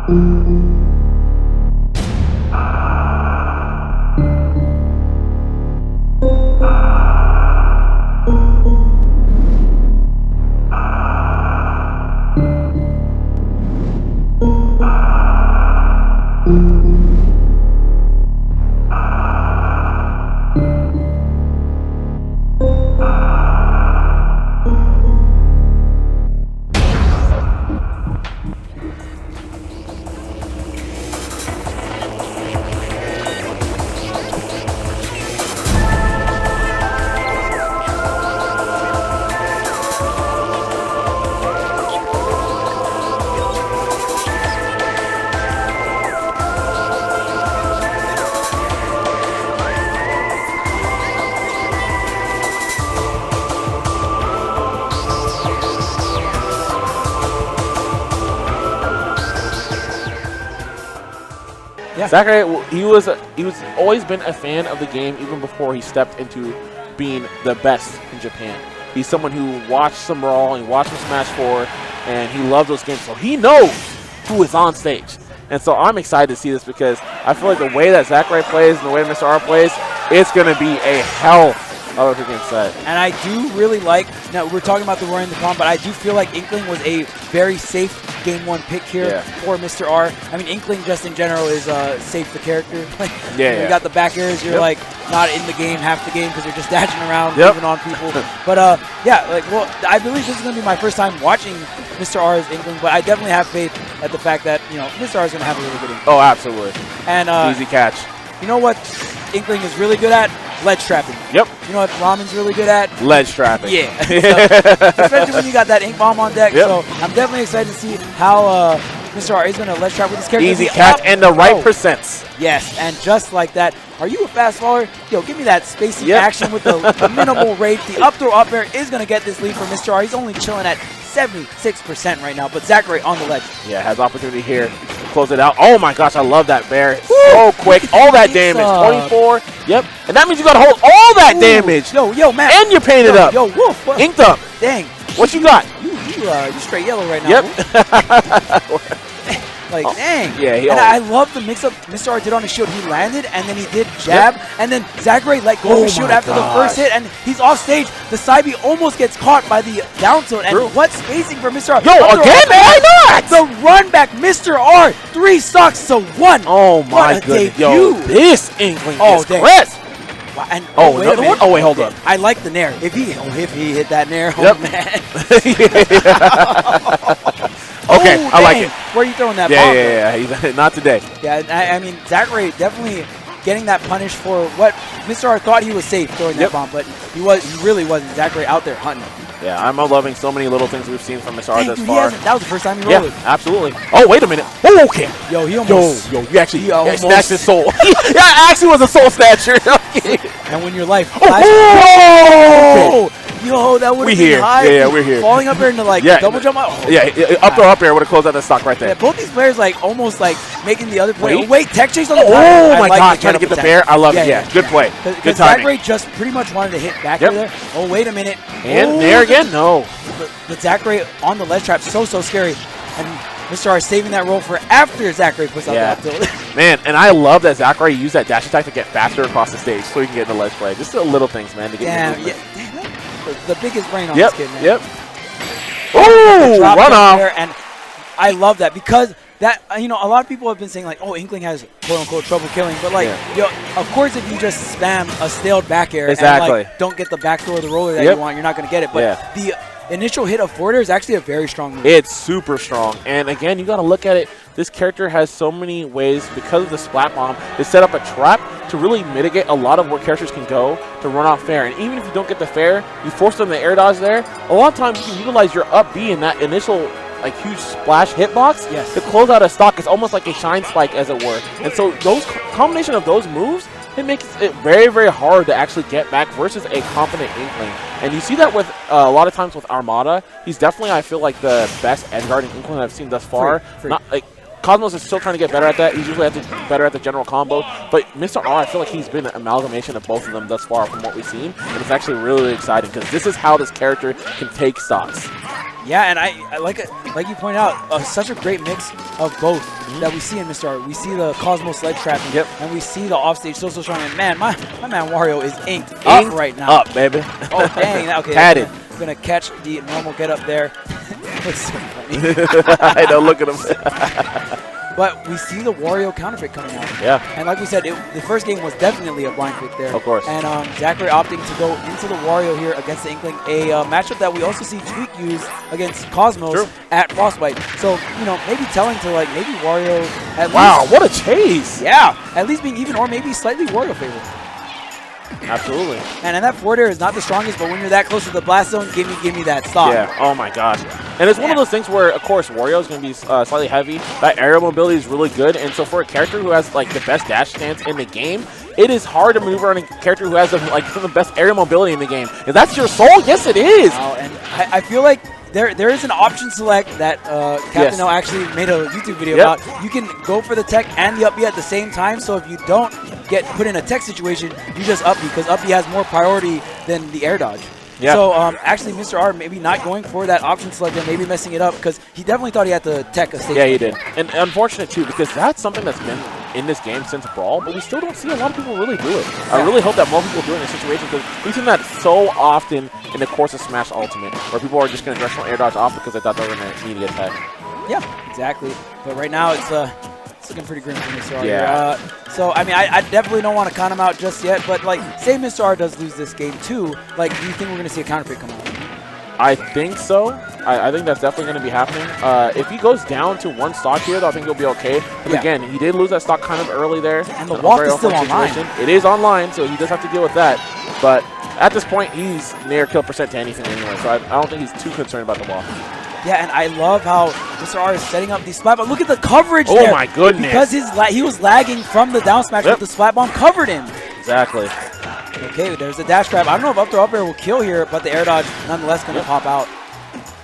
Yeah. Zackray, he was always been a fan of the game even before he stepped into being the best in Japan. He's someone who watched some Brawl and watched some Smash 4, and he loves those games, so he knows who is on stage. And so I'm excited to see this because I feel like the way that Zackray plays and the way Mr. R plays, it's going to be a hell of a freaking set. And I do really like, now we're talking about the Roaring the Palm, but I do feel like Inkling was a very safe Game 1 pick here for Mr. R. I mean, Inkling just in general is safe the character. You got the back airs, you're like not in the game half the game because you're just dashing around, moving on people. But yeah, like, well, I believe this is going to be my first time watching Mr. R's Inkling, but I definitely have faith at the fact that, you know, Mr. R is going to have a really good Inkling. Oh, absolutely. And easy catch. You know what Inkling is really good at? Ledge trapping. Yep. You know what Ramen's really good at? Ledge trapping. Yeah. So, especially when you got that Ink Bomb on deck. So I'm definitely excited to see how Mr. R is going to ledge trap with his character. Easy catch and the right percents. Yes, and just like that. Are you a fast faller? Yo, give me that spacey action with the minimal rate. The up throw up air is going to get this lead for Mr. R. He's only chilling at 76% right now, but Zackray on the ledge. Yeah, has opportunity here to close it out. Oh my gosh, I love that bear. So quick. All that damage. 24. Yep. And that means you got to hold all that damage. Yo, man. And you're painted up. Yo, Wolf. What? Inked up. Dang. What you got? You straight yellow right now. Yep. Like, dang. Yeah, and I love the mix-up Mr. R did on his shield. He landed, and then he did jab, and then Zackray let go of his shield after the first hit, and he's off stage. The side B almost gets caught by the down tilt, and what spacing for Mr. R? Yo, again? Why not? The run back, Mr. R, 3 stocks to 1. Oh, my goodness. Yo, this Inkling is crisp. And, another one? Oh, wait, hold up. I like the Nair. If he hit that Nair, man. Okay, I like it. Where are you throwing that bomb? Yeah. Not today. Yeah, I mean, Zackray definitely getting that punish for what Mr. R thought he was safe throwing that bomb, but he really wasn't. Zackray out there hunting. Yeah, I'm loving so many little things we've seen from Mr. R thus far. That was the first time he rolled it. Yeah, absolutely. Oh, wait a minute. Oh, okay. Yo, he almost. Yo, you actually snatched his soul. Yeah, actually was a soul snatcher. And when your life. Oh! Yo, that would have been high. Yeah, we're here. Falling up here into like double jump out. Up throw up air would have closed out the stock right there. Yeah, both these players like almost like making the other player. Wait, tech chase on the Oh my gosh, trying to get the bear. I love it. Yeah, good play. Good timing. Zackray just pretty much wanted to hit back there. Oh, wait a minute. And there again? No. But Zackray on the ledge trap, so scary. And Mr. R saving that roll for after Zackray puts out the up tilt. Man, and I love that Zackray used that dash attack to get faster across the stage so he can get in the ledge play. Just the little things, man, to get the biggest brain on this kid, man. Yep. Oh, run off. And I love that because that, you know, a lot of people have been saying like, oh, Inkling has quote unquote trouble killing, but like, yo, of course, if you just spam a stalled back air and like don't get the back throw of the roller that you want, you're not going to get it. But the initial hit of forward air is actually a very strong move. It's super strong. And again, you got to look at it. This character has so many ways, because of the splat bomb, to set up a trap to really mitigate a lot of where characters can go to run off fair. And even if you don't get the fair, you force them to air dodge there. A lot of times you can utilize your up B in that initial like huge splash hitbox to close out a stock. It's almost like a shine spike, as it were. And so those combination of those moves, it makes it very, very hard to actually get back versus a confident Inkling. And you see that with a lot of times with Armada. He's definitely, I feel like, the best edge guarding Inkling I've seen thus far. Not like Cosmos is still trying to get better at that. He's usually better at the general combo. But Mr. R, I feel like he's been an amalgamation of both of them thus far from what we've seen. And it's actually really exciting because this is how this character can take stocks. Yeah, and I like you pointed out, such a great mix of both that we see in Mr. R. We see the Cosmos ledge trapping, and we see the offstage so strong. And man, my man Wario is inked up right now. Up, baby. Oh dang! Okay, tatted. Gonna catch the normal get up there. Looks so funny. I know. Look at him. But we see the Wario counterpick coming out. Yeah. And like we said, the first game was definitely a blind pick there. Of course. And Zackray opting to go into the Wario here against the Inkling, a matchup that we also see Tweek use against Cosmos at Frostbite. So, you know, maybe telling to, like, maybe Wario at least. Wow, what a chase. Yeah. At least being even or maybe slightly Wario favored. Absolutely. And that forward air is not the strongest, but when you're that close to the blast zone, give me that stop. Yeah. Oh my gosh. And it's one of those things where, of course, Wario is going to be slightly heavy. That aerial mobility is really good, and so for a character who has like the best dash stance in the game, it is hard to maneuver on a character who has the best aerial mobility in the game. If that's your soul, yes, it is. Oh, and I feel like there is an option select that Captain L actually made a YouTube video about. You can go for the tech and the up B at the same time, so if you don't get put in a tech situation, you just up B, because up B has more priority than the air dodge. Yeah. So actually, Mr. R maybe not going for that option select and maybe messing it up, because he definitely thought he had to tech a stage. Yeah, he did. And unfortunate, too, because that's something that's been in this game since Brawl, but we still don't see a lot of people really do it. Yeah. I really hope that more people do it in this situation, because we've seen that so often in the course of Smash Ultimate, where people are just going to directional air dodge off because they thought they were going to need to get tech. Yeah, exactly. But right now, it's looking pretty grim for Mr. R. Yeah. So, I mean, I definitely don't want to count him out just yet, but, like, say Mr. R does lose this game, too, like, do you think we're going to see a counter pick come out? I think so. I think that's definitely going to be happening. If he goes down to one stock here, though, I think he'll be okay. But again, he did lose that stock kind of early there. And the walk is still online. It is online, so he does have to deal with that. But at this point, he's near kill percent to anything anyway, so I don't think he's too concerned about the walk. Yeah, and I love how Mr. R is setting up these splat bombs. Look at the coverage there. Oh, my goodness. Because he was lagging from the down smash, but the splat bomb covered him. Exactly. Okay, there's the dash grab. I don't know if up throw up air will kill here, but the air dodge nonetheless going to pop out.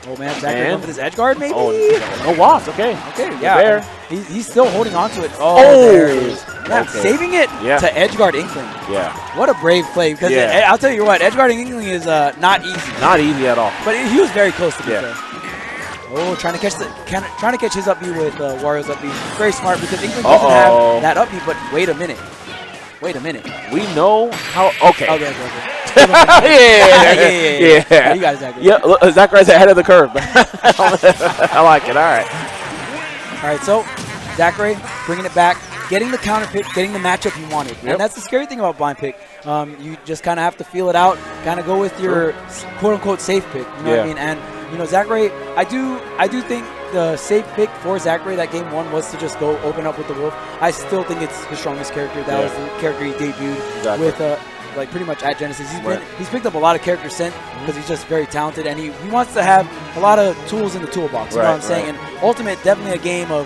Oh, man, Zackray going for this edge guard, maybe? Oh, no loss. Okay. Okay, yeah. He's still holding on to it. Oh, there it is. Man, saving it to edge guard Inkling. Yeah. What a brave play. Because I'll tell you what, edge guarding Inkling is not easy. Not easy at all. But he was very close to be fair. Oh, trying to catch his up B with Wario's up B. Very smart, because Inkling doesn't have that up B, but wait a minute. Wait a minute. We know how. Okay. Okay. Yeah. You got it, Zackray. Yeah, look, Zackray's ahead of the curve. I like it. All right. All right, so Zackray bringing it back, getting the counter pick, getting the matchup he wanted. And that's the scary thing about blind pick. You just kind of have to feel it out, kind of go with your quote-unquote safe pick. You know what I mean? And you know, Zackray, I do think the safe pick for Zackray that game one was to just go open up with the Wolf. I still think it's his strongest character. That was the character he debuted with, like pretty much at Genesis. He's picked up a lot of character scent because he's just very talented, and he wants to have a lot of tools in the toolbox. You know what I'm saying? And Ultimate, definitely a game of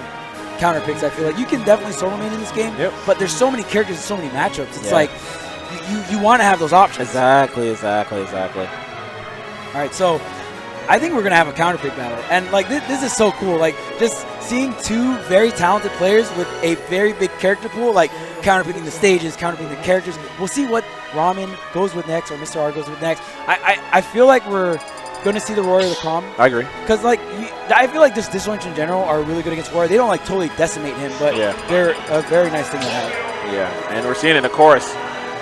counter picks. I feel like you can definitely solo main in this game, but there's so many characters and so many matchups. It's like you want to have those options. Exactly. All right, so I think we're going to have a counter pick battle. And, like, this is so cool. Like, just seeing two very talented players with a very big character pool, like, counter picking the stages, counter picking the characters. We'll see what Ramen goes with next or Mr. R goes with next. I feel like we're going to see the Roar of the Calm. I agree. Because, like, I feel like this Disjoint in general are really good against Roar. They don't, like, totally decimate him, but they're a very nice thing to have. Yeah, and we're seeing it, of course.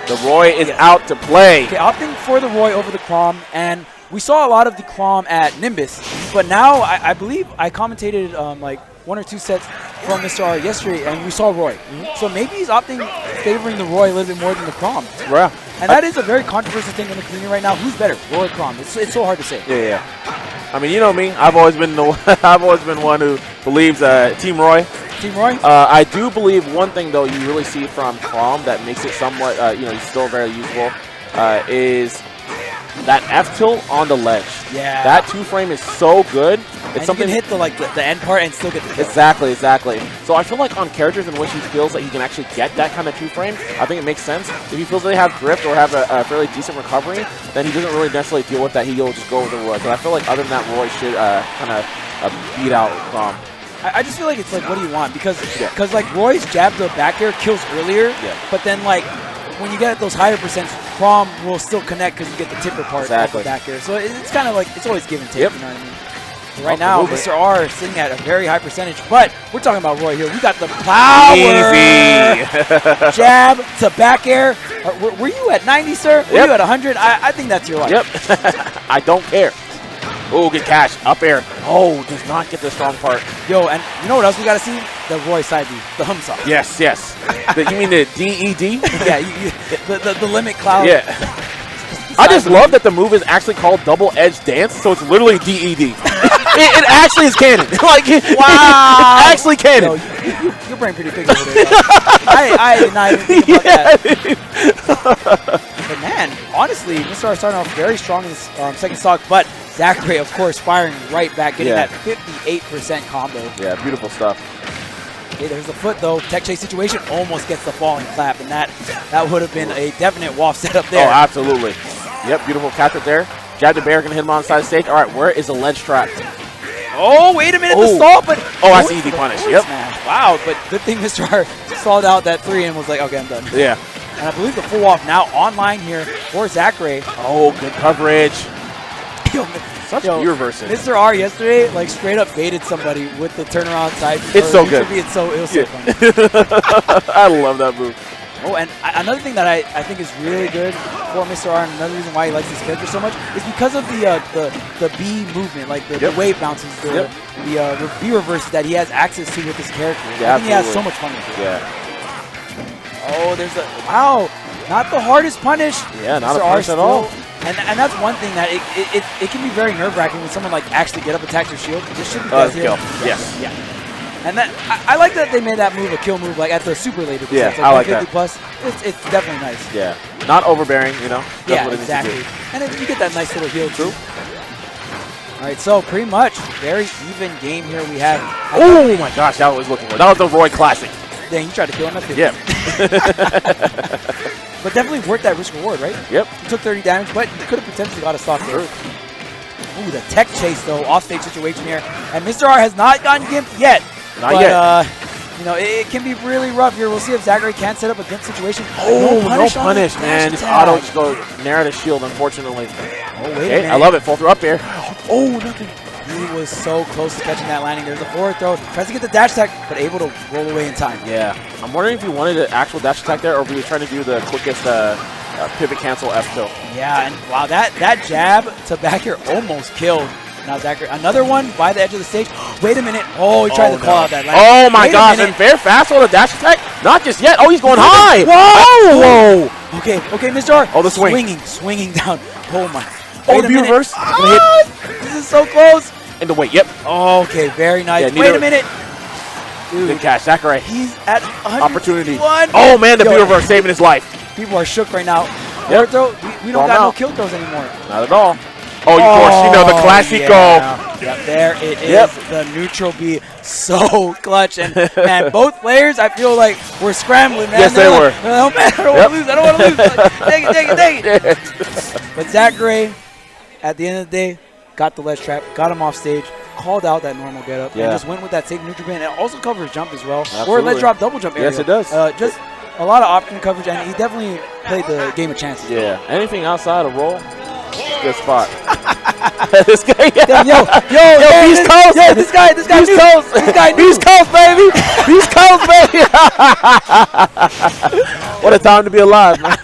The Roy is out to play. Okay, opting for the Roy over the Crom, and we saw a lot of the Crom at Nimbus, but now I believe I commentated like 1 or 2 sets from Mr. R yesterday, and we saw Roy. So maybe he's opting favoring the Roy a little bit more than the Crom. Yeah. And that is a very controversial thing in the community right now. Who's better, Roy or Crom? It's so hard to say. Yeah. I mean, you know me. I've always been one who believes Team Roy. Team Roy? I do believe one thing though you really see from Crom that makes it somewhat he's still very usable is that F tilt on the ledge. Yeah. That 2-frame is so good. It's something you can hit the end part and still get the kill. Exactly. So I feel like on characters in which he feels that he can actually get that kind of 2-frame, I think it makes sense. If he feels that they have drift or have a fairly decent recovery, then he doesn't really necessarily deal with that. He'll just go with the Roy. But I feel like other than that, Roy should kind of beat out Crom. I just feel like it's like, what do you want? Because like Roy's jab to back air kills earlier, but then like when you get those higher percents, Crom will still connect because you get the tipper part of the back air. So it's kind of like, it's always give and take, you know what I mean? Right now, Mr. R is sitting at a very high percentage, but we're talking about Roy here. We got the power. Easy. Jab to back air. Were you at 90, sir? Were you at 100? I think that's your life. Yep. I don't care. Oh, good catch. Up air. Oh, does not get the strong part. Yo, and you know what else we got to see? The Roy side B, the hum sauce. Yes, yes. You mean the DED? Yeah, the limit cloud. Yeah. I just love that the move is actually called double edge dance, so it's literally DED. it actually is canon. Like, wow. It's actually canon. Yo, your brain pretty big over there. I did not even think about that. But man, honestly, Mr. R starting off very strong in this second stock, but Zackray, of course, firing right back, getting that 58% combo. Yeah, beautiful stuff. Okay, there's the foot, though. Tech chase situation almost gets the falling clap, and that would have been a definite waft setup there. Oh, absolutely. Yep, beautiful catch up there. Jab to bear, going to hit him on the side of the stage. All right, where is the ledge trap? Oh, wait a minute, the stall, but... Oh, that's easy punish. Yep. Smash. Wow, but good thing Mr. R stalled out that 3 and was like, okay, I'm done. Yeah. And I believe the full off now online here for Zackray. Oh, good coverage. Such reversing. Mr. R yesterday, like, straight up baited somebody with the turnaround side. It's so good. It was so funny. I love that move. Oh, and another thing that I think is really good for Mr. R, and another reason why he likes this character so much, is because of the B movement, like the wave bounces, the B reverses that he has access to with this character. Yeah, I think he has so much fun with it. Yeah. Oh, there's a wow, not the hardest punish. Yeah, not Mr. a punish at all. And that's one thing that it can be very nerve-wracking when someone like actually get up attacks your shield. This should be kill. Yes. Yeah. And that I like that they made that move a kill move, like at the super later. Yeah, like I like that. Plus, it's definitely nice. Yeah, not overbearing, you know. Yeah, exactly. And then you get that nice little heal too. All right, so pretty much very even game here we have. Oh my gosh, that was looking for. That was the Roy classic. Dang, you tried to kill him at 50. Yeah. But definitely worth that risk reward, right? Yep. He took 30 damage, but he could have potentially got a stock there. Ooh, the tech chase though, offstage situation here, and Mr. R has not gotten gimped yet. Not yet. You know, it can be really rough here. We'll see if Zackray can set up a gimp situation. Oh, no punish, man. Just auto just go Nairo to shield, unfortunately. Oh, wait a minute. I love it. Full throw up there. Oh, nothing. He was so close to catching that landing. There's a forward throw. Tries to get the dash attack, but able to roll away in time. Yeah. I'm wondering if he wanted an actual dash attack there, or if he was trying to do the quickest pivot cancel F tilt. Yeah, and wow, that jab to back here almost killed. Now Zackray, another one by the edge of the stage. Wait a minute. Oh, he tried to call out that landing. Oh my gosh, and fair fast on the dash attack? Not just yet. Oh, he's going high. Whoa! Whoa! Okay, Mr. R. Oh, the swing. Swinging down. Oh my. Oh, the reverse. This is so close. In the weight, yep. Oh, okay, very nice. Yeah, wait a minute. Dude. Good catch, Zackray. He's at 101. Opportunity. Oh man, the B reverse saving his life. People are shook right now. Yep. We don't got no kill throws anymore. Not at all. Oh, of course, you know, the classico. Yeah, there it is. The neutral B, so clutch. And, man, both players, I feel like, were scrambling, man. Yes, they were. Oh, man, I don't want to lose. I don't want to lose. Like, dang it. But Zackray, at the end of the day, got the ledge trap, got him off stage, called out that normal getup, and just went with that safe neutral band. And it also covers jump as well. Absolutely. Or ledge drop, double jump area. Yes, it does. Just a lot of option coverage, and he definitely played the game of chances. Yeah, anything outside of roll, good spot. This guy, Damn, yo, Beast Coast. Yo, this guy, Beast Coast. This guy, Beast Coast, baby. Beast Coast, baby. What a time to be alive, man.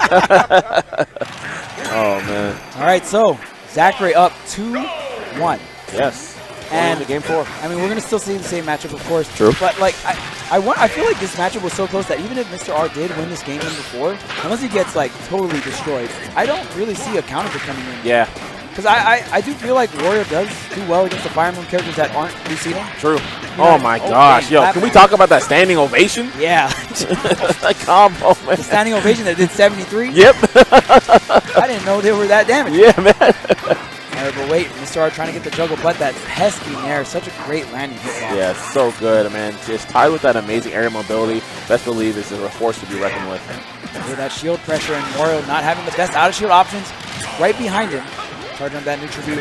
Oh man. All right, so Zackray up 2-1. Yes. And the game 4. I mean, we're gonna still see the same matchup, of course. True. But like, I feel like this matchup was so close that even if Mr. R did win this game in before, unless he gets like totally destroyed, I don't really see a counter coming in. Yeah. Because I do feel like Warrior does do well against the Fire Emblem characters that aren't Lucino. True. Oh my gosh, yo, can we talk about that standing ovation? Yeah. That combo, man. The standing ovation that did 73? Yep. I didn't know they were that damaged. Yeah, man. But wait, Mr. R trying to get the juggle, but that pesky Nair, such a great landing hitbox. Yeah, so good, man. Just tied with that amazing aerial mobility, best believe is a force to be reckoned with. Yeah, that shield pressure and Mario not having the best out of shield options right behind him. Charging up that neutral B.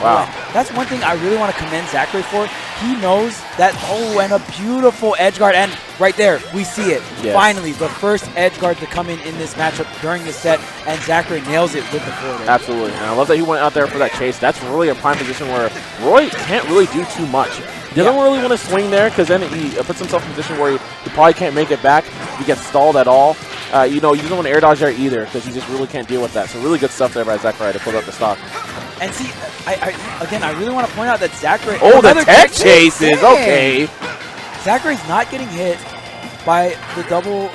Wow. That's one thing I really want to commend Zackray for. He knows that, and a beautiful edge guard. And right there, we see it. Yes. Finally, the first edge guard to come in this matchup during the set, and Zackray nails it with the forward. Absolutely. And I love that he went out there for that chase. That's really a prime position where Roy can't really do too much. He doesn't really want to swing there because then he puts himself in a position where he probably can't make it back. He gets stalled at all. You know, you don't want to air dodge there either because he just really can't deal with that. So really good stuff there by Zackray to pull up the stock. And see, again, I really want to point out that Zackray... Oh, the tech chases. Okay.Zackray's not getting hit by the double...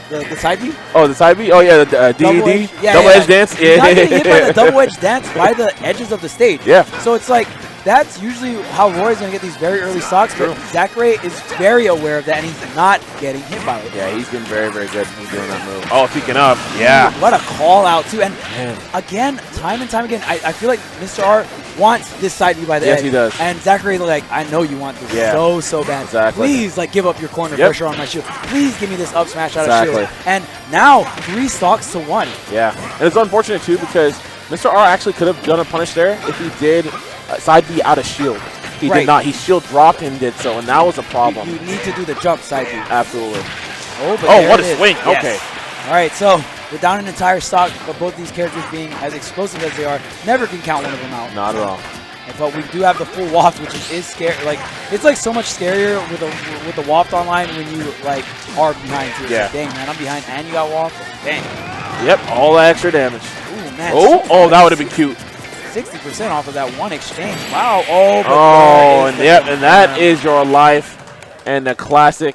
The side B? Oh, the side B? Oh, yeah, the DED? Double edge dance? Yeah. He's not getting hit by the double edge dance by the edges of the stage. Yeah. So it's like, that's usually how Roy's going to get these very early stocks, but Zackray is very aware of that, and he's not getting hit by it. Yeah, he's getting very, very good in doing that move. Oh, speaking of, yeah. What a call out, too. And again, time and time again, I feel like Mr. R wants this side B by the edge. Yes, he does. And Zackray, like, I know you want this so bad. Exactly. Please, like, give up your corner pressure on my shield. Please give me this up smash out of shield. And now, 3 stocks to 1. Yeah. And it's unfortunate, too, because Mr. R actually could have done a punish there if he did side B out of shield. He did not. He shield dropped and did so, and that was a problem. You need to do the jump side B. Absolutely. Oh, what a swing. Yes. Okay. All right, so we're down an entire stock, but both these characters being as explosive as they are, never can count one of them out. Not at all. But we do have the full waft, which is scary. Like, it's like so much scarier with the waft online when you like are behind too. Yeah. Like, dang, man, I'm behind and you got waft. Dang. Yep, all that extra damage. Ooh, man. Oh, that would have been cute. 60% off of that one exchange. Wow. Oh, but and that is your life. And the classic.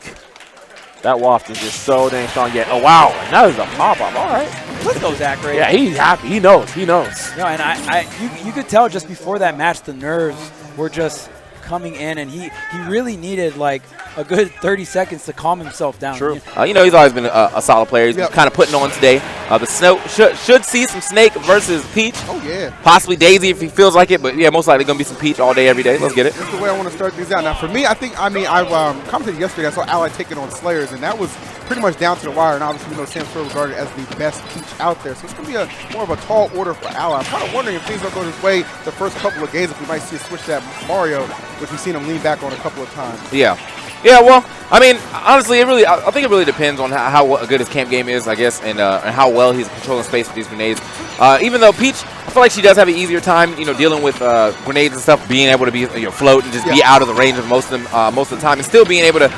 That waft is just so dang strong. Yeah. Oh, wow. And that is a pop-up. All right. Let's go, Zackray. Yeah, he's happy. He knows. He knows. No, and you could tell just before that match, the nerves were just coming in, and he really needed like a good 30 seconds to calm himself down. True. You know, he's always been a solid player. He's kind of putting on today. The Snow should see some Snake versus Peach. Oh, yeah. Possibly Daisy if he feels like it, but yeah, most likely going to be some Peach all day, every day. Let's get it. That's the way I want to start these out. Now, for me, I commented yesterday, I saw Ally taking on Slayers, and that was pretty much down to the wire, and obviously we know Samsora regarded as the best Peach out there. So it's going to be more of a tall order for Ally. I'm kind of wondering if things don't go his way the first couple of games, if we might see a switch that Mario, which we've seen him lean back on a couple of times. Yeah. Yeah, well, I mean, honestly, I think it really depends on how good his camp game is, I guess, and how well he's controlling space with these grenades. Even though Peach, I feel like she does have an easier time, dealing with grenades and stuff, being able to be float and just be out of the range of most of the time, and still being able to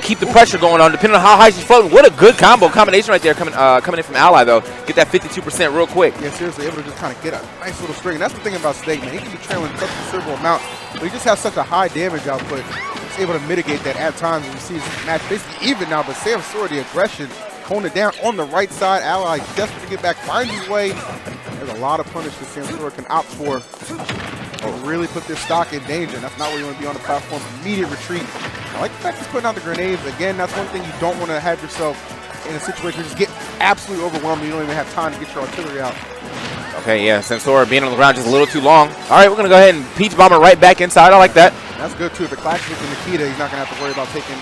keep the pressure going on, depending on how high she's floating. What a good combination right there coming in from Ally, though. Get that 52% real quick. Yeah, seriously, able to just kind of get a nice little string. And that's the thing about Snake, man. He can be trailing such a considerable amount, but he just has such a high damage output. He's able to mitigate that at times. And you see his match basically even now, but Samsora, the aggression, holding it down on the right side. Ally desperate to get back, finds his way. There's a lot of punish that Samsora can opt for. Really put this stock in danger. And that's not where you want to be on the platform. Immediate retreat. I like the fact he's putting out the grenades. Again, that's one thing you don't want to have yourself in a situation where you just get absolutely overwhelmed and you don't even have time to get your artillery out. Okay, yeah, Samsora being on the ground just a little too long. All right, we're going to go ahead and Peach Bomber right back inside. I like that. That's good, too. If the clash hits Nikita, he's not going to have to worry about taking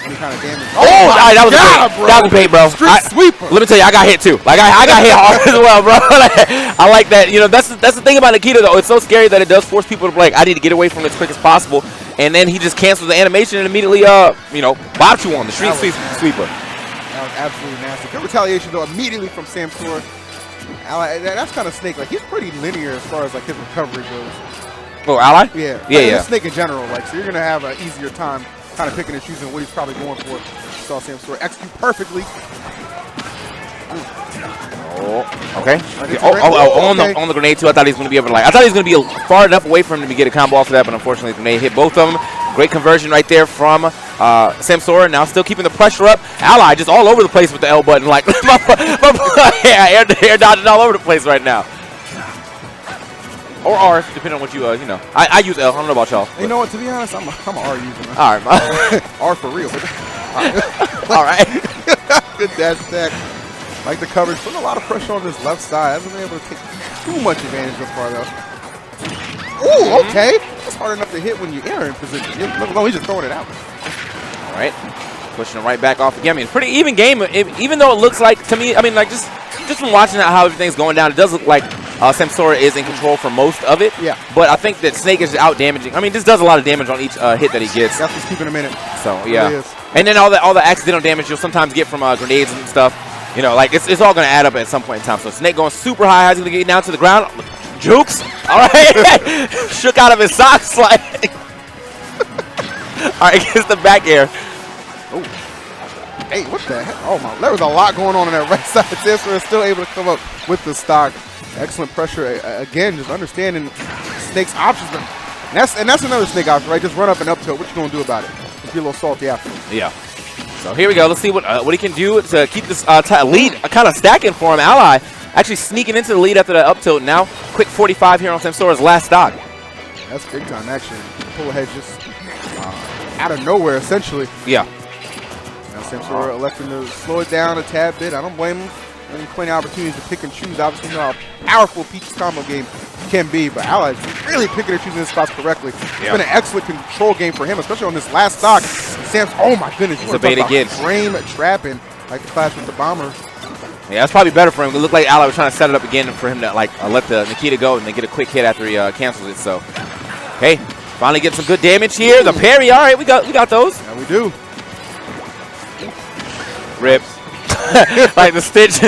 any kind of damage. Oh, that was great. That was great, bro. Street sweeper. Let me tell you, I got hit, too. Like, I got hit hard as well, bro. I like that. That's the thing about Nikita, though. It's so scary that it does force people to be like, I need to get away from it as quick as possible. And then he just cancels the animation and immediately, bopped you on the street sweeper. That was absolutely nasty. Good retaliation, though, immediately from Samsora. That's kind of Snake. Like, he's pretty linear as far as, like, his recovery goes. Oh, Ally? Yeah. Yeah. Snake in general. Like, so you're going to have an easier time kind of picking and choosing what he's probably going for. Saw Samsora execute perfectly. Oh, okay. On the grenade, too. I thought he was going to be able to, I thought he was going to be far enough away from him to get a combo off of that, but unfortunately, the grenade hit both of them. Great conversion right there from Samsora. Now still keeping the pressure up. Ally just all over the place with the L button. Like, air dodging all over the place right now. Or R, depending on what you, I use L. I don't know about y'all. You know what? To be honest, I'm an R user, man. All right. R for real. All right. Good dash attack. Like the coverage. Putting a lot of pressure on this left side. Hasn't been able to take too much advantage thus far, though. Ooh, okay. That's hard enough to hit when you're in position. Look, he's just throwing it out. All right. Pushing it right back off again. I mean, pretty even game. Even though it looks like, to me, I mean, like just from watching how everything's going down, it does look like Samsora is in control for most of it. Yeah. But I think that Snake is out damaging. I mean, this does a lot of damage on each hit that he gets. That's what's keeping him in it. So, It yeah. really is. And then all the accidental damage you'll sometimes get from grenades and stuff. You know, like, it's all going to add up at some point in time. So Snake going super high. How's he going to get down to the ground? Jukes. All right. Shook out of his socks. Like. All right, gets the back air. Oh. Hey, what the heck? Oh, my. There was a lot going on that right side. Samsora is still able to come up with the stock. Excellent pressure. Again, just understanding Snake's options. And that's another Snake option, right? Just run up and up tilt. What you going to do about it? Just be a little salty after. Yeah. So here we go. Let's see what he can do to keep this lead kind of stacking for him. Ally actually sneaking into the lead after that up tilt. Now, quick 45 here on Samsora's last stock. That's big time action. Pull ahead just out of nowhere, essentially. Yeah. Now Samsora electing to slow it down a tad bit. I don't blame him. There's plenty of opportunities to pick and choose. Obviously, you know how powerful Peach's combo game can be, but Ally's really picking and choosing his spots correctly. It's been an excellent control game for him, especially on this last stock. Sam's, oh my goodness, it's a bait again. Frame trapping, like the clash with the bomber. Yeah, that's probably better for him. It looked like Ally was trying to set it up again for him to let the Nikita go and then get a quick hit after he cancels it. So, hey, finally get some good damage here. The parry, all right, we got those. Yeah, we do. Rip. Like the Stitch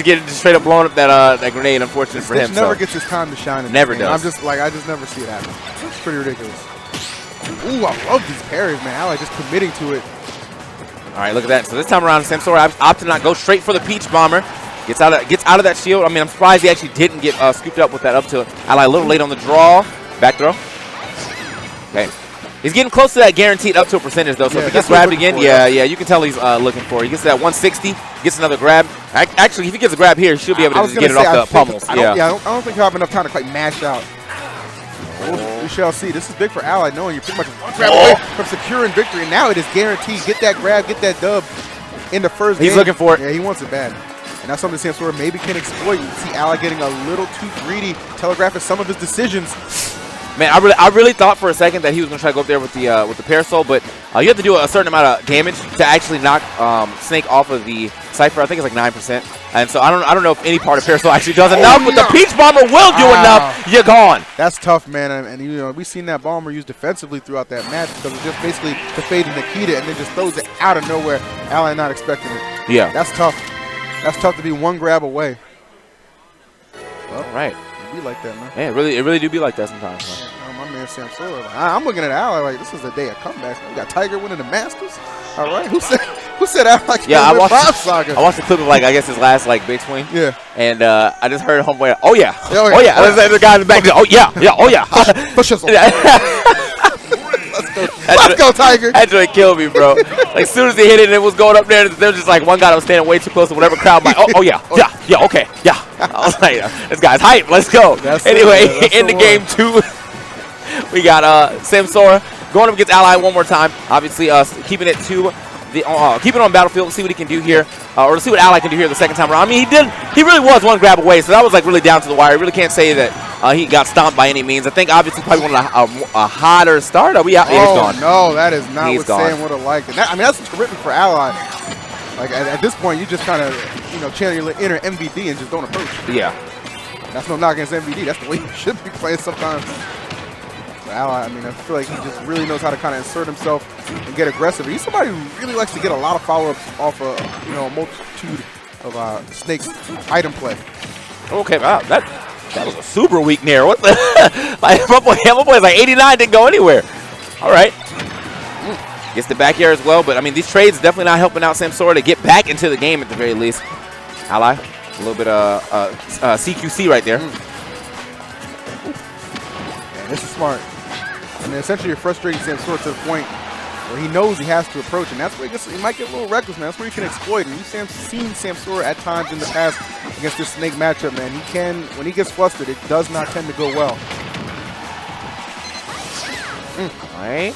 getting straight up blowing up that grenade. Unfortunate for him. Stitch never gets his time to shine. Never does. I just never see it happen. It's pretty ridiculous. Ooh, I love these parries, man. Ally just committing to it. All right, look at that. So this time around, Samsora opted to not go straight for the Peach Bomber. Gets out of that shield. I mean, I'm surprised he actually didn't get scooped up with that up tilt. Ally a little late on the draw. Back throw. Okay. He's getting close to that guaranteed up tilt percentage, though. So if he gets grabbed again, you can tell he's looking for it. He gets to that 160, gets another grab. Actually, if he gets a grab here, he should be able to get it off the pummels. I don't think he'll have enough time to quite mash out. We shall see. This is big for Ally, knowing you're pretty much one grab away from securing victory. And now it is guaranteed. Get that grab, get that dub in the first game. He's looking for it. Yeah, he wants it bad. And that's something Samsora maybe can exploit. You see Ally getting a little too greedy, telegraphing some of his decisions. Man, I really thought for a second that he was going to try to go up there with the Parasol, but you have to do a certain amount of damage to actually knock Snake off of the Cypher. I think it's like 9%. And so I don't know if any part of Parasol actually does enough, but the Peach Bomber will do enough. You're gone. That's tough, man. And you know, we've seen that Bomber used defensively throughout that match because it's just basically to fade Nikita and then just throws it out of nowhere. Ally not expecting it. Yeah. That's tough. That's tough to be one grab away. Well, right. Be like that, man. Yeah, it really do be like that sometimes. Man. My man Samsora. I'm looking at Ally like this is a day of comebacks. We got Tiger winning the Masters. All right, who said Ally? Yeah, I watched Saga. I watched the clip of I guess his last big swing. Yeah. And I just heard homeboy. Oh yeah. Oh yeah. The guy in the back. Oh yeah. Oh yeah. Push us. Let's go, Tiger. That joint killed me, bro. Like, as soon as he hit it and it was going up there was just like one guy that was standing way too close to whatever crowd. Like, oh yeah, okay, yeah. I was like, this guy's hype. Let's go. Anyway, in the game 2, we got Samsora going up against Ally one more time. Obviously, keeping it to the keeping it on Battlefield. Let's see what he can do here, or let's see what Ally can do here the second time around. I mean, he really was one grab away, so that was like really down to the wire. I really can't say that he got stomped by any means. I think obviously probably wanted a hotter start. Are we out? Yeah, he's gone. No, that is not what Sam would have liked. And that's terrific for Ally. Like at this point, you just kind of channel your inner MVD and just don't approach. Yeah. That's no knock against MVD. That's the way you should be playing sometimes. But Ally, I mean, I feel like he just really knows how to kind of insert himself and get aggressive. He's somebody who really likes to get a lot of follow-ups off of a multitude of Snake's item play. Okay, wow, that was a super weak Nair. What the? Like my boy's like 89, didn't go anywhere. All right. Gets the back air as well, but I mean, these trades definitely not helping out Samsora to get back into the game at the very least. Ally, a little bit of CQC right there. Man, this is smart. I mean, essentially, you're frustrating Samsora to the point where he knows he has to approach, and that's where he might get a little reckless, man. That's where he can exploit. And you've seen Samsora at times in the past against this Snake matchup, man. He can, when he gets flustered, it does not tend to go well. All right.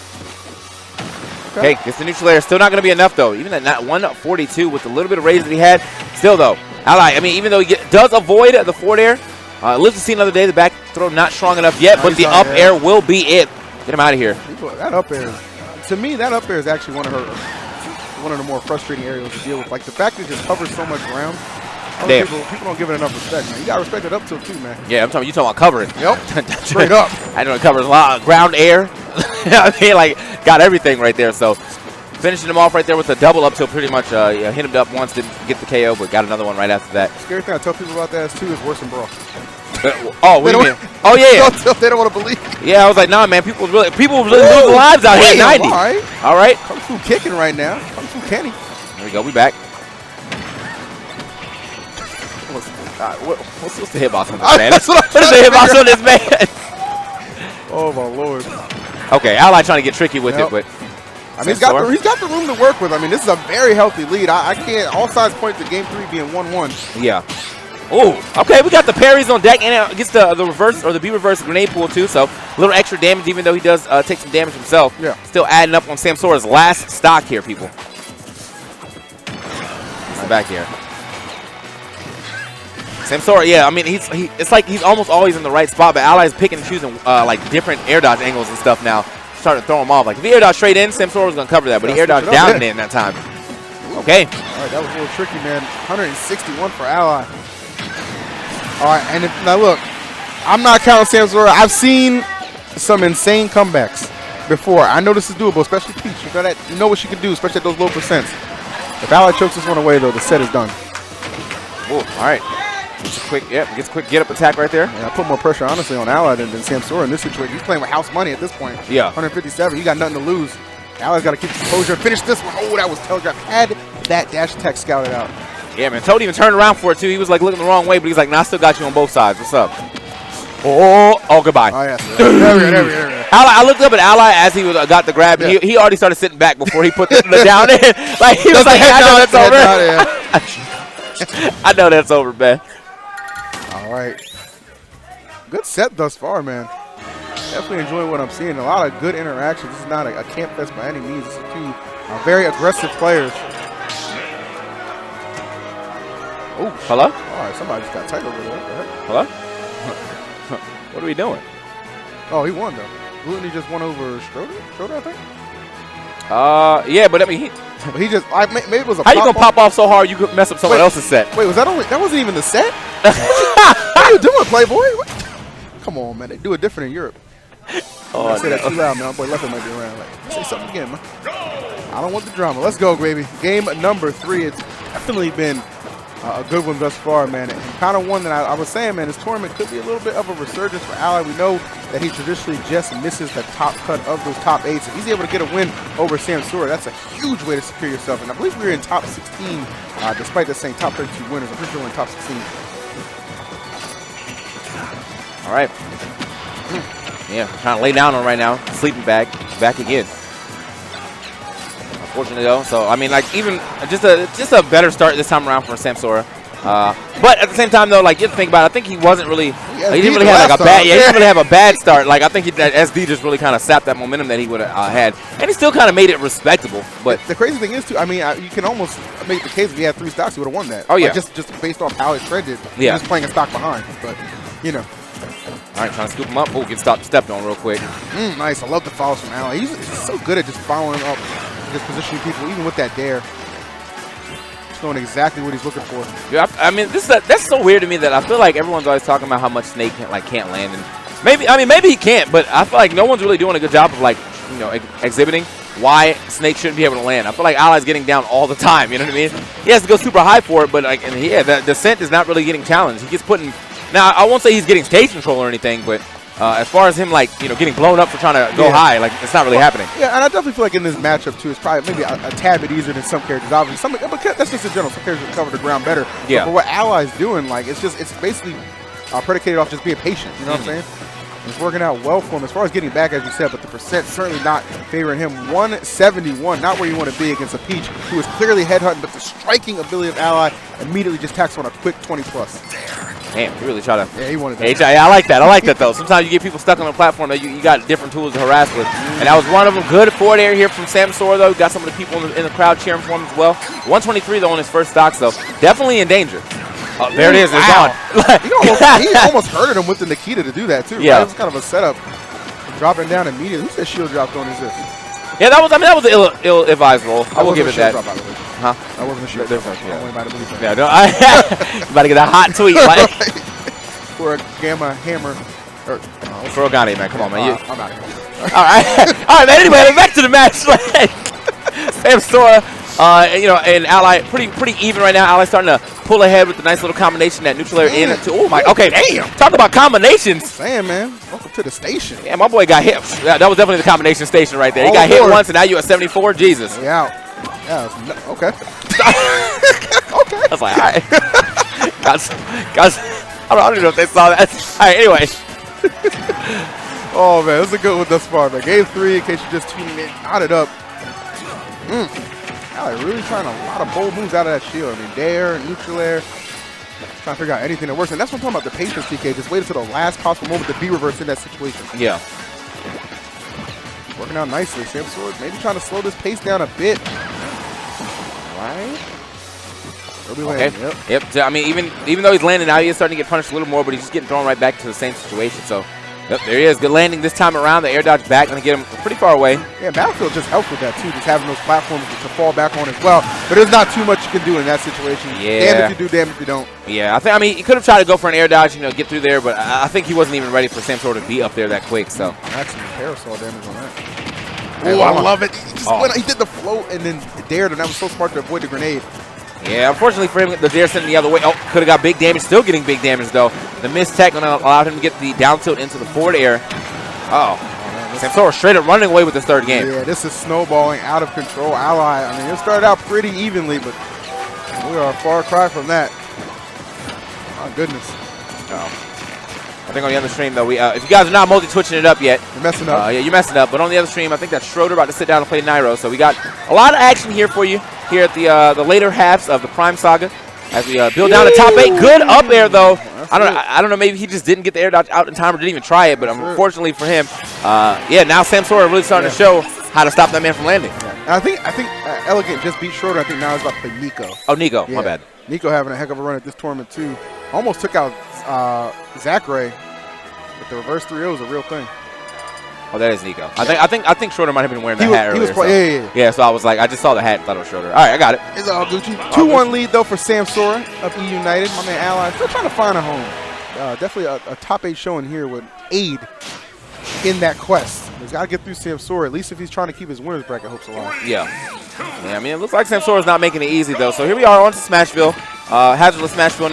Okay, gets the neutral air. Still not going to be enough, though. Even at 142 with the little bit of raise that he had. Still, though, Ally, I mean, even though he does avoid the forward air, lives to see another day. The back throw not strong enough yet, but the up air will be it. Get him out of here. That up air, to me, that up air is actually one of the more frustrating areas to deal with. Like the fact that it just covers so much ground. Damn. People don't give it enough respect, man. You got to respect it up till too, man. Yeah, you talking about covering. Yep. Straight up. I know it covers a lot of ground, air. I mean, like, got everything right there. So, finishing him off right there with a double up till pretty much hit him up once, didn't get the KO, but got another one right after that. Scary thing I tell people about that too is worse than Brawl. Oh, what do you mean? Oh, yeah. They don't want to believe. Yeah, I was like, nah, man, people really losing lives out here at 90. All right. Kung Fu kicking right now. Kung Fu Kenny. There we go. We back. What's the hitbox on this man? What is the hitbox on this man? Oh, my Lord. Okay, Ally trying to get tricky with it, but I mean, he's got the room to work with. I mean, this is a very healthy lead. I can't. All sides point to Game 3 being 1-1. Yeah. Oh, okay. We got the parries on deck, and it gets the reverse or the B reverse grenade pool too. So a little extra damage, even though he does take some damage himself. Yeah. Still adding up on Samsora's last stock here, people. He's back here. Samsora, yeah. I mean, it's like he's almost always in the right spot, but Ally's picking and choosing like different air dodge angles and stuff now. Starting to throw him off. Like if he air dodge straight in, Samsora was gonna cover that, but he air dodged down and in that time. Okay. All right, that was a little tricky, man. 161 for Ally. All right, and now look, I'm not counting Samsora. I've seen some insane comebacks before. I know this is doable, especially Peach. You know what she can do, especially at those low percents. If Ally chokes this one away, though, the set is done. Ooh, all right. Gets a quick get-up attack right there. Yeah, I put more pressure, honestly, on Ally than Samsora in this situation. He's playing with house money at this point. Yeah. 157. You got nothing to lose. Ally's got to keep his composure. Finish this one. Oh, that was telegraphed. Had that dash attack scouted out. Yeah, man. Toad even turned around for it, too. He was, like, looking the wrong way, but he's like, nah, I still got you on both sides. What's up? Oh, goodbye. Oh, yes. There we go. Ally, I looked up at Ally as he got the grab, and he already started sitting back before he put the down in. Like, he was like, I know that's over. I know that's over, man. All right. Good set thus far, man. Definitely enjoying what I'm seeing. A lot of good interaction. This is not a camp fest by any means. This is two very aggressive players. Oh, hello? All right, somebody just got tight over there. What the heck? Hello? What are we doing? Oh, he won, though. Glutonny just won over Stroder, I think? Yeah, but I mean, he just, maybe it was a how you going to pop off so hard you could mess up someone else's set? Wait, that wasn't even the set? What are you doing, Playboy? What? Come on, man. They do it different in Europe. Oh, I say that too loud, man. My boy Leffert might be around. Like, say something again, man. I don't want the drama. Let's go, baby. Game number 3. It's definitely been a good one thus far, man. And kind of one that I was saying, man, this tournament could be a little bit of a resurgence for Ally. We know that he traditionally just misses the top cut of those top 8s. If he's able to get a win over Samsora, that's a huge way to secure yourself. And I believe we were in top 16, despite this saying top 32 winners. I'm pretty sure we're in top 16. All right. Yeah, trying to lay down on right now. Sleeping bag. Back again. Unfortunately, though. So, I mean, like, even just a better start this time around for Samsora. But at the same time, though, like, you have to think about it. I think he wasn't really, he didn't really have like a bad, he didn't really have a bad start. Like, I think that SD just really kind of sapped that momentum that he would have had. And he still kind of made it respectable. But the crazy thing is, too, I mean, you can almost make the case if he had 3 stocks, he would have won that. Oh, yeah. Like, just based off how it trended. Yeah. He was playing a stock behind. But, you know. All right, trying to scoop him up. Oh, get stepped on real quick. Nice. I love the follows from Ally. He's so good at just following up, just positioning people, even with that dare. Just knowing exactly what he's looking for. Yeah, I mean, that's so weird to me that I feel like everyone's always talking about how much Snake can't land, and maybe he can't, but I feel like no one's really doing a good job of exhibiting why Snake shouldn't be able to land. I feel like Ally's getting down all the time. You know what I mean? He has to go super high for it, but the descent is not really getting challenged. He gets put in. Now, I won't say he's getting stage control or anything, but as far as him, getting blown up for trying to go high, it's not really happening. Yeah, and I definitely feel like in this matchup, too, it's probably maybe a tad bit easier than some characters. Obviously, but that's just in general. Some characters cover the ground better. Yeah. But what Ally's doing, it's basically predicated off just being patient. You know what I'm saying? It's working out well for him as far as getting back, as you said, but the percent certainly not favoring him. 171, not where you want to be against a Peach who is clearly headhunting, but the striking ability of Ally immediately just tacks on a quick 20+. Damn, he really tried to. Yeah, he wanted that. I like that. I like that, though. Sometimes you get people stuck on the platform that you got different tools to harass with. And that was one of them. Good forward air here from Samsora, though. Got some of the people in the crowd cheering for him as well. 123, though, on his first stocks, though. Definitely in danger. Oh, there it is. It's wow. on. He almost hurted him with the Nikita to do that, too. Yeah. Right? It was kind of a setup. Dropping down immediately. Who said shield drop on is this? Yeah, that was an ill-advised roll. I will give it that. Huh? I wasn't sure. There's Yeah, no, you about to get a hot tweet. Like. For a gamma hammer. For Glutonny, man. Come on, man. I'm out of here. All right, man. Anyway, back to the match. Like, Samsora, you know, and Ally pretty even right now. Ally starting to pull ahead with the nice little combination that neutral air in. Oh my, okay, damn. Talk about combinations. Saying, man. Welcome to the station. Yeah, my boy got hit. That was definitely the combination station right there. He got hit once, and now you at 74. Jesus. Yeah. Yeah. Okay. Okay. I was like, all right. guys, I don't even know if they saw that. All right, anyway. Oh, man, this is a good one thus far, man. Game 3, in case you're just tuning in, knotted up. Ally really trying a lot of bold moves out of that shield. I mean, dare, neutral air. Trying to figure out anything that works. And that's what I'm talking about, the patience, TK. Just wait until the last possible moment to be reversed in that situation. Yeah. Working out nicely. Samsora maybe trying to slow this pace down a bit. Right? Okay. Yep. I mean, even though he's landing now, he is starting to get punished a little more, but he's just getting thrown right back to the same situation. So, yep, there he is. Good landing this time around. The air dodge back, going to get him pretty far away. Yeah, Battlefield just helps with that, too, just having those platforms to fall back on as well. But there's not too much you can do in that situation. Yeah. Damn if you do, damn if you don't. Yeah, I mean, he could have tried to go for an air dodge, you know, get through there, but I think he wasn't even ready for Samsora to be up there that quick, so. That's some parasol damage on that. Oh, I love it. He did the float and then dared, and that was so smart to avoid the grenade. Yeah, unfortunately for him, the dare sending the other way. Oh, could have got big damage. Still getting big damage, though. The missed tech going to allow him to get the down tilt into the forward air. Samsora straight up running away with this third game. Yeah, this is snowballing out of control. Ally, I mean, it started out pretty evenly, but we are a far cry from that. My goodness. I think on the other stream, though, if you guys are not multi-twitching it up yet. You're messing up. Yeah, you're messing up. But on the other stream, I think that's Stroder about to sit down and play Nairo. So we got a lot of action here for you here at the later halves of the Prime Saga as we build down the top 8. Good up air, though. I don't know. Maybe he just didn't get the air dodge out in time or didn't even try it. But unfortunately for him, yeah, now Samsora really starting to show how to stop that man from landing. Yeah. I think Elegant just beat Stroder. I think now he's about to play Nicko. Oh, Nicko. Yeah. My bad. Nicko having a heck of a run at this tournament, too. Almost took out Zackray. But the reverse 3-0 is a real thing. Oh, that is Nicko. Yeah. I think Stroder might have been wearing the hat earlier. Yeah. So I was like, I just saw the hat and thought it was Stroder. All right, I got it. It's all Gucci. 2-1 lead, though, for Samsora of E United. My man Ally still trying to find a home. Definitely a top 8 showing here would aid in that quest. He's got to get through Samsora, at least if he's trying to keep his winner's bracket hopes alive. Yeah, I mean, it looks like Samsora's not making it easy, though. So here we are on to Smashville. Hazardless Smashville,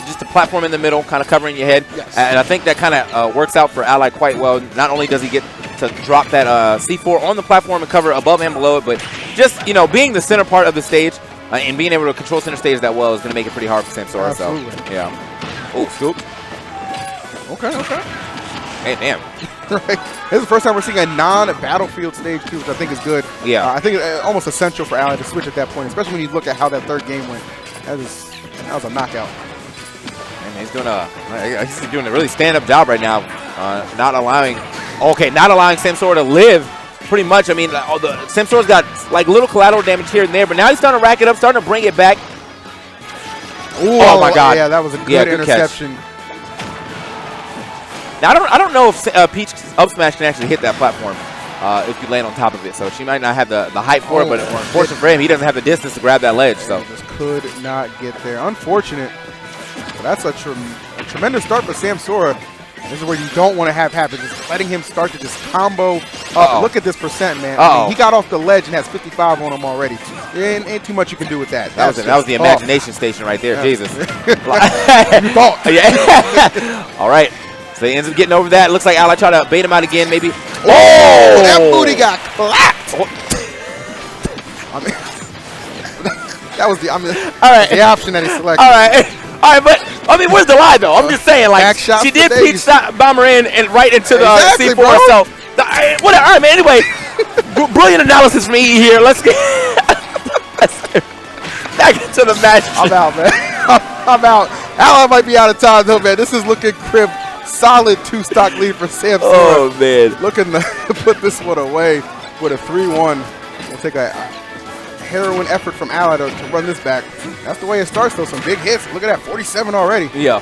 just a platform in the middle, kind of covering your head. Yes. And I think that kind of works out for Ally quite well. Not only does he get to drop that C4 on the platform and cover above and below it, but just, being the center part of the stage and being able to control center stage that well is going to make it pretty hard for Samsora. Absolutely. So, yeah. Oh, scoop. Okay. Hey, damn. Right. This is the first time we're seeing a non-battlefield sage, too, which I think is good. Yeah. I think it's almost essential for Ally to switch at that point, especially when you look at how that third game went. That was a knockout. And he's doing a really stand-up job right now, not allowing Samsora to live. Pretty much. I mean, Samsora's got like little collateral damage here and there, but now he's starting to rack it up, starting to bring it back. Ooh, oh my God! Yeah, that was a good interception. Catch. Now I don't know if Peach up smash can actually hit that platform if you land on top of it. So she might not have the height for it, but unfortunately for him, he doesn't have the distance to grab that ledge. So just could not get there. Unfortunate. But that's a tremendous start for Samsora. This is where you don't want to have happen. Just letting him start to just combo up. Look at this percent, man. I mean, he got off the ledge and has 55 on him already. Ain't too much you can do with that. That was the imagination station right there. Jesus. You thought. Yeah. All right. So he ends up getting over that. Looks like Ally tried to bait him out again, maybe. Oh, that booty got clapped. I mean, that was the the option that he selected. All right, but I mean, where's the lie though? I'm just saying, like, she did peach bomber in and right into the C4. Bro. So, whatever. All right, man. Anyway, brilliant analysis from E here. Let's get back into the match. I'm out, man. I'm out. Ally might be out of time though, man. This is looking crib. Solid 2-stock lead for Samsora. Oh, man. Looking to put this one away with a 3-1. We'll take a heroin effort from Ally to run this back. That's the way it starts, though. Some big hits. Look at that, 47 already. Yeah.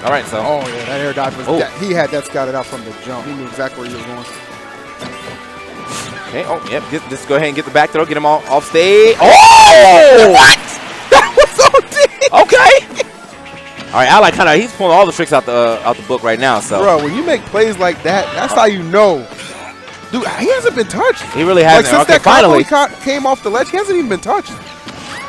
All right, so. Oh, yeah, that air dodge was he had that scouted out from the jump. He knew exactly where he was going. Okay, oh, yep, just go ahead and get the back throw, get him all off stage. Oh! What? That was OD! Okay! All right, Ally he's pulling all the tricks out the book right now, so. Bro, when you make plays like that, that's how you know. Dude, he hasn't been touched. He really hasn't. Like, since okay, finally. came off the ledge, he hasn't even been touched.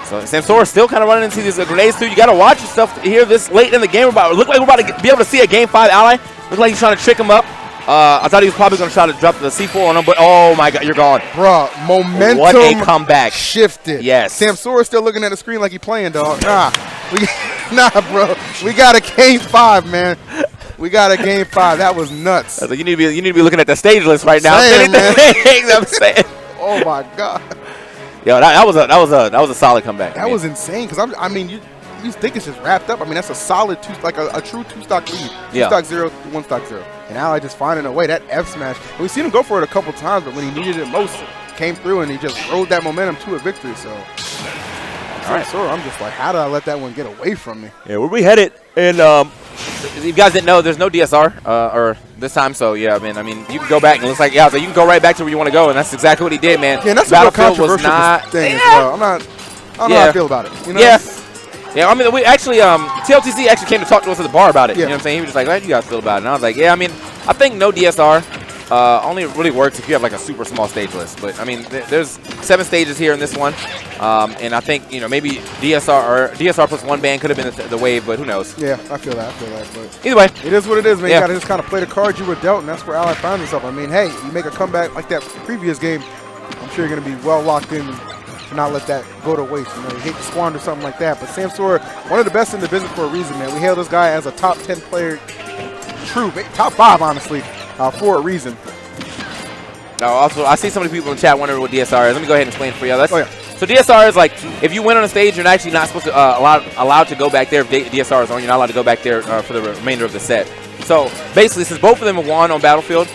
So Samsora still kind of running into these grenades through. You got to watch yourself here this late in the game. Look like we're about to be able to see a Game 5 Ally. Look like he's trying to trick him up. I thought he was probably going to try to drop the C4 on him, but oh my God, you're gone. Bro, momentum what a comeback. Shifted. Yes. Samsora's still looking at the screen like he playing, dog. Nah, bro. We got a Game 5, man. We got a Game 5. That was nuts. You need to be looking at the stage list right now. I'm saying. Oh my God. Yo, that was a solid comeback. That was insane because I mean you think it's just wrapped up. I mean that's a solid a true 2-stock lead. 2-stock 0, 1-stock 0. And Ally just finding a way. That F smash. We've seen him go for it a couple times, but when he needed it most, came through and he just rode that momentum to a victory. So. All right, so I'm just like, how did I let that one get away from me? Yeah, where we headed, and if you guys didn't know, there's no DSR or this time. So yeah, I mean, you can go back and it looks like so you can go right back to where you want to go, and that's exactly what he did, man. Yeah, that's a real controversial thing as well. I don't know how I feel about it. You know? Yeah. I mean, we actually TLTC actually came to talk to us at the bar about it. You know what I'm saying? He was just like, "How do you guys feel about it?" And I was like, "Yeah, I mean, I think no DSR." Only really works if you have like a super small stage list. But I mean, there's 7 stages here in this one, and I think maybe DSR plus 1 ban could have been the wave, but who knows? Yeah, I feel that. But either way, it is what it is, man. You gotta just kind of play the cards you were dealt, and that's where Ally finds himself. I mean, hey, you make a comeback like that previous game, I'm sure you're gonna be well locked in to not let that go to waste. You hate to squander something like that. But Samsora, one of the best in the business for a reason, man. We hail this guy as a top 10 player, top 5, honestly. For a reason. Now, also, I see so many people in chat wondering what DSR is. Let me go ahead and explain it for you. So DSR is like, if you win on a stage, you're actually not supposed to allowed to go back there. If DSR is on, you're not allowed to go back there for the remainder of the set. So basically, since both of them have won on Battlefield,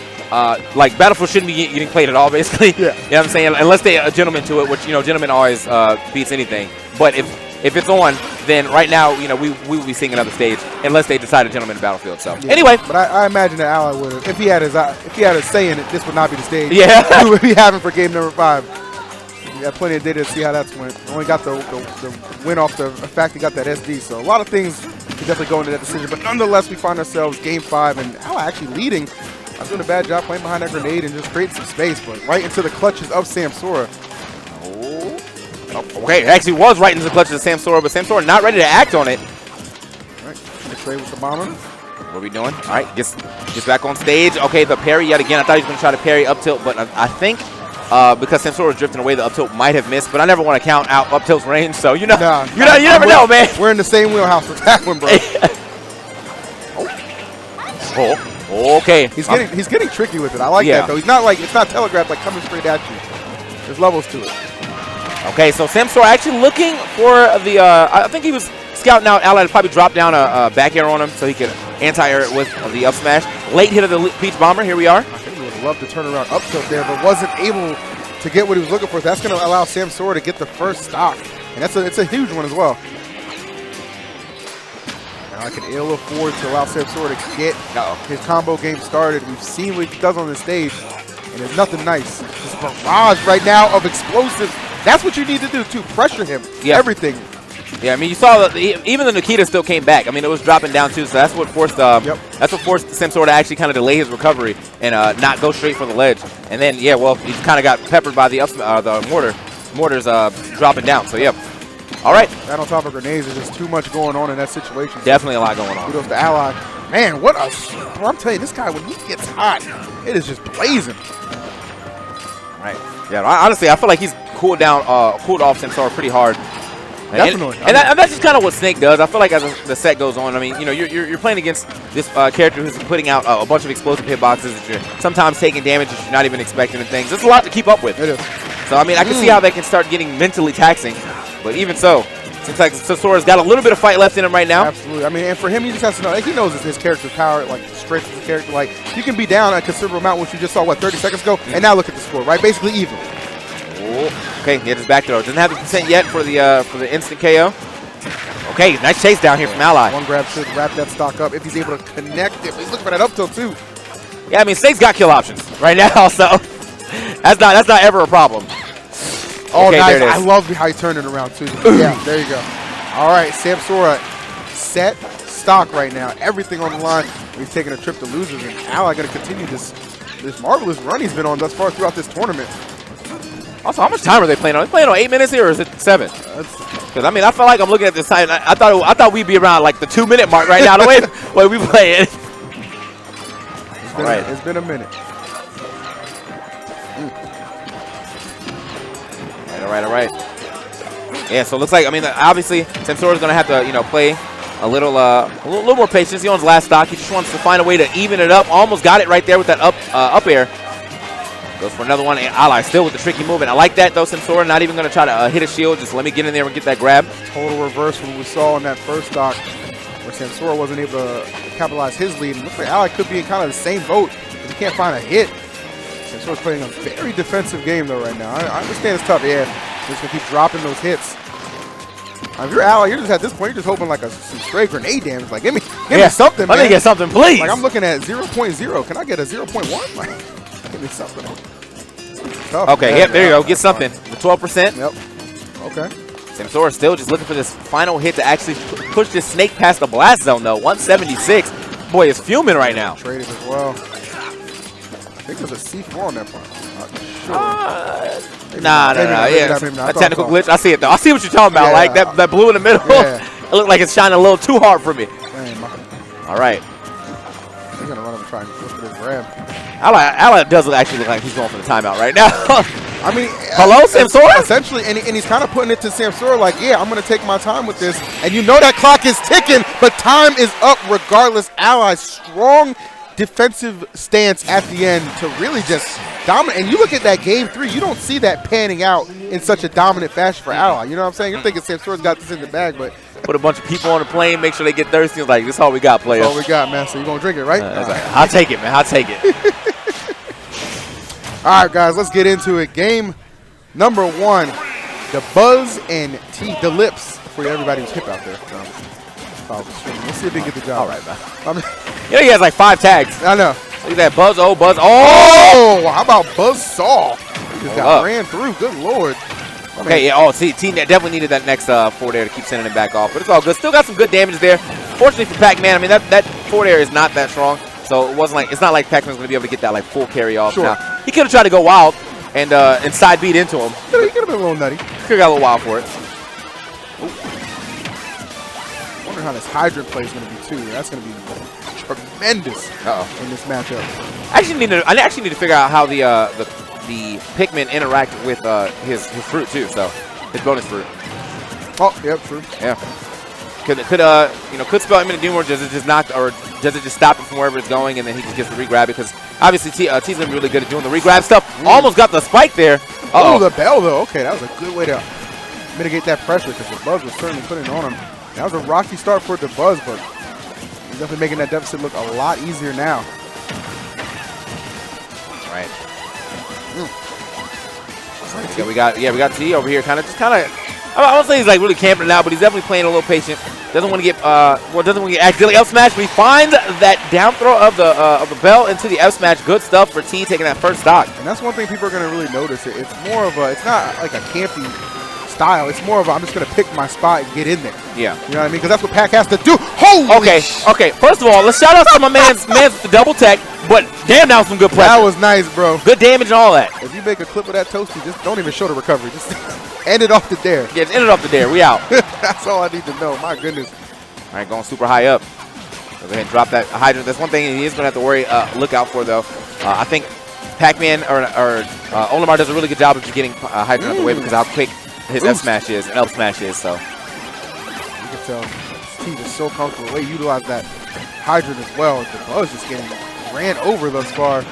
like Battlefield shouldn't be getting played at all, basically. Yeah. You know what I'm saying? Unless they a gentleman to it, which gentleman always beats anything. But if it's on, then right now, we will be seeing another stage unless they decide a gentleman in Battlefield. So anyway, but I imagine that Ally would have, if he had a say in it, this would not be the stage. Yeah, he would be having for game number 5. We got plenty of data to see how that's went. Only got the win off the fact he got that SD. So a lot of things could definitely go into that decision. But nonetheless, we find ourselves game 5 and Ally actually leading. I was doing a bad job playing behind that grenade and just creating some space, but right into the clutches of Samsora. Okay, it actually was right into the clutches of Samsora, but Samsora not ready to act on it. All right, Zackray with the bomber. What are we doing? All right, gets back on stage. Okay, the parry yet again. I thought he was going to try to parry up tilt, but I think because Samsora was drifting away, the up tilt might have missed. But I never want to count out up tilt's range, so you never know, man. We're in the same wheelhouse with that one, bro. Okay. He's getting tricky with it. I like that though. It's not telegraphed like coming straight at you. There's levels to it. Okay, so Samsora actually looking for the, I think he was scouting out Ally to probably drop down a back air on him so he could anti-air it with the up smash. Late hit of the Peach Bomber, here we are. I think he would have loved to turn around up tilt there, but wasn't able to get what he was looking for. So that's going to allow Samsora to get the first stock, and it's a huge one as well. Now I can air forward to allow Samsora to get his combo game started. We've seen what he does on the stage, and there's nothing nice. This barrage right now of explosives. That's what you need to do, too. Pressure him. Everything. Yeah, I mean, you saw that even the Nikita still came back. I mean, it was dropping down, too, so that's what forced Samsora to actually kind of delay his recovery and not go straight for the ledge. And then, he kind of got peppered by the mortar. Mortar's dropping down, so, All right. That on top of grenades, there's just too much going on in that situation. Definitely a lot going on. Kudos to Ally. Man, what a... I'm telling you, this guy, when he gets hot, it is just blazing. All right. Yeah, honestly, I feel like he's cooled off Samsora pretty hard. Definitely. And that's just kind of what Snake does. I feel like as the set goes on, I mean, you're playing against this character who's putting out a bunch of explosive hitboxes that you're sometimes taking damage that you're not even expecting and things. It's a lot to keep up with. It is. So, I mean, I can see how they can start getting mentally taxing. But even so, seems like Samsora's got a little bit of fight left in him right now. Absolutely. I mean, and for him, he just has to know. Like, he knows his character's power, like, strength of the character. Like, you can be down a considerable amount, which you just saw, 30 seconds ago? And now look at the score, right? Basically even. Okay, he had his back throw. Doesn't have the percent yet for the instant KO. Okay, nice chase down here from Ally. One grab should wrap that stock up if he's able to connect it. He's looking for that up tilt too. Yeah, I mean, Snake's got kill options right now, so That's not ever a problem. Oh, okay, nice. there it is. I love how you turned it around, too. Yeah, there you go. All right, Samsora set stock right now. Everything on the line. He's taking a trip to losers, and Ally going to continue this marvelous run he's been on thus far throughout this tournament. Also, how much time are they playing on? Are they playing on 8 minutes here, or is it 7? Because, I mean, I feel like I'm looking at this time. I thought we'd be around, like, the 2-minute mark right now. The way we play it. It's been a minute. All right. Yeah, so it looks like, I mean, obviously, Samsora's going to have to, play a little more patience. He owns last stock. He just wants to find a way to even it up. Almost got it right there with that up air. Goes for another one. And Ally still with the tricky move. And I like that, though, Samsora. Not even going to try to hit a shield. Just let me get in there and get that grab. Total reverse from what we saw in that first stock, where Samsora wasn't able to capitalize his lead. And looks like Ally could be in kind of the same boat, but he can't find a hit. Samsora's playing a very defensive game, though, right now. I understand it's tough. Yeah, he's going to keep dropping those hits. If you're Ally, you're just at this point, you're just hoping like some stray grenade damage. Like, give me something, man. Let me get something, please. Like, I'm looking at 0.0. Can I get a 0.1? Like, give me something. Tough, okay, man. Yep, there you go. Get something. The 12%. Yep. Okay. Samsora still just looking for this final hit to actually push this snake past the blast zone, though. 176. Boy, is fuming right now. Traded as well. I think there's a C4 on that part. Nah. Yeah, a technical glitch. I see it, though. I see what you're talking about. Yeah. Like that blue in the middle. Yeah. It looked like it's shining a little too hard for me. Damn, all right. He's going to run up and try and look for this grab. Ally does actually look like he's going for the timeout right now. I mean, hello, Samsora? Essentially, and he's kind of putting it to Samsora like, yeah, I'm going to take my time with this. And you know that clock is ticking, but time is up regardless. Ally's strong defensive stance at the end to really just dominate. And you look at that game 3, you don't see that panning out in such a dominant fashion for Ally. You know what I'm saying? You're thinking Samsora's got this in the bag, but put a bunch of people on the plane, make sure they get thirsty. Like, this is all we got, players. That's all we got, man. So you going to drink it, right? I'll take it, man. I'll take it. All right, guys, let's get into it. Game number 1, Dabuz and the Lips for everybody who's hip out there. Let's see if they get the job. All right, man. He has like 5 tags. I know. Look at that Buzz. Oh, Buzz. Oh, how about Buzzsaw? He just got ran through. Good Lord. Okay, yeah. Oh, see, T definitely needed that next forward air to keep sending him back off, but it's all good. Still got some good damage there. Fortunately for Pac-Man, I mean that forward air is not that strong, so it's not like Pac-Man's going to be able to get that like full carry off. Sure. Now he could have tried to go wild and side beat into him. He could have been a little nutty. Could have got a little wild for it. Wonder how this hydrant play is going to be too. That's going to be tremendous in this matchup. I actually need to figure out how the Pikmin interact with his fruit too. So his bonus fruit. Oh, yep, true. Yeah. Could spell him into doom, or does it just stop it from wherever it's going, and then he just gets the regrab? Because obviously T's gonna be really good at doing the regrab stuff. Almost got the spike there. Oh, the bell though. Okay, that was a good way to mitigate that pressure because the Buzz was certainly putting it on him. That was a rocky start for the Buzz, but he's definitely making that deficit look a lot easier now. Right. So we got T over here, kind of. I won't say he's like really camping it out, but he's definitely playing a little patient. Doesn't want to get accidentally F smash. But he finds that down throw of the bell into the F smash. Good stuff for T taking that first stock. And that's one thing people are going to really notice. It's more of it's not like a campy style. It's more of I'm just going to pick my spot and get in there. Yeah. You know what I mean? Because that's what Pac has to do. Holy Okay. First of all, let's shout out to my man's with the double tech. But damn, that was some good pressure. That was nice, bro. Good damage and all that. If you make a clip of that Toasty, just don't even show the recovery. Just end it off the dare. Yeah, end it off the dare. We out. That's all I need to know. My goodness. All right, going super high up. Go ahead and drop that hydrant. That's one thing he is going to have to look out for, though. I think Pac-Man or Olimar does a really good job of just getting hydrant out the way because of how quick his F smash is and L smash is. So you can tell this team is so comfortable. The way he utilized that hydrant as well. The Buzz just getting ran over thus far.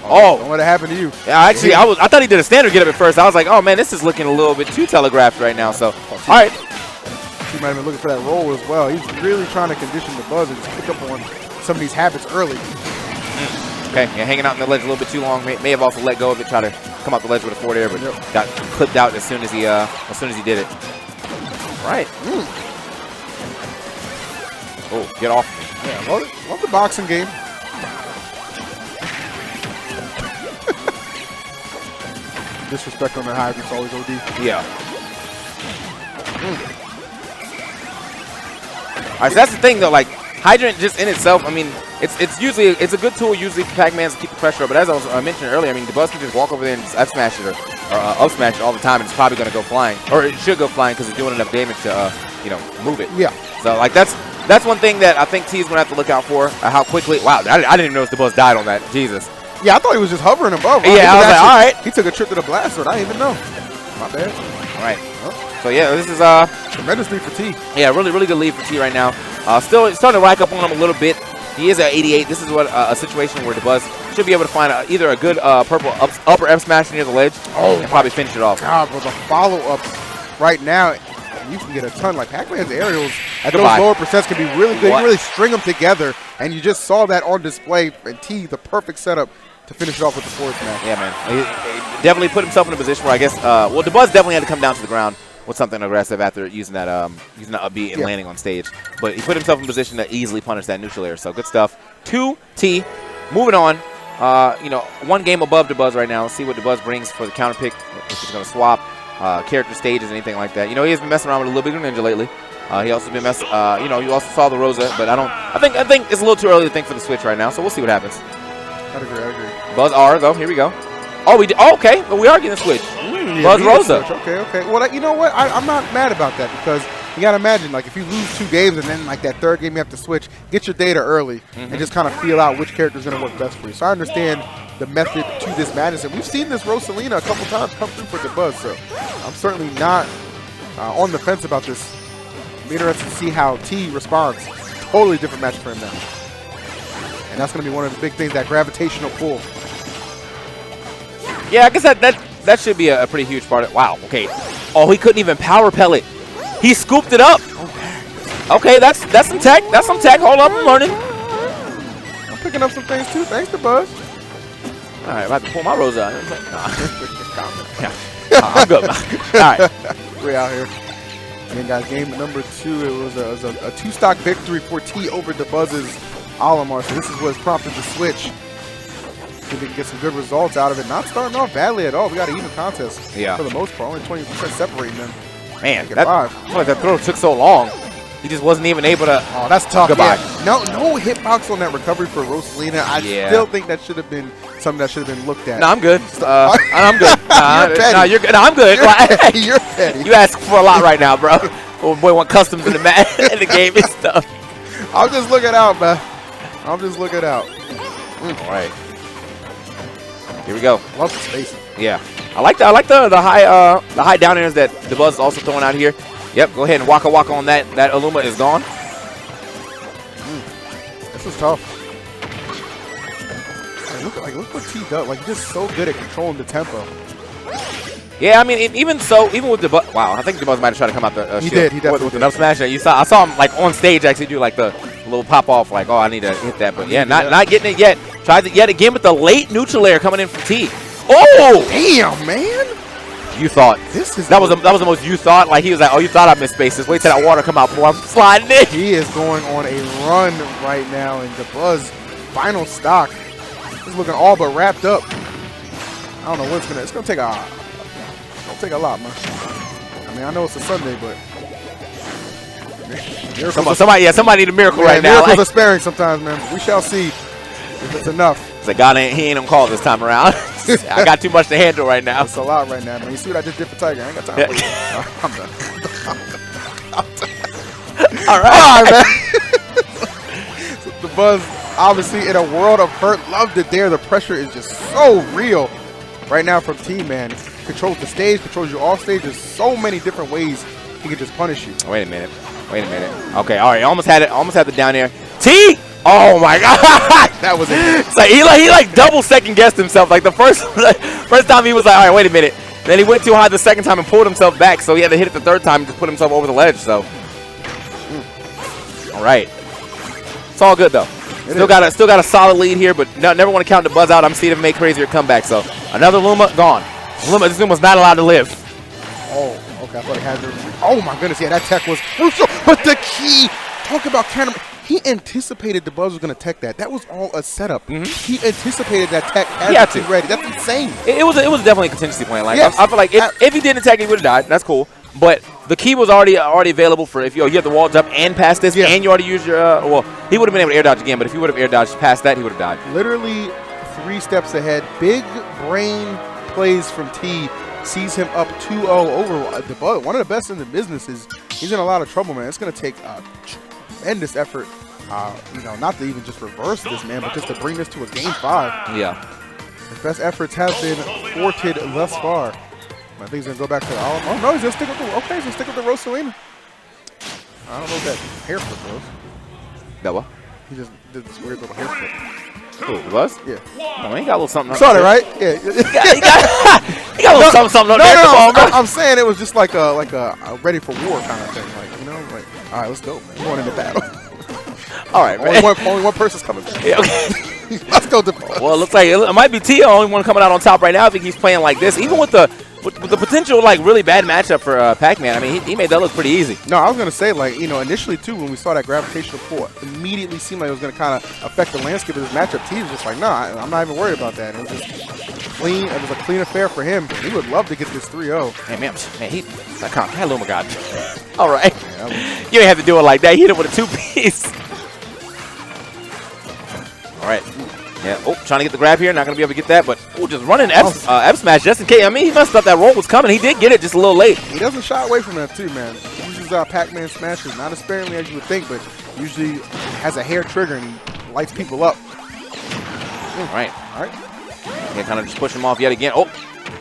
Don't let it happen to you. Yeah, actually, I thought he did a standard get up at first. I was like, oh man, this is looking a little bit too telegraphed right now. So, all right. He might have been looking for that roll as well. He's really trying to condition the Buzz and just pick up on some of these habits early. Okay, yeah, hanging out on the ledge a little bit too long. May have also let go of it, try to come out the ledge with a forward air, but got clipped out as soon as he did it. All right. Oh, get off me. Yeah, love the boxing game. disrespect on the hydrants always OD. Yeah. All right, so that's the thing though. Like hydrant just in itself, I mean, it's a good tool usually for Pac-Mans to keep the pressure up. But as I mentioned earlier, I mean, Dabuz can just walk over there and just F smash it or up smash it all the time, and it's probably going to go flying, or it should go flying because it's doing enough damage to you know, move it. Yeah. So like that's one thing that I think T is going to have to look out for. How quickly? Wow, I didn't even notice Dabuz died on that. Jesus. Yeah, I thought he was just hovering above. Yeah, I was like, all right. He took a trip to the blast zone. I didn't even know. My bad. All right. So yeah, this is tremendous lead for T. Yeah, really good lead for T right now. Still it's starting to rack up on him a little bit. He is at 88. This is what a situation where Dabuz should be able to find either a good purple upper F smash near the ledge and probably finish it off. God, but the follow-ups right now, you can get a ton. Like Pac-Man's aerials at those lower percents can be really good. You can really string them together, and you just saw that on display. And T, the perfect setup to finish it off with the forward smash. Yeah, man. He definitely put himself in a position where I guess, well, Dabuz definitely had to come down to the ground with something aggressive after using that upbeat and landing on stage. But he put himself in a position to easily punish that neutral air. So good stuff. 2T. Moving on. You know, one game above Dabuz right now. Let's see what Dabuz brings for the counter pick. If he's going to swap character stages, anything like that. You know, he has been messing around with a little bigger ninja lately. He also been you know, you also saw the Rosa, but I think it's a little too early to think for the switch right now. So we'll see what happens. I'd agree. Buzz R though. Here we go. Oh, we did. Oh, okay, but we are getting a switch. Buzz Rosa. Okay. Well, you know what? I'm not mad about that because you got to imagine, like, if you lose 2 games and then, like, that third game you have to switch, get your data early and just kind of feel out which character is going to work best for you. So I understand the method to this madness. And we've seen this Rosalina a couple times come through for Dabuz, so I'm certainly not on the fence about this. I'm interested to see how T responds. Totally different match for him now. And that's going to be one of the big things, that gravitational pull. Yeah, I guess that should be a pretty huge part of it. Wow, okay. Oh, he couldn't even power pellet. He scooped it up. Okay, that's some tech. That's some tech. Hold up, I'm learning. I'm picking up some things too. Thanks to Buzz. All right, I'm about to pull my Rosa out. I'm good. All right. We're out here. And then, guys, game number 2, it was a 2-stock victory for T over Dabuz's Olimar. So this is what has prompted the switch. See if we can get some good results out of it. Not starting off badly at all. We got an even contest for the most part. Only 20% separating them. Man, that throw took so long. He just wasn't even able to. Oh, that's tough. Goodbye. Yeah. No hitbox on that recovery for Rosalina. I still think that should have been something that should have been looked at. No, I'm good. I'm good. You're good. No, I'm good. You're petty. You ask for a lot right now, bro. Oh, boy, want customs in the in the game and stuff. I'm just looking out, man. I'm just looking out. All right. Here we go. Love the spacing. Yeah, I like the high down airs that Dabuz is also throwing out here. Yep, go ahead and waka on that. That Illuma is gone. This is tough. Look what T does. Like, he's just so good at controlling the tempo. Yeah, I mean, even with Dabuz. Wow, I think Dabuz might have tried to come out the he shield. He definitely with enough smash. I saw him like on stage actually do like the little pop off, like, oh, I need to hit that, but yeah, not getting it yet. Tried it yet again with the late neutral layer coming in from T. Oh, damn, man! You thought this is that was the most you thought. Like he was like, oh, you thought I missed spaces. Wait till that water come out before I'm sliding in. He is going on a run right now in Dabuz final stock. He's looking all but wrapped up. I don't know what's it's gonna take a lot, man. I mean, I know it's a Sunday, but somebody need a miracle right now. Miracles are sparing sometimes, man. We shall see if it's enough. It's like God he ain't on call this time around. I got too much to handle right now. It's a lot right now, man. You see what I just did for Tiger? I ain't got time for you. I'm done. All right, man. So Dabuz, obviously, in a world of hurt, loved it there. The pressure is just so real right now from T, man. Controls the stage, controls you off stage. There's so many different ways he can just punish you. Wait a minute. Okay, all right. Almost had the down air. T! Oh my God! That was it. So he like double second guessed himself. Like the first time he was like, all right, wait a minute. Then he went too high the second time and pulled himself back. So he had to hit it the third time and just put himself over the ledge. So, all right. It's all good though. Still got a solid lead here, but never want to count Dabuz out. I'm seeing him make crazier comeback. So another Luma gone. This Luma's not allowed to live. Oh, okay. I thought he had to. Oh my goodness, yeah, that tech was crucial. But the key, talk about counter. He anticipated Dabuz was going to tech that. That was all a setup. He anticipated that tech as he was ready. That's insane. It was definitely a contingency plan. Like Yes. I feel like if he didn't attack, he would have died. That's cool. But the key was already available for if you have the wall jump and past this, and you already used your well, he would have been able to air dodge again. But if he would have air dodged past that, he would have died. Literally 3 steps ahead. Big brain plays from T. Sees him up 2-0 over Dabuz. One of the best in the business. He's in a lot of trouble, man. It's going to take a tremendous effort, you know, not to even just reverse this, man, but just to bring this to a game 5. Yeah. His best efforts have been thwarted thus far. I think he's going to go back to the oh, no, he's going to stick with the, okay, he's going to stick with the Rosalina. I don't know if that hair flip was. That what? He just did this weird little hair flip. Who, it was? Yeah. Oh, he got a little something. You saw that, right? Yeah. He got a little something on there. No, I'm saying it was just like a ready for war kind of thing. Like, you know, like, all right, let's go, man. We're going into battle. All right, man. Only one person's coming back. Yeah, okay. Let's go to Dabuz. Well, it looks like it might be T, the only one coming out on top right now if he keeps playing like this. Even with the potential, like, really bad matchup for Pac-Man, I mean, he made that look pretty easy. No, I was going to say, like, you know, initially, too, when we saw that gravitational pull, immediately seemed like it was going to kind of affect the landscape of this matchup. T was just like, nah, I'm not even worried about that. It was just clean. It was a clean affair for him. He would love to get this 3-0. Hey, man, he had Luma God. All right. Yeah, you ain't have to do it like that. He hit it with a 2-piece. All right. Yeah. Oh, trying to get the grab here. Not going to be able to get that, but just running F smash just in case. I mean, he must have thought that roll was coming. He did get it just a little late. He doesn't shy away from that, too, man. He uses Pac-Man smashes, not as sparingly as you would think, but usually has a hair trigger and he lights people up. All right. Yeah, kind of just push him off yet again. Oh,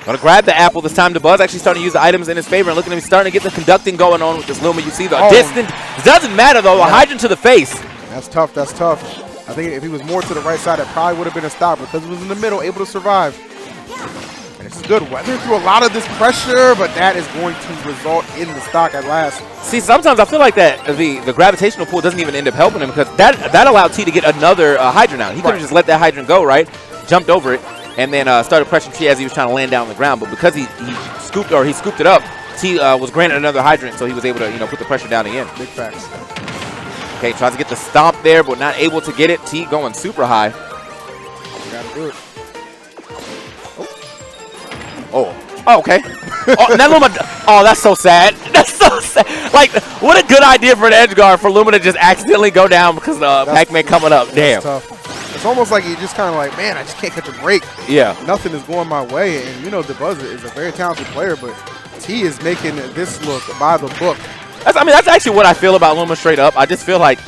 going to grab the apple this time. Dabuz actually starting to use the items in his favor, and look at him starting to get the conducting going on with this Luma. You see the distance. It doesn't matter, though. A hydrant to the face. That's tough. That's tough. I think if he was more to the right side, it probably would have been a stop because he was in the middle, able to survive. And it's good. Weathering through a lot of this pressure, but that is going to result in the stock at last. See, sometimes I feel like that the gravitational pull doesn't even end up helping him because that allowed T to get another hydrant out. He could have just let that hydrant go, right? Jumped over it, and then started pressuring T as he was trying to land down on the ground. But because he scooped it up, T was granted another hydrant, so he was able to put the pressure down again. Big facts. Okay, tries to get the stomp there, but not able to get it. T going super high. Gotta do it. Oh, okay. Oh, that's so sad. That's so sad. Like, what a good idea for an edge guard for Luma to just accidentally go down because Pac-Man coming up. Damn. Tough. It's almost like you just kind of like, man, I just can't catch a break. Yeah. Nothing is going my way. And, you know, Dabuz is a very talented player, but T is making this look by the book. That's actually what I feel about Luma straight up. I just feel like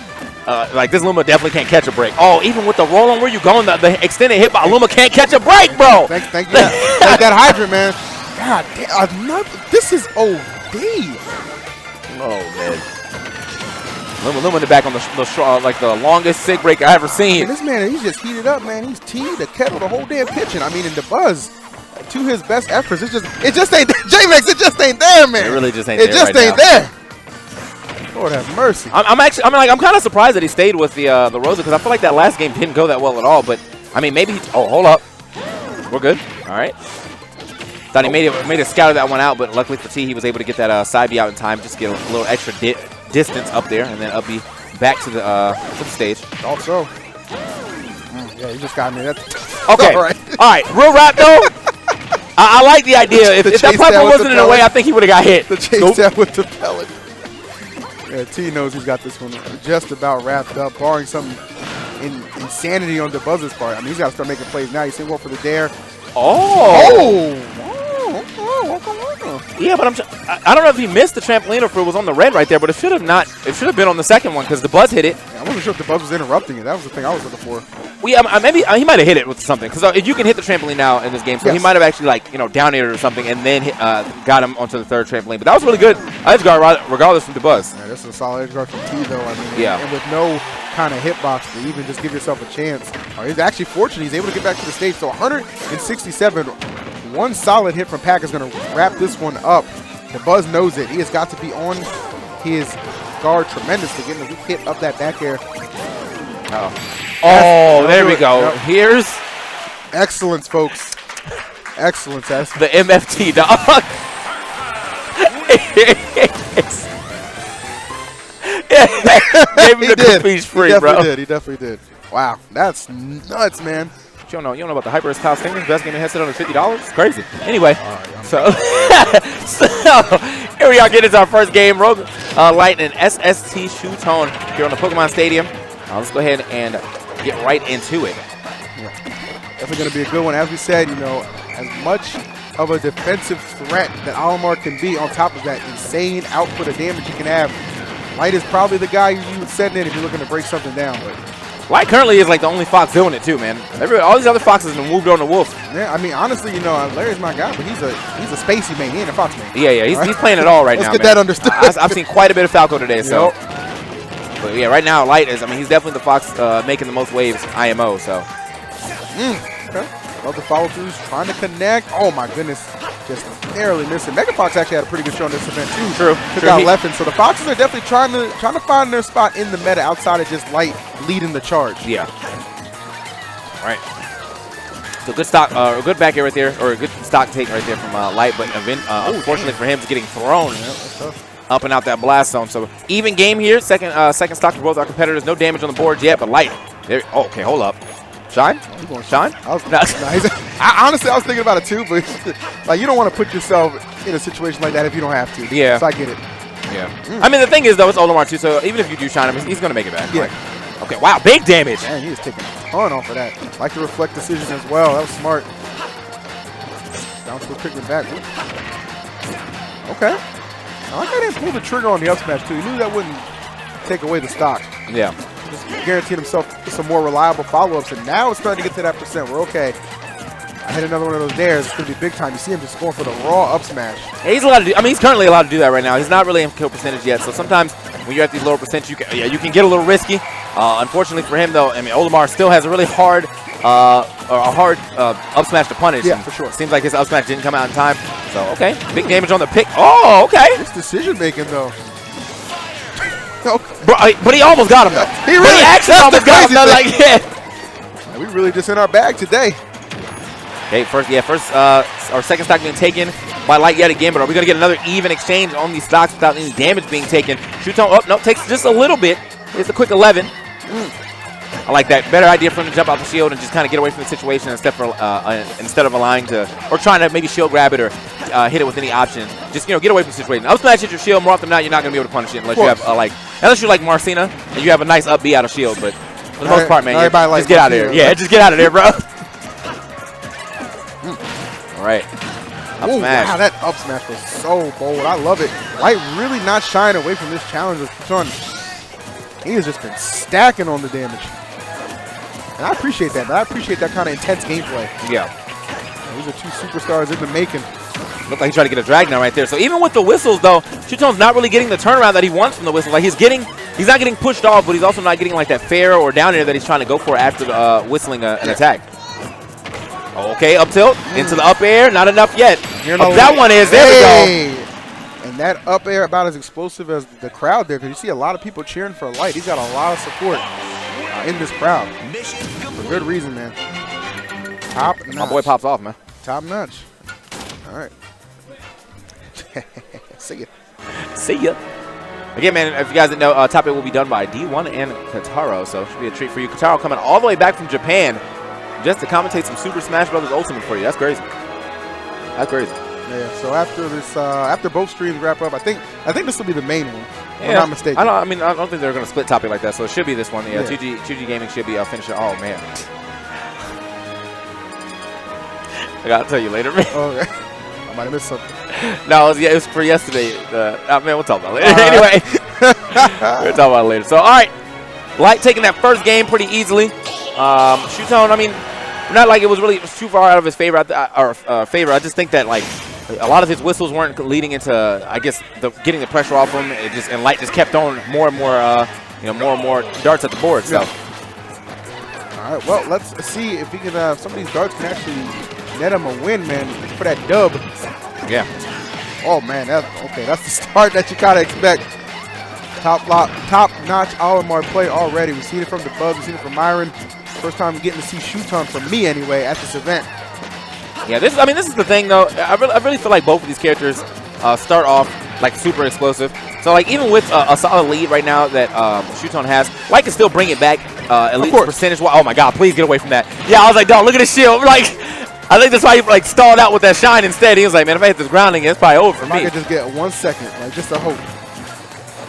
this Luma definitely can't catch a break. Oh, even with the roll on where you going, the extended hit by Luma can't catch a break, bro. Thank you. Take that hydrant, man. God damn, this is OD. Oh, man. Luma in the back on the longest sig break I ever seen. And this man, he's just heated up, man. He's T, the kettle, the whole damn pitching. I mean, in Dabuz, to his best efforts, it just ain't there. J-Max, it just ain't there, man. It really just ain't there. It just ain't there. Lord have mercy. I'm kind of surprised that he stayed with the Rosa because I feel like that last game didn't go that well at all. But I mean, maybe. Hold up, we're good. All right. Thought he made a scout of that one out, but luckily for T, he was able to get that side B out in time, just get a little extra distance up there, and then up B back to the stage. Also, yeah, you just got me. That's okay. All right. Real rap though. I like the idea. If that platform wasn't in the way, I think he would have got hit. The chase down with the pellet. Yeah, T knows he's got this one just about wrapped up, barring some insanity on Dabuz's part. I mean, he's got to start making plays now. He's saying, well, for the dare. Yeah, but I don't know if he missed the trampoline or if it was on the red right there, but it should have not. It should have been on the second one because Dabuz hit it. Yeah, I wasn't sure if Dabuz was interrupting it. That was the thing I was looking for. Well, yeah, maybe he might have hit it with something because you can hit the trampoline now in this game, so he might have actually down aired or something and then got him onto the third trampoline. But that was really good edge guard regardless from Dabuz. Yeah, this is a solid edge guard from T though. I mean, and with no kind of hitbox to even just give yourself a chance. He's actually fortunate. He's able to get back to the stage. So 167. One solid hit from Pac is going to wrap this one up. Dabuz knows it. He has got to be on his guard tremendously, getting the weak hit up that back air. There we go. Yep. Here's excellence, folks. Excellence. That's the MFT dog. Gave him the capiche free, bro. He definitely did. Wow, that's nuts, man. You don't know about the HyperX Cloud Stingers, best gaming headset under $50? It's crazy. Anyway, so here we are getting into our first game. Rogue Light and SST Shuton here on the Pokemon Stadium. Let's go ahead and get right into it. Yeah. Definitely going to be a good one. As we said, you know, as much of a defensive threat that Olimar can be on top of that insane output of damage he can have, Light is probably the guy you would send in if you're looking to break something down. But Light currently is like the only fox doing it too, man. All these other foxes have moved on to Wolf. Yeah, I mean, honestly, you know, Larry's my guy, but he's a spacey man. He ain't a fox man. Yeah, he's playing it all right now. Let's get that understood. I've seen quite a bit of Falco today, so. But yeah, right now Light is. I mean, he's definitely the fox making the most waves IMO. So. Okay. Love the follow throughs, trying to connect. Oh my goodness, just narrowly missing. Mega Fox actually had a pretty good show in this event too. True. Took out Leffen. So the Foxes are definitely trying to find their spot in the meta outside of just Light leading the charge. Yeah. All right. So good stock, good back air right there, or a good stock take right there from Light, but unfortunately for him, it's getting thrown up and out that blast zone. So even game here, second stock for both our competitors. No damage on the board yet, but Light. There. Oh, okay, hold up. Shine? Shine? Honestly, I was thinking about it too, but like you don't want to put yourself in a situation like that if you don't have to. Yeah. So I get it. Yeah. I mean, the thing is, though, it's Olimar too, so even if you do shine him, he's going to make it back. Yeah. Like, okay, wow, big damage. Man, he is taking a ton off of that. Like the reflect decision as well. That was smart. Bounce with Pikmin back. Okay. I like I didn't pull the trigger on the up smash too. He knew that wouldn't take away the stock. Yeah. Just guaranteed himself some more reliable follow-ups, and now it's starting to get to that percent. We're okay. I hit another one of those dares. It's going to be big time. You see him just going for the raw up smash. Yeah, he's allowed to do, I mean, he's currently allowed to do that right now. He's not really in kill percentage yet, so sometimes when you're at these lower percentages, you can get a little risky. Unfortunately for him, though, I mean, Olimar still has a really hard up smash to punish. Yeah, for sure. Seems like his up smash didn't come out in time. So, okay, big damage on the pick. Oh, okay. This decision-making, though. But he almost got him, though. He actually almost got him, though. Like, yeah. We really just in our bag today. Okay, first our second stock being taken by Light yet again, but are we going to get another even exchange on these stocks without any damage being taken? Shuton, oh, no, takes just a little bit. It's a quick 11. I like that. Better idea for him to jump out the shield and just kind of get away from the situation instead of allowing to, or trying to maybe shield grab it or hit it with any option. Just, get away from the situation. Up smash hit your shield more often than not, you're not going to be able to punish it unless you have, unless you're like Marcina and you have a nice up B out of shield, but for the most part, man, just get out of there. Yeah, just get out of there, bro. All right. Up smash. Wow, that up smash was so bold. I love it. Light really not shying away from this challenge with Shuton. He has just been stacking on the damage. And I appreciate that. I appreciate that kind of intense gameplay. Yeah. These are two superstars in the making. Looked like he tried to get a drag now right there. So even with the whistles, though, Shuton's not really getting the turnaround that he wants from the whistle. Like he's not getting pushed off, but he's also not getting like that fair or down air that he's trying to go for after whistling an attack. Okay, up tilt, into the up air, not enough yet. That one is, there we go. And that up air about as explosive as the crowd there, because you see a lot of people cheering for Light. He's got a lot of support in this crowd. For good reason, man. Top notch. My boy pops off, man. Top notch. All right. See ya. See ya. Again, man, if you guys didn't know, top 8 will be done by D1 and Kataro, so it should be a treat for you. Kataro coming all the way back from Japan just to commentate some Super Smash Bros. Ultimate for you. That's crazy. That's crazy. Yeah. So after this, after both streams wrap up, I think this will be the main one. If I'm not mistaken. I don't think they're going to split topic like that. So it should be this one. Yeah. 2G Gaming should be finishing. Oh man. I gotta tell you later, man. Okay. I might have missed something. No, it was for yesterday. Man, we'll talk about it later. Anyway, we'll talk about it later. So all right, Light taking that first game pretty easily. Shuton, I mean, not like it was really too far out of his favor. I just think that like a lot of his whistles weren't leading into, I guess, getting the pressure off him. And Light just kept throwing more and more darts at the board. So. All right, well, let's see if we can. Some of these darts can actually net him a win, man, for that dub. Yeah. Oh man, that's the start that you gotta expect. Top-notch Olimar play already. We've seen it from Dabuz, we've seen it from Myron. First time getting to see Shuton, from me anyway, at this event. Yeah, this is the thing though. I really feel like both of these characters start off like super explosive. So like even with a solid lead right now that Shuton has, Light can still bring it back at least percentage-wise. Oh my God, please get away from that. Yeah, I was like, dog, look at his shield. Like, I think that's why he like stalled out with that shine instead. He was like, man, if I hit this grounding, it's probably over for me. I could just get 1 second, like just a hope.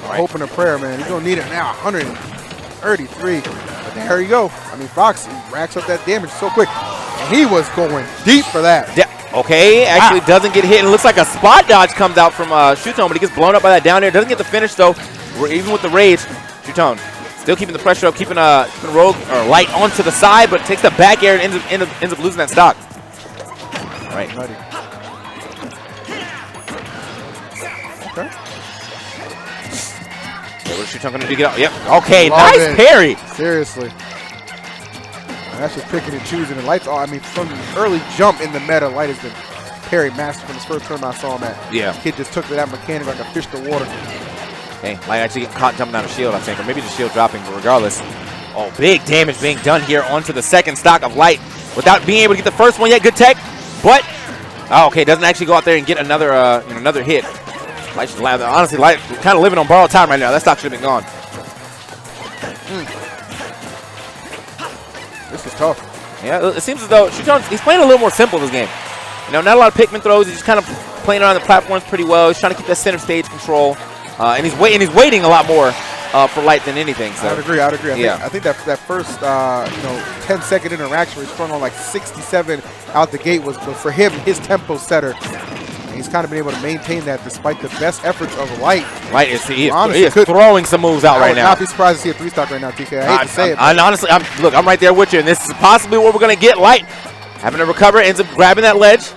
Hope and a prayer, man. He's gonna need it now. 133. But there you go. I mean, Fox racks up that damage so quick. And he was going deep for that. Yeah. Okay, actually doesn't get hit. And it looks like a spot dodge comes out from Shuton, but he gets blown up by that down air. Doesn't get the finish, though. Even with the rage, Shuton still keeping the pressure up, keeping Rogue or Light onto the side, but takes the back air and ends up losing that stock. All right. Okay. What is Shuton going to do? Get out? Yep. Okay, nice parry. Seriously. That's just picking and choosing. And Light's all, I mean, from the early jump in the meta, Light has been parry master from his first turn I saw him at. Yeah. Kid just took to that mechanic like a fish to water. Okay, Light actually getting caught jumping out of shield, I think, or maybe just shield dropping, but regardless. Oh, big damage being done here onto the second stock of Light without being able to get the first one yet. Good tech, but, oh, okay, doesn't actually go out there and get another another hit. Light should land. Honestly, Light kind of living on borrowed time right now. That stock should have been gone. This is tough. Yeah, it seems as though he's playing a little more simple this game. You know, not a lot of Pikmin throws. He's just kind of playing around the platforms pretty well. He's trying to keep that center stage control, and he's waiting a lot more for Light than anything. So. I'd agree. Yeah. I think that first 10-second interaction where he's strung on like 67 out the gate was for him his tempo setter. And he's kind of been able to maintain that despite the best efforts of Light. Light is throwing some moves out right now. I would not be surprised to see a 3-stock right now, TK. I hate to say it. Honestly, I'm right there with you, and this is possibly what we're going to get. Light having to recover, ends up grabbing that ledge.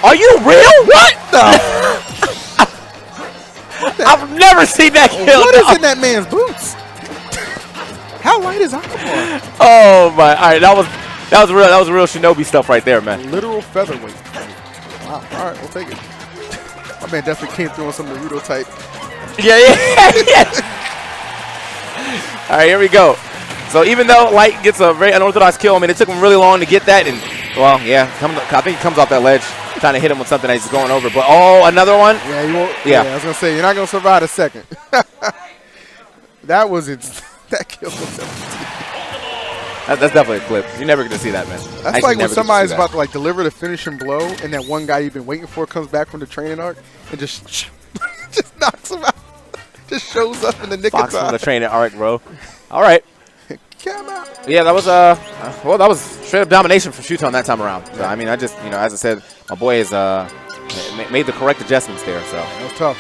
Are you real? What the? I've never seen that kill. What is in that man's boots? How light is Aquabar? Oh my! All right, that was real Shinobi stuff right there, man. Literal featherweight. Wow. All right, we'll take it. My man definitely came through on some Naruto type. Yeah. All right, here we go. So even though Light gets a very unorthodox kill, I mean, it took him really long to get that, and well, yeah, I think he comes off that ledge, trying to hit him with something that he's going over. But oh, another one. Yeah, you won't. Yeah, I was gonna say you're not gonna survive a second. That was it. That kill was 17. That's definitely a clip. You're never going to see that, man. That's like when somebody's about to like deliver the finishing blow, and that one guy you've been waiting for comes back from the training arc and just knocks him out. Just shows up in the nick of time. Fox from the training arc, bro. All right. Come out. Yeah, that was well, that was straight up domination from Shuton that time around. So, I mean, I just, as I said, my boy has made the correct adjustments there. So that was tough.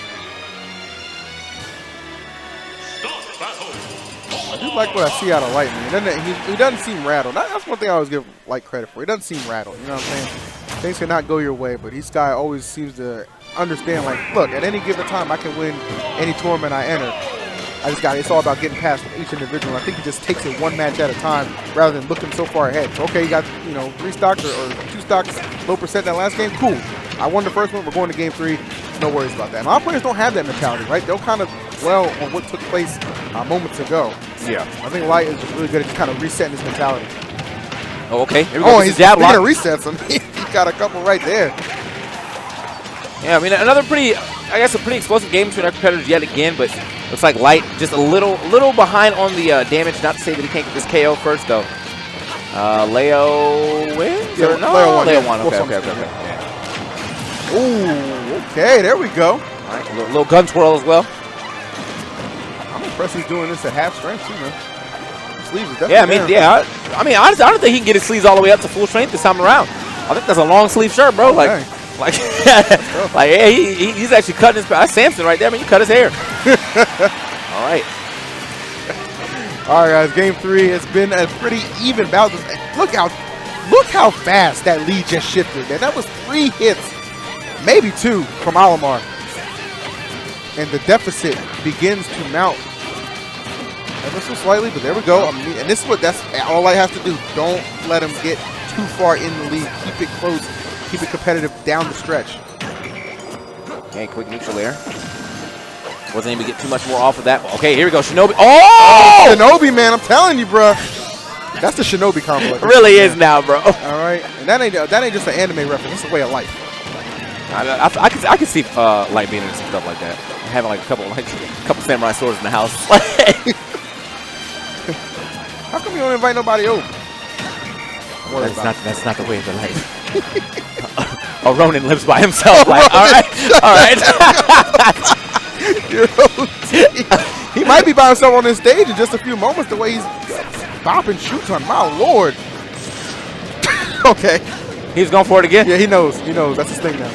I do like what I see out of Light, man. He doesn't seem rattled. That's one thing I always give Light credit for. He doesn't seem rattled. You know what I'm saying? Things cannot go your way, but this guy always seems to understand, like, look, at any given time, I can win any tournament I enter. It's all about getting past each individual. I think he just takes it one match at a time rather than looking so far ahead. So, okay, you got, 3 stocks or 2 stocks, low percent that last game. Cool. I won the first one. We're going to game 3. No worries about that. And a lot of players don't have that mentality, right? They'll kind of dwell on what took place moments ago. Yeah. I think Light is just really good at kind of resetting his mentality. Oh, okay. He's jab lock. Resets him. He got a couple right there. Yeah, I mean, another pretty explosive game between our competitors yet again, but looks like Light just a little behind on the damage. Not to say that he can't get this KO first, though. Leo wins? Yeah, no? Leo won. Okay. Ooh, okay, there we go. All right, a little gun twirl as well. I'm impressed he's doing this at half strength, too, man. Sleeves are definitely honestly, I don't think he can get his sleeves all the way up to full strength this time around. I think that's a long sleeve shirt, bro. Okay. Yeah, he's actually cutting his. That's Samson right there, man. You cut his hair. All right. All right, guys. Game 3. It's been a pretty even bout. Look how fast that lead just shifted, man. That was 3 hits, maybe 2 from Alamar, and the deficit begins to mount ever so slightly. But there we go. And this is that's all I have to do. Don't let him get too far in the lead. Keep it close. Keep it competitive down the stretch. Okay, quick neutral there. Wasn't able to get too much more off of that. Okay, here we go. Shinobi. Oh! Shinobi, man. I'm telling you, bro. That's the Shinobi combo. It really is now, bro. All right. And that ain't just an anime reference. It's a way of life. I could see Light being into some stuff like that. Having like a couple samurai swords in the house. How come you don't invite nobody over? That's not the way of the life. A Ronin lives by himself. Like, all right. He might be by himself on this stage in just a few moments. The way he's bopping Shuton, my lord. Okay. He's going for it again. Yeah, he knows. He knows. That's his thing now.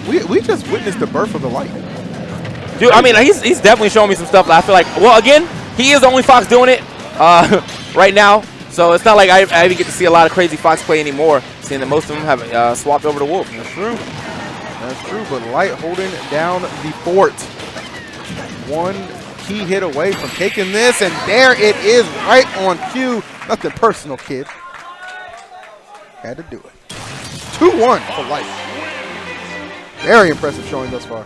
We just witnessed the birth of the light. Dude, I mean, he's definitely showing me some stuff that I feel like, well, again, he is the only Fox doing it right now. So it's not like I even get to see a lot of crazy Fox play anymore, seeing that most of them have swapped over to Wolf. That's true. That's true, but Light holding down the fort. One key hit away from taking this, and there it is right on cue. Nothing personal, kid. Had to do it. 2-1 for Light. Very impressive showing thus far.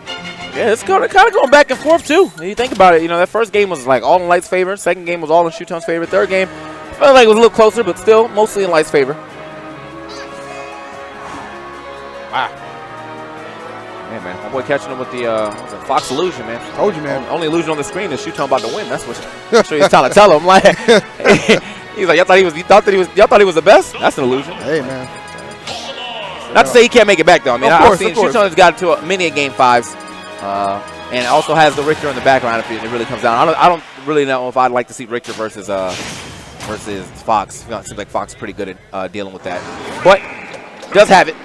Yeah, it's kind of going back and forth, too. When you think about it, you know, that first game was like all in Light's favor. Second game was all in Shuton's favor. Third game, I felt like it was a little closer, but still mostly in Light's favor. Wow. Yeah, man. My boy catching him with the Fox illusion, man. Told you, man. Only illusion on the screen is Shuton about to win. That's what I'm sure he's trying to tell him. Like, he's like, y'all thought he was the best? That's an illusion. Hey, man. Not to say he can't make it back, though. I mean, I've seen course. Shuton has got to many Game 5s. And also has the Richter in the background if it really comes down. I don't really know if I'd like to see Richter versus Fox. It seems like Fox is pretty good at dealing with that. But does have it.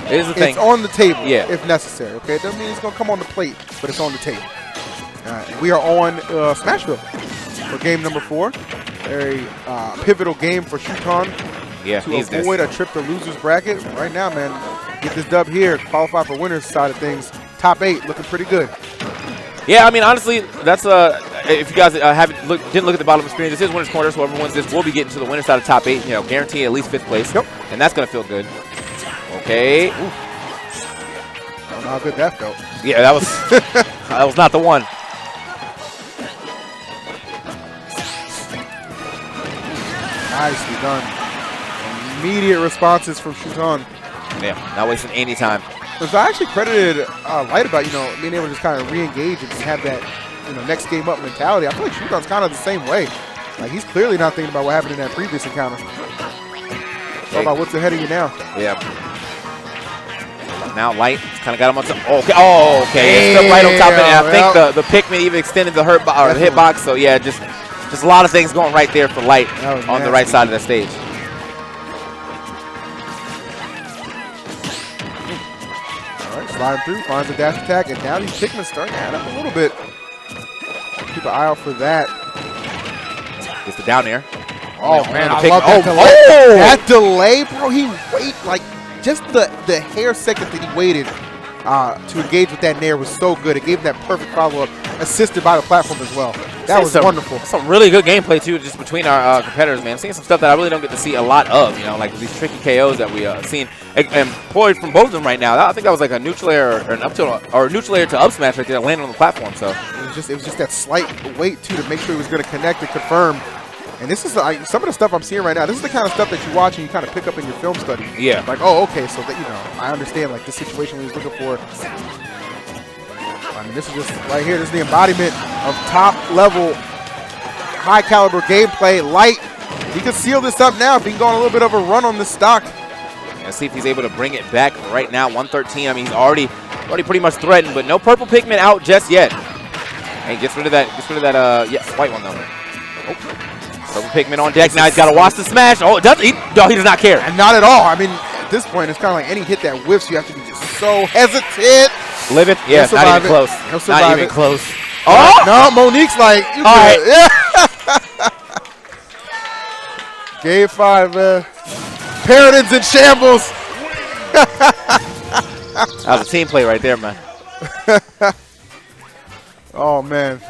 It is a thing. It's on the table if necessary. Okay, it doesn't mean it's going to come on the plate, but it's on the table. All right, we are on Smashville for game number 4. Very pivotal game for Shuton to avoid a trip to losers bracket. Right now, man, get this dub here, qualify for winners side of things. Top 8 looking pretty good. Yeah, I mean, honestly, that's if you guys didn't look at the bottom of the screen, this is winner's corner, so whoever wins this will be getting to the winner's side of top 8. You know, guarantee at least 5th place. Yep. And that's gonna feel good. Okay. Ooh. I don't know how good that felt. Yeah, that was that was not the one. Nicely done. Immediate responses from Shuton. Yeah, not wasting any time. So I actually credited Light about, being able to just kind of re-engage and just have that, next game up mentality. I feel like Shuton's kind of the same way. Like, he's clearly not thinking about what happened in that previous encounter. It's all about what's ahead of you now. Yeah. Now Light kind of got him on top. Okay. Oh, okay. It's right on top of it. I think the Pikmin even extended the hitbox. So, yeah, just a lot of things going right there for Light on the right side of the stage. Sliding through, finds a dash attack, and now these Pikmin starting to add up a little bit. Keep an eye out for that. Gets the down air. Oh, man, I love that delay. That delay, bro, he waited, like, just the hair second that he waited to engage with that nair was so good. It gave him that perfect follow-up, assisted by the platform as well. That was wonderful. Some really good gameplay, too, just between our competitors, man. Seeing some stuff that I really don't get to see a lot of, like these tricky KOs that we seen employed from both of them right now. I think that was like a neutral air or an up tilt or a neutral air to up smash right there that landed on the platform. So it was just that slight wait, too, to make sure he was going to connect and confirm. And this is some of the stuff I'm seeing right now. This is the kind of stuff that you watch and you kind of pick up in your film study. Yeah. Like, oh, okay, so that, I understand, like, the situation he was looking for. I mean, this is just right here. This is the embodiment of top-level, high-caliber gameplay. Light, he can seal this up now if he can go on a little bit of a run on this stock. Let's see if he's able to bring it back right now. 113. I mean, he's already pretty much threatened, but no purple Pikmin out just yet. And he gets rid of that. Yes, white one though. Oh. Purple Pikmin on deck. Now he's got to watch the smash. Oh, he does not care. And not at all. I mean, at this point, it's kind of like any hit that whiffs, you have to be just so hesitant. Live it? Yeah, not even close. Not even close. Oh! No, Monique's like, you all right. Yeah. Game 5, man. Paradins in shambles. That was a team play right there, man. Oh, man.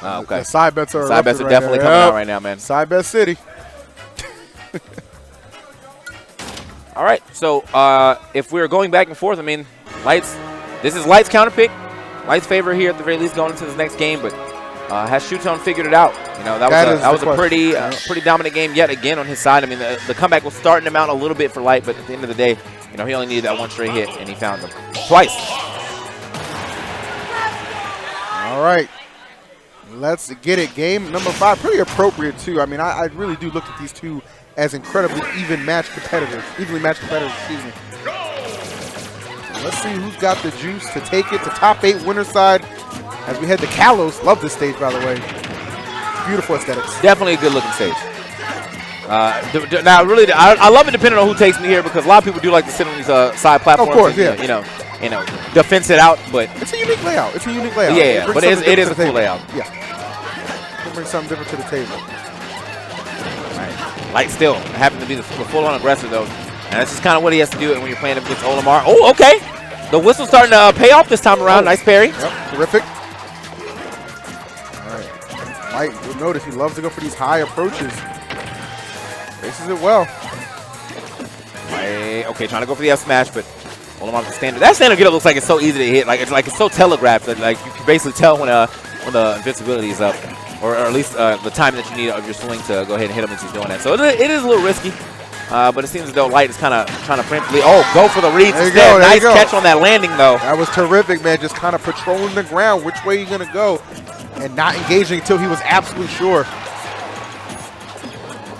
Oh, okay. The side bets are definitely coming out right now, man. Side bet city. All right, so if we're going back and forth, I mean, this is Light's counter pick. Light's favor here at the very least going into this next game, but has Shuton figured it out? That was a pretty dominant game yet again on his side. I mean, the comeback was starting to mount a little bit for Light, but at the end of the day, You know, he only needed that one straight hit, and he found them twice. All right. Let's get it. Game number 5. Pretty appropriate, too. I mean, I really do look at these two as incredibly evenly matched competitors. Excuse me. Let's see who's got the juice to take it to top 8 winner side as we head to Kalos. Love this stage, by the way. Beautiful aesthetics. Definitely a good-looking stage. Now, really, I love it depending on who takes me here because a lot of people do like to sit on these side platforms. Of course, and, yeah. You know, defense it out, but it's a unique layout. Yeah, but it is a cool layout. Yeah. We'll bring something different to the table. All right. Light still happens to be the full-on aggressor, though. And that's just kind of what he has to do when you're playing against Olimar. Oh, okay. The whistle's starting to pay off this time around. Nice parry. Yep, terrific. All right. Light, you'll notice he loves to go for these high approaches. Faces it well. Okay, trying to go for the F smash, but Olimar's the standard. That standard get up looks like it's so easy to hit. It's so telegraphed that like you can basically tell when the invincibility is up, or at least the time that you need of your swing to go ahead and hit him as he's doing that. So it is a little risky, but it seems as though Light is kind of trying to preemptively. Oh, go for the reads instead. Nice catch on that landing though. That was terrific, man. Just kind of patrolling the ground, which way you're gonna go, and not engaging until he was absolutely sure.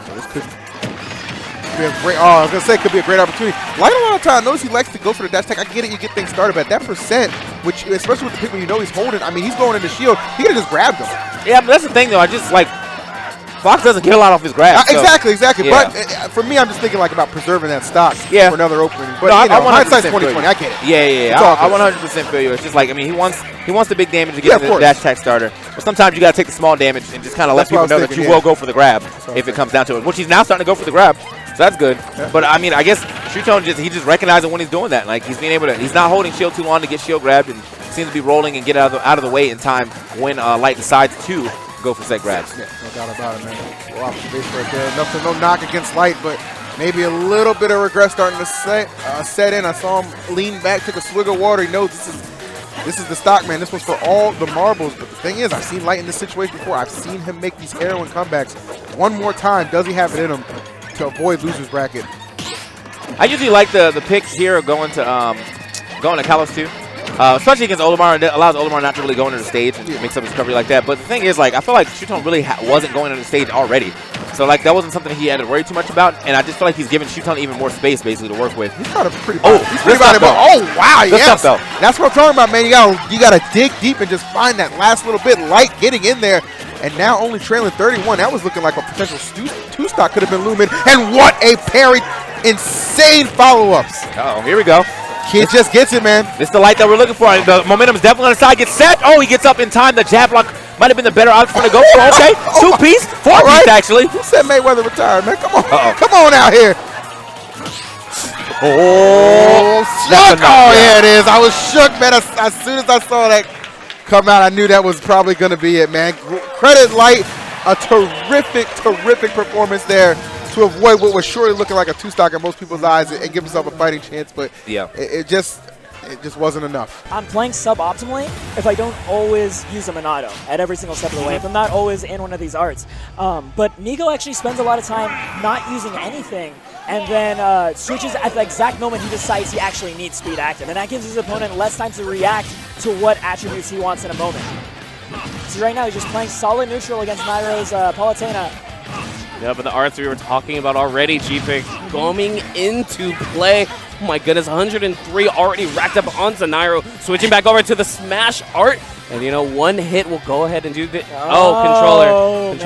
So this could be a great. Oh, I was gonna say it could be a great opportunity. Light a lot of time knows he likes to go for the dash attack. I get it, you get things started, but that percent, which especially with the pick when you know he's holding, I mean he's going into shield. He could have just grabbed him. Yeah, but that's the thing though. I just like Fox doesn't get a lot off his grab. So. Exactly. Yeah. But for me, I'm just thinking like about preserving that stock for another opening. But no, hindsight's 2020. I get it. Yeah. I 100% feel you. It's just like he wants the big damage to get the dash attack starter. But sometimes you gotta take the small damage and just kind of let people know that you will go for the grab if it comes down to it. Which he's now starting to go for the grab. So that's good. Yeah. But I mean, I guess Shuton he just recognizing when he's doing that. Like he's being able to. He's not holding shield too long to get shield grabbed and seems to be rolling and get out of the way in time when Light decides to go for set grabs. Yeah, no doubt about it, man. Well, off the base right there. No knock against Light, but maybe a little bit of regret starting to set in. I saw him lean back, took a swig of water. He knows this is the stock, man. This one's for all the marbles. But the thing is, I've seen Light in this situation before. I've seen him make these heroin comebacks. One more time, does he have it in him to avoid loser's bracket? I usually like the picks here of going to Kalos too. Especially against Olimar, it allows Olimar not to really go into the stage and mix up his recovery like that. But the thing is, like, I feel like Shuton really wasn't going into the stage already. So, like, that wasn't something he had to worry too much about. And I just feel like he's giving Shuton even more space, basically, to work with. He's got a pretty he's pretty bad. Oh, wow, yes. Stuff, though. That's what I'm talking about, man. You gotta dig deep and just find that last little bit. Light getting in there. And now only trailing 31. That was looking like a potential two-stock could have been looming. And what a parry. Insane follow-ups. Uh-oh, here we go. Kid just gets it, man. This is the Light that we're looking for. The momentum is definitely on the side. Gets set. Oh, he gets up in time. The jab block might have been the better option to go for. Okay, two-piece, four-piece, actually. Who said Mayweather retired, man? Come on. Come on out here. Oh, shook. Oh, yeah, it is. I was shook, man. As soon as I saw that come out, I knew that was probably going to be it, man. Credit Light. A terrific performance there to avoid what was surely looking like a two-stock in most people's eyes and give himself a fighting chance, but it just wasn't enough. I'm playing suboptimally if I don't always use a Nairo at every single step of the way, if I'm not always in one of these arts. But Nicko actually spends a lot of time not using anything, and then switches at the exact moment he decides he actually needs speed active, and that gives his opponent less time to react to what attributes he wants in a moment. So right now he's just playing solid neutral against Nairo's Palutena. Yeah, but the arts we were talking about already, G-Pick, going into play. Oh my goodness, 103 already racked up onto Nairo. Switching back over to the smash art. And, you know, one hit will go ahead and do the... Controller.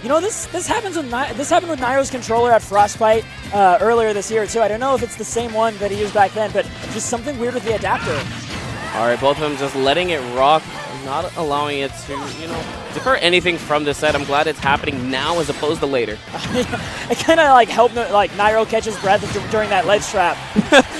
You know, this happens with happened with Nairo's controller at Frostbite earlier this year, too. I don't know if it's the same one that he used back then, but just something weird with the adapter. All right, both of them just letting it rock, not allowing it to, you know, defer anything from this set. I'm glad it's happening now as opposed to later. It kind of like helped like Nairo catch his breath during that ledge trap.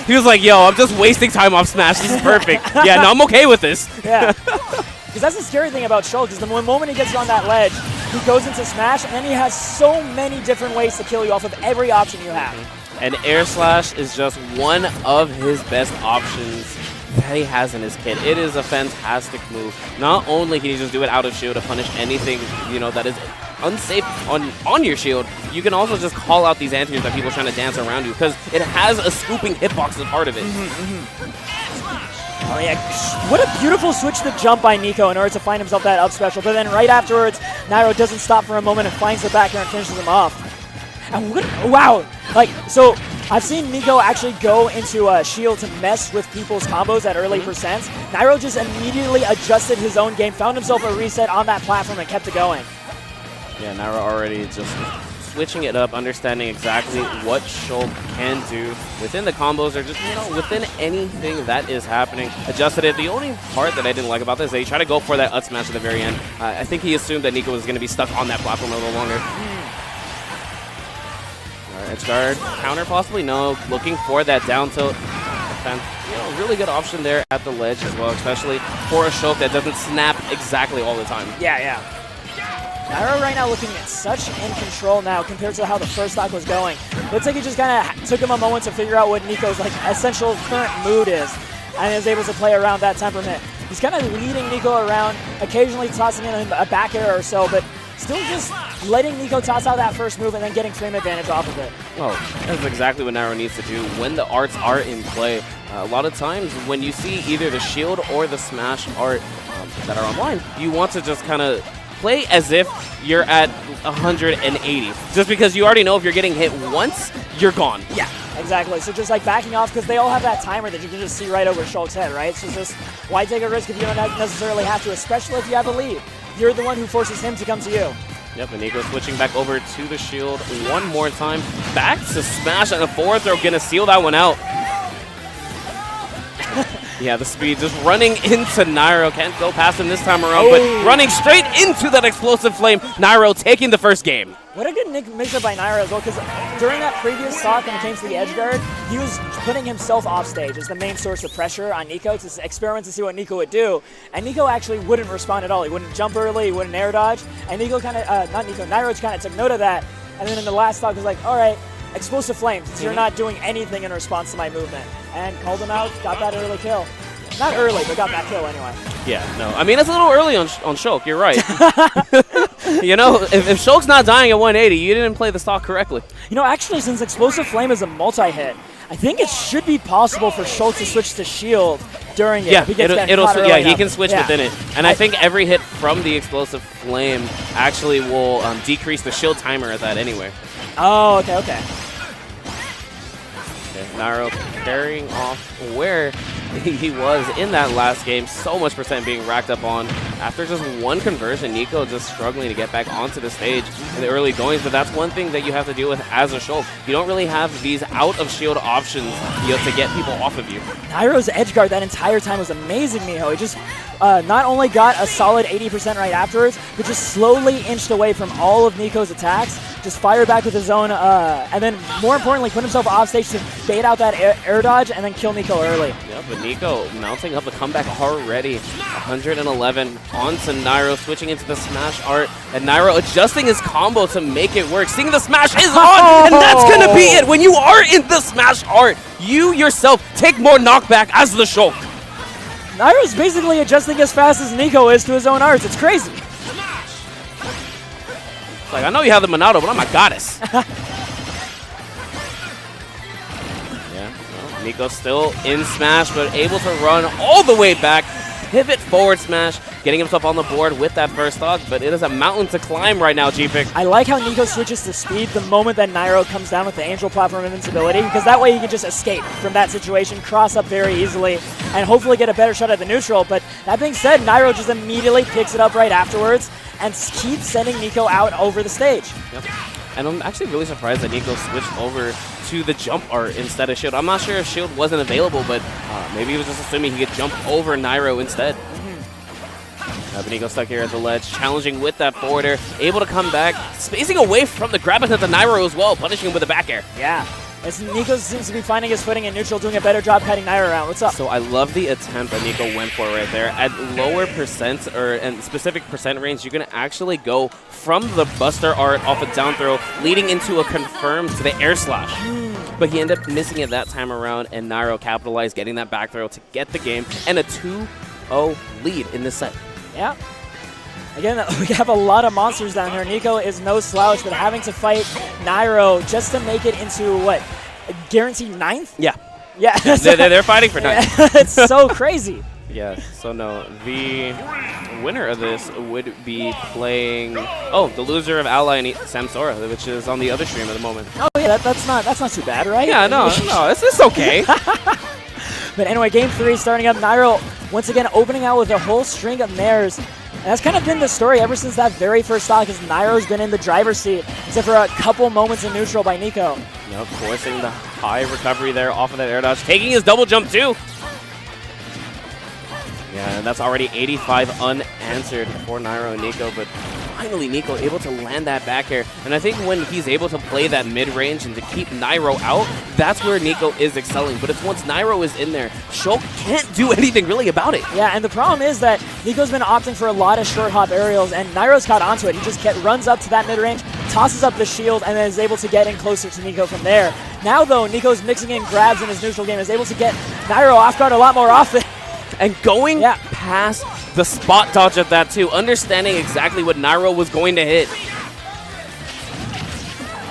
He was like, yo, I'm just wasting time off Smash. This is perfect. Yeah, no, I'm okay with this. Yeah. Because that's the scary thing about Shulk, is the moment he gets on that ledge, he goes into Smash, and then he has so many different ways to kill you off of every option you have. And Air Slash is just one of his best options that he has in his kit. It is a fantastic move. Not only can he just do it out of shield to punish anything, you know, that is unsafe on your shield, you can also just call out these anti-airs that people are trying to dance around you because it has a scooping hitbox as part of it. Oh yeah, what a beautiful switch to jump by Nicko in order to find himself that up special. But then right afterwards, Nairo doesn't stop for a moment and finds the back air and finishes him off. And what, wow, like, so I've seen Nicko actually go into shield to mess with people's combos at early percents. Nairo just immediately adjusted his own game, found himself a reset on that platform and kept it going. Yeah, Nairo already just switching it up, understanding exactly what Shulk can do within the combos or just, you know, within anything that is happening. Adjusted it. The only part that I didn't like about this is they try to go for that up smash at the very end. I think he assumed that Nicko was going to be stuck on that platform a little longer. All right, edge guard, counter possibly? No, looking for that down tilt. You know, really good option there at the ledge as well, especially for a Shulk that doesn't snap exactly all the time. Yeah. Nairo right now looking at such in control now compared to how the first stock was going. Looks like it just kind of took him a moment to figure out what Nicko's like essential current mood is, and is able to play around that temperament. He's kind of leading Nicko around, occasionally tossing in a back air or so, but still just letting Nicko toss out that first move and then getting frame advantage off of it. Well, that's exactly what Nairo needs to do when the arts are in play. A lot of times when you see either the shield or the smash art that are online, you want to just kind of play as if you're at 180. Just because you already know if you're getting hit once, you're gone. Yeah, exactly. So just like backing off, because they all have that timer that you can just see right over Shulk's head, right? So just why take a risk if you don't necessarily have to, especially if you have a lead. You're the one who forces him to come to you. Yep, and Nicko switching back over to the shield one more time. Back to smash and a forward throw, gonna seal that one out. Yeah, the speed just running into Nairo. Can't go past him this time around, but running straight into that explosive flame. Nairo taking the first game. What a good mix-up by Nairo as well, because during that previous stock when it came to the edge guard, he was putting himself off stage as the main source of pressure on Nicko to experiment to see what Nicko would do. And Nicko actually wouldn't respond at all. He wouldn't jump early, he wouldn't air dodge. And Nairo kind of took note of that. And then in the last stock was like, all right, explosive flames, since you're not doing anything in response to my movement. And called him out, got that early kill. Not early, but got that kill anyway. Yeah, no. I mean, it's a little early on Shulk, you're right. You know, if Shulk's not dying at 180, you didn't play the stock correctly. You know, actually, since Explosive Flame is a multi-hit, I think it should be possible for Shulk to switch to shield during it. Yeah, he can switch within it. And I think every hit from the Explosive Flame actually will decrease the shield timer at that anyway. Oh, okay. Nairo carrying off where he was in that last game. So much percent being racked up on. After just one conversion, Nicko just struggling to get back onto the stage in the early goings. But that's one thing that you have to deal with as a Shulk. You don't really have these out-of-shield options, you know, to get people off of you. Nairo's edge guard that entire time was amazing, Miho. He just not only got a solid 80% right afterwards, but just slowly inched away from all of Nicko's attacks, just fired back with his own, and then more importantly, put himself off stage to bait out that air dodge and then kill Nicko early. Yeah, but Nicko mounting up the comeback already. 111 onto Nairo, switching into the smash art, and Nairo adjusting his combo to make it work. Seeing the smash is on, and that's going to be it. When you are in the smash art, you yourself take more knockback as the Shulk. Nairo's basically adjusting as fast as Nicko is to his own arts. It's crazy. Like, I know you have the Monado, but I'm a goddess. Yeah, well, Nicko still in smash, but able to run all the way back. Pivot forward smash, getting himself on the board with that first stock, but it is a mountain to climb right now, G-Pick. I like how Nicko switches to speed the moment that Nairo comes down with the Angel Platform Invincibility, because that way he can just escape from that situation, cross up very easily, and hopefully get a better shot at the neutral. But that being said, Nairo just immediately picks it up right afterwards and keeps sending Nicko out over the stage. Yep. And I'm actually really surprised that Nicko switched over to the jump art instead of shield. I'm not sure if shield wasn't available, but maybe he was just assuming he could jump over Nairo instead. But Nicko stuck here at the ledge, challenging with that forwarder, able to come back, spacing away from the grab attempt to Nairo as well, punishing him with a back air. Yeah. As Nicko seems to be finding his footing in neutral, doing a better job cutting Nairo around. What's up? So I love the attempt that Nicko went for right there. At lower percent and specific percent range, you're going to actually go from the Buster art off a down throw, leading into a confirm to the air slash. But he ended up missing it that time around, and Nairo capitalized, getting that back throw to get the game, and a 2-0 lead in this set. Yeah. Again, we have a lot of monsters down here. Nicko is no slouch, but having to fight Nairo just to make it into, what, guaranteed 9th? Yeah. Yeah. They're fighting for 9th. It's so crazy. Yeah, so no, the winner of this would be playing, the loser of Ally and Samsora, which is on the other stream at the moment. Oh yeah, that's not too bad, right? Yeah, no, it's okay. But anyway, game 3 starting up. Nairo once again opening out with a whole string of nairs. And that's kind of been the story ever since that very first stock, because Nairo's been in the driver's seat, except for a couple moments in neutral by Nicko. Yep, forcing the high recovery there off of that air dodge, taking his double jump too. Yeah, and that's already 85 unanswered for Nairo and Nicko, but finally Nicko able to land that back air. And I think when he's able to play that mid-range and to keep Nairo out, that's where Nicko is excelling. But it's once Nairo is in there, Shulk can't do anything really about it. Yeah, and the problem is that Nicko's been opting for a lot of short hop aerials, and Nairo's caught onto it. He just runs up to that mid-range, tosses up the shield, and then is able to get in closer to Nicko from there. Now, though, Nicko's mixing in grabs in his neutral game, is able to get Nairo off guard a lot more often. And going past the spot dodge of that too, understanding exactly what Nairo was going to hit.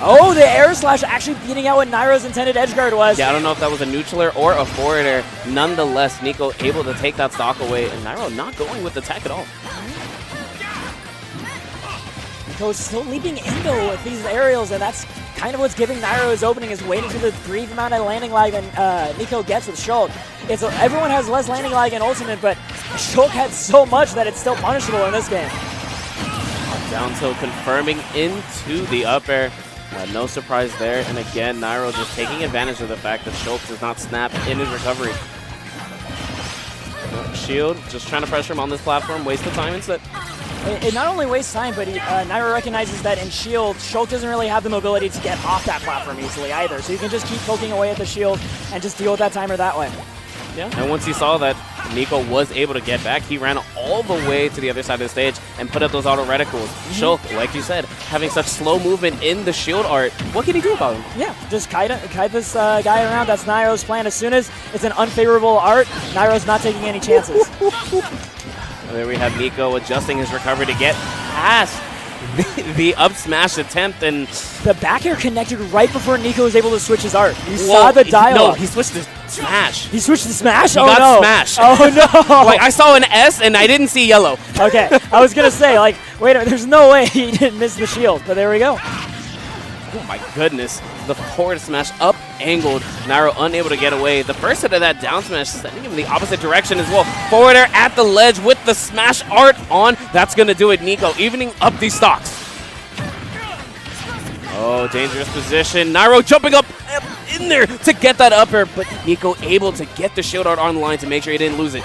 Oh, the air slash actually beating out what Nairo's intended edge guard was. Yeah, I don't know if that was a neutral or a forward air. Nonetheless, Nicko able to take that stock away, and Nairo not going with the tech at all. Nicko's still leaping in though with these aerials, and that's kind of what's giving Nairo his opening, is waiting for the brief amount of landing lag than Nicko gets with Shulk. Everyone has less landing lag in Ultimate, but Shulk had so much that it's still punishable in this game. Down tilt confirming into the up air. No surprise there, and again, Nairo just taking advantage of the fact that Shulk does not snap in his recovery. Shield, just trying to pressure him on this platform, waste of time instead. It not only wastes time, but Nairo recognizes that in shield, Shulk doesn't really have the mobility to get off that platform easily either. So you can just keep poking away at the shield and just deal with that timer that way. Yeah, and once he saw that Nicko was able to get back, he ran all the way to the other side of the stage and put up those auto reticles. Shulk, like you said, having such slow movement in the shield art, what can he do about him? Yeah, just kite this guy around. That's Nairo's plan. As soon as it's an unfavorable art, Nairo's not taking any chances. And there we have Nicko adjusting his recovery to get past the up smash attempt, and the back air connected right before Nicko was able to switch his art. You saw the dial. No, he switched the smash. He switched the smash? He oh, got no. smashed. Oh, no. Like, I saw an S, and I didn't see yellow. Okay, I was going to say, like, wait a minute, there's no way he didn't miss the shield, but there we go. Oh, my goodness. The forward smash up angled. Nairo unable to get away. The first hit of that down smash sending him in the opposite direction as well. Forward air at the ledge with the smash art on. That's going to do it. Nicko evening up these stocks. Oh, dangerous position. Nairo jumping up in there to get that upper, but Nicko able to get the shield art on the line to make sure he didn't lose it.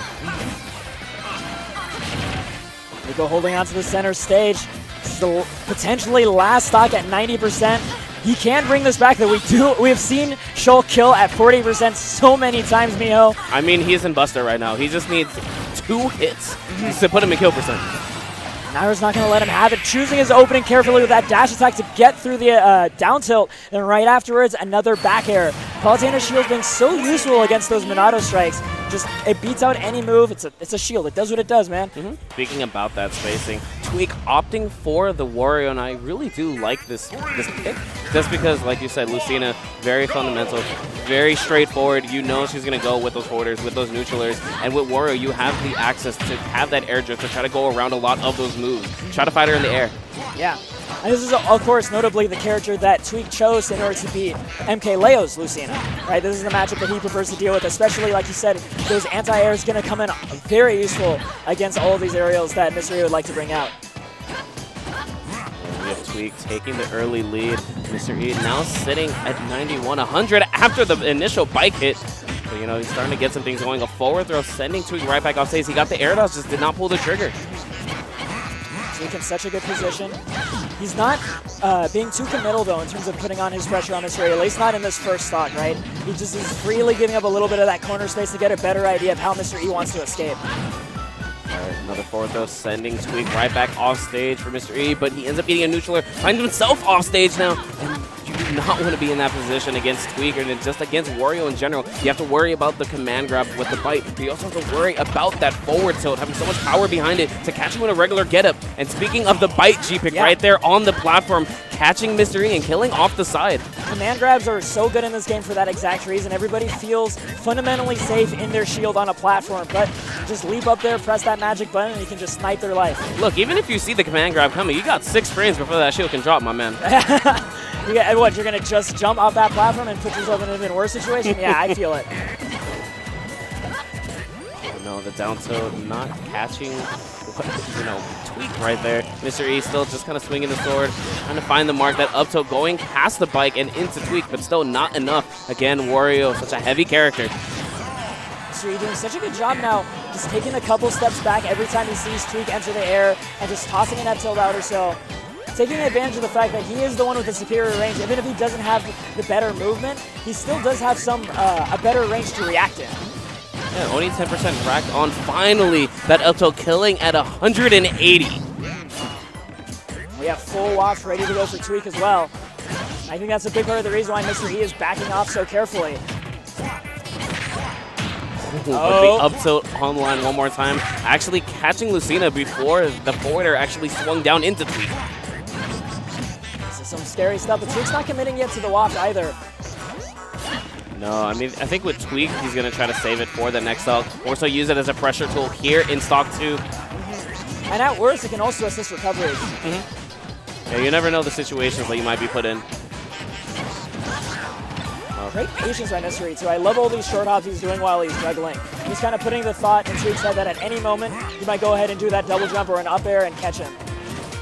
Nicko holding on to the center stage. This is the potentially last stock at 90%. He can bring this back, though. We have seen Shulk kill at 40% so many times, Miho. I mean, he's in Buster right now. He just needs 2 hits to put him in kill percent. Nairo's not going to let him have it, choosing his opening carefully with that dash attack to get through the down tilt, and right afterwards, another back air. Palutena's shield being so useful against those Monado strikes. Just, it beats out any move. It's a shield. It does what it does, man. Speaking about that spacing, Tweek opting for the Wario, and I really do like this pick. Just because, like you said, Lucina, very fundamental, very straightforward. You know she's going to go with those forwarders, with those neutralers. And with Wario, you have the access to have that air drift to try to go around a lot of those moves. Try to fight her in the air. Yeah. And this is, of course, notably the character that Tweek chose in order to beat MkLeo's Lucina, right? This is the matchup that he prefers to deal with, especially, like you said, those anti-airs going to come in very useful against all of these aerials that Mr. E would like to bring out. We have Tweek taking the early lead. Mr. E now sitting at 91, 100 after the initial bike hit. But, you know, he's starting to get some things going. A forward throw sending Tweek right back off stage. He got the air dodge, just did not pull the trigger. Tweek in such a good position. He's not being too committal, though, in terms of putting on his pressure on Mr. E, at least not in this first stock, right? He just is freely giving up a little bit of that corner space to get a better idea of how Mr. E wants to escape. All right, another forward throw sending Tweek right back off stage for Mr. E, but he ends up getting a neutral, finds himself off stage now. And you not want to be in that position against Tweek and just against Wario in general. You have to worry about the command grab with the bite, but you also have to worry about that forward tilt, having so much power behind it to catch him in a regular getup. And speaking of the bite, G-Pick right there on the platform, catching Mr. E and killing off the side. Command grabs are so good in this game for that exact reason. Everybody feels fundamentally safe in their shield on a platform, but just leap up there, press that magic button, and you can just snipe their life. Look, even if you see the command grab coming, you got 6 frames before that shield can drop, my man. What, you're going to just jump off that platform and put yourself in an even worse situation? Yeah, I feel it. No, the down tilt not catching, Tweek right there. Mr. E still just kind of swinging the sword, trying to find the mark. That up tilt going past the bike and into Tweek, but still not enough. Again, Wario, such a heavy character. Mr. E doing such a good job now, just taking a couple steps back every time he sees Tweek enter the air and just tossing an up tilt out or so. Taking advantage of the fact that he is the one with the superior range. Even if he doesn't have the better movement, he still does have a better range to react in. Yeah, only 10% racked on. Finally, that up tilt killing at 180. We have full waft ready to go for Tweek as well. I think that's a big part of the reason why Mr. E is backing off so carefully. But the up tilt on the line one more time, actually catching Lucina before the forwarder actually swung down into Tweek. This is some scary stuff, but Tweek's not committing yet to the waft either. No, I mean, I think with Tweek, he's going to try to save it for the next stock. Also use it as a pressure tool here in stock 2. And at worst, it can also assist recovery. Yeah, you never know the situations that you might be put in. Great patience by Mr. E, too. I love all these short hops he's doing while he's juggling. He's kind of putting the thought in Tweek's head that at any moment, he might go ahead and do that double jump or an up air and catch him.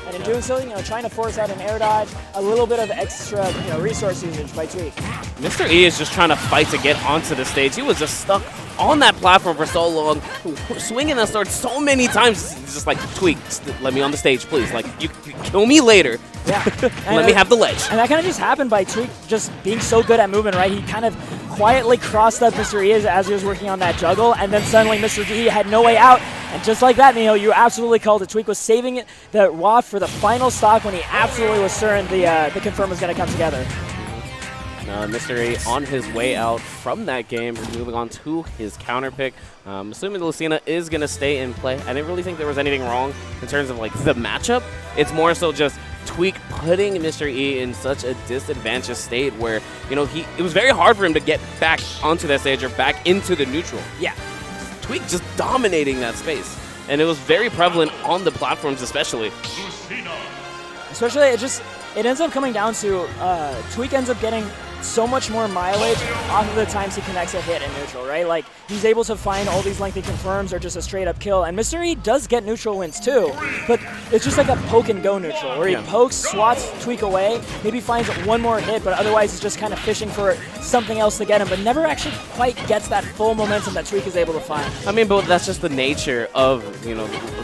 And in doing so, trying to force out an air dodge, a little bit of extra, resource usage by Tweek. Mr. E is just trying to fight to get onto the stage. He was just stuck on that platform for so long, swinging that sword so many times. It's just like, Tweek, let me on the stage, please. Like, you kill me later. Yeah. Let me have the ledge. And that kind of just happened by Tweek just being so good at movement, right? He kind of quietly crossed up Mr. E as he was working on that juggle, and then suddenly Mr. E had no way out. And just like that, Neil, you absolutely called it. Tweek was saving the waft for the final stock when he absolutely was certain the confirm was going to come together. Mr. E on his way out from that game, moving on to his counter pick. Assuming Lucina is going to stay in play. I didn't really think there was anything wrong in terms of the matchup. It's more so just Tweek putting Mr. E in such a disadvantaged state where, it was very hard for him to get back onto that stage or back into the neutral. Yeah. Tweek just dominating that space. And it was very prevalent on the platforms especially. Especially, it ends up coming down to Tweek ends up getting so much more mileage off of the times he connects a hit in neutral, right? Like, he's able to find all these lengthy confirms or just a straight-up kill. And Mr. E does get neutral wins, too. But it's just like a poke-and-go neutral, where he pokes, swats Tweek away, maybe finds one more hit, but otherwise he's just kind of fishing for something else to get him, but never actually quite gets that full momentum that Tweek is able to find. I mean, but that's just the nature of,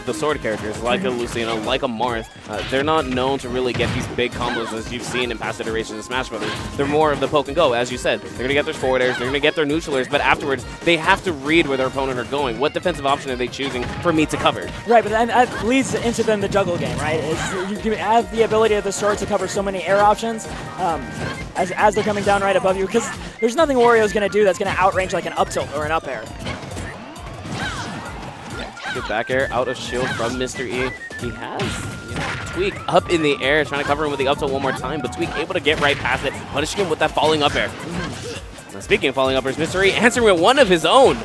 the sword characters, like a Lucina, like a Marth. They're not known to really get these big combos as you've seen in past iterations of Smash Brothers. They're more of the poke and go, as you said. They're going to get their forward airs, they're going to get their neutralers, but afterwards, they have to read where their opponent are going. What defensive option are they choosing for me to cover? Right, but then that leads into the juggle game, right? You have the ability of the sword to cover so many air options as they're coming down right above you, because there's nothing Wario's going to do that's going to outrange like an up tilt or an up air. Good back air out of shield from Mr. E. He has Tweek up in the air, trying to cover him with the up tilt one more time, but Tweek able to get right past it, punishing him with that falling up air. Now, speaking of falling up airs, Mr. E answering with one of his own.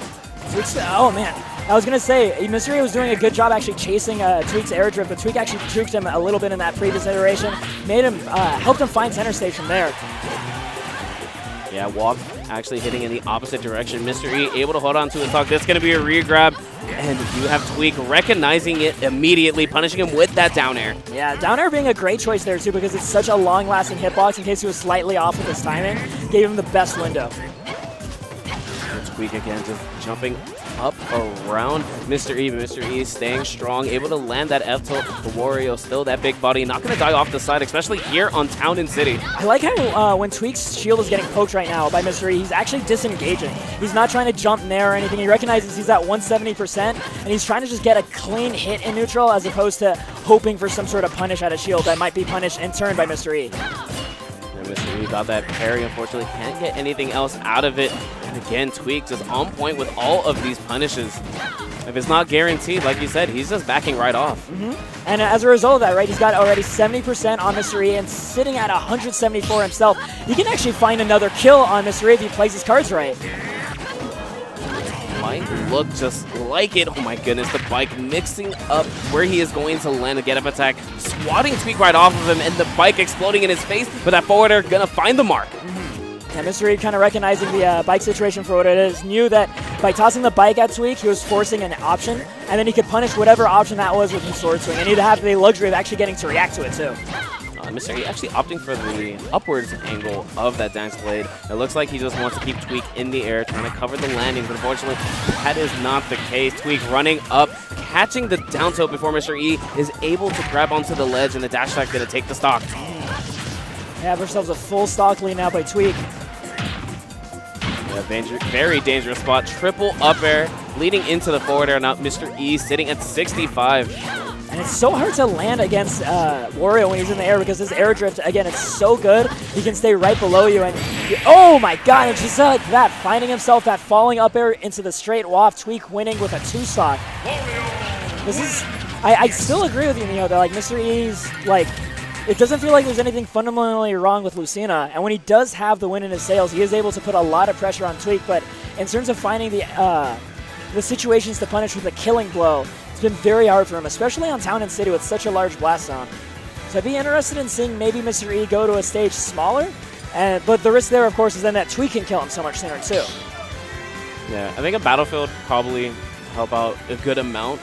Oh, man. I was going to say, Mr. E was doing a good job actually chasing Tweek's air drift, but Tweek actually juked him a little bit in that previous iteration, helped him find center stage from there. Yeah, walk actually hitting in the opposite direction. Mr. E able to hold on to his talk. This is going to be a re-grab, and you have Tweek recognizing it immediately, punishing him with that down air. Yeah, down air being a great choice there, too, because it's such a long-lasting hitbox in case he was slightly off with his timing. Gave him the best window. Tweek again, just jumping up around Mr. E. Mr. E staying strong, able to land that F tilt. The Wario still that big body, not going to die off the side, especially here on Town and City. I like how when Tweek's shield is getting poked right now by Mr. E, he's actually disengaging. He's not trying to jump nair or anything. He recognizes he's at 170%, and he's trying to just get a clean hit in neutral as opposed to hoping for some sort of punish out of shield that might be punished in turn by Mr. E. Mr. E He got that parry, unfortunately, can't get anything else out of it. And again, Tweek just on point with all of these punishes. If it's not guaranteed, like you said, he's just backing right off. And as a result of that, right, he's got already 70% on Mr. E and sitting at 174 himself. He can actually find another kill on Mr. E if he plays his cards right. Might look just like it. Oh my goodness, the bike mixing up where he is going to land a get-up attack, swatting Tweek right off of him, and the bike exploding in his face, but that forwarder gonna find the mark. And Mr. E kind of recognizing the bike situation for what it is, knew that by tossing the bike at Tweek, he was forcing an option, and then he could punish whatever option that was with his sword swing, and he'd have the luxury of actually getting to react to it too. Mr. E actually opting for the upwards angle of that dance blade. It looks like he just wants to keep Tweek in the air, trying to cover the landings, but unfortunately, that is not the case. Tweek running up, catching the down tilt before Mr. E is able to grab onto the ledge, and the dash attack going to take the stock. Have ourselves a full stock lead now by Tweek. Very dangerous spot. Triple up air leading into the forward air. Now Mr. E sitting at 65. And it's so hard to land against Wario when he's in the air because his air drift, again, it's so good. He can stay right below you. And oh my god, it's just like that. Finding himself that falling up air into the straight waft. Tweek winning with a 2-stock. This is, I still agree with you, Neo, that like Mr. E's, like, it doesn't feel like there's anything fundamentally wrong with Lucina, and when he does have the wind in his sails, he is able to put a lot of pressure on Tweek, but in terms of finding the situations to punish with a killing blow, it's been very hard for him, especially on Town and City with such a large blast zone. So I'd be interested in seeing maybe Mr. E go to a stage smaller, but the risk there, of course, is then that Tweek can kill him so much sooner, too. Yeah, I think a Battlefield probably help out a good amount,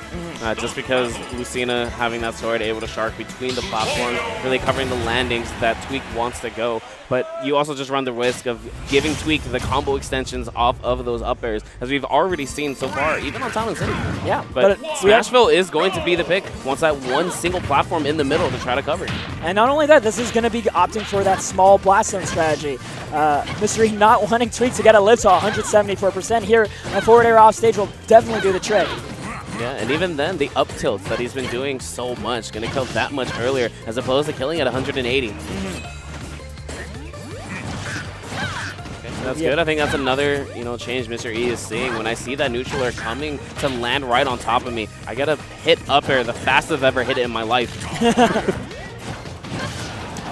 just because Lucina having that sword able to shark between the platforms, really covering the landings that Tweek wants to go. But you also just run the risk of giving Tweek the combo extensions off of those up airs, as we've already seen so far, even on Town and City. Yeah, but Smashville is going to be the pick once that one single platform in the middle to try to cover. And not only that, this is going to be opting for that small blast zone strategy. Mr. E not wanting Tweek to get a lift to 174% here. A forward air off stage will definitely do the trick. Yeah, and even then, the up tilts that he's been doing so much, going to kill that much earlier, as opposed to killing at 180. That's good. I think that's another, change Mr. E is seeing. When I see that neutral air coming to land right on top of me, I gotta hit up air the fastest I've ever hit it in my life.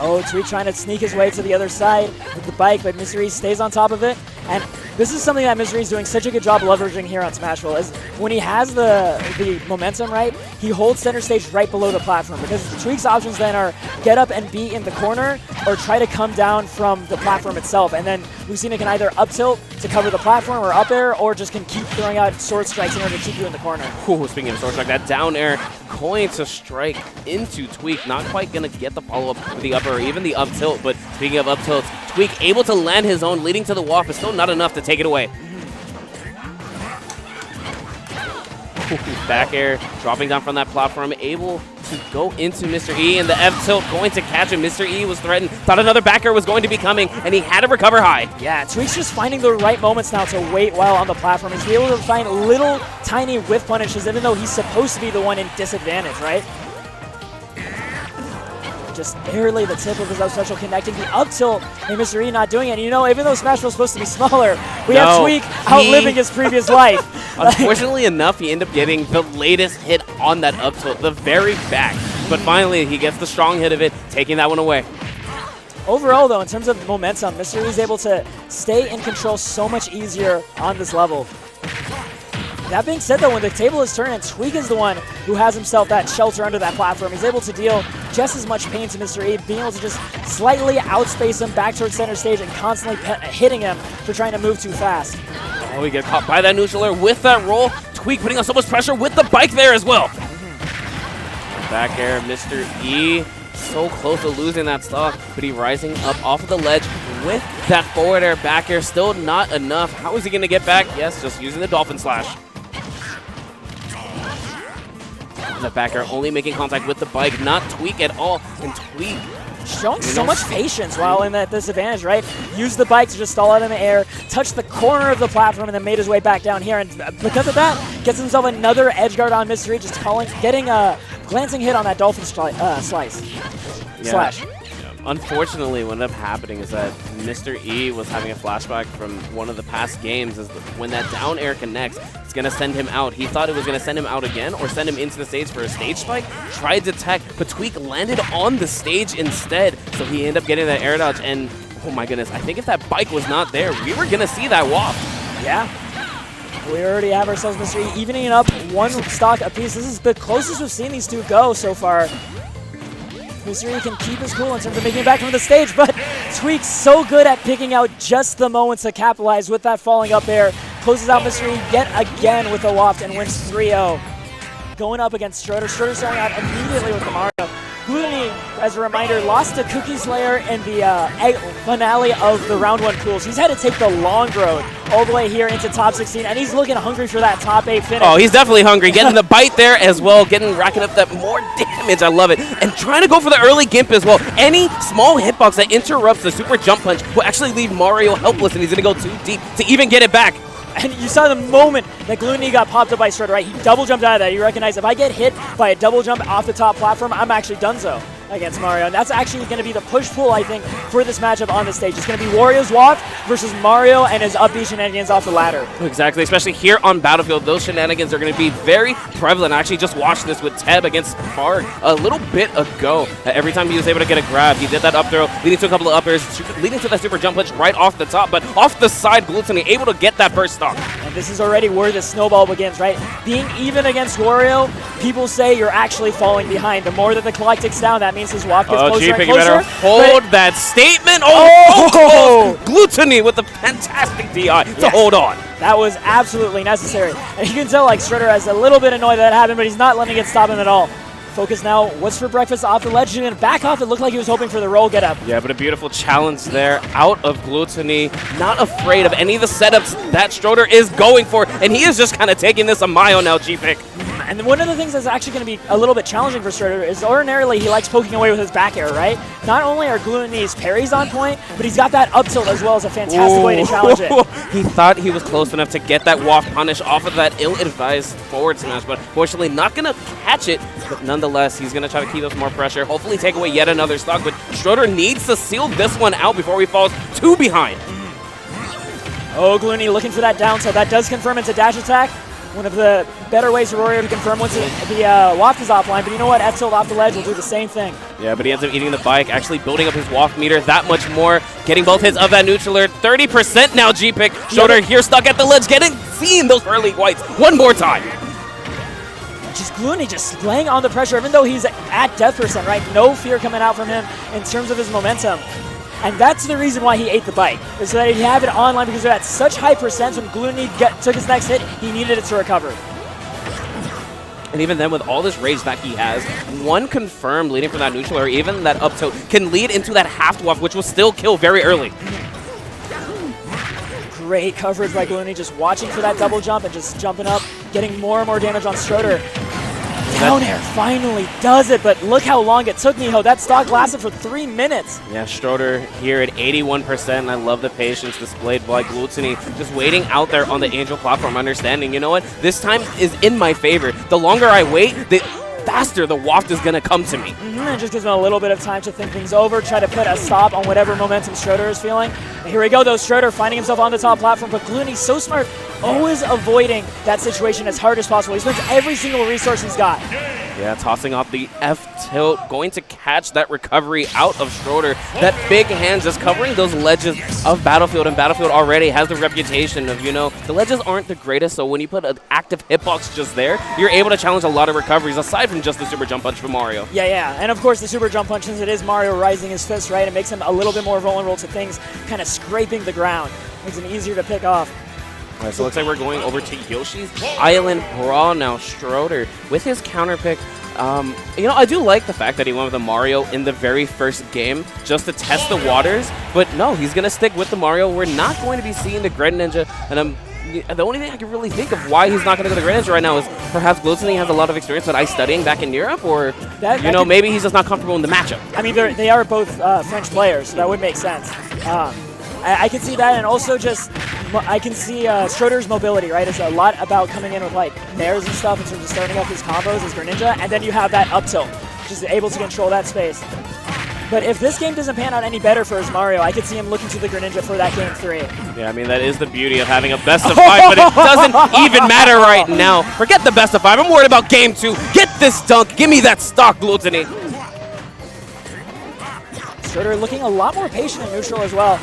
Oh, Tweek trying to sneak his way to the other side with the bike, but Mr. E stays on top of it. And this is something that Mr. E is doing such a good job leveraging here on Smashville, is when he has the momentum right, he holds center stage right below the platform, because Tweek's options then are get up and be in the corner or try to come down from the platform itself. And then Lucina can either up tilt to cover the platform or up air, or just can keep throwing out sword strikes in order to keep you in the corner. Ooh, speaking of sword strike, that down air going to strike into Tweek. Not quite going to get the follow-up with the up air or even the up tilt, but speaking of up tilts, Tweek able to land his own, leading to the wall, but still not enough to take it away. Back air, dropping down from that platform, able to go into Mr. E, and the F tilt going to catch him. Mr. E was threatened, thought another back air was going to be coming, and he had to recover high. Yeah, Tweek's just finding the right moments now to wait while on the platform. He's able to find little tiny whiff punishes, even though he's supposed to be the one in disadvantage, right? Just barely the tip of his up special connecting the up tilt, and Mr. E not doing it. And even though Smashville's supposed to be smaller, we have Tweek outliving his previous life. Unfortunately enough, he ended up getting the latest hit on that up tilt, the very back. But finally, he gets the strong hit of it, taking that one away. Overall, though, in terms of momentum, Mr. E is able to stay in control so much easier on this level. That being said, though, when the table is turned and Tweek is the one who has himself that shelter under that platform, he's able to deal just as much pain to Mr. E, being able to just slightly outspace him back towards center stage and constantly hitting him for trying to move too fast. Oh, we get caught by that neutral air with that roll. Tweek putting on so much pressure with the bike there as well. Back air, Mr. E so close to losing that stock, but he rising up off of the ledge with that forward air, back air. Still not enough. How is he going to get back? Yes, just using the Dolphin Slash. The back air only making contact with the bike, not Tweek at all. And Tweek showing so much patience while in that disadvantage, right? Used the bike to just stall out in the air, touched the corner of the platform, and then made his way back down here. And because of that, gets himself another edge guard on Mr. E, just getting a glancing hit on that Dolphin Slash. Unfortunately, what ended up happening is that Mr. E was having a flashback from one of the past games. Is when that down air connects, it's going to send him out. He thought it was going to send him out again or send him into the stage for a stage spike. Tried to tech, but Tweek landed on the stage instead. So he ended up getting that air dodge. And oh my goodness, I think if that bike was not there, we were going to see that waft. Yeah. We already have ourselves Mr. E evening it up one stock apiece. This is the closest we've seen these two go so far. Mr. E can keep his cool in terms of making it back from the stage, but Tweek's so good at picking out just the moments to capitalize with that falling up air. Closes out Mr. E yet again with a waft and wins 3-0. Going up against Stroder. Stroder starting out immediately with the Mario. Glutonny, as a reminder, lost to Cookie Slayer in the finale of the round 1 pools. He's had to take the long road all the way here into top 16, and he's looking hungry for that top 8 finish. Oh, he's definitely hungry. Getting the bite there as well, racking up that more damage. I love it. And trying to go for the early gimp as well. Any small hitbox that interrupts the super jump punch will actually leave Mario helpless, and he's going to go too deep to even get it back. And you saw the moment that Glutonny got popped up by Stroder, right? He double jumped out of that. He recognized if I get hit by a double jump off the top platform, I'm actually donezo against Mario. And that's actually going to be the push-pull, I think, for this matchup on the stage. It's going to be Wario's waft versus Mario and his upbeat shenanigans off the ladder. Exactly, especially here on Battlefield. Those shenanigans are going to be very prevalent. I actually just watched this with Teb against Farg a little bit ago. Every time he was able to get a grab, he did that up throw, leading to a couple of uppers, leading to that super jump punch right off the top. But off the side, Glutonny able to get that first stock. And this is already where the snowball begins, right? Being even against Wario, people say you're actually falling behind. The more that the clock ticks down, that means his waft gets closer and closer. You better hold that statement. Oh, Glutonny with a fantastic DI to hold on. That was absolutely necessary. And you can tell like Stroder is a little bit annoyed that happened, but he's not letting it stop him at all. Focus now, what's for breakfast off the ledge? He's going to back off. It looked like he was hoping for the roll get up. Yeah, but a beautiful challenge there out of Glutonny. Not afraid of any of the setups that Stroder is going for. And he is just kind of taking this a mile now, G-Pick. And one of the things that's actually going to be a little bit challenging for Stroder is ordinarily he likes poking away with his back air, right? Not only are Glutonny's parries on point, but he's got that up tilt as well as a fantastic way to challenge it. He thought he was close enough to get that waft punish off of that ill-advised forward smash, but fortunately not going to catch it. But nonetheless, he's going to try to keep up more pressure, hopefully take away yet another stock, but Stroder needs to seal this one out before he falls too behind. Oh, Glutonny looking for that down tilt. That does confirm it's a dash attack. One of the better ways for Wario to confirm once the waft is offline, but you know what? F-tilt off the ledge will do the same thing. Yeah, but he ends up eating the bike, actually building up his waft meter that much more, getting both hits of that neutral alert. 30% now, G-Pick. Stroder here stuck at the ledge, seeing those early whites one more time. Just Glutonny just laying on the pressure, even though he's at death percent, right? No fear coming out from him in terms of his momentum. And that's the reason why he ate the bite, is so that he'd have it online because they're at such high percents. When Glutonny took his next hit, he needed it to recover. And even then, with all this rage that he has, one confirmed leading from that neutral or even that up tilt can lead into that half waft, which will still kill very early. Great coverage by Glutonny, just watching for that double jump and just jumping up, getting more and more damage on Stroder. Down air finally does it, but look how long it took, Niho. That stock lasted for 3 minutes. Yeah, Stroder here at 81%, and I love the patience displayed by Glutonny, just waiting out there on the Angel platform, understanding, you know what, this time is in my favor. The longer I wait, the faster the waft is going to come to me. It just gives him a little bit of time to think things over, try to put a stop on whatever momentum Stroder is feeling. And here we go, though. Stroder finding himself on the top platform, but Glutonny's so smart, always avoiding that situation as hard as possible. He spends every single resource he's got. Yeah, tossing off the F-tilt, going to catch that recovery out of Stroder. That big hand just covering those ledges of Battlefield, and Battlefield already has the reputation of, you know, the ledges aren't the greatest, so when you put an active hitbox just there, you're able to challenge a lot of recoveries, aside from just the super jump punch from Mario. Yeah, and of course the super jump punch, since it is Mario rising his fist, right, it makes him a little bit more vulnerable to things kind of scraping the ground. Makes him easier to pick off. All right, so it looks like we're going over to Yoshi's Island Brawl now. Stroder with his counter pick. You know, I do like the fact that he went with the Mario in the very first game just to test the waters, but no, he's going to stick with the Mario. We're not going to be seeing the Grid Ninja, and the only thing I can really think of why he's not going to go to the Grid Ninja right now is perhaps Glutonny has a lot of experience with ice studying back in Europe, or, you know, maybe he's just not comfortable in the matchup. I mean, they are both French players, so that would make sense. I can see that, and also just I can see Stroder's mobility, right? It's a lot about coming in with like nairs and stuff in terms of starting up his combos as Greninja, and then you have that up tilt, just able to control that space. But if this game doesn't pan out any better for his Mario, I could see him looking to the Greninja for that game 3. Yeah, I mean, that is the beauty of having a best of 5, but it doesn't even matter right now. Forget the best of 5. I'm worried about game 2. Get this dunk. Give me that stock, Glutonny. Stroder looking a lot more patient in neutral as well.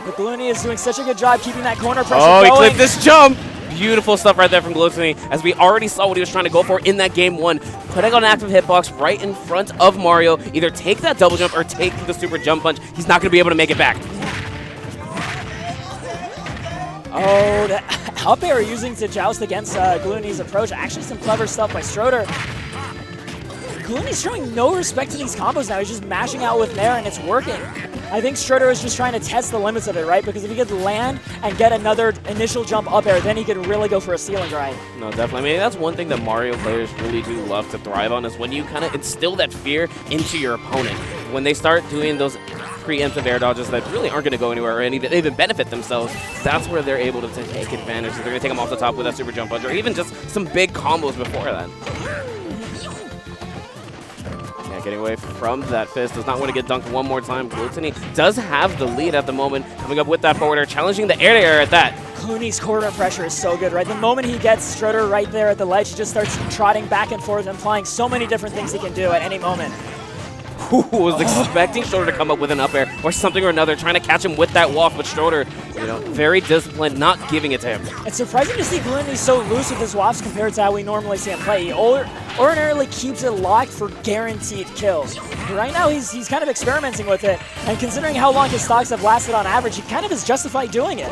But Glutonny is doing such a good job keeping that corner pressure going. going. He clipped this jump. Beautiful stuff right there from Glutonny, as we already saw what he was trying to go for in that game 1. Putting on an active hitbox right in front of Mario. Either take that double jump or take the super jump punch. He's not going to be able to make it back. Oh, that up air using to joust against Glutonny's approach. Actually, some clever stuff by Stroder. Glutonny's showing no respect to these combos now. He's just mashing out with Nair, and it's working. I think Stroder is just trying to test the limits of it, right? Because if he could land and get another initial jump up air, then he could really go for a ceiling grind. No, definitely. I mean, that's one thing that Mario players really do love to thrive on, is when you kind of instill that fear into your opponent. When they start doing those preemptive air dodges that really aren't going to go anywhere or even benefit themselves, that's where they're able to take advantage. They're going to take them off the top with that super jump punch, or even just some big combos before that. Getting away from that fist, does not want to get dunked one more time. Glutonny does have the lead at the moment, coming up with that forward air, challenging the air-to-air at that. Glutonny's corner pressure is so good, right? The moment he gets Stroder right there at the ledge, he just starts trotting back and forth, implying so many different things he can do at any moment. Who was expecting Stroder to come up with an up air or something or another, trying to catch him with that waft, but Stroder, you know, very disciplined, not giving it to him. It's surprising to see Glutonny so loose with his wafts compared to how we normally see him play. He ordinarily keeps it locked for guaranteed kills. But right now, he's kind of experimenting with it, and considering how long his stocks have lasted on average, he kind of is justified doing it.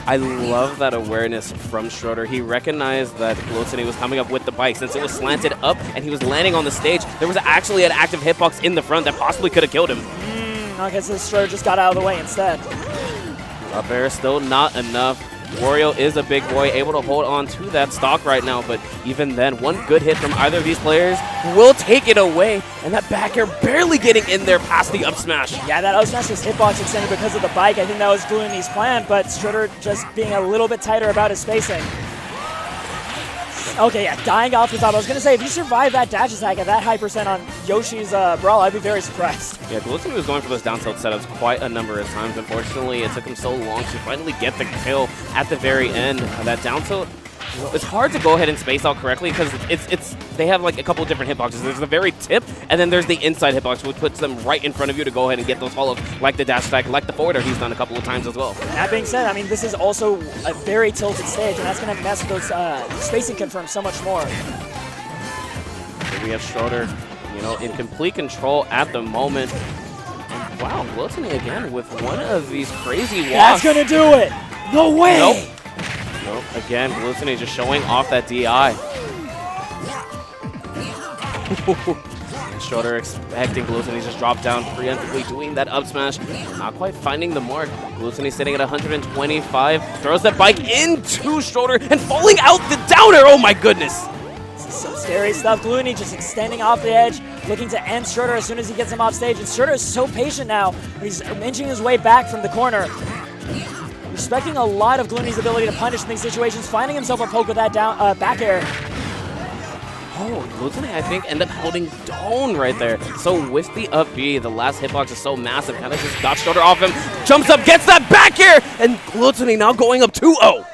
I love that awareness from Stroder. He recognized that Glutonny was coming up with the bike. Since it was slanted up and he was landing on the stage, there was actually an active hitbox in the front that possibly could have killed him. Okay, so Stroder just got out of the way instead. Up air still not enough. Wario is a big boy, able to hold on to that stock right now, but even then, one good hit from either of these players will take it away, and that back air barely getting in there past the up smash. Yeah, that up smash was hitbox extended because of the bike. I think that was Glutonny's plan, but Stroder just being a little bit tighter about his spacing. Okay, yeah, dying off the top. I was going to say, if you survive that dash attack at that high percent on Yoshi's Brawl, I'd be very surprised. Yeah, Glutonny was going for those down tilt setups quite a number of times. Unfortunately, it took him so long to finally get the kill at the very end. That down tilt, it's hard to go ahead and space out correctly because they have like a couple of different hitboxes. There's the very tip, and then there's the inside hitbox, which puts them right in front of you to go ahead and get those follow-ups, like the dash attack, like the forwarder he's done a couple of times as well. That being said, I mean, this is also a very tilted stage, and that's going to mess with those spacing confirms so much more. Here we have Stroder, you know, in complete control at the moment. And wow, Glutonny again with one of these crazy walks. That's going to do it. No way. Nope. Nope. Again, Glutonny just showing off that DI. And Stroder expecting Glutonny just drop down preemptively, doing that up smash. Not quite finding the mark. Glutonny sitting at 125. Throws that bike into Stroder and falling out the downer. Oh my goodness. This is some scary stuff. Glutonny just extending off the edge, looking to end Stroder as soon as he gets him off stage. And Stroder is so patient now. He's inching his way back from the corner. Respecting a lot of Glutonny's ability to punish in these situations, finding himself a poke with that down back air. Oh, Glutonny, I think, ended up holding down right there. So with the up B, the last hitbox is so massive, kind of just got Stroder off him, jumps up, gets that back air, and Glutonny now going up 2-0.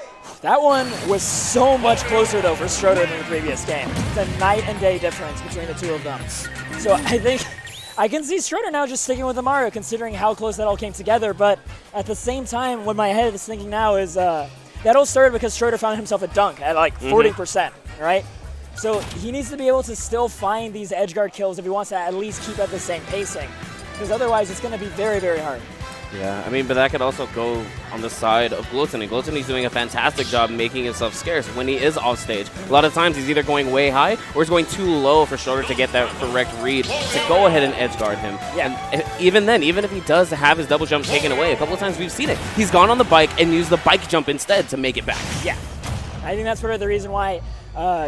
That one was so much closer, though, for Stroder than the previous game. It's a night and day difference between the two of them. So I think I can see Stroder now just sticking with the Mario, considering how close that all came together. But at the same time, what my head is thinking now is that all started because Stroder found himself a dunk at like 40%, right? So he needs to be able to still find these edge guard kills if he wants to at least keep at the same pacing. Because otherwise, it's going to be very, very hard. Yeah, I mean, but that could also go on the side of Glutonny. Glutonny's doing a fantastic job making himself scarce when he is off stage. A lot of times he's either going way high or he's going too low for Stroder to get that correct read to go ahead and edge guard him. Yeah. And even then, even if he does have his double jump taken away, a couple of times we've seen it. He's gone on the bike and used the bike jump instead to make it back. Yeah. I think that's part of the reason why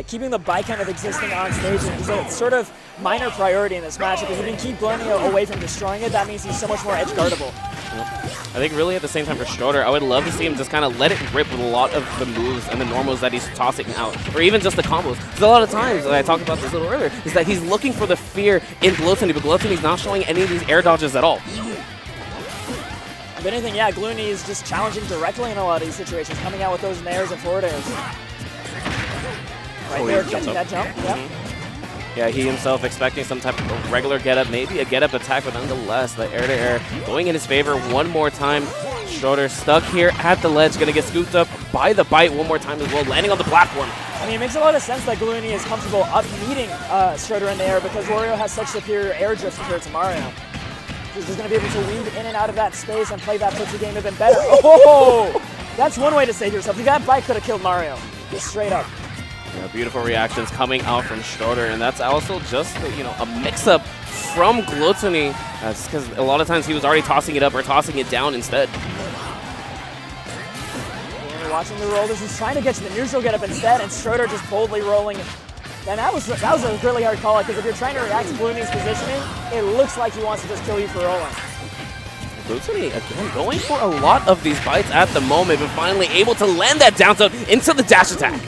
keeping the bike kind of existing on stage is it sort of minor priority in this matchup. If you can keep Glutonny away from destroying it, that means he's so much more edge guardable. I think really at the same time for Stroder, I would love to see him just kind of let it rip with a lot of the moves and the normals that he's tossing out, or even just the combos. Because a lot of times, I talked about this a little earlier, is that he's looking for the fear in Glutonny, but Glutonny's not showing any of these air dodges at all. If anything, yeah, Glutonny is just challenging directly in a lot of these situations, coming out with those nairs and forward airs. Right there, catching that jump. Yeah. Yeah, he himself expecting some type of regular get-up, maybe a get-up attack, but nonetheless, the air-to-air going in his favor one more time. Stroder stuck here at the ledge, going to get scooped up by the bite one more time as well, landing on the platform. I mean, it makes a lot of sense that Glutonny is comfortable up meeting Stroder in the air because Wario has such superior air drift compared to Mario. He's just going to be able to weave in and out of that space and play that pixie game even better. Oh! That's one way to save yourself. That bite could have killed Mario. Just straight up. Yeah, beautiful reactions coming out from Stroder, and that's also just a mix-up from Glutonny. That's because a lot of times he was already tossing it up or tossing it down instead. And watching the roll, he's trying to get to the neutral get-up instead, and Stroder just boldly rolling. And that was a really hard call, because if you're trying to react to Glutonny's positioning, it looks like he wants to just kill you for rolling. Glutonny, again, going for a lot of these bites at the moment, but finally able to land that down tilt into the dash attack.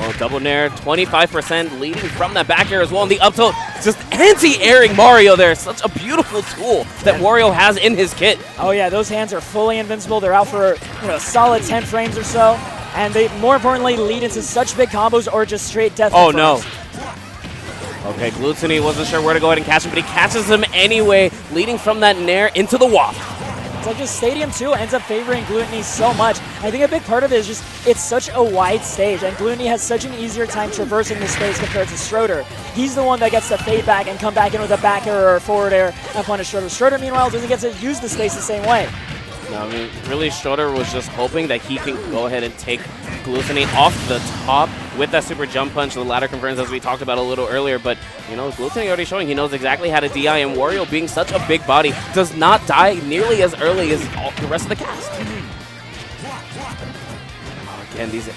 Oh, double nair, 25% leading from that back air as well. And the up tilt, just anti-airing Mario there. Such a beautiful tool that Wario has in his kit. Oh yeah, those hands are fully invincible. They're out for a solid 10 frames or so. And they, more importantly, lead into such big combos or just straight death. Oh no. Okay, Glutonny wasn't sure where to go ahead and catch him, but he catches him anyway, leading from that nair into the waft. It's like this Stadium 2 ends up favoring Glutonny so much. I think a big part of it is just it's such a wide stage, and Glutonny has such an easier time traversing the space compared to Stroder. He's the one that gets to fade back and come back in with a back air or a forward air and punish Stroder. Stroder, meanwhile, doesn't get to use the space the same way. No, I mean, really, Stroder was just hoping that he can go ahead and take Glutonny off the top with that super jump punch, the ladder conversions, as we talked about a little earlier. But, Glutonny already showing he knows exactly how to DI, and Wario, being such a big body, does not die nearly as early as the rest of the cast. Again, these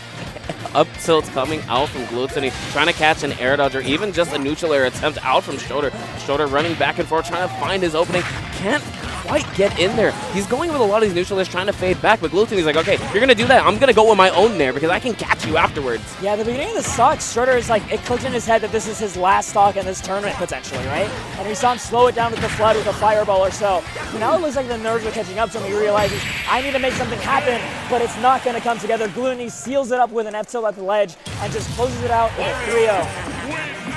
up tilts coming out from Glutonny, trying to catch an air dodge or even just a neutral air attempt out from Stroder. Stroder running back and forth, trying to find his opening. Can't quite get in there. He's going with a lot of these neutral airs, trying to fade back, but Glutonny's like, okay, you're going to do that. I'm going to go with my own there because I can catch you afterwards. Yeah, at the beginning of the stock, Stroder is like, it clicked in his head that this is his last stock in this tournament potentially, right? And we saw him slow it down with the flood with a fireball or so. But now it looks like the nerves are catching up to him. He realizes, I need to make something happen, but it's not going to come together. Glutonny seals it up with an F tilt at the ledge and just closes it out with a 3-0.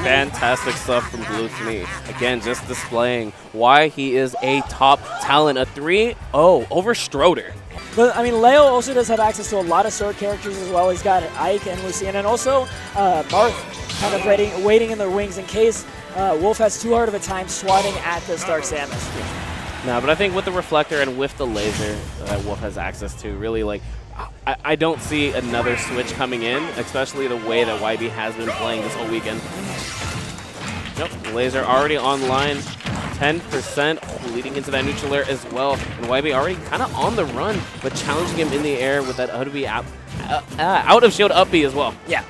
Fantastic stuff from Glutonny. Again, just displaying why he is a top talent. A 3-0 over Stroder. But, I mean, Leo also does have access to a lot of sword characters as well. He's got Ike and Lucien, and also Marth kind of waiting in the wings in case Wolf has too hard of a time swatting at this Dark Samus. No, but I think with the reflector and with the laser that Wolf has access to, really, like, I don't see another switch coming in, especially the way that YB has been playing this whole weekend. Nope, laser already online, 10% leading into that neutral air as well. And YB already kind of on the run, but challenging him in the air with that out of shield up B as well. Yeah.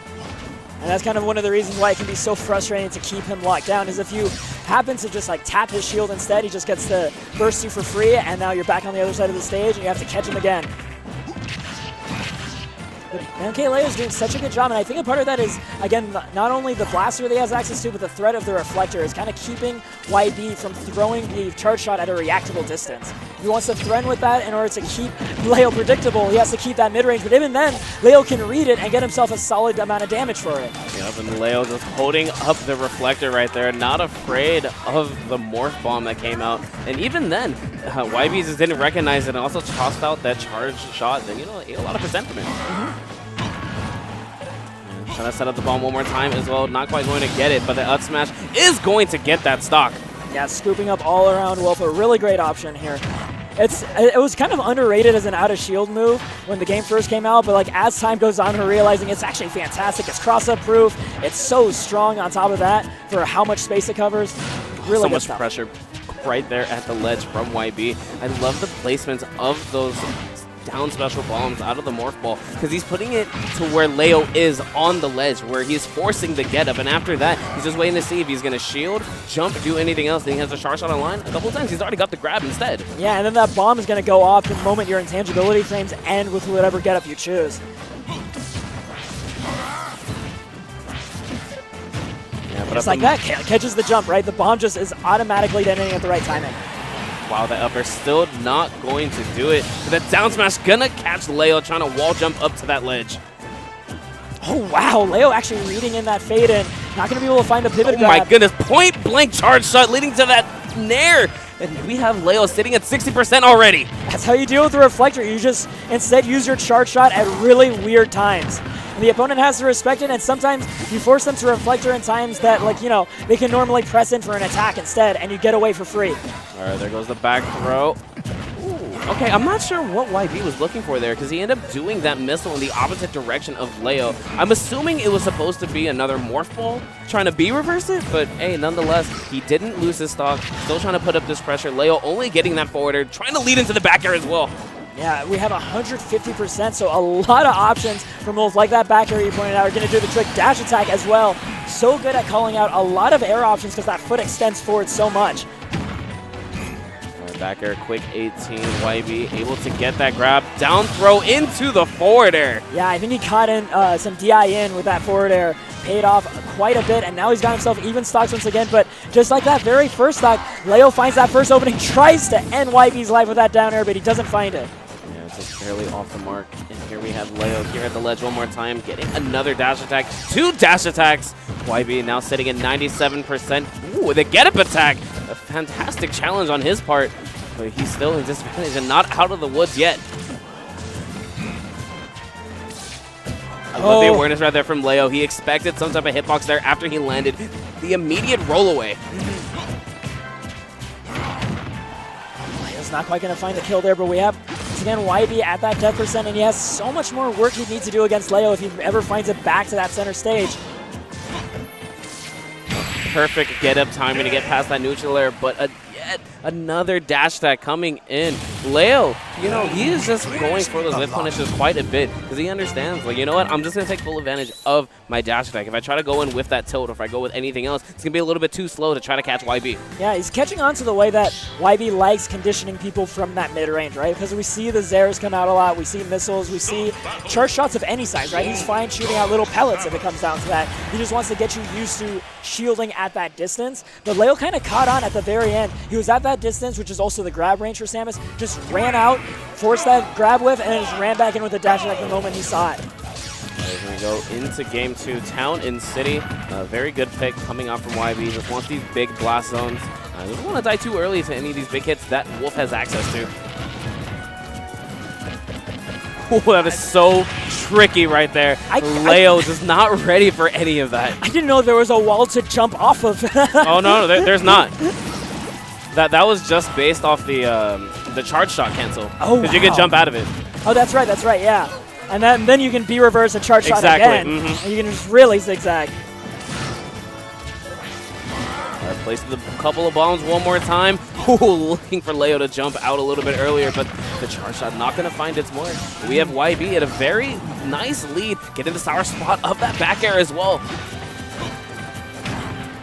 And that's kind of one of the reasons why it can be so frustrating to keep him locked down, is if you happen to just like tap his shield instead, he just gets to burst you for free, and now you're back on the other side of the stage and you have to catch him again. MkLeo is doing such a good job, and I think a part of that is, again, not only the blaster that he has access to, but the threat of the reflector is kind of keeping YB from throwing the charge shot at a reactable distance. He wants to threaten with that in order to keep Leo predictable. He has to keep that mid-range, but even then, Leo can read it and get himself a solid amount of damage for it. Yep, and Leo just holding up the reflector right there, not afraid of the morph bomb that came out. And even then, YB just didn't recognize it and also tossed out that charge shot. Then, a lot of percent from it. Trying to set up the bomb one more time as well. Not quite going to get it, but the up smash is going to get that stock. Yeah, scooping up all around Wolf, a really great option here. It was kind of underrated as an out-of-shield move when the game first came out, but like as time goes on, we're realizing it's actually fantastic. It's cross-up proof. It's so strong on top of that for how much space it covers. Really so good much stuff. Pressure right there at the ledge from YB. I love the placements of those down special bombs out of the Morph Ball because he's putting it to where Leo is on the ledge, where he's forcing the get up. And after that, he's just waiting to see if he's going to shield, jump, do anything else. Then he has a charge shot online. A couple of times, he's already got the grab instead. Yeah, and then that bomb is going to go off the moment your intangibility frames end with whatever get up you choose. Yeah, just like that, catches the jump, right? The bomb just is automatically detonating at the right timing. Wow, that upper still not going to do it. But that down smash gonna catch Leo trying to wall jump up to that ledge. Oh, wow. Leo actually reading in that fade in. Not going to be able to find a pivot grab. Oh, my goodness. Point blank charge shot leading to that nair. And we have Leo sitting at 60% already. That's how you deal with the reflector. You just instead use your charge shot at really weird times. And the opponent has to respect it, and sometimes you force them to reflector in times that, like, you know, they can normally press in for an attack instead, and you get away for free. All right, there goes the back throw. Ooh, okay, I'm not sure what YB was looking for there, because he ended up doing that missile in the opposite direction of Leo. I'm assuming it was supposed to be another Morph Ball trying to B-reverse it, but hey, nonetheless, he didn't lose his stock. Still trying to put up this pressure. Leo only getting that forwarder, trying to lead into the back air as well. Yeah, we have 150%, so a lot of options from both, like that back air you pointed out, are going to do the trick dash attack as well. So good at calling out a lot of air options because that foot extends forward so much. Back air, quick 18, YB able to get that grab, down throw into the forward air. Yeah, I think he caught in some DI in with that forward air, paid off quite a bit, and now he's got himself even stocks once again, but just like that very first stock, Leo finds that first opening, tries to end YB's life with that down air, but he doesn't find it. Yeah, it's just barely off the mark, and here we have Leo here at the ledge one more time, getting another dash attack, 2 dash attacks. YB now sitting at 97%. Ooh, the get-up attack. A fantastic challenge on his part, but he's still in disadvantage and not out of the woods yet. I love the awareness right there from Leo. He expected some type of hitbox there after he landed. The immediate roll away. Leo's not quite going to find the kill there, but we have, once again, YB at that death percent, and he has so much more work he needs to do against Leo if he ever finds it back to that center stage. Perfect get-up timing to get past that neutral air, but yet another dash attack coming in. Leo, you know, he is just going for those whip punishes quite a bit because he understands, like, you know what, I'm just going to take full advantage of my dash attack. If I try to go in with that tilt or if I go with anything else, it's going to be a little bit too slow to try to catch YB. Yeah, he's catching on to the way that YB likes conditioning people from that mid-range, right? Because we see the Zers come out a lot, we see missiles, we see charge shots of any size, right? He's fine shooting out little pellets if it comes down to that. He just wants to get you used to shielding at that distance. But Leo kind of caught on at the very end. He was at that distance, which is also the grab range for Samus, just ran out, forced that grab whiff, and then just ran back in with the dash attack the moment he saw it. We're going to go into game 2, Town and City. A very good pick coming out from YB. Just wants these big blast zones. Doesn't want to die too early to any of these big hits that Wolf has access to. Oh, that is so tricky right there. Leo just not ready for any of that. I didn't know there was a wall to jump off of. Oh, no, there's not. That was just based off the charge shot cancel. Oh, because you can jump out of it. Oh, that's right, yeah. And then you can B-reverse a charge shot again. And you can just really zigzag. Placing a couple of bombs one more time. Ooh, looking for Leo to jump out a little bit earlier, but the charge shot not going to find its mark. We have YB at a very nice lead, getting the sour spot of that back air as well.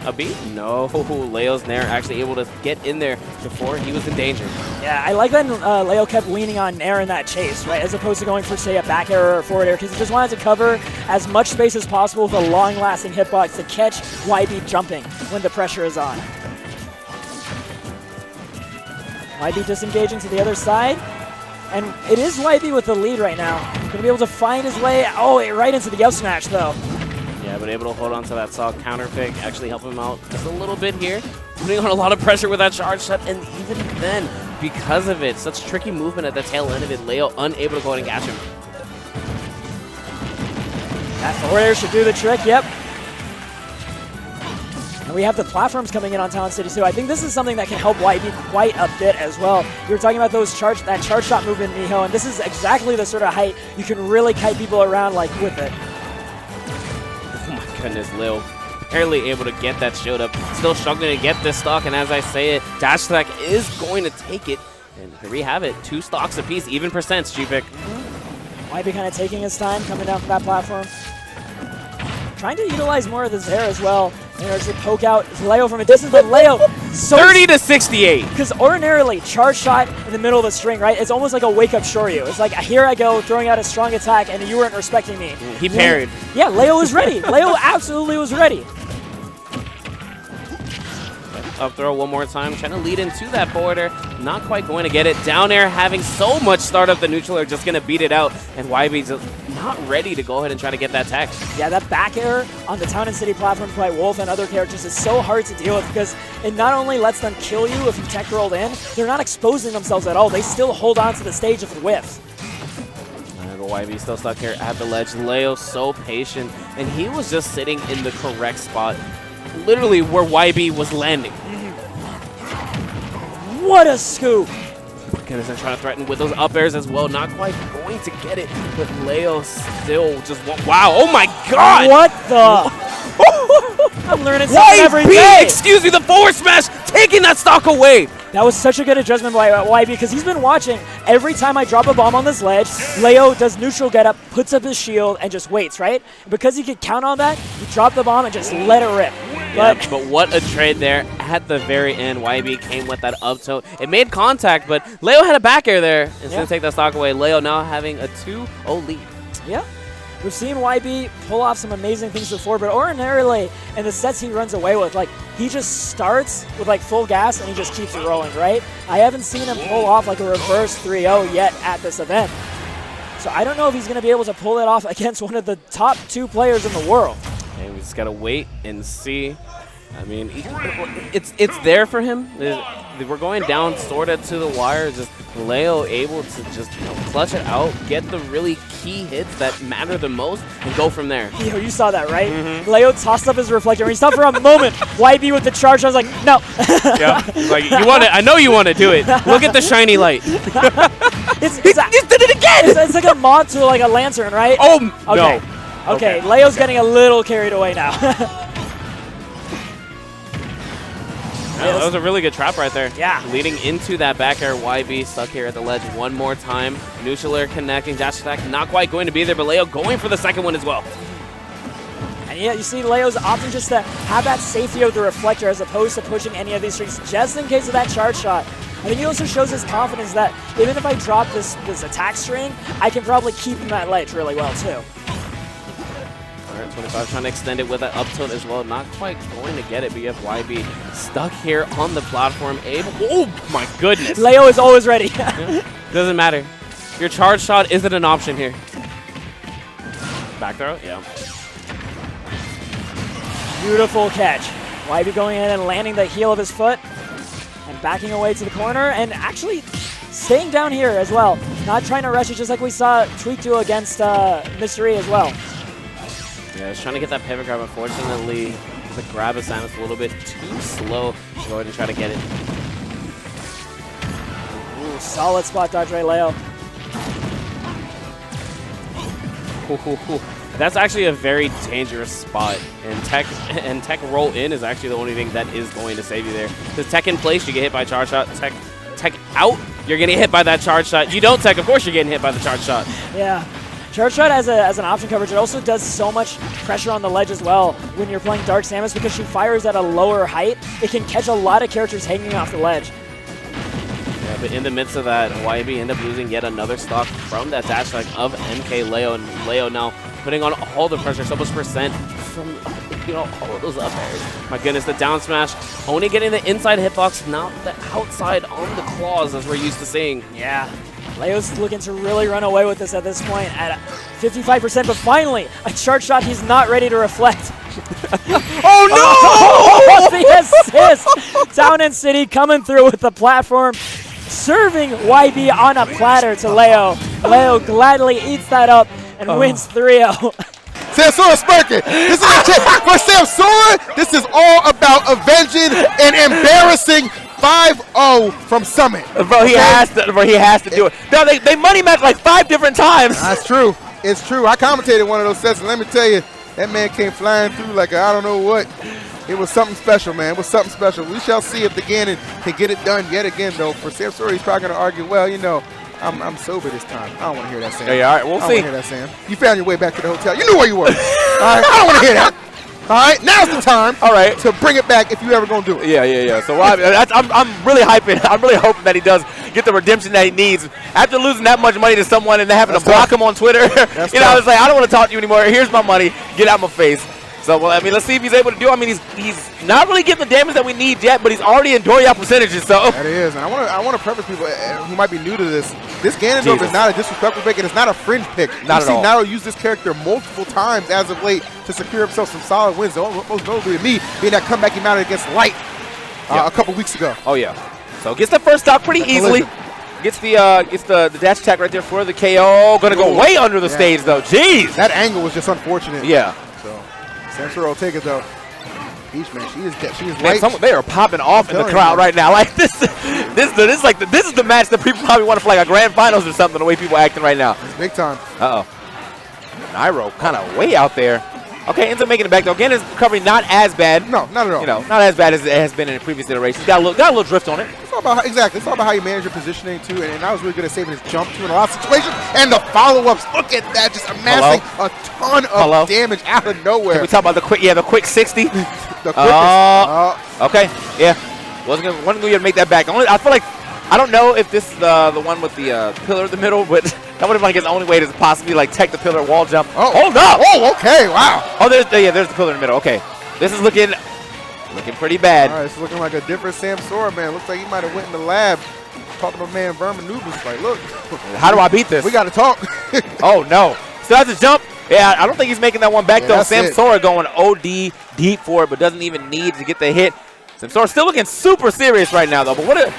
A beat? No, Leo's Nair actually able to get in there before he was in danger. Yeah, I like that Leo kept leaning on Nair in that chase, right, as opposed to going for, say, a back air or a forward air, because he just wanted to cover as much space as possible with a long-lasting hitbox to catch YB jumping when the pressure is on. YB disengaging to the other side, and it is YB with the lead right now. Going to be able to find his way, right into the up smash, though. Yeah, but able to hold on to that solid counter pick, actually help him out just a little bit here. Putting on a lot of pressure with that charge shot, and even then, because of it, such tricky movement at the tail end of it, Leo unable to go ahead and catch him. That forward air should do the trick, yep. And we have the platforms coming in on Talon City, so I think this is something that can help YB quite a bit as well. You were talking about that charge shot movement, Miho, and this is exactly the sort of height you can really kite people around like with it. Goodness, Leo barely able to get that shield up. Still struggling to get this stock, and as I say it, dash attack is going to take it. And here we have it. 2 stocks apiece, even percents, G-Pick. Might be kind of taking his time coming down from that platform. Trying to utilize more of this air as well. And just poke out Leo from a distance, but Leo so 30 to 68. Because ordinarily, charge shot in the middle of the string, right? It's almost like a wake-up Shoryu. It's like, here I go, throwing out a strong attack, and you weren't respecting me. He parried. Yeah, Leo was ready. Leo absolutely was ready. Up throw one more time, trying to lead into that border. Not quite going to get it. Down air having so much startup, the neutral are just going to beat it out. And YB's just not ready to go ahead and try to get that tech. Yeah, that back air on the Town and City platform by Wolf and other characters is so hard to deal with because it not only lets them kill you if you tech rolled in, they're not exposing themselves at all. They still hold on to the stage if it whiffs. But YB still stuck here at the ledge. Leo so patient, and he was just sitting in the correct spot, literally where YB was landing. What a scoop! Goodness, they're trying to threaten with those up airs as well. Not quite going to get it, but Leo still just wow! Oh my God! What the? I'm learning something every day. Excuse me, the forward smash taking that stock away. That was such a good adjustment by YB because he's been watching every time I drop a bomb on this ledge, Leo does neutral get up, puts up his shield, and just waits, right? Because he could count on that, he dropped the bomb and just let it rip. But what a trade there at the very end. YB came with that up tilt. It made contact, but Leo had a back air there. It's going to take that stock away. Leo now having a 2-0 lead. Yeah. We've seen YB pull off some amazing things before, but ordinarily in the sets he runs away with, like, he just starts with, like, full gas and he just keeps it rolling, right? I haven't seen him pull off, like, a reverse 3-0 yet at this event. So I don't know if he's going to be able to pull it off against one of the top 2 players in the world. And we just got to wait and see. I mean, it's there for him. We're going down sort of to the wire. Just Leo able to just clutch it out, get the really key hits that matter the most, and go from there. Yo, you saw that, right? Leo tossed up his reflector. He stopped for a moment. YB with the charge. I was like, no. Yeah, like you want to. I know you want to do it. Look at the shiny light. He did it again. It's like a moth to like a lantern, right? Oh okay. No. Okay, Leo's getting a little carried away now. That was a really good trap right there. Yeah. Leading into that back air, YB stuck here at the ledge one more time. Neutral air connecting, dash attack not quite going to be there, but Leo going for the second one as well. And yeah, you see Leo's opting just to have that safety of the reflector as opposed to pushing any of these strings just in case of that charge shot. I think he also shows his confidence that even if I drop this attack string, I can probably keep him at ledge really well too. 25 trying to extend it with an up tilt as well. Not quite going to get it, but you have YB stuck here on the platform. Oh my goodness. Leo is always ready. Doesn't matter. Your charge shot isn't an option here. Back throw? Yeah. Beautiful catch. YB going in and landing the heel of his foot and backing away to the corner and actually staying down here as well. Not trying to rush it just like we saw Tweek do against Mystery as well. Yeah, he's trying to get that pivot grab. Unfortunately, the grab assignment's a little bit too slow to go ahead and try to get it. Ooh, solid spot dodge right, Leo. That's actually a very dangerous spot, and tech roll in is actually the only thing that is going to save you there. Because tech in place, you get hit by charge shot. Tech out, you're getting hit by that charge shot. You don't tech, of course you're getting hit by the charge shot. Yeah. Charge shot as an option coverage, it also does so much pressure on the ledge as well when you're playing Dark Samus because she fires at a lower height. It can catch a lot of characters hanging off the ledge. Yeah, but in the midst of that, YB end up losing yet another stock from that dash attack of MkLeo, and Leo now putting on all the pressure, so much percent from all of those up airs. My goodness, the down smash only getting the inside hitbox, not the outside on the claws as we're used to seeing. Yeah. Leo's looking to really run away with this at this point at 55%, but finally, a charge shot he's not ready to reflect. Oh no! The assist! Town and City coming through with the platform, serving YB on a platter to Leo. Leo gladly eats that up and wins 3-0. Samsora Spurkin. This is a check for Samsora. This is all about avenging and embarrassing 5-0 from Summit. Bro, he has to do it. No, they money matched like 5 different times. That's true. It's true. I commentated one of those sets, and let me tell you, that man came flying through like I don't know what. It was something special, man. It was something special. We shall see if the Ganon can get it done yet again, though. For Samsora, he's probably going to argue, well, you know, I'm sober this time. I don't want to hear that, Sam. Yeah, all right, we'll see. I don't want to hear that, Sam. You found your way back to the hotel. You knew where you were. All right, I don't want to hear that. All right, now's the time. All right, to bring it back if you ever gonna do it. Yeah. So I'm really hyping. I'm really hoping that he does get the redemption that he needs after losing that much money to someone and then having to block him on Twitter. You know, I was like, I don't want to talk to you anymore. Here's my money. Get out my face. So, well, I mean, let's see if he's able to do it. I mean, he's not really getting the damage that we need yet, but he's already in Dorian percentages. So that is, and I want to preface people who might be new to this. This Ganondorf is not a disrespectful pick, and it's not a fringe pick. Not at all. Nairo used this character multiple times as of late to secure himself some solid wins. Most notably to me being that comeback he mounted against Light a couple weeks ago. Oh yeah. So gets the first stock pretty easily. Gets the dash attack right there for the KO. Gonna go way under the stage though. Jeez. That angle was just unfortunate. Yeah. So Samsora will take it though. Peach, man, she is Man, light. they are popping off in the crowd right now. Like this is the match that people probably want to play like a grand finals or something. The way people are acting right now. It's big time. Nairo kind of way out there. Okay, ends up making it back though. Again, his recovery not as bad. No, not at all. You know, not as bad as it has been in previous iterations. Got a little drift on it. It's all about it's all about how you manage your positioning too. And I was really good at saving his jump too in a lot of situations. And the follow-ups, look at that, just amassing a ton of damage out of nowhere. Can we talk about the quick 60? The quickest. Okay, yeah. Wasn't gonna make that back. I feel like I don't know if this is the one with the pillar in the middle, but that would have been like his only way to possibly like tech the pillar wall jump. Oh, hold up! Oh, okay, wow. Oh, there's the pillar in the middle. Okay, this is looking pretty bad. All right, it's looking like a different Samsora, man. Looks like he might have went in the lab, talked to my man Vermin Nubus. Like, look, how do I beat this? We got to talk. Oh no! Still has to jump. Yeah, I don't think he's making that one back though. Samsora going OD deep for it, but doesn't even need to get the hit. Samsora still looking super serious right now though. But what a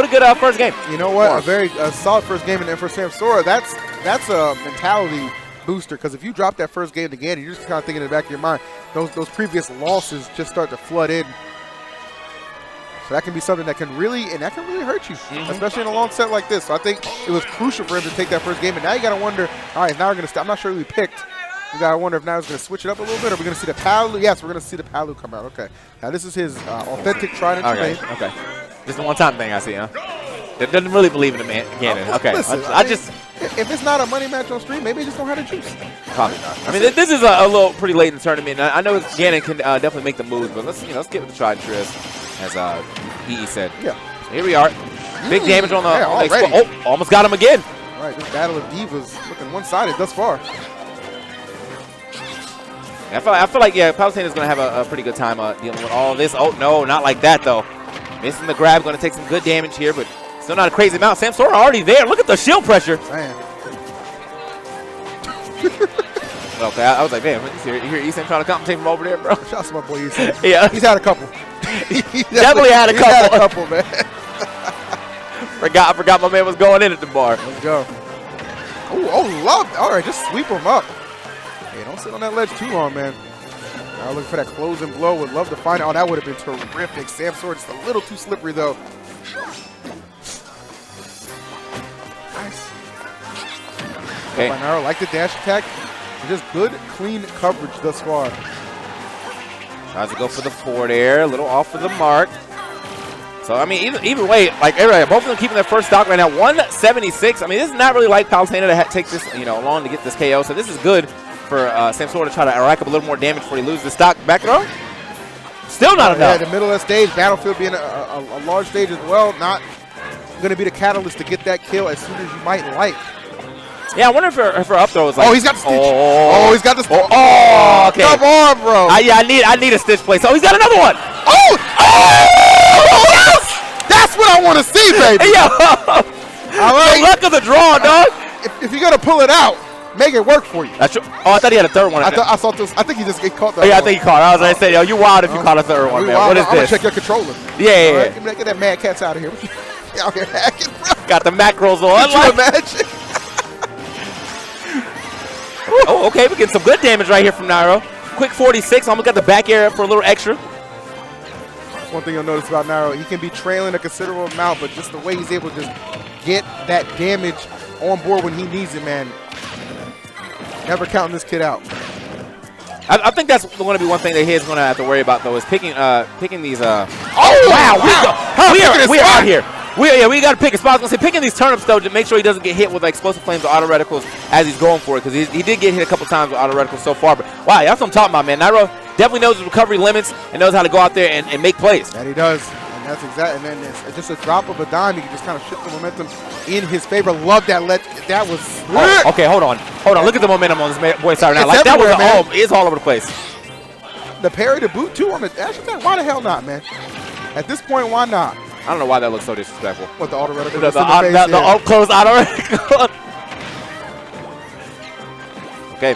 good first game. You know what? A very solid first game, and then for Samsora, that's a mentality booster. Because if you drop that first game again, you're just kind of thinking in the back of your mind, those previous losses just start to flood in. So that can be something that can really hurt you, especially in a long set like this. So I think it was crucial for him to take that first game. And now you got to wonder, all right, now we're going to I'm not sure who we picked. We got to wonder if now he's going to switch it up a little bit. Are we going to see the Palu? Yes, we're going to see the Palu come out. Okay. Now this is his authentic trident. Okay. Just a one-time thing I see, huh? That doesn't really believe in the man Ganon. Okay. Listen, I just if it's not a money match on stream, maybe they just don't have the juice. Probably not. I mean, this is a little pretty late in the tournament. I know Ganon can definitely make the moves, but let's give it a try, as EE said. Yeah. So here we are. Big damage on the. Oh, almost got him again. All right, this battle of divas looking one-sided thus far. I feel like Palutena is going to have a pretty good time dealing with all this. Oh no, not like that though. Missing the grab, going to take some good damage here, but still not a crazy amount. Samsora already there. Look at the shield pressure. Man. Okay, I was like, man, you hear Easton trying to compensate from over there, bro? Shout out to my boy Easton. Yeah. He's had a couple. Definitely had a couple. He's had a couple, man. I forgot my man was going in at the bar. Let's go. Oh, love. All right, just sweep him up. Hey, don't sit on that ledge too long, man. Now looking for that closing blow. Would love to find it. Oh, that would have been terrific. Samsora just a little too slippery, though. Nice. Okay. Nairo like the dash attack. Just good, clean coverage thus far. Tries to go for the forward air. A little off of the mark. So, I mean, either way, like both of them keeping their first stock right now. 176. I mean, this is not really like Palutena to take this, long to get this KO. So this is good for Samsora to try to rack up a little more damage before he loses the stock. Back throw? Still not enough. Yeah, the middle of that stage, Battlefield being a large stage as well, not going to be the catalyst to get that kill as soon as you might like. Yeah, I wonder if her up throw is like. Oh, he's got the stitch. Oh, he's got the stitch. Oh, okay. Come on, bro. Yeah, I need a stitch play. So he's got another one. Oh, yes! That's what I want to see, baby. Yo. All right. The luck of the draw, dog. If you're going to pull it out, make it work for you. That's true. Oh, I thought he had a third one. I think he just caught that. Oh, yeah, I think he caught it. I was going to say, yo, you wild if you caught a third one, man. What is this? I'm going to check your controller. Yeah. Right? Get that mad cats out of here. Out here hacking, bro. Got the macros on. Can you imagine? Oh, okay, we get some good damage right here from Nairo. Quick 46, almost got the back air for a little extra. One thing you'll notice about Nairo, he can be trailing a considerable amount, but just the way he's able to just get that damage on board when he needs it, man. Never counting this kid out. I think that's going to be one thing that he's going to have to worry about, though, is picking these. Oh wow! We are out here. We got to pick a spot. I was going to say, picking these turnips, though, to make sure he doesn't get hit with like, explosive flames or auto reticles as he's going for it, because he did get hit a couple times with auto reticles so far. But wow, that's what I'm talking about, man. Nairo definitely knows his recovery limits and knows how to go out there and make plays. That he does. And that's exact. And then it's just a drop of a dime. He can just kind of shift the momentum in his favor. Love that. That was. Oh, okay, hold on. Look at the momentum on this boy's side now. Like that was it's all over the place. The parry to boot too on the dash attack. Why the hell not, man? At this point, why not? I don't know why that looks so disrespectful. What, the auto reticle? The up close auto reticle. Okay,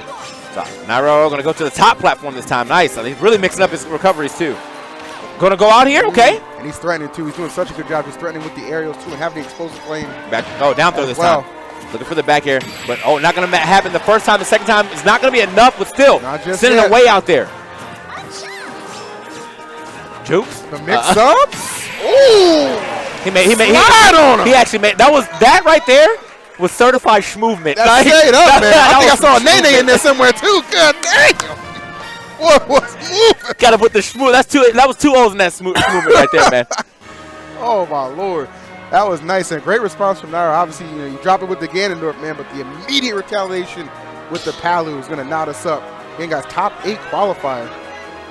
so Nairo going to go to the top platform this time. Nice. He's really mixing up his recoveries too. Going to go out here, okay. And he's threatening too. He's doing such a good job. He's threatening with the aerials too and having the explosive flame. Down throw this time. Looking for the back air, but not going to happen the first time. The second time is not going to be enough, but still sending it way out there. Jukes. The mix-ups. Ooh! He actually made that right there was certified schmovement. That's straight up, man. I think I saw a Nene in there somewhere too. God damn! What was moving? Got to put the schmoove. That was 2 O's in that movement right there, man. Oh my lord, that was nice and great response from Nairo. Obviously, you drop it with the Ganondorf, man, but the immediate retaliation with the Palu is gonna knot us up. Again, guys, top 8 qualifier.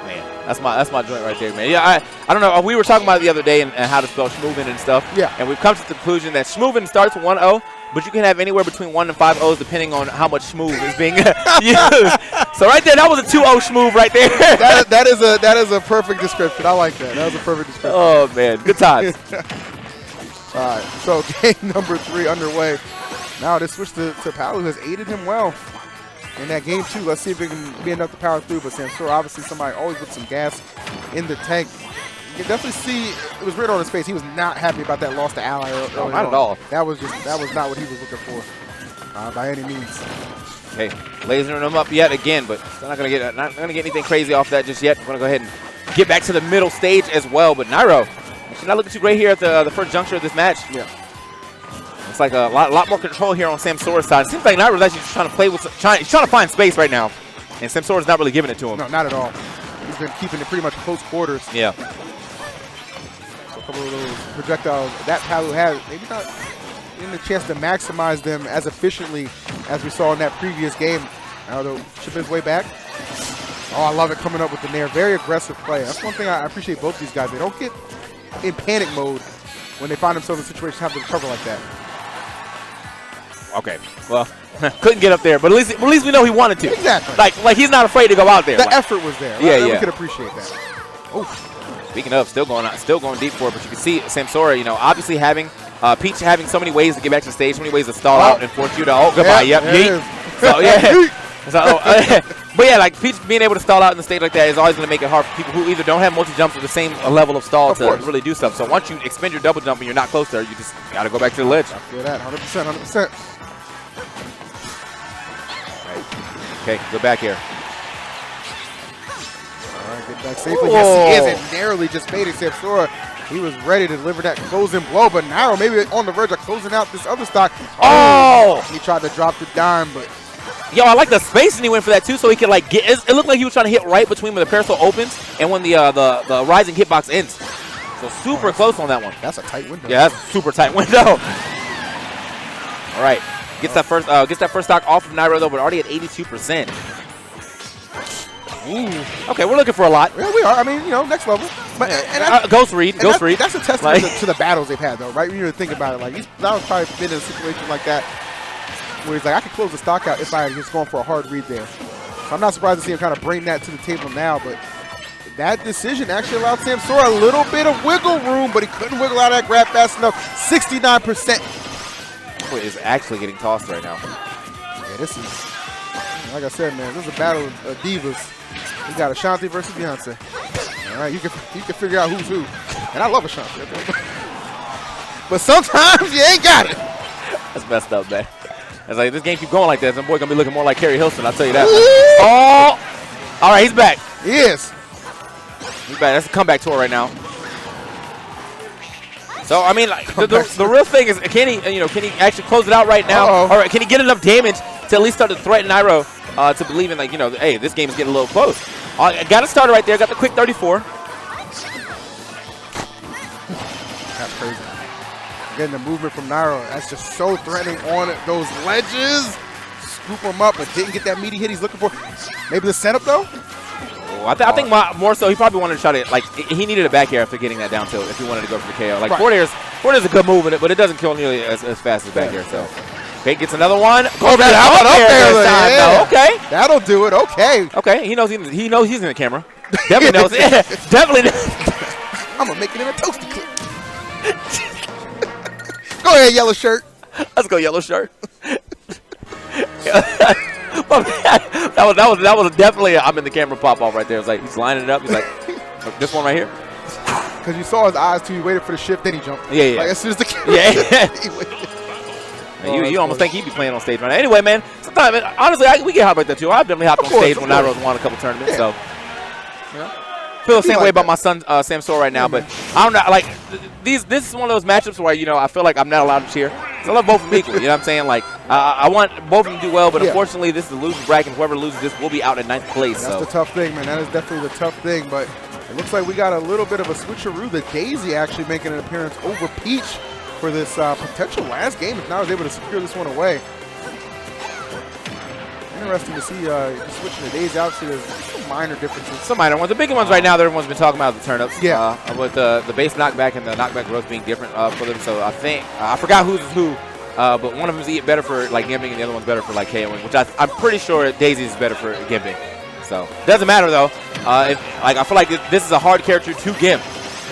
Man, that's my joint right there, man. Yeah, I don't know. We were talking about it the other day and how to spell schmoovin' and stuff. Yeah. And we've come to the conclusion that schmoovin' starts with 1 O, but you can have anywhere between 1 and 5 O's depending on how much schmoove is being used. So right there, that was a 2 O schmoove right there. that is a perfect description. I like that. That was a perfect description. Oh man, good times. All right, so game number 3 underway. Now this switch to Palu has aided him well in that game 2. Let's see if it can be enough to power through. But Samsora, obviously somebody always with some gas in the tank. You can definitely see it was weird on his face. He was not happy about that loss to Ally early on. Not at all. That was not what he was looking for by any means. Okay, lasering him up yet again, but still not gonna get anything crazy off that just yet. We're gonna go ahead and get back to the middle stage as well. But Nairo, actually not looking too great here at the first juncture of this match. Yeah. It's like a lot more control here on Samsora's side. It seems like Nairo's actually just trying to play with, he's trying to find space right now, and Samsora's not really giving it to him. No, not at all. He's been keeping it pretty much close quarters. Yeah. So a couple of those projectiles that Palu has, maybe not getting the chance to maximize them as efficiently as we saw in that previous game. Now they'll chip his way back. Oh, I love it coming up with the Nair. Very aggressive play. That's one thing I appreciate both these guys. They don't get in panic mode when they find themselves in situations have to recover like that. Okay, well, couldn't get up there, but at least we know he wanted to. Exactly. Like he's not afraid to go out there. The effort was there. Yeah, We could appreciate that. Oh. Speaking of, still going deep for it, but you can see Samsora, obviously having Peach having so many ways to get back to the stage, so many ways to stall out and force you to goodbye. Yep. So yeah. But yeah, like Peach being able to stall out in the stage like that is always going to make it hard for people who either don't have multi-jumps with the same level of stall to really do stuff. So once you expend your double jump and you're not close there, you just got to go back to the ledge. I feel that, 100%. Right. Okay, go back here. All right, get back safely. Yes, he is, and narrowly just made it. Samsora, he was ready to deliver that closing blow, but Nairo maybe on the verge of closing out this other stock. Oh! He tried to drop the dime, but... Yo, I like the spacing he went for that too, so he could like get. It looked like he was trying to hit right between when the parasol opens and when the rising hitbox ends. So super close on that one. That's a tight window. Yeah, that's a super tight window. All right, gets that first stock off of Nairo though, but already at 82%. Ooh. Okay, we're looking for a lot. Yeah, we are. I mean, next level. But Ghost read. That's a testament to the battles they've had though, right? When you think about it, like Nair's probably been in a situation like that, where he's like, I could close the stock out if I was going for a hard read there. So I'm not surprised to see him kind of bring that to the table now, but that decision actually allowed Samsora a little bit of wiggle room, but he couldn't wiggle out of that grab fast enough. 69%. Boy, is actually getting tossed right now. Yeah, this is, like I said, man, this is a battle of divas. We got Ashanti versus Beyonce. All right, you can figure out who's who. And I love Ashanti. Okay? But sometimes you ain't got it. That's messed up, man. It's like, this game keep going like that, some boy gonna be looking more like Kerry Hilson, I'll tell you that. Oh! All right, he's back. He is. He's back. That's a comeback tour right now. So, I mean, like, the real thing is, can he actually close it out right now? Or can he get enough damage to at least start to threaten Nairo to believe in, like, you know, hey, this game is getting a little close. I got a starter right there. Got the quick 34. That's crazy. Again, the movement from Nairo, that's just so threatening on those ledges. Scoop him up, but didn't get that meaty hit he's looking for. Maybe the setup, though? Oh, I think more so he probably wanted to try to, like, he needed a back air after getting that down tilt if he wanted to go for the KO. Like, forward air's a good move in it, but it doesn't kill nearly as fast as back air, so. Okay, gets another one. Oh, that up there this time, yeah. Okay. That'll do it. Okay. Okay, he knows he's in the camera. Definitely knows. Yeah, definitely knows. I'm going to make it in a toasty clip. Go ahead, yellow shirt. Let's go, yellow shirt. that was definitely I'm in the camera pop off right there. It's like he's lining it up. He's like, this one right here. Because you saw his eyes too. He waited for the shift, then he jumped. Yeah, yeah. Like as soon as the camera. Yeah. He waited. You almost think he'd be playing on stage right now. Anyway, man, sometimes, honestly, we get hot like that too. I've definitely hopped on stage when Nairo's won a couple tournaments. So, feel the same way about my son Samsora right now. But I don't know, like this is one of those matchups where, you know, I feel like I'm not allowed to cheer. So I love both of them equally. You know what I'm saying? Like I want both of them to do well, but unfortunately, this is the losing bracket. Whoever loses this will be out in 9th place. That's the tough thing, man. That is definitely the tough thing. But it looks like we got a little bit of a switcheroo. The Daisy actually making an appearance over Peach for this potential last game if Nairo is able to secure this one away. Interesting to see switching the Daisy. Obviously, there's some minor differences. Some minor ones. The bigger ones right now that everyone's been talking about the turnips. Yeah. With the base knockback and the knockback growth being different for them. So I think, I forgot who's who, but one of them's better for like gimping and the other one's better for like KOing, which I'm pretty sure Daisy's better for gimping. So doesn't matter though. I feel like this is a hard character to gimp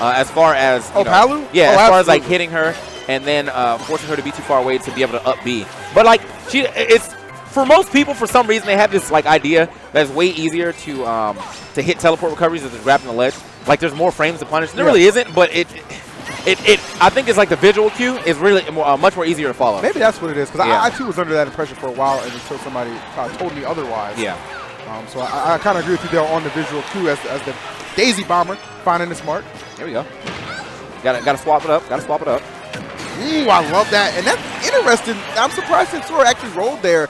as far as Palu? Yeah, as far absolutely. as like hitting her and then forcing her to be too far away to be able to up B. But like it's for most people, for some reason they have this like idea that it's way easier to hit teleport recoveries than just grabbing the ledge. Like there's more frames to punish. There really isn't, but it I think it's like the visual cue is really much more easier to follow. Maybe that's what it is, because I too was under that impression for a while until somebody told me otherwise. Yeah. So I kind of agree with you there on the visual cue as the Daisy bomber finding its mark. There we go. Gotta swap it up. Ooh, I love that. And that's interesting. I'm surprised Samsora actually rolled there,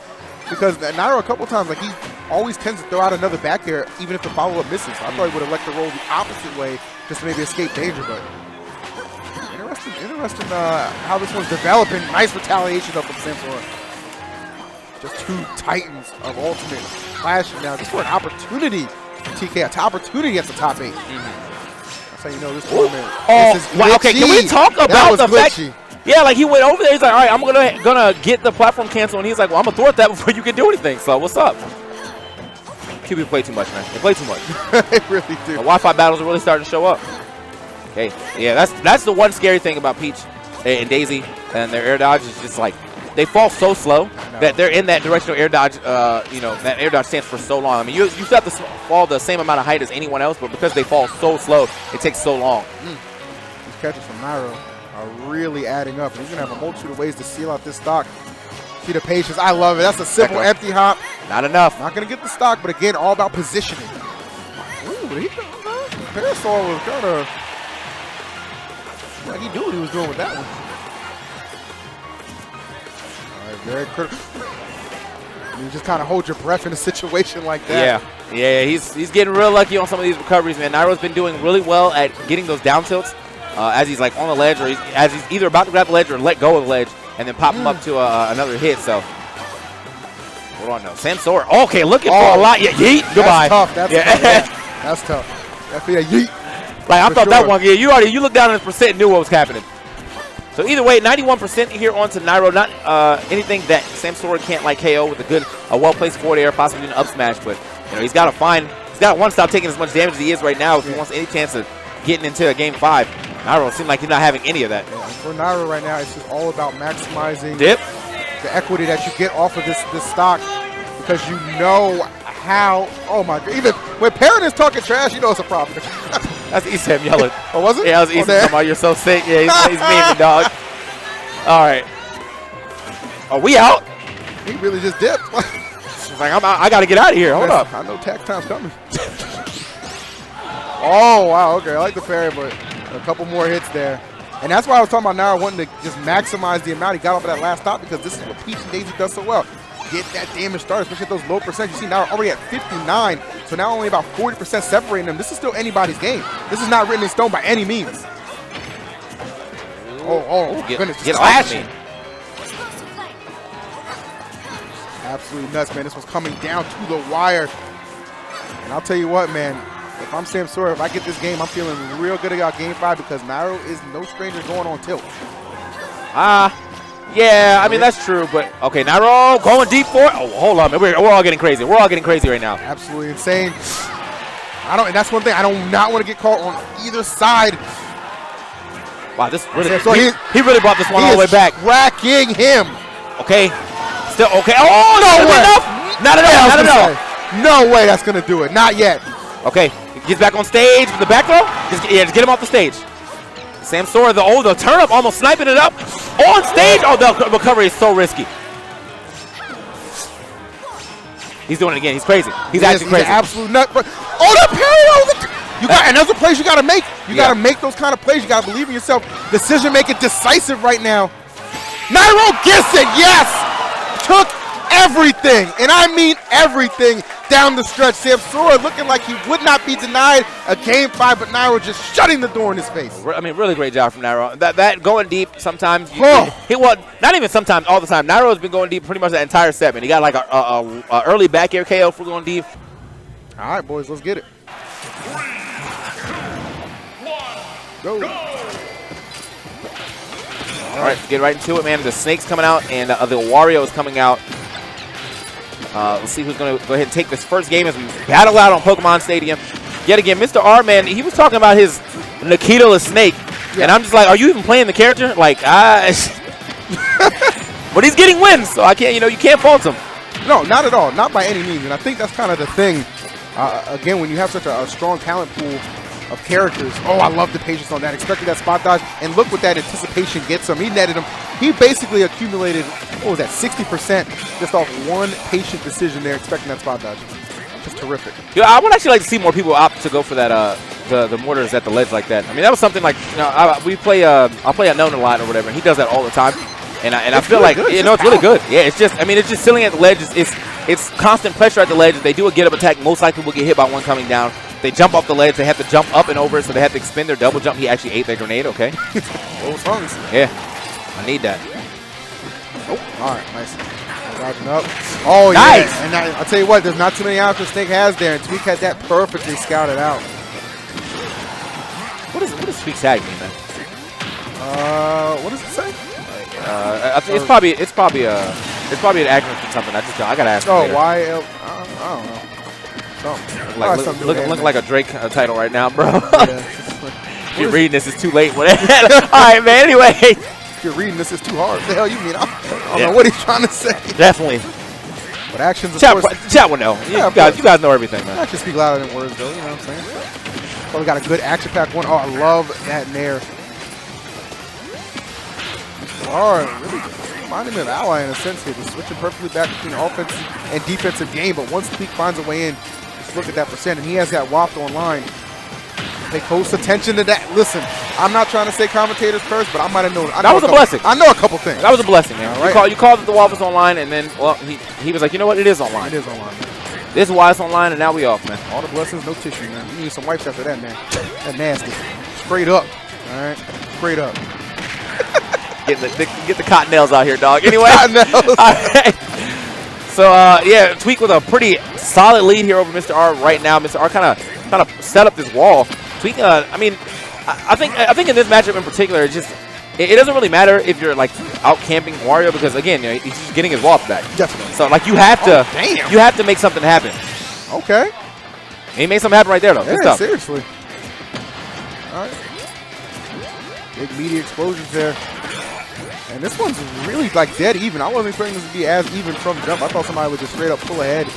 because Nairo a couple times, like he always tends to throw out another back air even if the follow-up misses. So I thought he would have let the roll the opposite way just to maybe escape danger, but interesting how this one's developing. Nice retaliation up from Samsora. Just two titans of ultimate clashing now, just for an opportunity. TK, an opportunity at the top 8. That's how you know this tournament. This is wow, okay, can we talk about the glitchy. fact? Yeah, like he went over there. He's like, all right, I'm gonna get the platform cancel, and he's like, well, I'm gonna thwart that before you can do anything. So what's up? QB play too much, man. They play too much. They really do. The Wi-Fi battles are really starting to show up. Okay, yeah, that's the one scary thing about Peach and Daisy and their air dodge is just like they fall so slow that they're in that directional air dodge. That air dodge stance for so long. I mean, you still have to fall the same amount of height as anyone else, but because they fall so slow, it takes so long. These catches from Nairo are really adding up. He's going to have a multitude of ways to seal out this stock. See the patience. I love it. That's a simple empty hop. Not enough. Not going to get the stock, but again, all about positioning. Ooh, but Parasol was kind of like he knew what he was doing with that one. All right, very critical. You just kind of hold your breath in a situation like that. Yeah, he's getting real lucky on some of these recoveries, man. Nairo's been doing really well at getting those down tilts as he's like on the ledge, or as he's either about to grab the ledge or let go of the ledge and then pop him up to another hit. So, hold on, no. Samsora. Okay, looking for a lot. Yeah, yeet. Goodbye. That's tough. That's tough. Yeah. That's tough. That's a yeet. Like I thought that one. Yeah, you looked down at his percent and knew what was happening. So either way, 91% here onto Nairo. Not anything that Samsora can't like KO with a good, well-placed forward air, possibly an up smash. But he's got to want to stop taking as much damage as he is right now if he wants any chance of getting into a game 5. Nairo seems like he's not having any of that. Yeah, for Nairo right now, it's just all about maximizing the equity that you get off of this stock, because you know how. Oh my God! Even when Parent is talking trash, you know it's a problem. That's Esam yelling. Oh, was it? Yeah, that was Esam talking about you're so sick. Yeah, he's memeing, dog. All right. Are we out? He really just dipped. Like, I got to get out of here. Hold up. I know tax time's coming. Oh, wow. Okay, I like the parry, but a couple more hits there. And that's why I was talking about Nairo wanting to just maximize the amount he got off of that last stop, because this is what Peach and Daisy does so well. get that damage started, especially at those low percentages. You see now already at 59, so now only about 40% separating them. This is still anybody's game. This is not written in stone by any means. Oh, goodness, just clashing. Absolutely nuts, man. This was coming down to the wire. And I'll tell you what, man, if I'm Samsora, if I get this game, I'm feeling real good about Game 5 because Nairo is no stranger going on tilt. Yeah, I mean, that's true, but okay, Nairo going deep for it. Oh, hold on, man. We're all getting crazy. We're all getting crazy right now. Absolutely insane. And that's one thing. I do not want to get caught on either side. Wow, this really, he really brought this one all the way back. Tracking him. Okay. Still okay. Oh, no way. Not enough. No way that's going to do it. Not yet. Okay. He gets back on stage with the back throw. Just get him off the stage. Samsora, the turn up, almost sniping it up. On stage. Oh, the recovery is so risky. He's doing it again. He's crazy. He's actually crazy. He's an absolute nut. Oh, the parallel. And those are plays you got to make. You got to make those kind of plays. You got to believe in yourself. Decision making decisive right now. Nairo gets it. Yes. Took everything, and I mean everything, down the stretch. Samsora looking like he would not be denied a Game 5, but Nairo just shutting the door in his face. I mean, really great job from Nairo. That going deep sometimes. Not even sometimes, all the time. Nairo has been going deep pretty much the entire set, man. He got like a early back air KO for going deep. All right, boys, let's get it. Go. All right, get right into it, man. The snake's coming out, and the Wario is coming out. Let's see who's going to go ahead and take this first game as we battle out on Pokemon Stadium. Yet again, Mr. R, man, he was talking about his Nicko snake, and I'm just like, are you even playing the character? Like, but he's getting wins, so I can't, you can't fault him. No, not at all. Not by any means. And I think that's kind of the thing. Again, when you have such a strong talent pool of characters. Oh, I love the patience on that. Expected that spot dodge, and look what that anticipation gets him. He netted him. He basically accumulated, what was that, 60% just off one patient decision there, expecting that spot dodge. Just terrific. Yeah, I would actually like to see more people opt to go for that the mortars at the ledge like that. I mean, that was something like, I'll play Unknown a lot or whatever, and he does that all the time. And I feel like, it's really good. Yeah, it's just sitting at the ledge. It's constant pressure at the ledge. If they do a get-up attack, most likely will get hit by one coming down. They jump off the ledge. They have to jump up and over, so they have to expend their double jump. He actually ate their grenade, okay? Those tongues. Yeah, I need that. Oh, all right, nice. Dodging up. Oh, nice. Yeah. And I'll tell you what, there's not too many options Snake has there, and Tweek had that perfectly scouted out. What does Tweek's tag mean, man? What does it say? It's probably an acronym for something. I gotta ask. Oh, YL. I don't know. Look like a Drake title right now, bro. Yeah. If you're reading this, it's too late. All right, man. Anyway, if you're reading this, it's too hard. What the hell you mean? I don't know what he's trying to say. Definitely. But actions, of course. Chat will know. You guys know everything, man. Actions speak louder than words, though. You know what I'm saying? Oh, we got a good action pack one. Oh, I love that Nair. Really reminding me of Ally in a sense here. Just switching perfectly back between offensive and defensive game. But once Tweek finds a way in, just look at that percent. And he has that WAP online. Pay close attention to that. Listen, I'm not trying to say commentators first, but I might have known. That was a blessing. I know a couple things. That was a blessing, man. Right. You called that the WAP was online, and then, well, he was like, you know what? It is online. It is online, man. This is why it's online, and now we off, man. All the blessings, no tissue, man. You need some wipes after that, man. That nasty. Straight up. All right? Straight up. Get the cottonelles out here, dog. Anyway. Cottonelles. All right. So, yeah, Tweek with a pretty solid lead here over Mr. R right now. Mr. R kind of set up this wall. Tweek, I mean, I think in this matchup in particular, it doesn't really matter if you're like out camping Wario because again, he's just getting his walls back. Definitely. So like you have to make something happen. Okay. And he made something happen right there though. Yeah, good stuff. Seriously. All right. Big meaty explosions there. And this one's really like dead even. I wasn't expecting this to be as even from jump. I thought somebody would just straight up pull ahead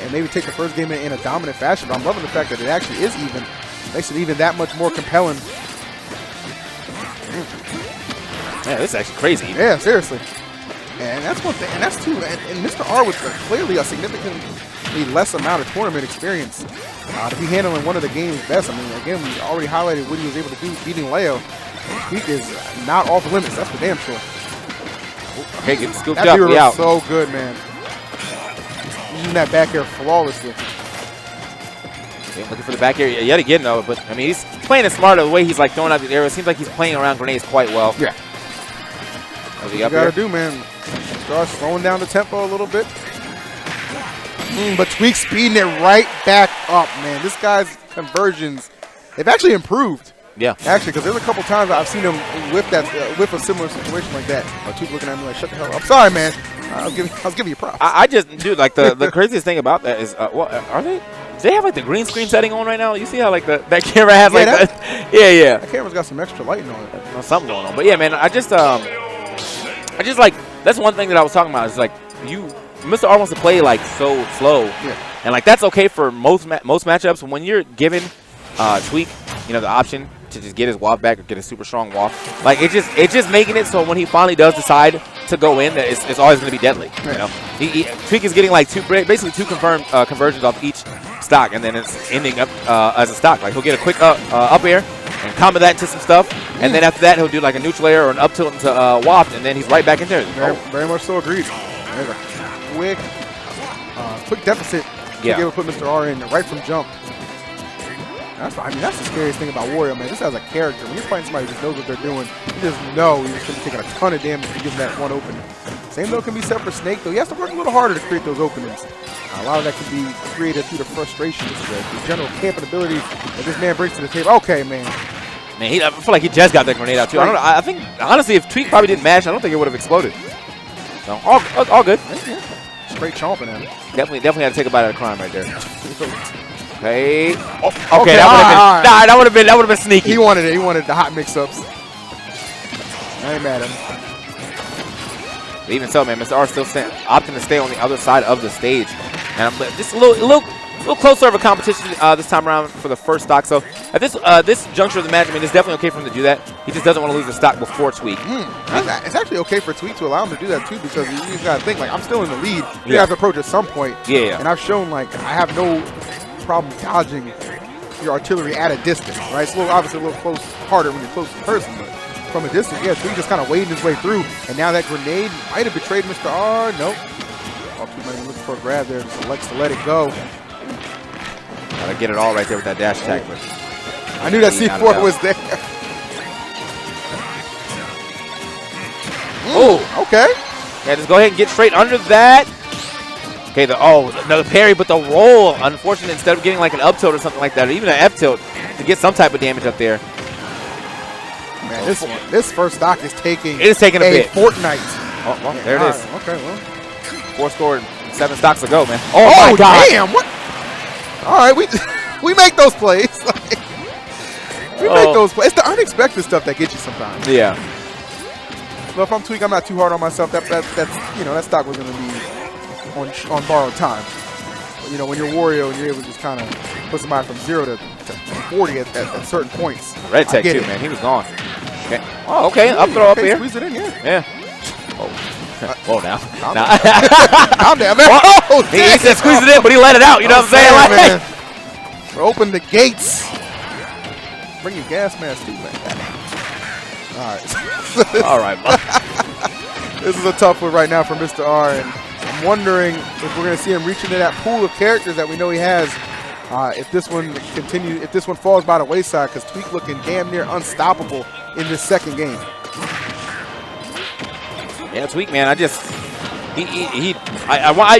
and maybe take the first game in a dominant fashion. But I'm loving the fact that it actually is even. Makes it even that much more compelling. Yeah, this is actually crazy. Yeah, seriously. And that's one thing. And that's two. And Mr. R with clearly a significantly less amount of tournament experience to be handling one of the game's best. I mean, again, we already highlighted what he was able to do beating Leo. Tweek is not off limits. That's for damn sure. Okay, get scooped that up. mirror We out. So good, man. using that back air flawlessly. Looking for the back air yet again, though. But, I mean, he's playing it smarter the way he's, like, throwing out the arrows. It seems like he's playing around grenades quite well. Yeah. What you got to do, man. Start slowing down the tempo a little bit. But Tweek speeding it right back up, man. This guy's conversions, they've actually improved. Yeah. Actually, because there's a couple times I've seen him whip a similar situation like that. Tweek looking at me like, shut the hell up. Sorry, man. I was giving you props. I just, dude, like, the craziest thing about that is, what, are they? Do they have, like, the green screen setting on right now? You see how, like, that camera has, like, yeah. That camera's got some extra lighting on it. Something going on. But, yeah, man, I just, like, that's one thing that I was talking about is, like, Mr. R wants to play, like, so slow. Yeah. And, like, that's okay for most matchups. When you're given Tweek, you know, the option to just get his WAF back or get a super strong WAF, like, it's just making it so when he finally does decide to go in, that it's always going to be deadly. You know, Tweek is getting like basically two confirmed conversions off each stock, and then it's ending up as a stock. Like, he'll get a quick up air and combo that into some stuff, and then after that he'll do like a neutral air or an up tilt into WAF, and then he's right back in there. Very much so agreed. There's a quick deficit to be able to put Mr. R in right from jump. That's the scariest thing about Wario, man. Just as a character, when you're fighting somebody who just knows what they're doing, you just know you're just going to be taking a ton of damage to give him that one opening. Same though can be said for Snake, though. He has to work a little harder to create those openings. A lot of that can be created through the frustration, the general camping ability that this man brings to the table. Okay, man. Man, I feel like he just got that grenade out, too. I think, honestly, if Tweek probably didn't mash, I don't think it would have exploded. So, all good. Yeah. Straight chomping at him. Definitely had to take a bite of the crime right there. Okay. Oh, okay. That would have been sneaky. He wanted it. He wanted the hot mix-ups. I ain't mad at him. But even so, man, Mr. R still opting to stay on the other side of the stage, and I'm just a little closer of a competition this time around for the first stock. So at this juncture of the match, I mean, it's definitely okay for him to do that. He just doesn't want to lose the stock before Tweek. It's actually okay for Tweek to allow him to do that too, because you just gotta think, like, I'm still in the lead. You have to approach at some point. Yeah. And I've shown, like, I have no problem dodging your artillery at a distance, right? It's obviously a little close, harder when you're close in person, but from a distance, yeah, Tweek just kind of wading his way through, and now that grenade might have betrayed Mr. R. Nope. Tweek might be looking for a grab there, just elects to let it go. Gotta get it all right there with that dash attack, but I knew that C4 was there. Oh, okay. Yeah, just go ahead and get straight under that. Okay, another parry, but the roll, unfortunately, instead of getting like an up tilt or something like that, or even an F tilt, to get some type of damage up there. Man, this first stock is taking a bit. Fortnite. Oh, well, there it is. Okay, well. 4 scored 7 stocks ago, man. Oh my God. Damn, what? All right, we make those plays. We make those plays. It's the unexpected stuff that gets you sometimes. Yeah. Well, if I'm Tweek, I'm not too hard on myself. That's that stock was going to be on borrowed time. But, you know, when you're Wario and you're able to just kind of put somebody from 0 to 40 at certain points. Red Tech too, man. He was gone. Okay. Oh, okay. Up throw up here. Squeeze it in, yeah. Yeah. Oh. Whoa, now. Calm down, man. Oh, he said squeeze it in, but he let it out. You know what I'm saying? Like, man. Open the gates. Bring your gas mask too, man. All right. All right. This is a tough one right now for Mr. R, and I'm wondering if we're going to see him reach into that pool of characters that we know he has. If this one falls by the wayside, because Tweek looking damn near unstoppable in this second game. Yeah, Tweek, man.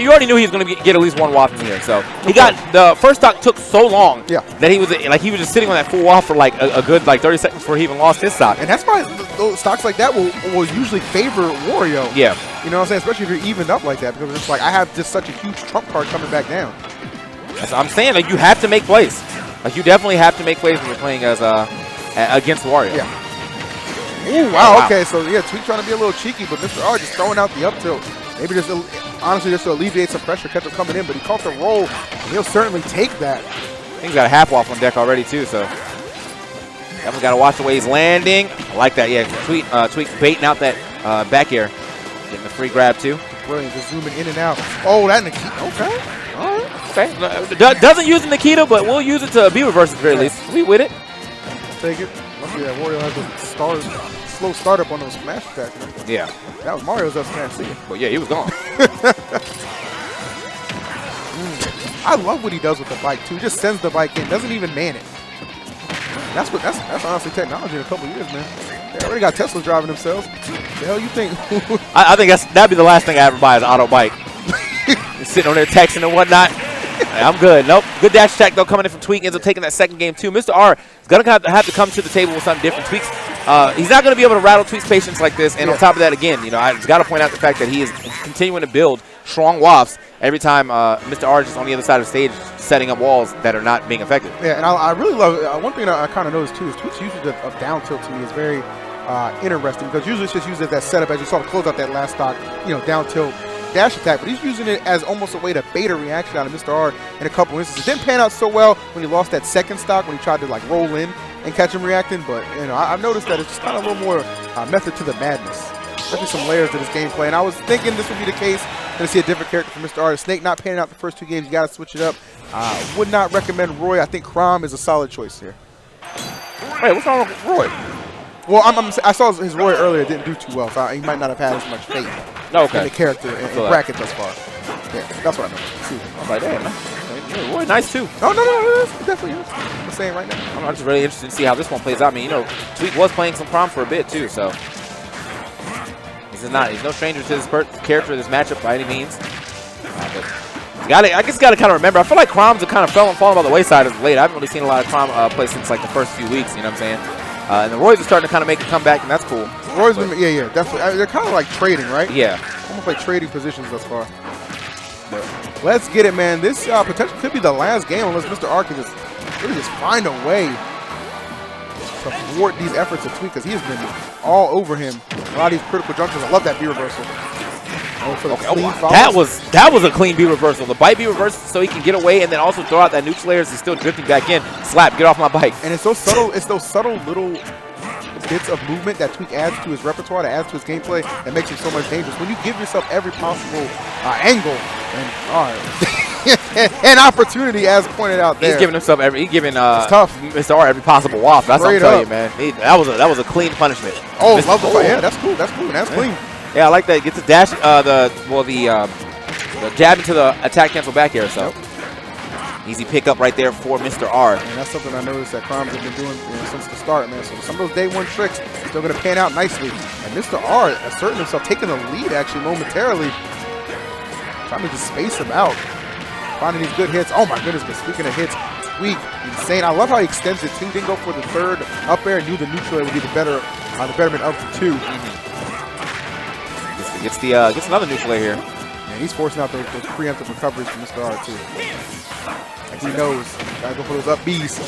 You already knew he was going to get at least one WAF in here. So he got the first stock took so long that he was just sitting on that full WAF for like a good 30 seconds before he even lost his stock. And that's why those stocks like that will usually favor Wario. Yeah. You know what I'm saying? Especially if you're evened up like that, because it's like I have just such a huge trump card coming back down. That's what I'm saying. Like, you have to make plays. Like, you definitely have to make plays when you're playing as against Wario. Yeah. Ooh, wow. Okay, so yeah, Tweek trying to be a little cheeky, but Mr. R just throwing out the up tilt. Maybe just honestly just to alleviate some pressure, kept him coming in, but he caught the roll. He'll certainly take that. He's got a half WAF on deck already too, so definitely got to watch the way he's landing. I like that. Yeah, Tweek baiting out that back air, getting the free grab too. Brilliant, just zooming in and out. Oh, that Nikita. Okay. All right. Okay. Doesn't use the Nikita, but we'll use it to be reversed at the very least. We with it. Take it. Luckily that Wario has a slow startup on those smash attacks. Man. Yeah. That was Mario's up smash. See ya. Well, yeah, he was gone. I love what he does with the bike, too. He just sends the bike in, doesn't even man it. That's honestly technology in a couple years, man. They already got Teslas driving themselves. The hell you think? I think that'd be the last thing I ever buy is an auto bike. Sitting on there texting and whatnot. I'm good. Nope. Good dash attack, though, coming in from Tweek. Ends up taking that second game, too. Mr. R is going to have to come to the table with something different. Tweek's, he's not going to be able to rattle Tweek's patience like this. And on top of that, again, you know, I've got to point out the fact that he is continuing to build strong wafts every time Mr. R is just on the other side of the stage setting up walls that are not being effective. Yeah, and I really love one thing that I kind of noticed, too, is Tweek's usage of down tilt to me is very interesting because usually it's just used as that setup, as you saw to close out that last stock, you know, down tilt dash attack, but he's using it as almost a way to bait a reaction out of Mr. R in a couple instances. It didn't pan out so well when he lost that second stock when he tried to like roll in and catch him reacting, but you know, I've noticed that it's just kind of a little more method to the madness. Definitely some layers to this gameplay, and I was thinking this would be the case. Going to see a different character from Mr. R. Snake not panning out the first 2 games. You got to switch it up. Would not recommend Roy. I think Crom is a solid choice here. Hey, what's wrong with Roy? Well, I saw his Roy earlier. Didn't do too well, so he might not have had as much faith in the character and bracket thus far. Yeah, that's what I know. I was like, damn, man. Roy nice, too. No, it definitely is. I'm saying right now. I'm just really interested to see how this one plays out. I mean, you know, Tweek was playing some Crom for a bit, too, so he's no stranger to this character, this matchup by any means. But I guess you got to kind of remember, I feel like Crom's have kind of fallen by the wayside as of late. I haven't really seen a lot of Crom play since like the first few weeks, you know what I'm saying? And the Roys are starting to kind of make a comeback, and that's cool. Roy's yeah, definitely. They're kind of like trading, right? Yeah. Almost like trading positions thus far. But let's get it, man. This potentially could be the last game unless Mr. R can just really just find a way to thwart these efforts of Tweek because he has been all over him. A lot of these critical junctures. I love that B reversal. That was a clean B reversal. The bite B reversal so he can get away and then also throw out that neutral layer as he's still drifting back in. Slap, get off my bike. And it's so subtle. It's those subtle little bits of movement that Tweek adds to his repertoire, that adds to his gameplay, that makes him so much dangerous. When you give yourself every possible angle and an opportunity, as pointed out there. He's giving himself tough. Mr. R every possible waft. That's what I'm telling you, man. That was a clean punishment. Oh, love the fight. Yeah, that's cool. That's cool. That's clean. Yeah, I like that. Gets a dash, the jab into the attack cancel back air. So easy pickup right there for Mr. R. And that's something I noticed that Croms have been doing since the start, man. So some of those day one tricks still going to pan out nicely. And Mr. R asserting himself, taking the lead actually momentarily, trying to just space him out, finding these good hits. Oh my goodness! But speaking of hits, Tweek, insane. I love how he extends it too. Didn't go for the third up air. Knew the neutral air would be the betterment of the two. Gets another neutral air here. And he's forcing out those preemptive recoveries from Mr. R too. Like he knows, gotta go for those up Bs.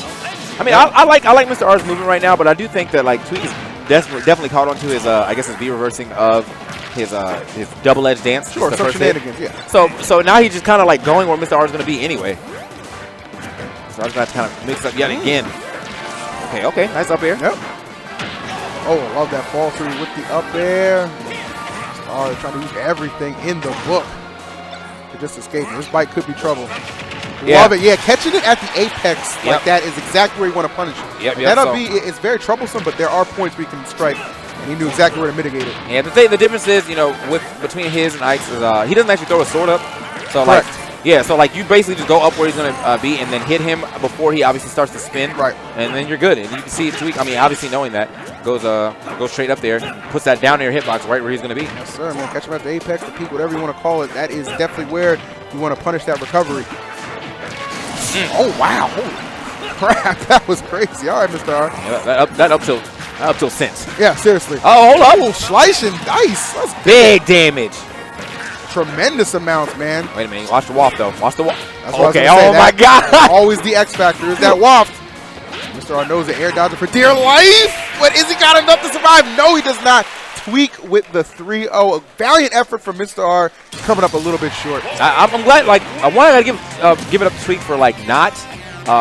I mean, I like Mr. R's movement right now, but I do think that like Tweek is definitely caught onto his his B reversing of his double-edged dance. Sure, some shenanigans, yeah. So now he's just kind of like going where Mr. R is going to be anyway. So R's going to kind of mix up yet again. Okay, nice up air. Yep. Oh, I love that fall through with the up air. Are trying to use everything in the book to just escape. This bike could be trouble. Love it. Yeah, catching it at the apex like that is exactly where you want to punish it. That up B is very troublesome, but there are points where you can strike, and he knew exactly where to mitigate it. Yeah, the difference is, you know, between his and Ike's is he doesn't actually throw a sword up. So correct. So like you basically just go up where he's going to be and then hit him before he obviously starts to spin. Right. And then you're good. And you can see Tweek, I mean, obviously knowing that, goes straight up there, puts that down air hitbox right where he's going to be. Yes, sir, man. Catch him at the apex, the peak, whatever you want to call it. That is definitely where you want to punish that recovery. Oh, wow. Holy crap. That was crazy. All right, Mr. R. Yeah, that up tilt sense. Yeah, seriously. Oh, hold on. Slice and dice. That's big damage. Tremendous amounts, man. Wait a minute. Watch the waft, though. Watch the waft. Okay. Oh, my God. Always the X factor is that waft. Mr. R knows the air dodger for dear life. But is he got enough to survive? No, he does not. Tweek with the 3-0. A valiant effort from Mr. R, coming up a little bit short. I'm glad, like, I wanted to give it up to Tweek for, like, not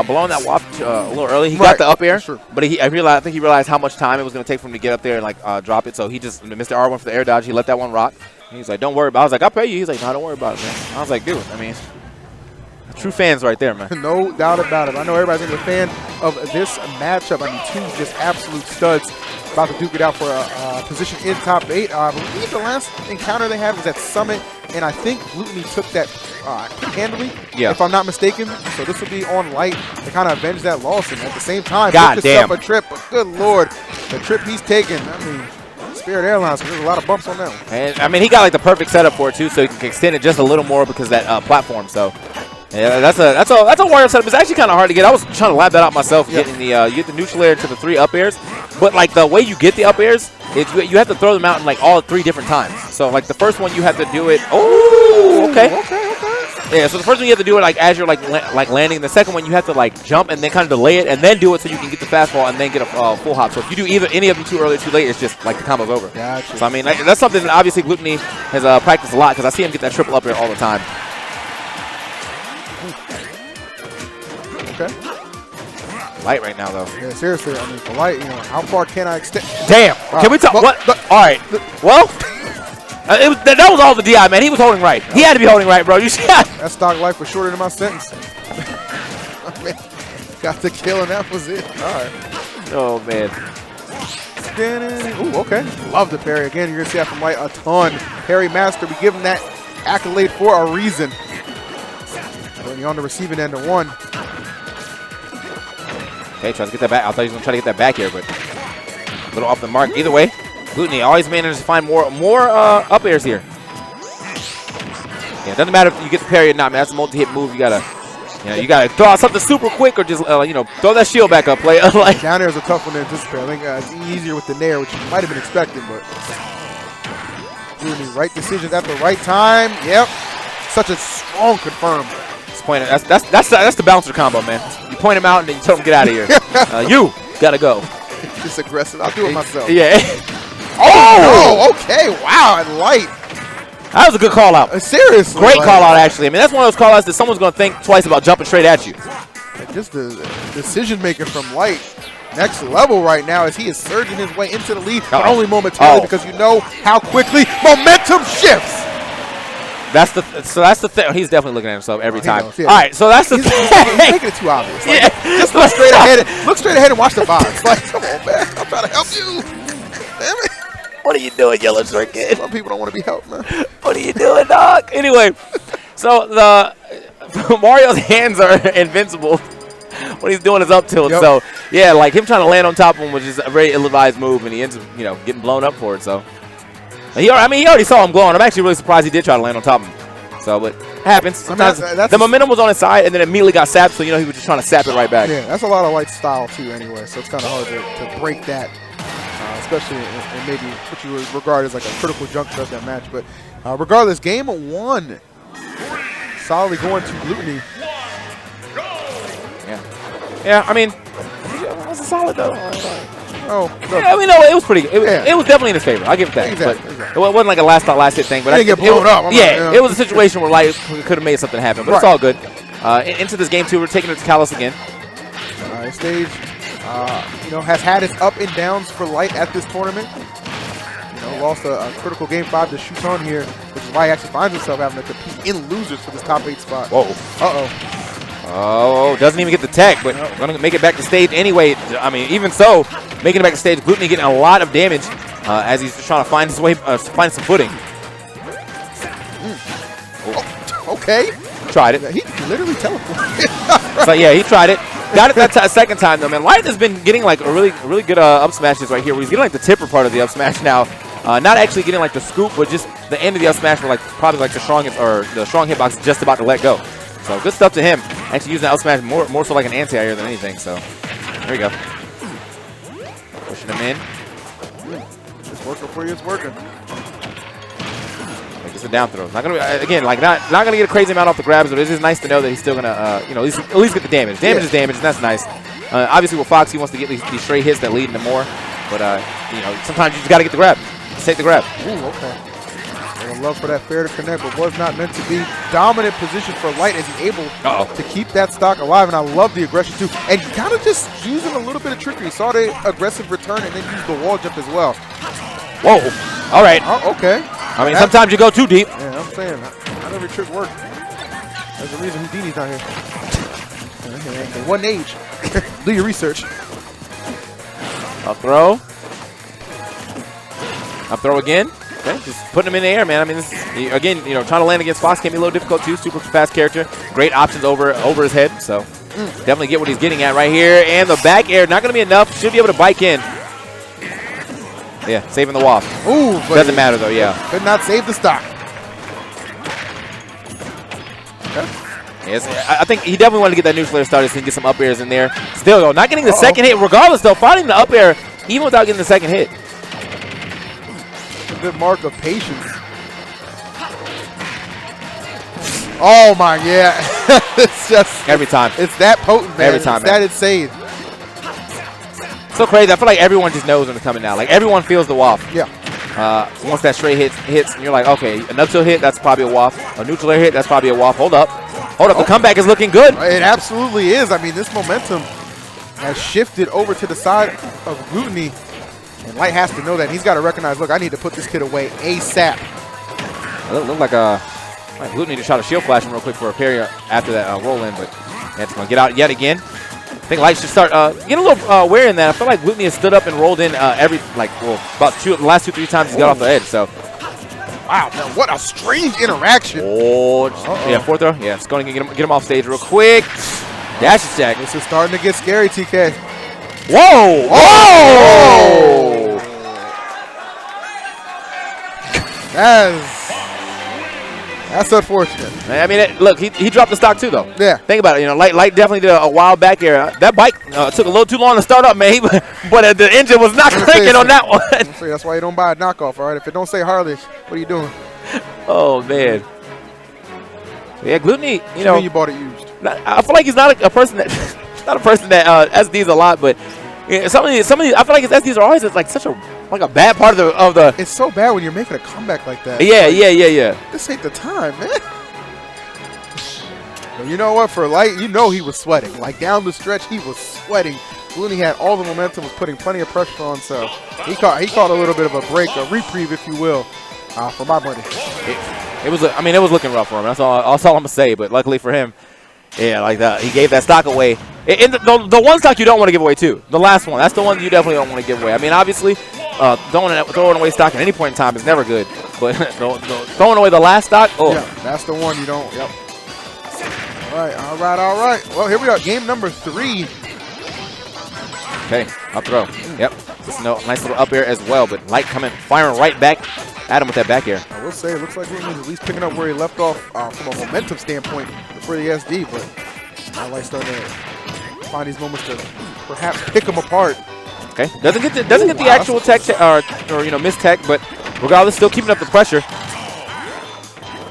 blowing that waft a little early. He got the up air, but I think he realized how much time it was going to take for him to get up there and, like, drop it. So he just, Mr. R went for the air dodge. He let that one rock. And he's like, don't worry about it. I was like, I'll pay you. He's like, no, don't worry about it, man. I was like, dude, I mean, true fans right there, man. No doubt about it. I know everybody's going to be a fan of this matchup. I mean, two just absolute studs about to duke it out for a position in top 8. I believe the last encounter they had was at Summit, and I think Glutonny took that handily, yeah, if I'm not mistaken. So this will be on Light to kind of avenge that loss, and at the same time, God book damn, yourself a trip. But good Lord, the trip he's taking, I mean, Spirit Airlines, there's a lot of bumps on that one. And I mean, he got like the perfect setup for it too, so he can extend it just a little more because of that platform. So yeah, that's a warrior setup. It's actually kind of hard to get. I was trying to lab that out myself, getting the you get the neutral air to the 3 up airs, but like the way you get the up airs, you have to throw them out in like all 3 different times. So like the first one you have to do it. Oh, okay. Yeah, so the first one you have to do it like as you're like landing. The second one you have to like jump and then kind of delay it and then do it so you can get the fastball and then get a full hop. So if you do any of them too early or too late, it's just like the combo's over. Gotcha. So I mean that's something that obviously Glutonny has practiced a lot because I see him get that triple up air all the time. Okay. Light right now though. Yeah, seriously. I mean, for Light, you know, how far can I extend? Damn. Can we talk? What? All right. Well. That was all the DI, man. He was holding right. He had to be holding right, bro. You see that? That stock life was shorter than my sentence. Man, got the kill, and that was it. All right. Oh, man. Ooh, okay. Love the parry. Again, you're going to see that from Light a ton. Parry master. We give him that accolade for a reason. When on the receiving end of 1. Okay, tries to get that back. I thought he was going to try to get that back here, but a little off the mark. Either way. Glutonny always manages to find more up airs here. Yeah, it doesn't matter if you get the parry or not, man. That's a multi-hit move. You gotta throw out something super quick or just throw that shield back up, play. Like down air is a tough one to anticipate. I think it's easier with the Nair, which you might have been expecting, but Glutonny, right decisions at the right time. Yep, such a strong confirm. That's the bouncer combo, man. You point him out and then you tell him get out of here. You gotta go. Just aggressive. I'll do it myself. Yeah. Oh, okay. Wow, and Light. That was a good call out. Seriously. Great call out, actually. I mean, that's one of those call outs that someone's going to think twice about jumping straight at you. Just the decision making from Light. Next level right now as he is surging his way into the lead, but only momentarily because you know how quickly momentum shifts. That's the thing. He's definitely looking at himself every time. Knows, yeah. All right, so that's the thing. He's making it too obvious. Like, just look straight ahead. Look straight ahead and watch the vibes. Like, come on, man. I'm trying to help you. Damn it. What are you doing, Yellow Sword Kid? Some people don't want to be helped, man. What are you doing, dog? Anyway, so Mario's hands are invincible when he's doing his up tilt. Yep. So, yeah, like him trying to land on top of him was just a very ill-advised move, and he ends up, getting blown up for it. So, he already saw him glowing. I'm actually really surprised he did try to land on top of him. So, but it happens. Sometimes the momentum was on his side, and then immediately got sapped, so, he was just trying to sap it right back. Yeah, that's a lot of Light style, too, anyway. So, it's kind of hard to break that. Especially in maybe what you would regard as like a critical juncture of that match. But regardless, game 1 solidly going to Glutonny. Yeah, I mean, it was solid though. Yeah, I mean, no, it was pretty. It was definitely in his favor. I'll give it that. Exactly. It wasn't like a last hit thing. But didn't get blown up. It was a situation where Light could have made something happen. But it's all good. Into this game 2, we're taking it to Kalos again. Stage. Has had its up and downs for Light at this tournament. Lost a critical game 5 to Shuton here, which is why he actually finds himself having to compete in losers for this top 8 spot. Whoa. Oh, doesn't even get the tech, but going to make it back to stage anyway. I mean, even so, making it back to stage, Glutonny getting a lot of damage as he's just trying to find his way, find some footing. Okay. Tried it. He literally teleported. So, yeah, he tried it. Got it that second time, though, man. Light has been getting, like, a really good up smashes right here, where he's getting, like, the tipper part of the up smash now. Not actually getting, like, the scoop, but just the end of the up smash where, like, probably, like, the strong hitbox is just about to let go. So, good stuff to him. Actually using the up smash more so like an anti-air than anything, so there we go. Pushing him in. It's working for you, it's working. It's a down throw. Not gonna again, like not gonna get a crazy amount off the grabs, but it is nice to know that he's still gonna at least get the damage. Damage is damage, and that's nice. Obviously with Fox, he wants to get these straight hits that lead into more, but sometimes you just gotta get the grab. Just take the grab. Ooh, okay. A love for that fair to connect, but was not meant to be. Dominant position for Light as he's able to keep that stock alive, and I love the aggression too. And kind of just using a little bit of trickery. Saw the aggressive return and then used the wall jump as well. Whoa! All right. Oh, okay. I mean, sometimes you go too deep. Yeah, I'm saying not every trick works. There's a reason Houdini's not here. In one age. Do your research. Up throw. Up throw again. Okay, just putting him in the air, man. I mean, this is, again, you know, trying to land against Fox can be a little difficult too. Super fast character, great options over his head. So definitely get what he's getting at right here. And the back air, not going to be enough. Should be able to bike in. Yeah, saving the waft. Ooh, doesn't matter though. Yeah, could not save the stock. Yes, I think he definitely wanted to get that neutral air started so he can get some up airs in there. Still though, not getting the second hit. Regardless though, finding the up air even without getting the second hit. A good mark of patience. Oh my, yeah. It's just every time. It's that potent, man. Every time, it's that insane. So crazy. I feel like everyone just knows when it's coming now. Like everyone feels the waft. Yeah. Once that straight hits, and you're like, okay, an up tilt hit, that's probably a waft. A neutral air hit, that's probably a waft. Hold up. The comeback is looking good. It absolutely is. I mean, this momentum has shifted over to the side of Glutonny, and Light has to know that. He's got to recognize, look, I need to put this kid away ASAP. It looked like Glutonny just shot a shield flash real quick for a parry after that roll in, but that's going to get out yet again. I think Light should start getting a little wary in that. I feel like Glutonny has stood up and rolled in about the last 2-3 times he's got off the edge. So. Wow, man, what a strange interaction. Oh, yeah, fourth throw. Yeah, it's going to get him off stage real quick. Dash attack. This is starting to get scary, TK. Whoa! Whoa! That's unfortunate. I mean, look, he dropped the stock too, though. Yeah. Think about it. You know, Light definitely did a wild back air. That bike took a little too long to start up, man. But the engine was not cranking on that one. That's why you don't buy a knockoff, all right? If it don't say Harley, what are you doing? Oh, man. Yeah, Glutonny, you know. You bought it used. I feel like he's not a person that SDs a lot, but some of these, I feel like his SDs are always like such a bad part of the. It's so bad when you're making a comeback like that. Yeah. This ain't the time, man. But you know what? For Light, you know he was sweating. Like down the stretch, he was sweating. Glutonny had all the momentum, was putting plenty of pressure on, so he caught a little bit of a break, a reprieve, if you will, for my money. It was looking rough for him. That's all I'm gonna say. But luckily for him, yeah, like that, he gave that stock away. And the one stock you don't want to give away too, the last one, that's the one you definitely don't want to give away. I mean, obviously, throwing away stock at any point in time is never good. But throwing away the last stock, yeah, that's the one you don't. Yep. All right. Well, here we are, game number 3. Okay, up throw. Yep, just nice little up air as well. But Light firing right back at him with that back air. I will say, it looks like Glutonny's at least picking up where he left off from a momentum standpoint for the SD, but I like starting to find these moments to perhaps pick him apart. Okay, doesn't get the actual tech or miss tech, but regardless, still keeping up the pressure.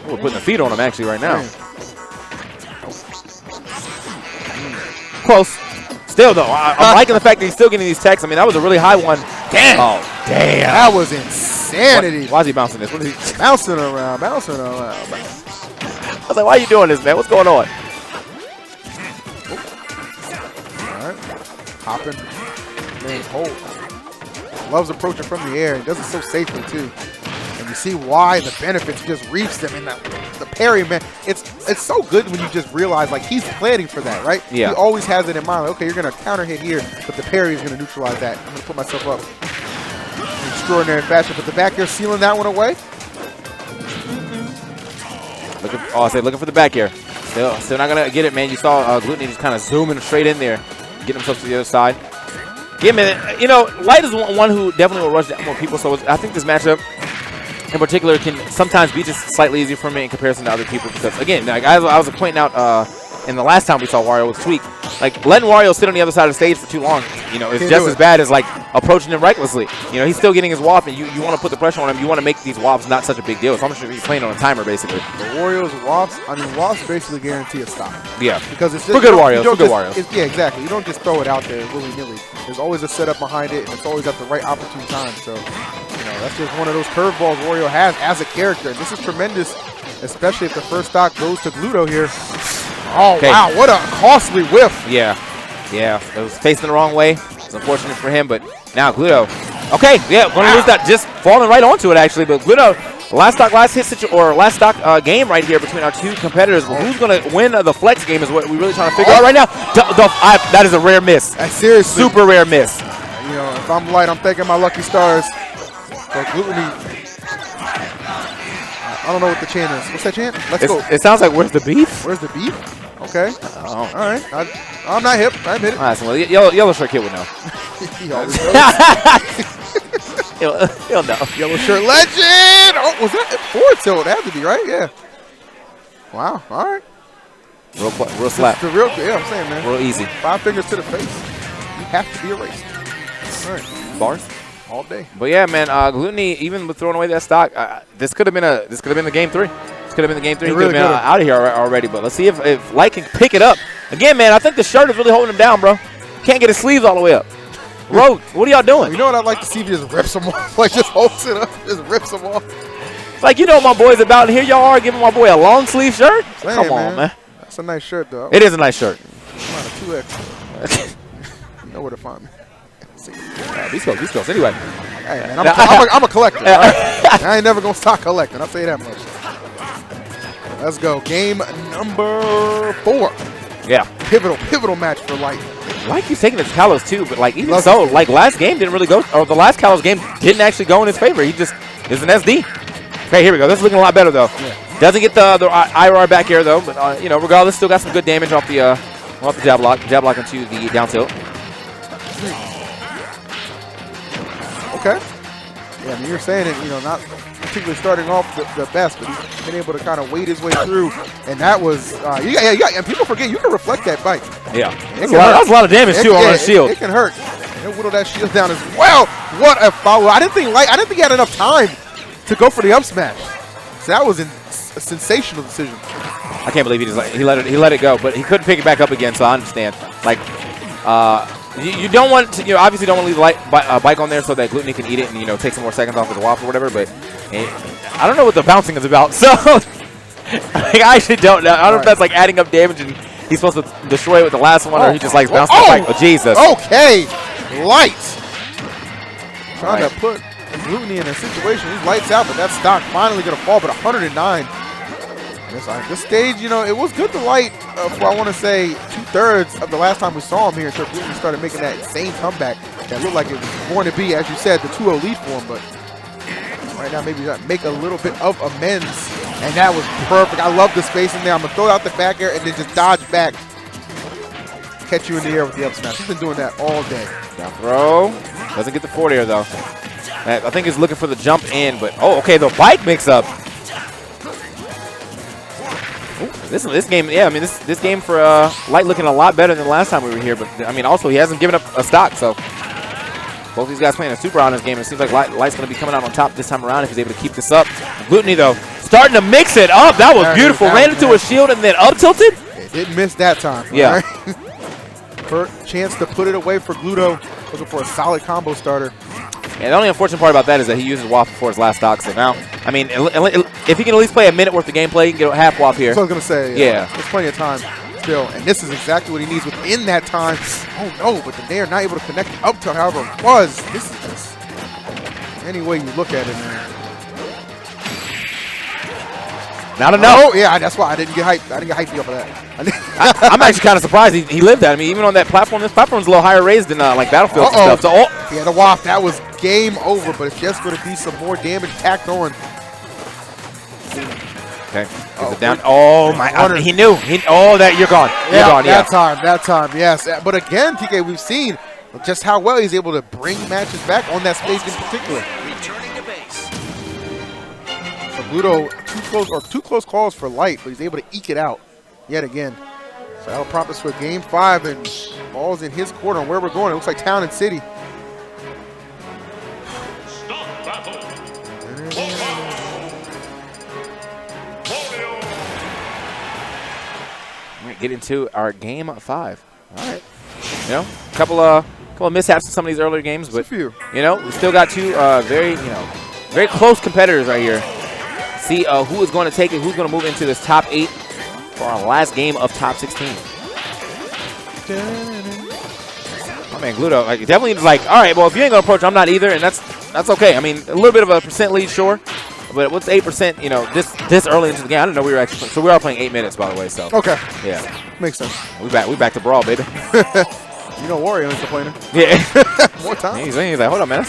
We're putting the feet on him actually right now. Close. Still though, I'm liking the fact that he's still getting these techs. I mean, that was a really high one. Damn. Oh, damn. That was insanity. Why is he bouncing this? What is he bouncing around? I was like, why are you doing this, man? What's going on? All right. Hopping. Man, hold. Loves approaching from the air. He does it so safely, too. And you see why the benefits just reaps them in the parry, man. It's so good when you just realize, like, he's planning for that, right? Yeah. He always has it in mind. Like, okay, you're going to counter hit here, but the parry is going to neutralize that. I'm going to put myself up in extraordinary fashion. But the back air sealing that one away. Looking for the back air. Still not going to get it, man. You saw Glutonny just kind of zooming straight in there, getting himself to the other side. Yeah, man. You know, Light is one who definitely will rush down more people. So I think this matchup in particular can sometimes be just slightly easier for me in comparison to other people because, again, like I was pointing out in the last time we saw Wario with Tweek, like letting Wario sit on the other side of the stage for too long, you know, is just as bad as like approaching him recklessly. You know, he's still getting his WAF, and you want to put the pressure on him. You want to make these WAFs not such a big deal. So I'm sure he's playing on a timer basically. The Wario's WAFs, I mean, WAFs basically guarantee a stop. Yeah, because it's just, for good Wario's. Yeah, exactly. You don't just throw it out there willy-nilly. There's always a setup behind it, and it's always at the right opportune time. So, you know, that's just one of those curveballs Wario has as a character. And this is tremendous, especially if the first stock goes to Gluto here. Oh, okay. Wow, what a costly whiff. Yeah, it was facing the wrong way. It's unfortunate for him, but now Gluto. Okay, yeah, going to lose that, just falling right onto it actually. But Gluto, last stock game right here between our two competitors. But who's going to win the flex game is what we're really trying to figure out right now. That is a rare miss. Seriously. Super rare miss. You know, if I'm Light, I'm thanking my lucky stars. But Glutonny I don't know what the chant is. What's that chant? Let's go. It sounds like, where's the beef? Where's the beef? Okay. Oh. All right. I'm not hip. I admit it. All right, so well, yellow shirt kid would know. He always knows. He'll know. Yellow shirt legend. Oh, was that forward tilt? It had to be, right? Yeah. Wow. All right. Real slap. The real, yeah, I'm saying, man. Real easy. 5 fingers to the face. You have to be erased. All right. Bars. All day. But yeah, man, Glutonny, even with throwing away that stock, this could have been the game 3. This could have been the game 3. He really could have been could've. out of here already. But let's see if Light can pick it up. Again, man, I think the shirt is really holding him down, bro. Can't get his sleeves all the way up. Road, what are y'all doing? You know what I'd like to see if he just rips them off? Like, just holds it up, just rips them off. Like, you know what my boy's about, and here y'all are giving my boy a long sleeve shirt? Saying, Come on, man. That's a nice shirt, though. It is a nice shirt. I'm on a 2X. You know where to find me. These goes. Anyway. Hey, man, I'm a collector. All right? I ain't never going to stop collecting. I'll say that much. Let's go. Game number 4. Yeah. Pivotal match for Light. Like he's taking his Kalos too, but like even so, like last game didn't really go, or the last Kalos game didn't actually go in his favor. He just is an SD. Okay, here we go. This is looking a lot better though. Yeah. Doesn't get the IR back here though, but you know, regardless, still got some good damage off the jab lock into the down tilt. Okay. Yeah, I mean, you're saying it, you know, not particularly starting off the best, but he's been able to kind of wade his way through, and that was, and people forget you can reflect that bite. Yeah, that's a lot of damage too on the shield. It can hurt. He'll whittle that shield down as well. What a follow! I didn't think he had enough time to go for the up smash. So that was a sensational decision. I can't believe he let it go, but he couldn't pick it back up again. So I understand. Like, you don't want to, obviously don't want to leave the bike on there so that Glutonny can eat it and take some more seconds off of the waffle or whatever. But I don't know what the bouncing is about. So like, I actually don't know. I don't know if that's like adding up damage and he's supposed to destroy it with the last one, or he just likes bouncing the bike. Oh, Jesus. Okay, Light. Trying to put Glutonny in a situation. He's lights out, but that stock finally going to fall, but 109. This stage, it was good to Light for, I want to say, 2/3 of the last time we saw him here until Glutonny started making that insane comeback that looked like it was going to be, as you said, the 2-0 lead for him. But right now, maybe make a little bit of amends. And that was perfect. I love the space in there. I'm going to throw out the back air and then just dodge back. Catch you in the air with the up smash. He's been doing that all day. Down throw. Doesn't get the forward air, though. I think he's looking for the jump in, but, okay, the bike mix up. This game, yeah, I mean, this game for Light looking a lot better than the last time we were here. But, I mean, also, he hasn't given up a stock, so both these guys playing a super honest game. It seems like Light's going to be coming out on top this time around if he's able to keep this up. Glutonny, though, starting to mix it up. That was beautiful. Ran into a shield and then up tilted. It didn't miss that time. Yeah. Right? Chance to put it away for Gluto. Looking for a solid combo starter. Yeah, the only unfortunate part about that is that he uses waffle for his last stock. So now, I mean, if he can at least play a minute worth of gameplay, he can get a half waff here. That's what I was going to say. Yeah. There's plenty of time still. And this is exactly what he needs within that time. Oh, no, but the Nair not able to connect up to however it was. This is just any way you look at it, man. Not enough. Oh, yeah, that's why I didn't get hyped. I didn't get hyped up for that. I'm actually kind of surprised he lived that. I mean, even on that platform, this platform's a little higher raised than like Battlefield and stuff. So, he had a waft. That was game over, but it's just going to be some more damage tacked on. Okay. Down. Oh, my. He knew. You're gone. You're gone, yeah. That time, yes. But again, TK, we've seen just how well he's able to bring matches back on that stage in particular. Returning to base. So Gluto, two close calls for Light, but he's able to eke it out yet again. So that'll prompt us for game 5, and ball's in his corner. Where we're going, it looks like Town and City. Get into our game 5. All right. A couple of mishaps in some of these earlier games, but we still got two very close competitors right here. See who is going to take it, who's going to move into this top 8 for our last game of top 16. Oh man, Gluto, definitely is like, all right, well if you ain't gonna approach, I'm not either, and that's okay. I mean, a little bit of a percent lead, sure. But what's 8%? This early into the game, I didn't know we were actually playing. So we are playing 8 minutes, by the way. So okay, yeah, makes sense. We back to brawl, baby. Wario is complaining. Yeah, more time. He's like, hold on, man.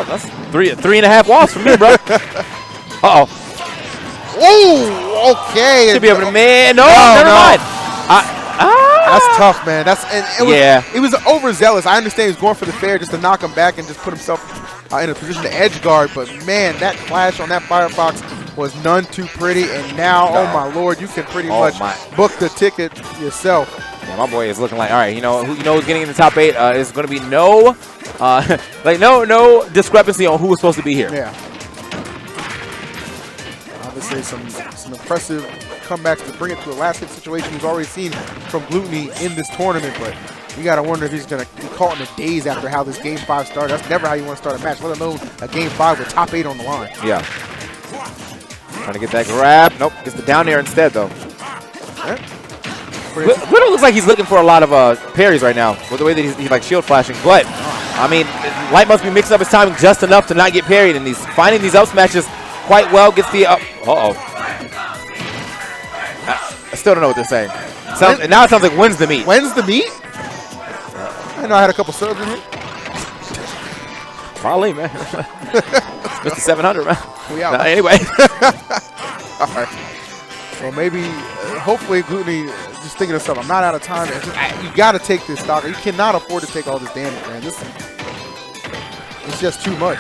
That's 3.5 walls for me, bro. Oh, okay. Should be able to, man. No, never mind. That's tough, man. It was overzealous. I understand he was going for the fair just to knock him back and just put himself in a position to edge guard. But, man, that flash on that Firefox was none too pretty. And now, oh, my Lord, you can pretty much book the ticket yourself. Yeah, my boy is looking like, all right, who's getting in the top 8 is going to be no discrepancy on who was supposed to be here. Yeah. Obviously, some impressive comebacks to bring it to a last hit situation we've already seen from Glutonny in this tournament, but you got to wonder if he's going to be caught in the days after how this Game 5 started. That's never how you want to start a match, let alone a Game 5 with top 8 on the line. Yeah. Trying to get that grab. Nope, gets the down air instead, though. Glutonny looks like he's looking for a lot of parries right now with the way that he's like shield flashing, but I mean, Light must be mixing up his timing just enough to not get parried, and he's finding these up smashes quite well. Gets the up. I still don't know what they're saying. Now it sounds like wins the meat. Wins the meat? I know I had a couple subs in here. Probably, man. Mr. 700, man. We out. Anyway. All right. Well, maybe, hopefully, Glutonny just thinking of something. I'm not out of time. You got to take this, Stalker. You cannot afford to take all this damage, man. It's just too much.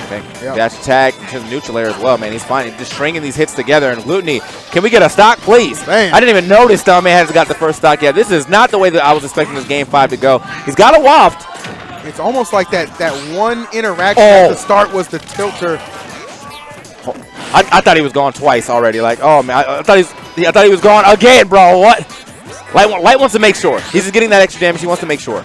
Okay. Yep. Dash attack to the neutral air as well, man. He's fine. Just stringing these hits together. And Glutonny, can we get a stock, please? Man. I didn't even notice Starman hasn't got the first stock yet. This is not the way that I was expecting this Game 5 to go. He's got a waft. It's almost like that one interaction at the start was the tilter. I thought he was gone twice already. Like, oh man, I thought he was gone again, bro. What? Light wants to make sure. He's just getting that extra damage. He wants to make sure.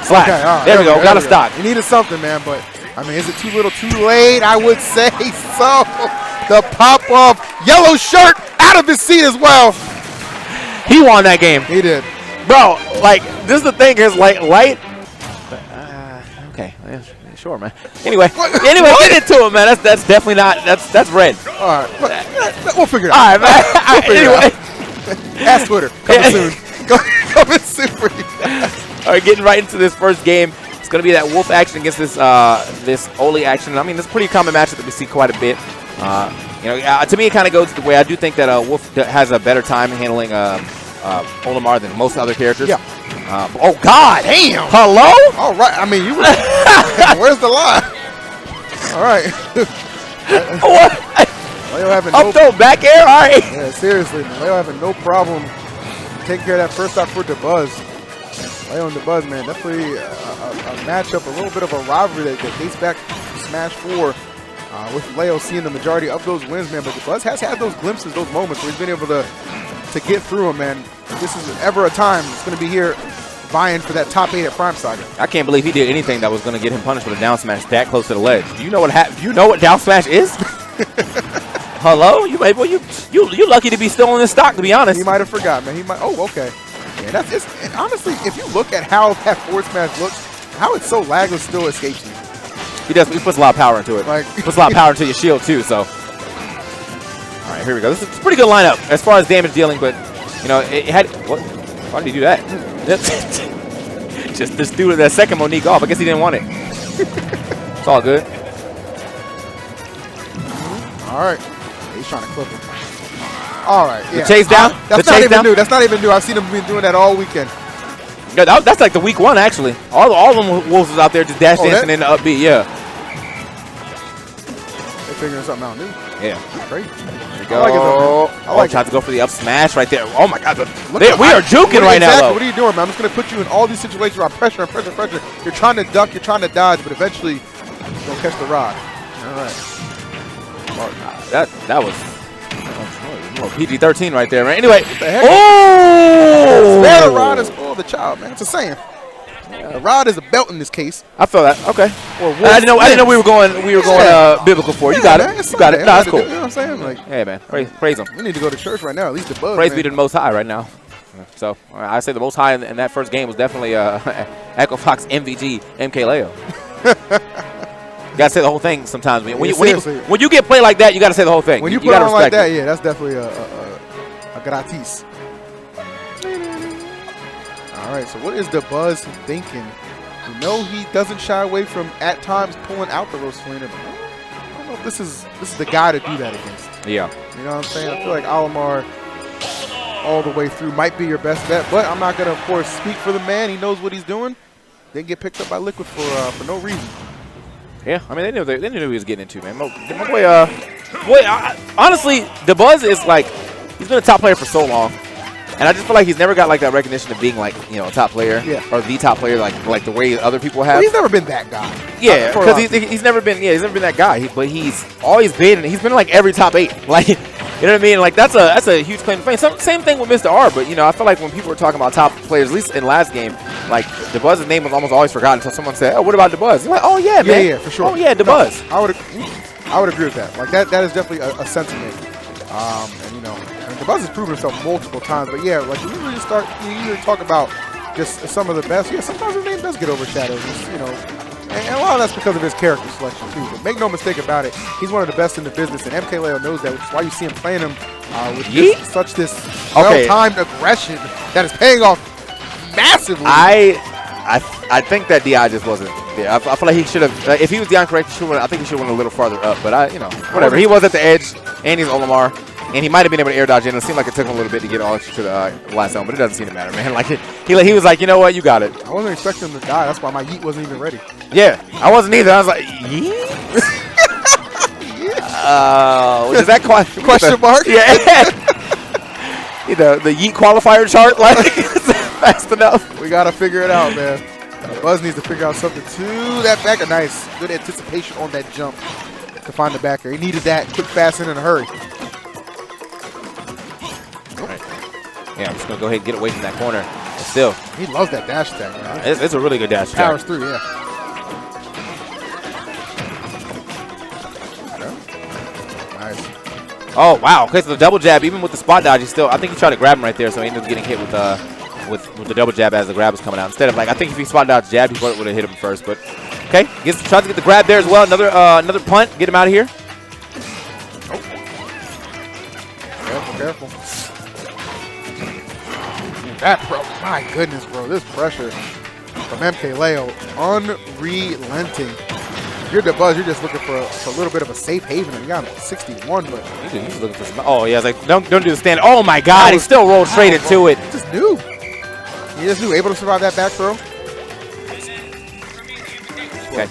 Slash. Okay, right, there we go. Got a stock. He needed something, man. But I mean, is it too little, too late? I would say so. The pop of yellow shirt out of his seat as well. He won that game. He did, bro. Like, this is the thing. Is Light. Okay. Sure, man. Anyway, get into it, man. That's definitely not. That's red. All right, we'll figure it out. All right, man. Anyway, ask Twitter. Coming soon. Coming soon for you. All right, getting right into this first game. It's going to be that Wolf action against this this Oli action. I mean, it's a pretty common matchup that we see quite a bit. To me, it kind of goes the way I do think that Wolf has a better time handling Olimar than most other characters. Yeah. Oh, God. Damn. Hello? All right. I mean, where's the line? All right. What? MkLeo having up throw, back air? All right. Yeah, seriously. MkLeo having no problem taking care of that first stock for Dabuz. MkLeo and Dabuz, man, definitely a matchup, a little bit of a rivalry that dates back to Smash 4. With MkLeo seeing the majority of those wins, man. But Dabuz has had those glimpses, those moments where he's been able to get through them, man. If this is ever a time, it's going to be here vying for that top 8 at Prime Saga. I can't believe he did anything that was going to get him punished with a down smash that close to the ledge. Do you know what down smash is? Hello? You lucky to be still in this stock, to be honest. He might have forgot, man. He might. Oh, okay. Yeah, and honestly, if you look at how that forward smash looks, how it's so lagless still escapes you. He puts a lot of power into it. He puts a lot of power into your shield too. So, all right, here we go. This is a pretty good lineup as far as damage dealing, but it had. What? Why did he do that? just threw that second Monique off. I guess he didn't want it. It's all good. All right, he's trying to clip him. All right, yeah. The chase down. That's not even new. That's not even new. I've seen him been doing that all weekend. Yeah, that's like the week 1 actually. All of them wolves was out there just dash dancing in the upbeat. Yeah. They're figuring something out new. Yeah. Crazy. There we go. I like tried to go for the up smash right there. Oh my God. We are juking right now. What are you doing, man? I'm just going to put you in all these situations where I'm pressure. You're trying to duck, you're trying to dodge, but eventually you're going to catch the rod. All right. That was PG-13 right there, man. Anyway. What the heck? Oh! Spare the rod and spoil the child, man. It's a saying. The rod is a belt in this case. I feel that. Okay. I didn't know we were going biblical for. You got it. You got it. No, that's cool. You know what I'm saying? Like, hey, man. Praise him. We need to go to church right now. At least the buzz. Praise be to the Most High right now. So I say the Most High in that first game was definitely Echo Fox MVG MkLeo. You gotta say the whole thing sometimes. When you get played like that, you gotta say the whole thing. When you put on like that, yeah, that's definitely a gratis. All right, so what is the Buzz thinking? You know he doesn't shy away from at times pulling out the Roast Fleener, but I don't know if this is the guy to do that against. Yeah. You know what I'm saying? I feel like Olimar all the way through might be your best bet, but I'm not gonna, of course, speak for the man. He knows what he's doing. Didn't get picked up by Liquid for no reason. Yeah, I mean, they knew what he was getting into, man. My boy, honestly, Dabuz is like, he's been a top player for so long, and I just feel like he's never got like that recognition of being like, you know, a top player, or the top player, like the way other people have. Well, he's never been that guy. Yeah, because he's never been that guy. But he's always been, he's been like every top 8, like. You know what I mean? Like that's a huge claim to fame. Same thing with Mr. R, but you know, I feel like when people were talking about top players, at least in last game, like Dabuz's name was almost always forgotten until someone said, "Oh, what about Dabuz?" You're like, "Oh yeah, man, yeah, for sure." Oh yeah, Dabuz. No, I would agree with that. Like that is definitely a sentiment. And you know, Dabuz has proven himself multiple times. But yeah, like when you really start, you usually talk about just some of the best. Yeah, sometimes his name does get overshadowed. Just, you know. And a lot of that's because of his character selection, too. But make no mistake about it, he's one of the best in the business, and MkLeo knows that, which is why you see him playing him with this well-timed aggression that is paying off massively. I think that DI just wasn't there. I feel like he should have, if he was DI correct, I think he should have went a little farther up. But, you know, whatever. He was at the edge, and he's Olimar. And he might have been able to air dodge in. It seemed like it took him a little bit to get all to the last zone, but it doesn't seem to matter, man. Like he was like, you know what, you got it. I wasn't expecting him to die. That's why my yeet wasn't even ready. Yeah, I wasn't either. I was like, yeet? Is that question mark? Yeah. You know, the yeet qualifier chart, like fast enough. We gotta figure it out, man. Buzz needs to figure out something to that backer. Nice, good anticipation on that jump to find the backer. He needed that quick, fast, and in a hurry. Yeah, I'm just going to go ahead and get away from that corner. But still. He loves that dash attack, man. It's a really good dash attack. Powers through, yeah. Okay. Nice. Oh, wow. Okay, so the double jab, even with the spot dodge, I think he tried to grab him right there, so he ended up getting hit with the double jab as the grab was coming out. Instead of, like, I think if he spot dodge jab, he would have hit him first. But, okay, tries to get the grab there as well. Another punt. Get him out of here. Oh. Careful. That, bro, my goodness, bro, this pressure from MkLeo, unrelenting. If you're Dabuz, you're just looking for a little bit of a safe haven. You got him at 61, but he's looking for some. Oh yeah, it's like don't do the stand. Oh my God, he still rolled straight into it. He just knew, able to survive that back throw. Okay.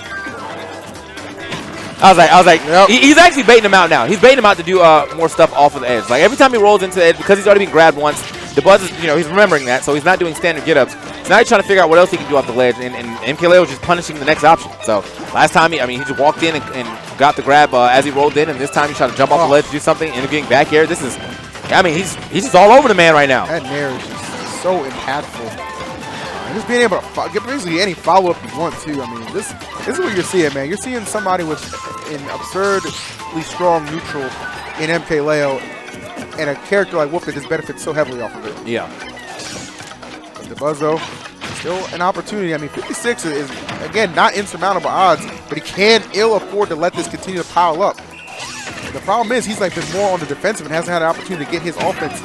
I was like, yep. He's actually baiting him out now. He's baiting him out to do more stuff off of the edge. Like every time he rolls into the edge, because he's already been grabbed once. Dabuz is, he's remembering that, so he's not doing standard get-ups. So now he's trying to figure out what else he can do off the ledge, and MkLeo is just punishing the next option. So last time, he just walked in and got the grab as he rolled in, and this time he's trying to jump off the ledge to do something, and getting back air. This is, he's just all over the man right now. That Nair is just so impactful. Just being able to get basically any follow-up you want to. I mean, this is what you're seeing, man. You're seeing somebody with an absurdly strong neutral in MkLeo, and a character like Wolf that just benefits so heavily off of it. Yeah. But Dabuz, though, still an opportunity. I mean, 56 is, again, not insurmountable odds, but he can ill afford to let this continue to pile up. And the problem is he's like been more on the defensive and hasn't had an opportunity to get his offense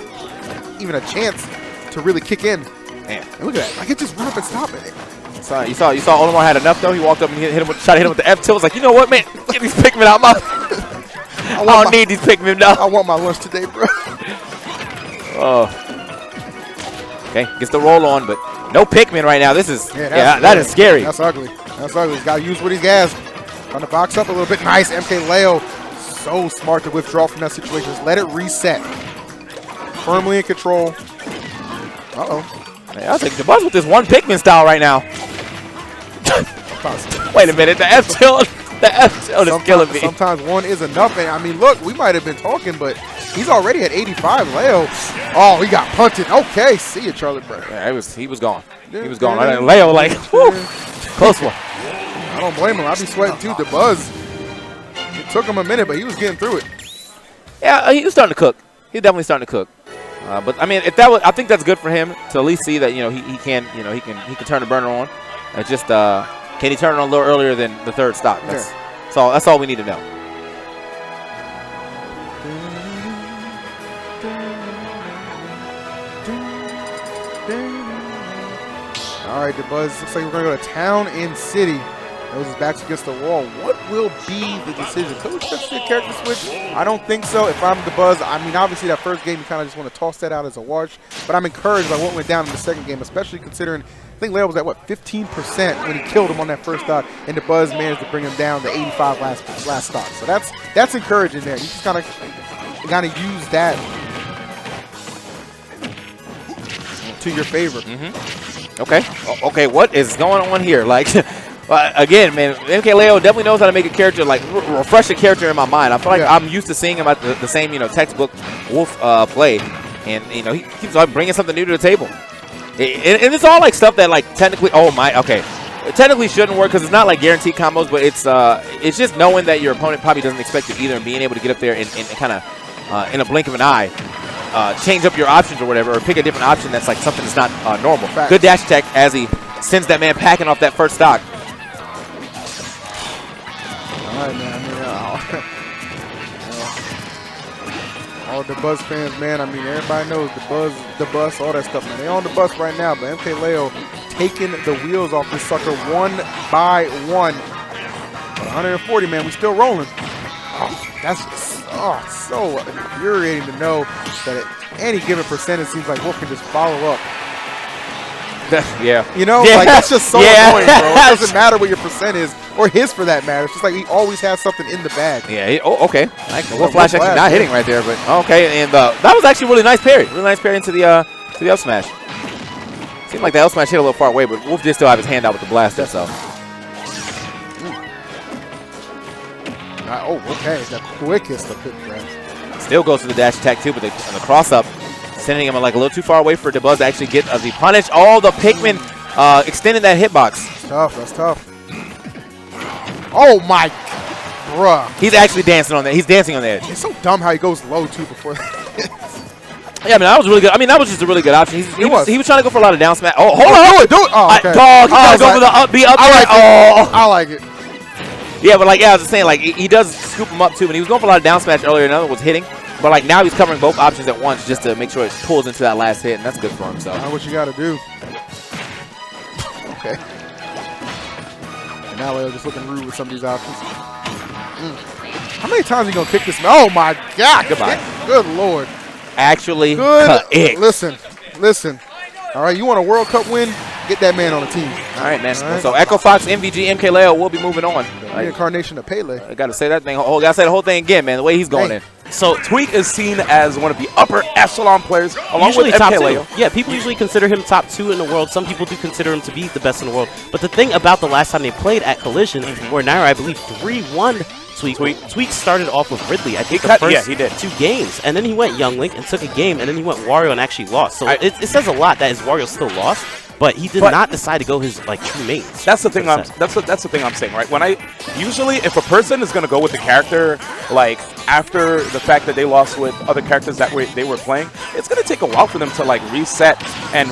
even a chance to really kick in. Man. And look at that. I can just run up and stop it. You saw Olimar had enough, though. He walked up and tried to hit him with the F-tilt. Was like, you know what, man? Get these Pikmin out my... I don't need these Pikmin now. I want my lunch today, bro. Oh. Okay, gets the roll on, but no Pikmin right now. This is, that is scary. That's ugly. That's ugly. He's got to use what he has. Trying to box up a little bit. Nice. MkLeo, so smart to withdraw from that situation. Just let it reset. Firmly in control. Uh-oh. I was like, Dabuz with this one Pikmin style right now. Wait a minute, the F-tilt. The F-tilt is killing me. Sometimes one is enough. And I mean, look, we might have been talking, but he's already at 85. Leo, oh, he got punted. Okay, see you, Charlie Brown. Yeah, he was gone. He was gone. And Leo, like, whew, close one. I don't blame him. I'd be sweating too. Dabuz, it took him a minute, but he was getting through it. Yeah, he was starting to cook. He's definitely starting to cook. But I mean, I think that's good for him to at least see that he can turn the burner on. It's just can he turn it on a little earlier than the third stock? That's all we need to know. All right, Dabuz. Looks like we're going to go to Town and City. Knows his back's against the wall. What will be the decision? Could we touch the character switch? I don't think so. If I'm Dabuz, I mean, obviously that first game, you kind of just want to toss that out as a wash. But I'm encouraged by what went down in the second game, especially considering I think Leo was at, what, 15% when he killed him on that first stock, and Dabuz managed to bring him down to 85 last stock. So that's encouraging there. You just kind of use that to your favor. Okay, what is going on here? Like, again, man, MkLeo definitely knows how to make a character, like, refresh a character in my mind. I feel like I'm used to seeing him at the same, textbook Wolf play, and, he keeps on bringing something new to the table. And it's all, like, stuff that, like, technically, it technically shouldn't work because it's not, like, guaranteed combos, but it's just knowing that your opponent probably doesn't expect it either and being able to get up there and kind of, in a blink of an eye, change up your options or whatever, or pick a different option that's like something that's not normal. Fact. Good dash attack as he sends that man packing off that first stock. All right, man. All the Buzz fans, man. I mean, everybody knows the bus, all that stuff, man. They on the bus right now, but MkLeo taking the wheels off this sucker one by one. 140, man. We still rolling. That's just so infuriating to know that at any given percentage, it seems like Wolf can just follow up. Like that's just so annoying, bro. It doesn't matter what your percent is, or his for that matter. It's just like he always has something in the bag. Yeah. Okay. Wolf Flash actually not hitting right there, but okay. And that was actually really nice parry. Really nice parry into the up smash. Seemed like the up smash hit a little far away, but Wolf did still have his hand out with the blaster. So. Okay. The quickest of pit grabs. Still goes to the dash attack too, but on the cross up, sending him like a little too far away for Dabuz to actually get the punish. Oh, the Pikmin extending that hitbox. That's tough. Oh my, bruh. He's actually dancing on that. He's dancing on the edge. It's so dumb how he goes low too before that. Yeah, I mean, that was really good. I mean, that was just a really good option. He was trying to go for a lot of down smash. Oh, hold on. Do it. Oh, okay. Dog, he's trying to go for the up B up. I like it. Yeah, but I was just saying, like, he does scoop him up too. And he was going for a lot of down smash earlier. Another was hitting. But, like, now he's covering both options at once just to make sure it pulls into that last hit. And that's good for him. So that's what you got to do. Okay. And now Leo just looking rude with some of these options. How many times are you going to kick this? Oh, my God. Goodbye. Good Lord. Actually, Listen. All right, you want a World Cup win? Get that man on the team. All right, man. All right. So Echo Fox, MVG, MkLeo will be moving on. The incarnation of Pele. I got to say that thing. Oh, got to say the whole thing again, man. The way he's going in. So Tweek is seen as one of the upper echelon players, along usually with top MkLeo. 2. Yeah, people usually consider him top 2 in the world. Some people do consider him to be the best in the world. But the thing about the last time they played at Collision, where Nairo, I believe, 3-1 Tweek started off with Ridley. I think the first he did. 2 games. And then he went Young Link and took a game, and then he went Wario and actually lost. So it says a lot that his Wario still lost. But he did not decide to go his true mains. That's the thing. That's the thing I'm saying, right? When usually if a person is gonna go with the character like after the fact that they lost with other characters that they were playing, it's gonna take a while for them to like reset and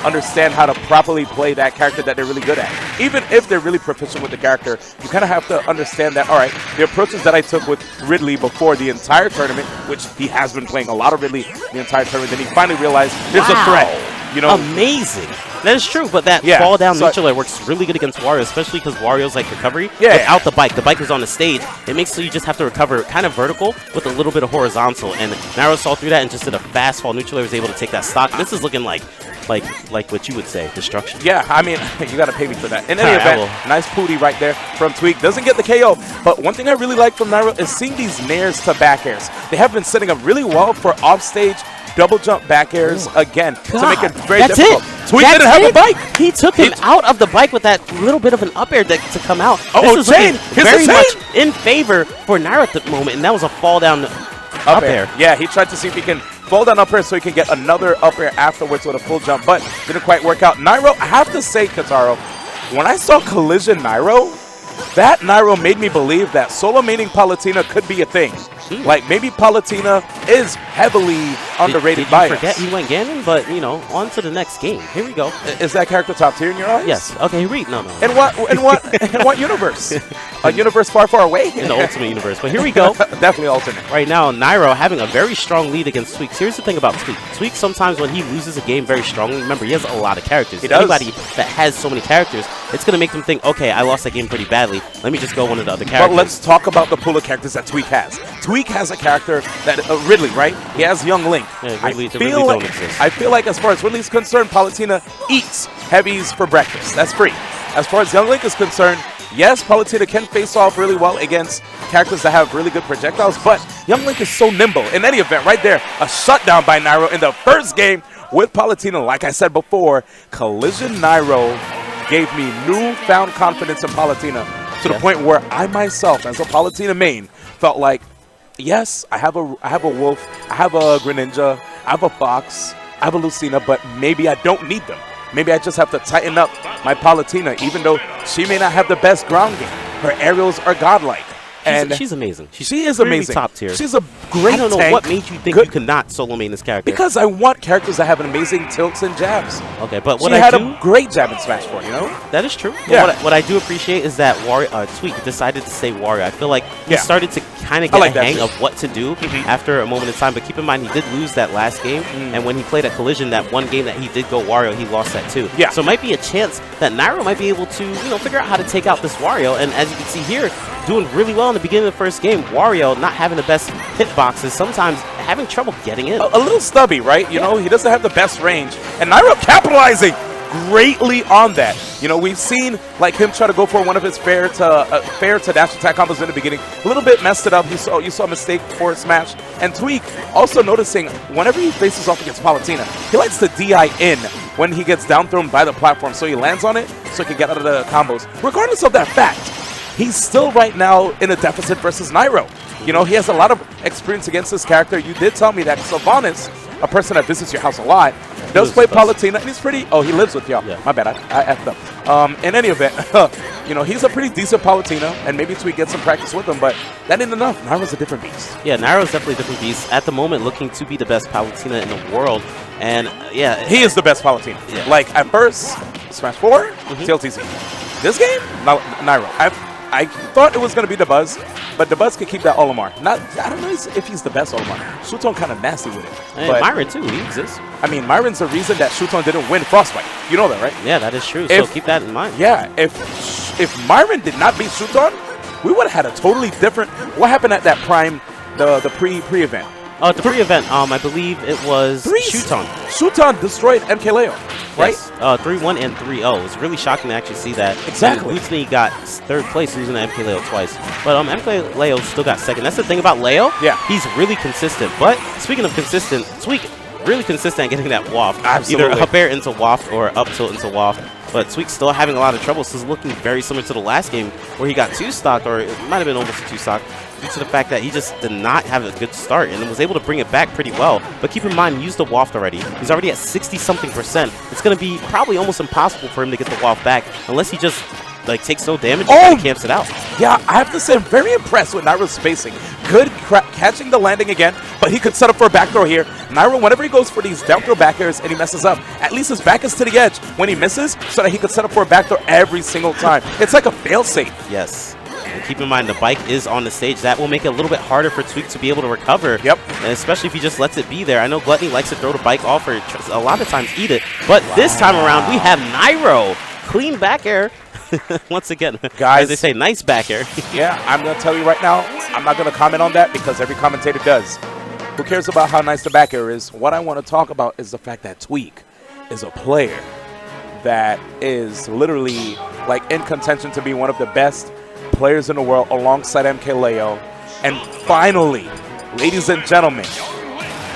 understand how to properly play that character that they're really good at. Even if they're really proficient with the character, you kind of have to understand that. All right, the approaches that I took with Ridley before the entire tournament, which he has been playing a lot of Ridley the entire tournament, then he finally realized there's a threat. Amazing. That is true, but that fall down neutral air works really good against Wario, especially because Wario's like recovery without the bike. The bike is on the stage. It makes so you just have to recover kind of vertical with a little bit of horizontal. And Nairo saw through that and just did a fast fall. Neutral air was able to take that stock. This is looking like what you would say, destruction. Yeah, I mean, you got to pay me for that. In any event, nice pooty right there from Tweek. Doesn't get the KO, but one thing I really like from Nairo is seeing these nairs to back airs. They have been setting up really well for offstage double jump back airs again to make it very difficult. Tweek didn't have a bike. He took him out of the bike with that little bit of an up air to come out. Oh, this is Shane! very much in favor for Nairo at the moment, and that was a fall down up air. Yeah, he tried to see if he can fall down up air so he can get another up air afterwards with a full jump, but didn't quite work out. Nairo, I have to say, Kataro, when I saw Collision Nairo, that Nairo made me believe that solo maining Palutena could be a thing. Like, maybe Palutena is heavily underrated by us. Forget he went Ganon, but, you know, on to the next game. Here we go. Is that character top tier in your eyes? Yes. Okay, read. No. In what universe? A universe far, far away? In the Ultimate Universe. But here we go. Definitely alternate. Right now, Nairo having a very strong lead against Tweek. Here's the thing about Tweek. Tweek, sometimes when he loses a game very strongly, remember, he has a lot of characters. He does. Anybody that has so many characters, it's going to make them think, okay, I lost that game pretty badly. Let me just go one of the other characters. But let's talk about the pool of characters that Tweek has. Tweek has a character that, Ridley, right? He has Young Link. Yeah, I feel like as far as Ridley's concerned, Palutena eats heavies for breakfast. That's free. As far as Young Link is concerned, yes, Palutena can face off really well against characters that have really good projectiles, but Young Link is so nimble. In any event, right there, a shutdown by Nairo in the first game with Palutena. Like I said before, Collision Nairo gave me newfound confidence in Palutena to the point where I myself, as a Palutena main, felt like, yes, I have a wolf, I have a Greninja, I have a fox, I have a Lucina, but maybe I don't need them. Maybe I just have to tighten up my Palutena, even though she may not have the best ground game. Her aerials are godlike. And she's amazing. She is amazing. Top tier. She's a great I don't know tank. what made you think you could not solo main this character. Because I want characters that have an amazing tilts and jabs. Okay, but what she had a great jab in Smash 4, you know? That is true. Yeah. What I do appreciate is that Tweek decided to say Wario. I feel like he started to kind of get a hang of what to do after a moment in time. But keep in mind, he did lose that last game. And when he played at Collision, that one game that he did go Wario, he lost that too. Yeah. So it might be a chance that Nairo might be able to, you know, figure out how to take out this Wario. And as you can see here, doing really well in the beginning of the first game. Wario not having the best hitboxes, sometimes having trouble getting in. A little stubby, right? You know, he doesn't have the best range. And Nairo capitalizing greatly on that. You know, we've seen like him try to go for one of his fair to dash attack combos in the beginning. A little bit messed it up. You saw a mistake for smash. And Tweek also noticing whenever he faces off against Palutena, he likes to DI in when he gets down thrown by the platform, so he lands on it so he can get out of the combos. Regardless of that fact, he's still right now in a deficit versus Nairo. You know, he has a lot of experience against this character. You did tell me that Sylvanas, a person that visits your house a lot, does play Palutena, and he's pretty... Oh, he lives with y'all. Yeah. My bad, I effed up. In any event, you know, he's a pretty decent Palutena, and maybe Tweek gets some practice with him, but that ain't enough. Nairo's a different beast. Yeah, Nairo's definitely a different beast. At the moment, looking to be the best Palutena in the world. And, yeah... He is the best Palutena. Yeah. Like, at first, Smash 4, TLTC. This game, Nairo. I thought it was going to be Dabuz, but Dabuz could keep that Olimar. I don't know if he's the best Olimar. Shuton kind of nasty with it. And Myron, too. He exists. I mean, Myron's the reason that Shuton didn't win Frostbite. You know that, right? Yeah, that is true. So keep that in mind. Yeah, if Myron did not beat Shuton, we would have had a totally different... What happened at that Prime, the pre-event? Oh, the pre-event, I believe it was Shuton. Shuton destroyed MkLeo, right? Yes, 3-1 and 3-0. It was really shocking to actually see that. Exactly. Glutonny got third place losing to MkLeo twice. But MkLeo still got second. That's the thing about Leo. Yeah. He's really consistent. But speaking of consistent, Tweek really consistent at getting that waft. Absolutely. Either up air into waft or up tilt into waft. But Tweek's still having a lot of trouble. So it's looking very similar to the last game where he got 2-stocked, or it might have been almost a 2-stock, due to the fact that he just did not have a good start and was able to bring it back pretty well. But keep in mind, use the waft already. He's already at 60-something%. It's going to be probably almost impossible for him to get the waft back unless he just like takes no damage and camps it out. Yeah, I have to say I'm very impressed with Nairo's spacing. Good catching the landing again, but he could set up for a back throw here. Nairo, whenever he goes for these down throw back airs and he messes up, at least his back is to the edge when he misses so that he could set up for a back throw every single time. It's like a fail-safe. Yes. And keep in mind, the bike is on the stage. That will make it a little bit harder for Tweek to be able to recover. Yep. And especially if he just lets it be there. I know Glutonny likes to throw the bike off or a lot of times eat it. But this time around, we have Nairo. Clean back air. Once again, guys, as they say, nice back air. Yeah, I'm going to tell you right now, I'm not going to comment on that because every commentator does. Who cares about how nice the back air is? What I want to talk about is the fact that Tweek is a player that is literally like in contention to be one of the best players in the world alongside MkLeo. And finally, ladies and gentlemen,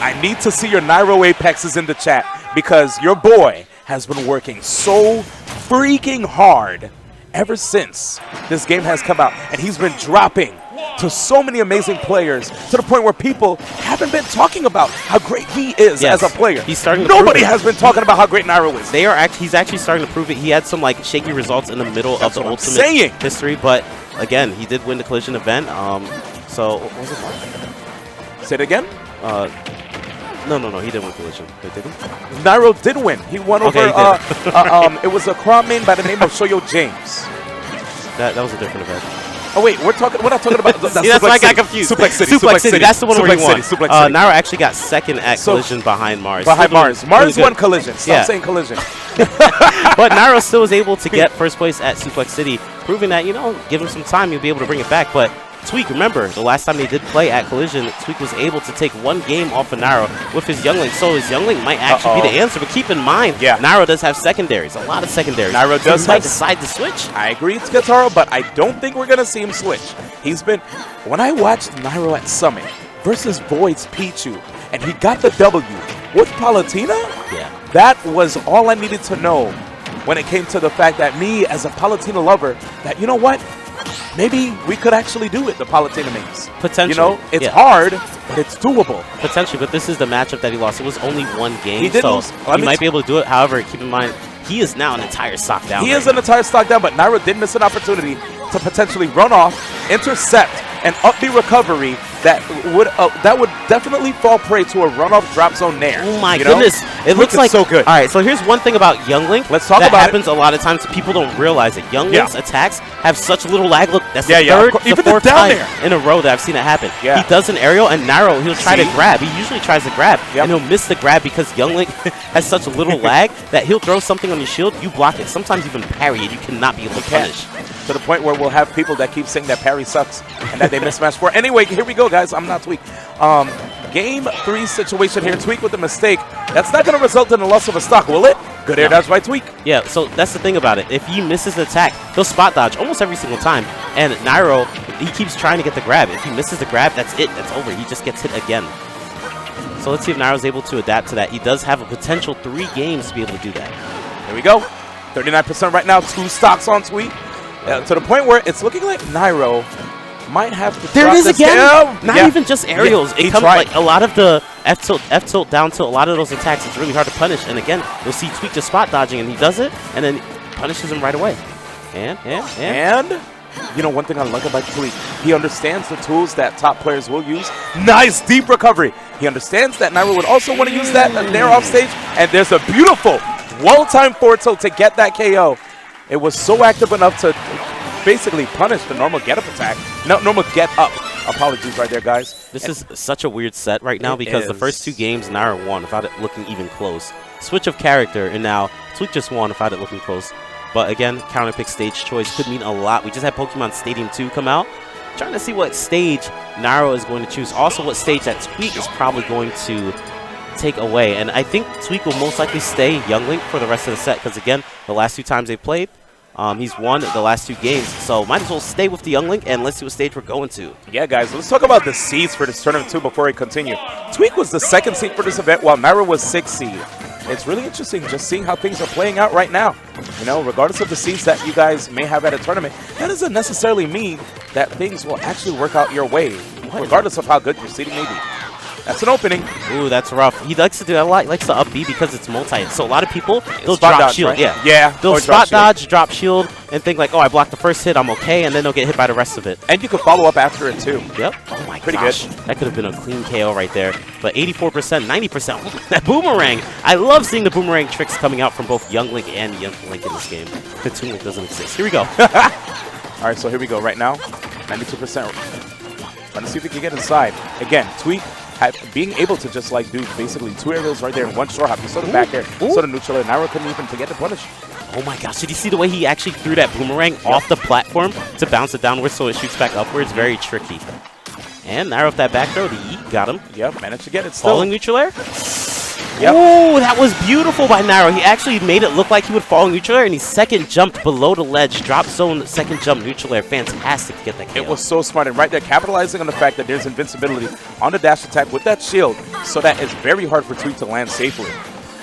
I need to see your Nairo Apexes in the chat because your boy has been working so freaking hard ever since this game has come out, and he's been dropping to so many amazing players to the point where people haven't been talking about how great he is as a player. He's starting to Nobody has been talking about how great Nairo is. He's actually starting to prove it. He had some like shaky results in the middle of the Ultimate history, but again, he did win the Collision event. So what was it? Say it again? No, he didn't win Collision. Wait, did he? Nairo did win. He won Okay, over, it was a Crom main by the name of Shoyo James. That was a different event. Oh, wait, we're not talking about See, that's why I got confused. Suplex City. Suplex City. That's the one where he won. Suplex City. Nairo actually got second at Collision behind Mars. Behind Mars. Mars really won Collision. Stop saying Collision. But Nairo still was able to get first place at Suplex City, proving that, give him some time, you'll be able to bring it back. But Tweek, remember, the last time they did play at Collision, Tweek was able to take one game off of Nairo with his Youngling. So his Youngling might actually be the answer. But keep in mind, Nairo does have secondaries, a lot of secondaries. Nairo does might decide to switch. I agree, it's Guitarro, but I don't think we're going to see him switch. When I watched Nairo at Summit versus Void's Pichu, and he got the W with Palutena, that was all I needed to know when it came to the fact that me, as a Palutena lover, that, you know what? Maybe we could actually do it, the Palutena mains. Potentially. It's hard, but it's doable. Potentially, but this is the matchup that he lost. It was only one game, he did lose. He might be able to do it. However, keep in mind, he is now an entire stock down. He is an entire stock down, but Nairo did miss an opportunity to potentially run off, intercept, and up the recovery that would definitely fall prey to a runoff drop zone nair. Oh my goodness. It looks like so good. All right, so here's one thing about Youngling. Let's talk that about happens a lot of times. People don't realize it. Youngling's attacks have such little lag. Look, that's the third, the fourth time in a row that I've seen it happen. He does an aerial, and Nairo, he'll try to grab. He usually tries to grab, and he'll miss the grab because Youngling has such a little lag that he'll throw something on your shield, you block it, sometimes even parry it. You cannot be able to punish. To the point where we'll have people that keep saying that parry sucks and that they miss Smash 4. Anyway, here we go, guys. I'm not Tweek. Game 3 situation here. Tweek with a mistake. That's not going to result in the loss of a stock, will it? Good air dodge by Tweek. Yeah, so that's the thing about it. If he misses the attack, he'll spot dodge almost every single time. And Nairo, he keeps trying to get the grab. If he misses the grab, that's it. That's over. He just gets hit again. So let's see if Nairo's able to adapt to that. He does have a potential 3 games to be able to do that. Here we go. 39% right now. 2 stocks on Tweek. To the point where it's looking like Nairo might have to there drop it is this again. down. Not even just aerials. He It comes tried. like a lot of the F tilt, down tilt. A lot of those attacks, it's really hard to punish. And again, you'll see Tweek just spot dodging, and he does it, and then punishes him right away. And you know, one thing I like about Tweek, he understands the tools that top players will use. Nice deep recovery. He understands that Nairo would also want to use that there off stage, and there's a beautiful well-timed forward tilt to get that KO. It was so active enough to basically punish the normal get-up attack. No, normal get-up. Apologies right there, guys. This is such a weird set right now because the first 2 games, Nairo won without it looking even close. Switch of character, and now Tweek just won without it looking close. But again, counter pick stage choice could mean a lot. We just had Pokemon Stadium 2 come out. Trying to see what stage Nairo is going to choose. Also, what stage that Tweek is probably going to take away. And I think Tweek will most likely stay Youngling for the rest of the set because, again, the last 2 times they played, he's won the last 2 games. So might as well stay with the Youngling, and let's see what stage we're going to. Yeah, guys, let's talk about the seeds for this tournament, too, before we continue. Tweek was the 2nd seed for this event, while Nairo was 6th seed. It's really interesting just seeing how things are playing out right now. You know, regardless of the seeds that you guys may have at a tournament, that doesn't necessarily mean that things will actually work out your way, regardless of how good your seeding may be. That's an opening. Ooh, that's rough. He likes to do that a lot. He likes to up B because it's multi. So a lot of people, they'll Spot drop dodge, shield. right? Yeah. They'll or spot dodge, drop shield, and think like, oh, I blocked the first hit, I'm okay, and then they'll get hit by the rest of it. And you can follow up after it, too. Yep. Oh, my Pretty gosh. good. That could have been a clean KO right there. But 84%, 90%. That boomerang. I love seeing the boomerang tricks coming out from both Young Link and Young Link in this game. The Toon Link doesn't exist. Here we go. All right, so here we go. Right now, 92%. Trying to see if we can get inside. Again, Tweek being able to just like do basically 2 aerials right there in 1 short hop. You saw the back air, saw the neutral air. Nairo couldn't even get the punish. Oh my gosh, did you see the way he actually threw that boomerang off the platform to bounce it downwards so it shoots back upwards? Very tricky. And Nairo with that back throw, the yeet got him. Yep, managed to get it still. Falling neutral air? Yep. Oh, that was beautiful by Nairo. He actually made it look like he would fall neutral air, and he 2nd jumped below the ledge, drop zone, 2nd jump neutral air. Fantastic to get that KO. It was so smart, and right there, capitalizing on the fact that there's invincibility on the dash attack with that shield, so that it's very hard for Tweek to land safely.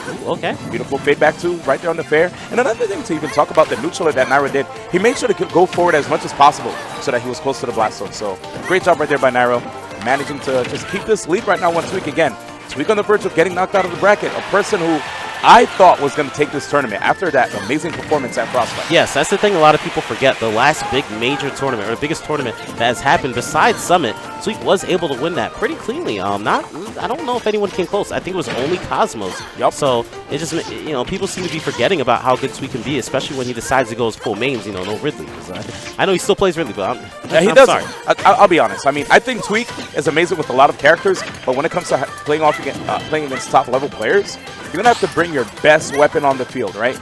Ooh, okay. Beautiful feedback too, right there on the fair. And another thing to even talk about the neutral air that Nairo did, he made sure to go forward as much as possible so that he was close to the blast zone. So great job right there by Nairo, managing to just keep this lead right now on Tweek again. Tweek on the verge of getting knocked out of the bracket, a person who I thought was going to take this tournament after that amazing performance at Frostbite. Yes, that's the thing a lot of people forget. The last big major tournament, or the biggest tournament that has happened besides Summit, Tweek was able to win that pretty cleanly. I don't know if anyone came close. I think it was only Cosmos. Yep. So it just, people seem to be forgetting about how good Tweek can be, especially when he decides to go his full mains. No Ridley. I know he still plays Ridley, but I'm does. sorry. I'll be honest. I mean, I think Tweek is amazing with a lot of characters, but when it comes to playing against top level players, you're gonna have to bring your best weapon on the field, right?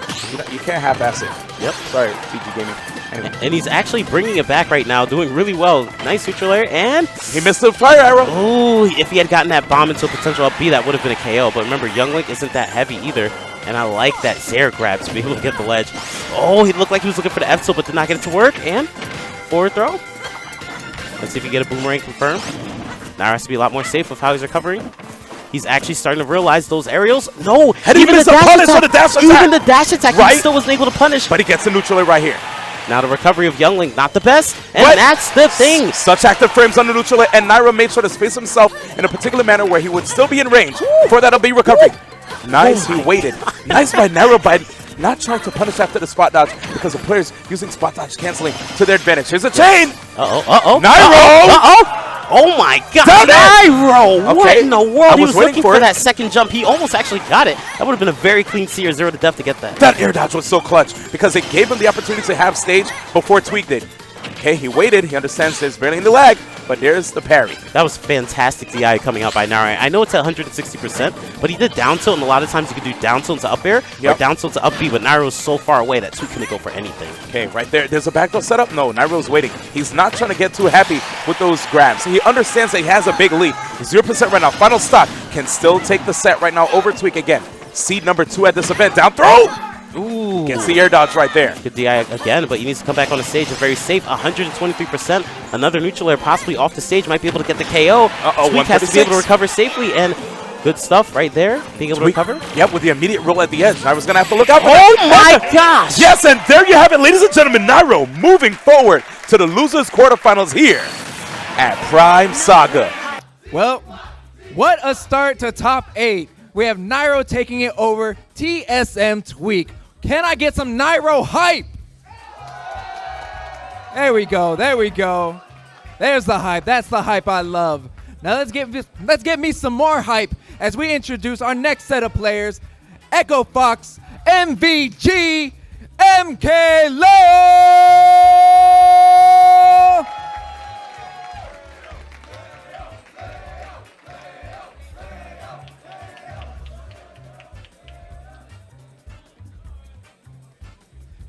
You can't half-ass it. Yep. Sorry, TG Gaming. Anyway. And he's actually bringing it back right now, doing really well. Nice neutral air, and he missed the fire arrow. Oh, if he had gotten that bomb into a potential up B, that would have been a KO. But remember, Young Link isn't that heavy either. And I like that Zair grab to be able to get the ledge. Oh, he looked like he was looking for the F tilt, but did not get it to work. And forward throw. Let's see if we get a boomerang confirmed. Nairo has to be a lot more safe with how he's recovering. He's actually starting to realize those aerials. No, even the dash attack. Even the dash attack, right? He still wasn't able to punish. But he gets the neutral air right here. Now the recovery of Young Link, not the best, and that's the thing. Such active frames on the neutral air, and Nairo made sure to space himself in a particular manner where he would still be in range for that be recovery. Nice, he waited. Nice by Nairo by not trying to punish after the spot dodge because the players using spot dodge canceling to their advantage. Here's a chain. Nairo! Oh my God, Nairo! Okay. What in the world? He was looking for it. that second jump. He almost actually got it. That would have been a very clean Seer 0 to death to get that. That air dodge was so clutch because it gave him the opportunity to have stage before Tweek did. Okay, he waited. He understands there's barely any lag, but there's the parry. That was fantastic DI coming out by Nairo. I know it's at 160%, but he did down tilt, and a lot of times you could do down tilt to up air or down tilt to up B, but Nairo is so far away that Tweek couldn't go for anything. Okay, right there. There's a backdoor setup. No, Nairo's waiting. He's not trying to get too happy with those grabs. He understands that he has a big lead. 0% right now. Final stock can still take the set right now over Tweek again. Seed number 2 at this event. Down throw! Ooh. Gets the air dodge right there. Good DI again, but he needs to come back on the stage. It's very safe. 123%. Another neutral air possibly off the stage. Might be able to get the KO. Tweek has to be able to recover safely, and good stuff right there. Being able to recover. Yep, with the immediate roll at the edge. I was going to have to look out for that. Oh my gosh! Yes, and there you have it, ladies and gentlemen. Nairo moving forward to the losers quarterfinals here at Prime Saga. Well, what a start to top 8. We have Nairo taking it over TSM Tweek. Can I get some Nairo hype? There we go. There we go. There's the hype. That's the hype I love. Now let's get me some more hype as we introduce our next set of players, Echo Fox, MVG, MkLeo.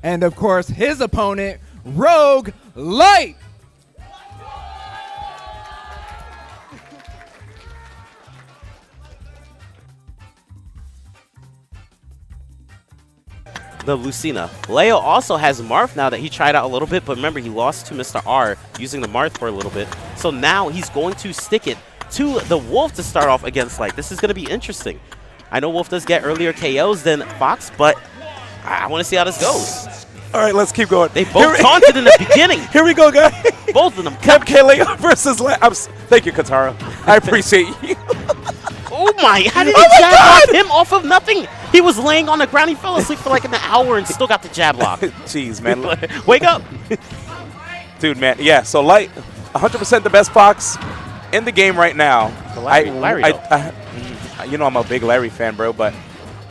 And of course, his opponent, Rogue Light. The Lucina. Leo also has Marth now that he tried out a little bit, but remember, he lost to Mr. R using the Marth for a little bit. So now he's going to stick it to the Wolf to start off against Light. This is going to be interesting. I know Wolf does get earlier KOs than Fox, but I want to see how this goes. All right, let's keep going. They both taunted in the beginning. Here we go, guys. Both of them. MkLeo versus thank you, Katara. I appreciate you. Oh my, how did he jab lock him off of nothing? He was laying on the ground. He fell asleep for like an hour and still got the jab lock. Jeez, man. Wake up. Dude, man. Yeah, so Light, 100% the best Fox in the game right now. Larry you know I'm a big Larry fan, bro, but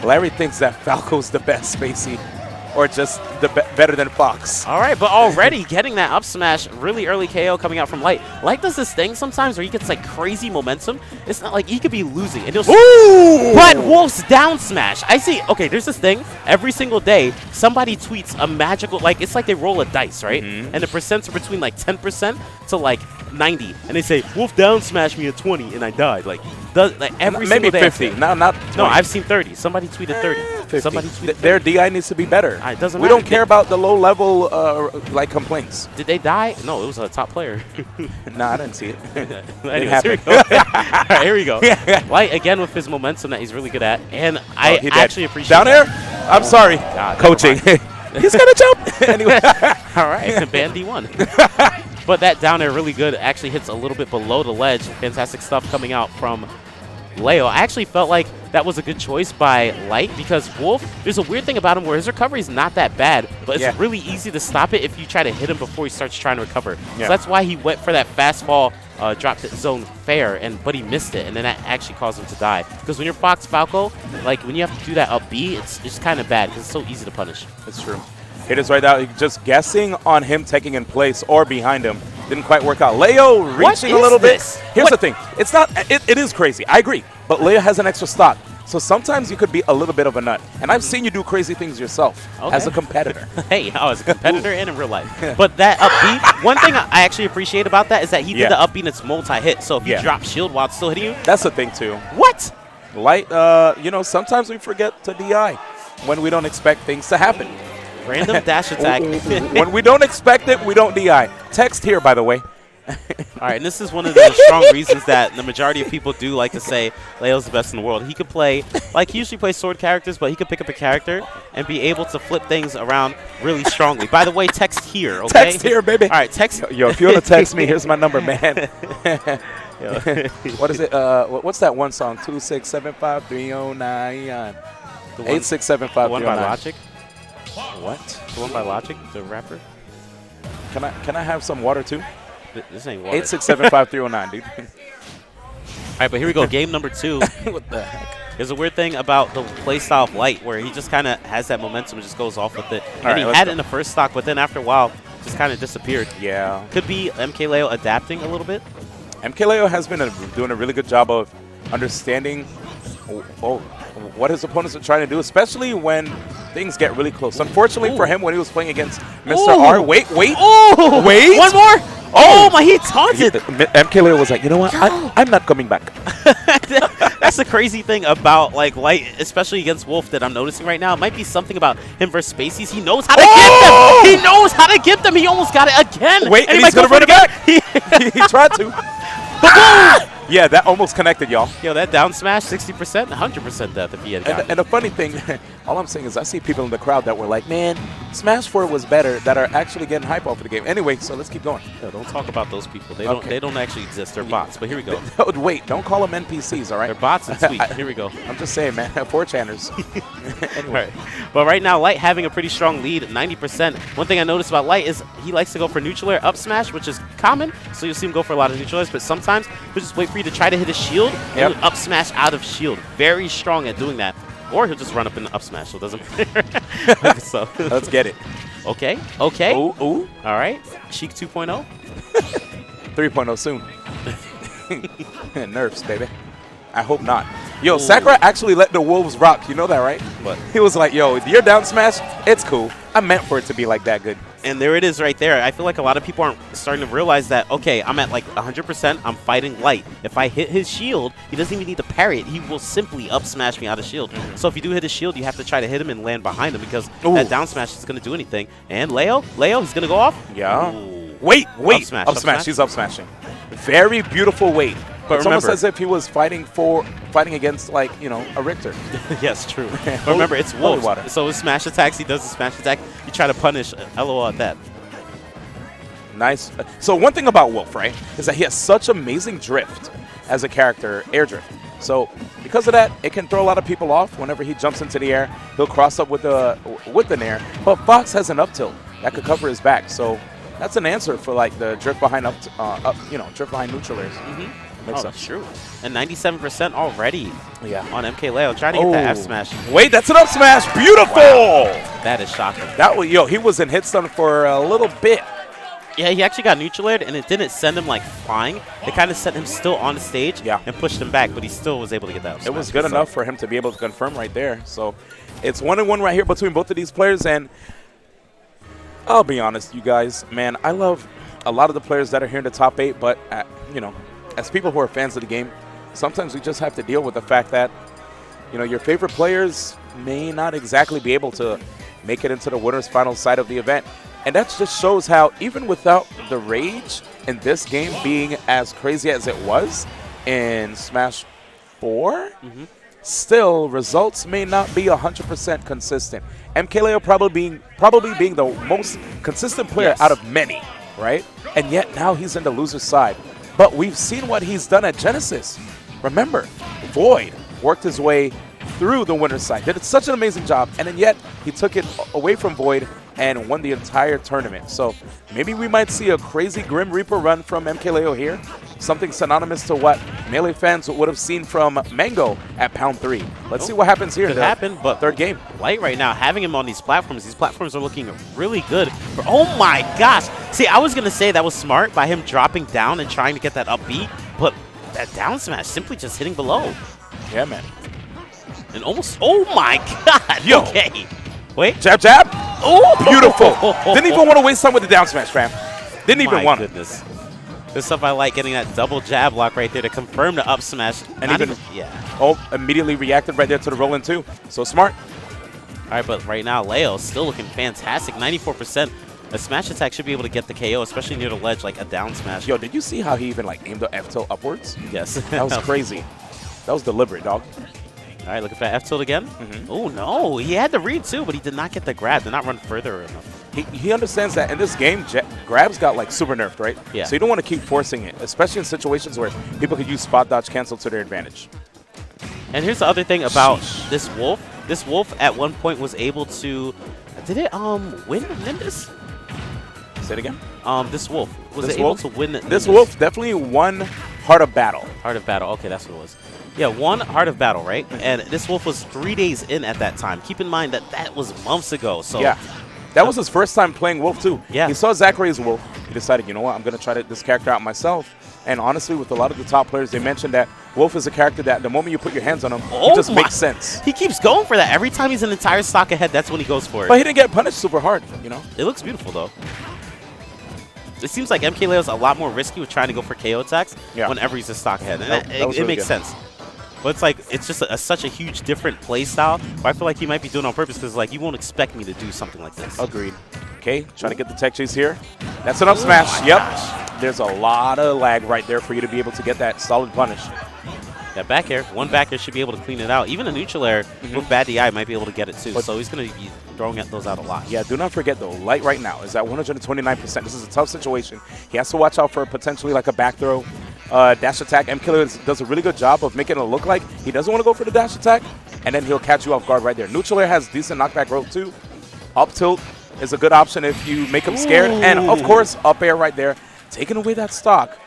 Larry thinks that Falco's the best, Spacey. Or just better than Fox. All right, but already getting that up smash, really early KO coming out from Light. Light does this thing sometimes where he gets like crazy momentum. It's not like he could be losing. And but Wolf's down smash. I see. Okay, there's this thing. Every single day, somebody tweets a magical, like it's like they roll a dice, right? And the percents are between like 10% to like 90. And they say, Wolf down smashed me at 20 and I died. Like every single day. Maybe 50. Not 20. No, I've seen 30. Somebody tweeted 30. 50. Somebody tweeted 30. Their DI needs to be better. It doesn't we matter. don't care about the low level like complaints. Did they die? No, it was a top player. No, I didn't see it. Anyways, here we go. All right, here we go. Light again with his momentum that he's really good at, and I actually appreciate down that. air. I'm sorry, coaching. He's gonna jump. Anyway, all right, ban D1. But that down air really good. Actually hits a little bit below the ledge. Fantastic stuff coming out from Leo. I actually felt like that was a good choice by Light because Wolf, there's a weird thing about him where his recovery is not that bad, but it's really easy to stop it if you try to hit him before he starts trying to recover. So that's why he went for that fast fall dropped hit zone fair, but he missed it, and then that actually caused him to die. Because when you're Fox Falco, like when you have to do that up B, it's kind of bad because it's so easy to punish. It's true. It is right now. Just guessing on him taking in place or behind him didn't quite work out. Leo reaching a little bit. Here's the thing. It's not. It is crazy. I agree. But Leo has an extra stock. So sometimes you could be a little bit of a nut. And I've seen you do crazy things yourself as a competitor. Hey, as a competitor and in real life. But that up B, one thing I actually appreciate about that is that he did the up B and it's multi-hit. So if you drop shield while it's still hitting you. That's the thing, too. What? Light, sometimes we forget to DI when we don't expect things to happen. Random dash attack. When we don't expect it, we don't DI. Text here, by the way. All right, and this is one of the strong reasons that the majority of people do like to say Leo's the best in the world. He could play, like he usually plays sword characters, but he could pick up a character and be able to flip things around really strongly. By the way, text here, okay? Text here, baby. All right, text. Yo, if you want to text me, here's my number, man. What is it? What's that one song? 2675309. 8675309. The one by Logic? What? The one by Logic, the rapper? Can I have some water, too? This ain't water. 8675309, dude. All right, but here we go. Game number 2. What the heck? There's a weird thing about the playstyle of Light where he just kind of has that momentum and just goes off with it. And he had it in the first stock, but then after a while, just kind of disappeared. Yeah. Could be MkLeo adapting a little bit. MkLeo has been doing a really good job of understanding what his opponents are trying to do, especially when things get really close. Unfortunately for him, when he was playing against Mr. R, wait. Oh, wait. One more. Oh, my, he taunted. MkLeo was like, you know what? I'm not coming back. That's the crazy thing about like Light, especially against Wolf, that I'm noticing right now. It might be something about him versus Spaceys. He knows how to get them. He knows how to get them. He almost got it again. Wait, and he's going to run it back. He tried to. Yeah, that almost connected, y'all. Yo, that down smash, 60%, 100% death if he had gotten and the funny thing, all I'm saying is I see people in the crowd that were like, man, Smash 4 was better, that are actually getting hype off of the game. Anyway, so let's keep going. Yo, don't talk about those people. They don't actually exist. They're bots, but here we go. Wait, don't call them NPCs, all right? They're bots and Tweek. Here we go. I'm just saying, man, 4chaners. Anyway. Right. But right now, Light having a pretty strong lead, 90%. One thing I noticed about Light is he likes to go for neutral air up smash, which is common, so you'll see him go for a lot of neutral airs, but sometimes he'll just wait for you to try to hit a shield and he'll up smash out of shield. Very strong at doing that. Or he'll just run up in the up smash, so it doesn't matter. So let's get it. Okay. Ooh. All right. Sheik 2.0. 3.0 soon. Nerfs, baby. I hope not. Yo, Zackray actually let the Wolves rock. You know that, right? What? He was like, yo, your down smash, it's cool. I meant for it to be like that good. And there it is right there. I feel like a lot of people aren't starting to realize that, okay, I'm at like 100%. I'm fighting Light. If I hit his shield, he doesn't even need to parry it. He will simply up smash me out of shield. So if you do hit his shield, you have to try to hit him and land behind him because that down smash is going to do anything. And Leo, he's going to go off. Yeah. Ooh. Wait. Up smash. He's up smashing. Very beautiful wait. But it's almost as if he was fighting against, like, a Richter. Yes, true. But remember, it's Wolf. So with smash attacks, he does the smash attack. You try to punish LOL at that. Nice. So one thing about Wolf, right, is that he has such amazing drift as a character, air drift. So because of that, it can throw a lot of people off. Whenever he jumps into the air, he'll cross up with the nair. But Fox has an up tilt that could cover his back. So that's an answer for like the drift behind drift behind neutral airs. That's true. And 97% already on MkLeo. Trying to get that F smash. Wait, that's an up smash. Beautiful. Wow. That is shocking. He was in hit stun for a little bit. Yeah, he actually got neutral aired, and it didn't send him like flying. It kind of sent him still on the stage and pushed him back, but he still was able to get that up smash. It was good enough for him to be able to confirm right there. So it's 1-1 right here between both of these players, and I'll be honest, you guys, man, I love a lot of the players that are here in the top 8, but as people who are fans of the game, sometimes we just have to deal with the fact that, your favorite players may not exactly be able to make it into the winner's final side of the event. And that just shows how, even without the rage in this game being as crazy as it was in Smash 4, still results may not be 100% consistent. MkLeo probably being the most consistent player out of many, right? And yet now he's in the loser's side. But we've seen what he's done at Genesis. Remember, Void worked his way through the winner's side. Did such an amazing job, and then yet he took it away from Void and won the entire tournament. So maybe we might see a crazy Grim Reaper run from MkLeo here. something synonymous to what Melee fans would have seen from Mango at Pound 3. Let's see what happens here. Could happen, but third game. Light right now, having him on these platforms are looking really good. Oh my gosh. See, I was going to say that was smart by him dropping down and trying to get that up B, but that down smash simply just hitting below. Yeah, man. And almost, oh my god. Yo. Okay. Wait. Jab, jab. Oh, beautiful. Didn't even want to waste time with the down smash, fam. Didn't even want it. Goodness. This stuff I like, getting that double jab block right there to confirm the up smash. And even, immediately reacted right there to the roll-in too. So smart. All right, but right now, Leo still looking fantastic. 94%. A smash attack should be able to get the KO, especially near the ledge, like a down smash. Yo, did you see how he even like aimed the F tilt upwards? Yes. That was crazy. That was deliberate, dog. All right, looking for F tilt again. Oh, no. He had the read too, but he did not get the grab. Did not run further enough. He understands that in this game, grabs got like super nerfed, right? Yeah. So you don't want to keep forcing it, especially in situations where people could use spot dodge cancel to their advantage. And here's the other thing about this Wolf. This Wolf at one point was able to, did it win Nimbus? Say it again. This Wolf was able to win Nimbus. This Wolf definitely won Heart of Battle. Heart of Battle. Okay, that's what it was. Yeah, one Heart of Battle, right? And this Wolf was 3 days in at that time. Keep in mind that that was months ago. So yeah. That was his first time playing Wolf, too. Yeah. He saw Zackray's Wolf. He decided, you know what, I'm going to try this character out myself. And honestly, with a lot of the top players, they mentioned that Wolf is a character that the moment you put your hands on him, he just makes sense. He keeps going for that. Every time he's an entire stock ahead, that's when he goes for it. But he didn't get punished super hard, you know? It looks beautiful, though. It seems like MkLeo is a lot more risky with trying to go for KO attacks whenever he's a stock ahead. And it makes sense. But it's like, it's just such a huge different play style. But I feel like he might be doing it on purpose because, like, you won't expect me to do something like this. Agreed. Okay, trying to get the tech chase here. That's an up smash. Yep. Gosh. There's a lot of lag right there for you to be able to get that solid punish. That back air, one back air should be able to clean it out. Even a neutral air with bad DI might be able to get it too. So he's going to be throwing those out a lot. Yeah, do not forget though, Light right now is at 129%. This is a tough situation. He has to watch out for potentially like a back throw. Dash attack. MkLeo does a really good job of making it look like he doesn't want to go for the dash attack, and then he'll catch you off guard right there. Neutral air has decent knockback rope too. Up tilt is a good option if you make him scared. And of course, up air right there, taking away that stock.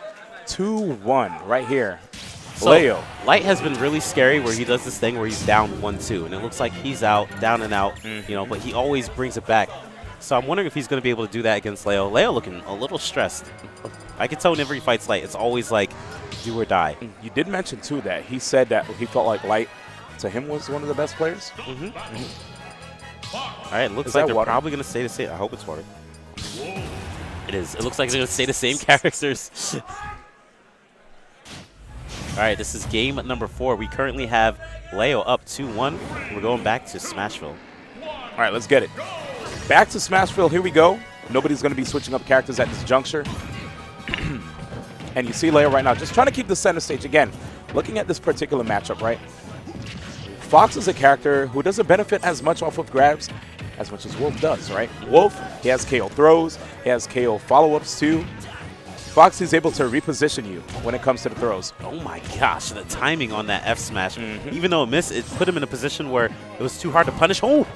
2-1 right here. So Leo. Light has been really scary where he does this thing where he's down 1-2, and it looks like he's out, down and out, you know, but he always brings it back. So I'm wondering if he's going to be able to do that against Leo. Leo looking a little stressed. I can tell whenever he fights Light, it's always like do or die. You did mention too that he said that he felt like Light to him was one of the best players. All right, looks like they're probably going to stay the same. I hope it's water. It is. It looks like they're going to stay the same characters. All right, this is game number 4. We currently have Leo up 2-1. We're going back to Smashville. All right, let's get it. Back to Smashville. Here we go. Nobody's going to be switching up characters at this juncture. And you see Leo right now just trying to keep the center stage. Again, looking at this particular matchup, right? Fox is a character who doesn't benefit as much off of grabs as much as Wolf does, right? Wolf, he has KO throws. He has KO follow-ups too. Fox is able to reposition you when it comes to the throws. Oh my gosh, the timing on that F smash. Even though it missed, it put him in a position where it was too hard to punish. Oh!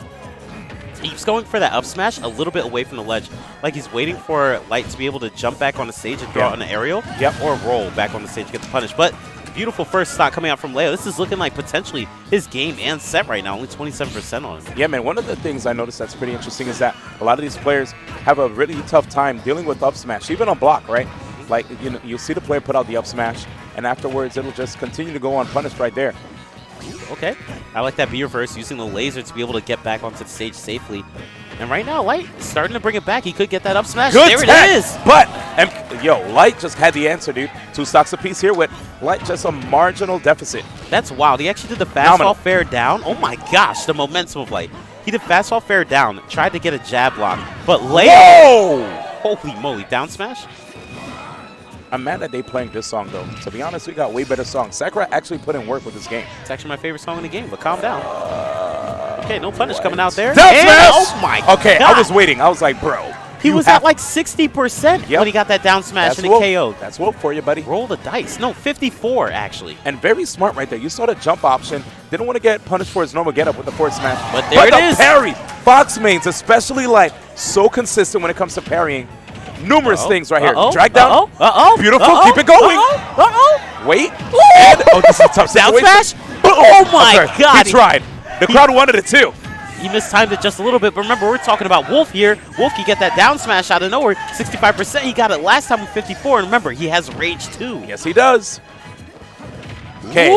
He keeps going for that up smash a little bit away from the ledge. Like he's waiting for Light to be able to jump back on the stage and throw out an aerial. Or roll back on the stage to get the punish. But beautiful first stock coming out from Leo. This is looking like potentially his game and set right now. Only 27% on him. Yeah, man. One of the things I noticed that's pretty interesting is that a lot of these players have a really tough time dealing with up smash, even on block, right? Like, you know, you'll see the player put out the up smash, and afterwards it'll just continue to go unpunished right there. Okay. I like that B reverse, using the laser to be able to get back onto the stage safely. And right now, Light is starting to bring it back. He could get that up smash. Good there tech, it is. But, Light just had the answer, dude. 2 stocks apiece here with Light just a marginal deficit. That's wild. He actually did the fastball fair down. Oh my gosh, the momentum of Light. He did fastball fair down, tried to get a jab block, but Leo. Holy moly, down smash? I'm mad that they playing this song, though. To be honest, we got way better songs. Saga actually put in work with this game. It's actually my favorite song in the game, but calm down. Okay, no punish coming out there. Down smash! Oh my Okay, God. I was waiting. I was like, bro. He was at like 60% when he got that down smash and it KO'd. That's Wolf for you, buddy. Roll the dice. No, 54 actually. And very smart right there. You saw the jump option. Didn't want to get punished for his normal get up with the forward smash. But there it is. Parry. Fox mains, especially Light, so consistent when it comes to parrying. numerous things right here. Uh-oh. Drag down. Uh-oh. Beautiful. Uh-oh. Keep it going. Uh-oh. Wait. And, oh, this is a tough Down situation. smash? Oh my Okay, God. He tried. The crowd wanted it too. He mistimed it just a little bit, but remember, we're talking about Wolf here. Wolf can get that down smash out of nowhere. 65%. He got it last time with 54, and remember, he has Rage too. Yes, he does. Okay.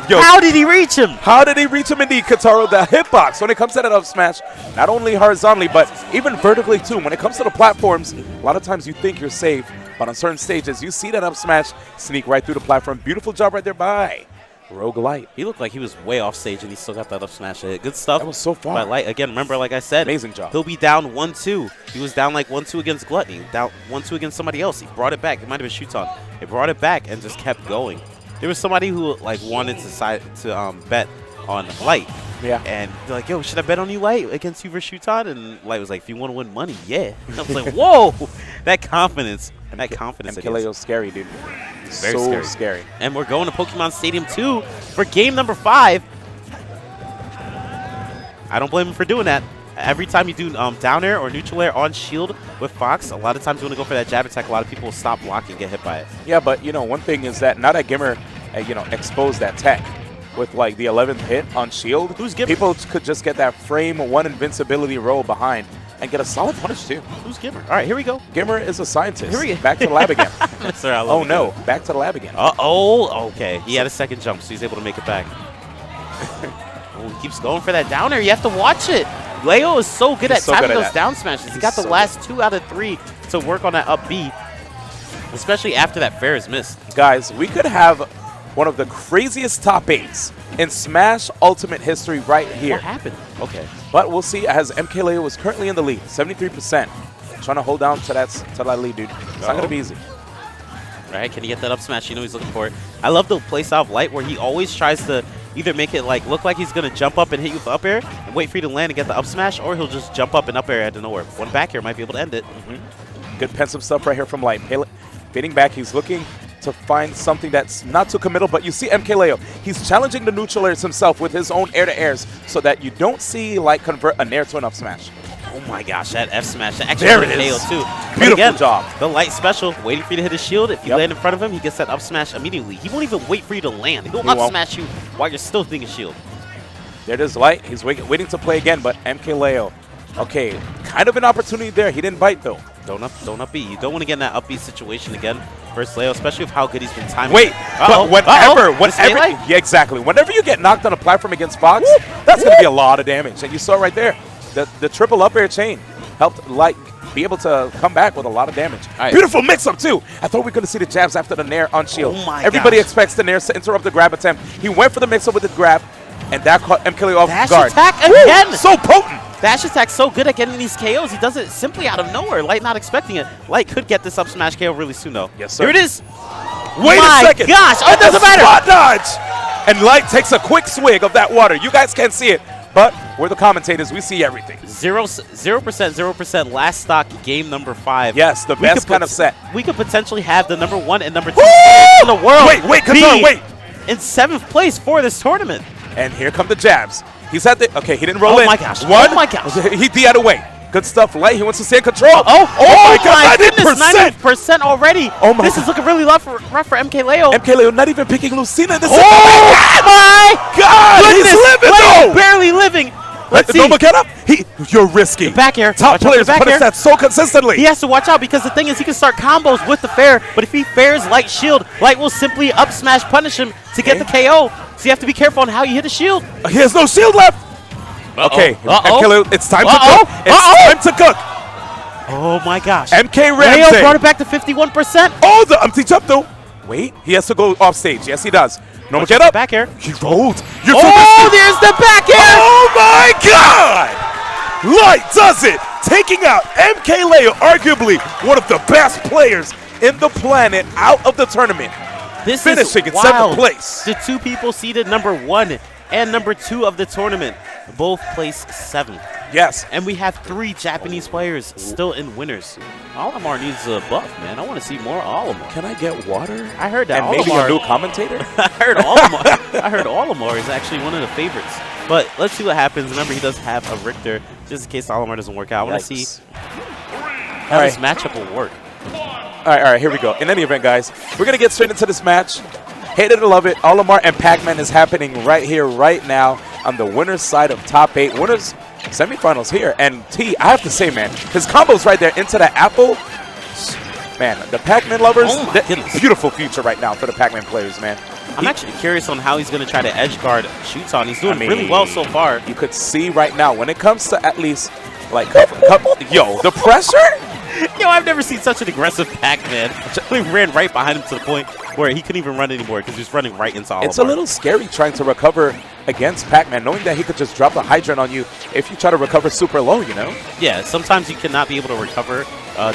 Yo, how did he reach him? How did he reach him indeed, Kataro? The hitbox, when it comes to that up smash, not only horizontally, but even vertically too. When it comes to the platforms, a lot of times you think you're safe, but on certain stages, you see that up smash sneak right through the platform. Beautiful job right there by Rogue Light. He looked like he was way off stage, and he still got that up smash hit. Good stuff. That was so far. By Light. Again, remember, like I said, amazing job. He'll be down 1-2. He was down like 1-2 against Glutonny, down 1-2 against somebody else. He brought it back. It might have been Shuton. He brought it back and just kept going. There was somebody who like wanted to bet on Light. Yeah. And they're like, yo, should I bet on you, Light, against you versus Shuton? And Light was like, if you want to win money, yeah. I was like, whoa, that confidence. And that confidence. MkLeo's scary, dude. Very so scary. And we're going to Pokemon Stadium 2 for game number 5. I don't blame him for doing that. Every time you do down air or neutral air on shield with Fox, a lot of times you want to go for that jab attack. A lot of people will stop blocking and get hit by it. Yeah, but, you know, one thing is that now that Gimmer, you know, exposed that tech with, like, the 11th hit on shield, who's Gimmer? People could just get that frame 1 invincibility roll behind and get a solid punish, too. Who's Gimmer? All right, here we go. Gimmer is a scientist. Here we go. Back to the lab again. Sir, I love oh, it. no. Back to the lab again. Uh-oh. Okay. He had a second jump, so he's able to make it back. Oh, he keeps going for that down air. You have to watch it. Leo is so good at timing those down smashes. He got the last 2 out of 3 to work on that up B, especially after that fair is missed. Guys, we could have one of the craziest top 8s in Smash Ultimate history right here. What happened? Okay. But we'll see, as MkLeo is currently in the lead, 73%. Trying to hold down to that lead, dude. It's not going to be easy. Right, can he get that up smash? You know he's looking for it. I love the play style of Light where he always tries to either make it like look like he's going to jump up and hit you with the up air and wait for you to land and get the up smash, or he'll just jump up and up air out of nowhere. One back air might be able to end it. Good pensive stuff right here from Light. Fading back, he's looking to find something that's not too committal, but you see MkLeo. He's challenging the neutral airs himself with his own air-to-airs so that you don't see Light convert a nair to an up smash. Oh my gosh, that F smash. That actually there it is. KO too. Beautiful again, job. The Light special, waiting for you to hit his shield. If you land in front of him, he gets that up smash immediately. He won't even wait for you to land. He'll up smash you while you're still hitting a shield. There it is, Light. He's waiting to play again, but MkLeo. Okay, kind of an opportunity there. He didn't bite, though. Don't up B. You don't want to get in that up B situation again versus Leo, especially with how good he's been timing. Wait, but whenever, yeah, exactly. Whenever you get knocked on a platform against Fox, that's going to be a lot of damage. And you saw right there, the triple up air chain helped Light be able to come back with a lot of damage. Right. Beautiful mix-up, too. I thought we could see the jabs after the nair on shield. Oh my Everybody expects the nair to interrupt the grab attempt. He went for the mix-up with the grab, and that caught MkLeo off Dash guard. attack again! So potent! Dash attack's so good at getting these KOs. He does it simply out of nowhere. Light not expecting it. Light could get this up smash KO really soon, though. Yes, sir. Here it is. Wait a second. Gosh. Oh, it doesn't matter. Spot dodge. And Light takes a quick swig of that water. You guys can't see it, but we're the commentators. We see everything. 0% last stock game number 5. Yes, the best kind of set. We could potentially have the number 1 and number 2 in the world. Wait, Katara, wait. In 7th place for this tournament. And here come the jabs. He's at the, okay, he didn't roll in. Oh my gosh. One. Oh my gosh. He DI'd away. Good stuff, Light. He wants to stay in control. Oh my God, goodness, 90% already. Oh my This is looking really rough for MkLeo. MkLeo not even picking Lucina in the second. Oh my God, goodness. he's living though. Barely living. Let's see. No, get up. You're risky. Back air. Top players punish that so consistently. He has to watch out because the thing is he can start combos with the fair, but if he fairs Light shield, Light will simply up smash punish him to get the KO. So you have to be careful on how you hit a shield. He has no shield left. Okay, MkLeo, it's time to cook. It's time to cook. Oh my gosh. MK Ramsey. Leo brought it back to 51%. Oh, the empty jump though. Wait, he has to go off stage. Yes, he does. No, get up. Back air. He rolled. You're oh, there's the back air. Oh my God. Light does it. Taking out MkLeo, arguably one of the best players in the planet, out of the tournament. This finishing is in 7th place. The 2 people seeded number 1 and number 2 of the tournament both place 7th. Yes. And we have 3 Japanese players still in winners. Olimar needs a buff, man. I want to see more Olimar. Can I get water? I heard that and maybe a new commentator? I heard Olimar is actually one of the favorites But let's see what happens. Remember, he does have a Richter, just in case Olimar doesn't work out. I want to see how this matchup will work. All right, here we go. In any event, guys, we're going to get straight into this match. Hate it or love it, Olimar and Pac-Man is happening right here, right now on the winner's side of top 8. Winners semifinals here. And T, I have to say, man, his combo's right there into the apple. Man, the Pac-Man lovers, beautiful future right now for the Pac-Man players, man. I'm actually curious on how he's going to try to edge guard Shuton. He's doing really well so far. You could see right now, when it comes to at least, like, yo, the pressure? Yo, I've never seen such an aggressive Pac-Man. He ran right behind him to the point where he couldn't even run anymore because he was running right into Olimar. It's a little scary trying to recover against Pac-Man, knowing that he could just drop the hydrant on you if you try to recover super low, you know? Yeah, sometimes you cannot be able to recover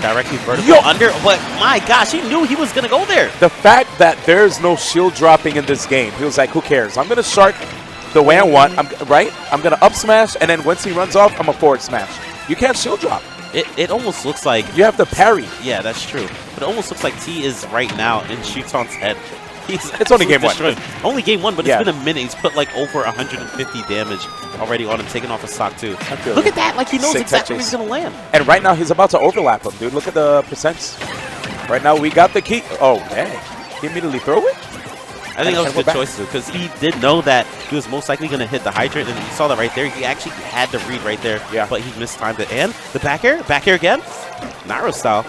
directly vertical under, but my gosh, he knew he was going to go there. The fact that there's no shield dropping in this game, he was like, who cares? I'm going to shark the way I want, right? I'm going to up smash, and then once he runs off, I'm a forward smash. You can't shield drop. It almost looks like... You have to parry. Yeah, that's true. But it almost looks like T is right now in Shuton's head. It's only game 1. Only game 1, but it's been a minute. He's put like over 150 damage already on him, taking off a stock too. Look at that, like he knows exactly where he's going to land. And right now he's about to overlap him, dude. Look at the percents. Right now we got the key. Oh, dang. He immediately throw it? I think that was a good choice too, because he did know that he was most likely going to hit the hydrant, and you saw that right there. He actually had the read right there, but he mistimed it. And the back air again, Nairo style.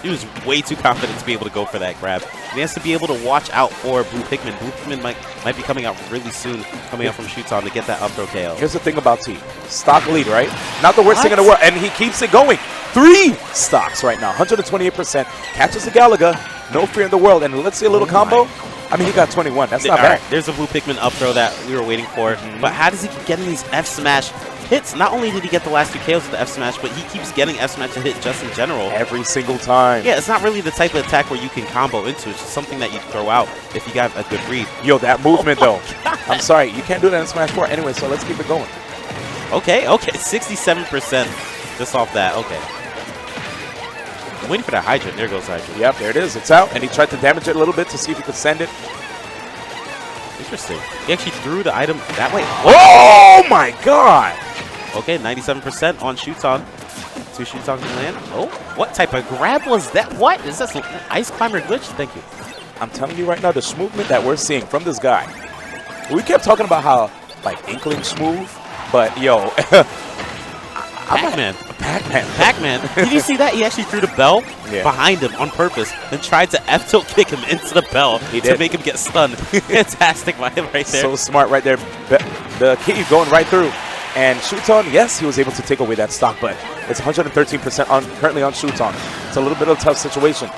He was way too confident to be able to go for that grab. And he has to be able to watch out for Blue Pikmin. Blue Pikmin might be coming out really soon, coming out from Shuton to get that up throw KO. Here's the thing about T. Stock lead, right? Not the worst thing in the world, and he keeps it going. 3 stocks right now, 128%. Catches the Galaga, no fear in the world. And let's see a little combo. I mean, he got 21. That's not bad. There's a Blue Pikmin up throw that we were waiting for. But how does he keep getting these F smash hits? Not only did he get the last 2 KOs with the F smash, but he keeps getting F smash to hit just in general. Every single time. Yeah, it's not really the type of attack where you can combo into. It's just something that you throw out if you got a good read. Yo, that movement though. I'm sorry, you can't do that in Smash 4 anyway, so let's keep it going. Okay, 67% just off that. Okay. I'm waiting for that hydrant. There goes hydrant. Yep, there it is. It's out, and he tried to damage it a little bit to see if he could send it. Interesting. He actually threw the item that way. Oh my god! Okay, 97% on Shuton. 2 Shuton can land. Oh, what type of grab was that? What? Is this Ice Climber glitch? Thank you. I'm telling you right now, the movement that we're seeing from this guy. We kept talking about how, like, Inkling smooth, but yo, Pac-Man. Did you see that? He actually threw the bell behind him on purpose, then tried to F-tilt kick him into the bell to make him get stunned. Fantastic by him right there. So smart right there. The key going right through. And Shuton, yes, he was able to take away that stock, but it's 113% currently on Shuton. It's a little bit of a tough situation.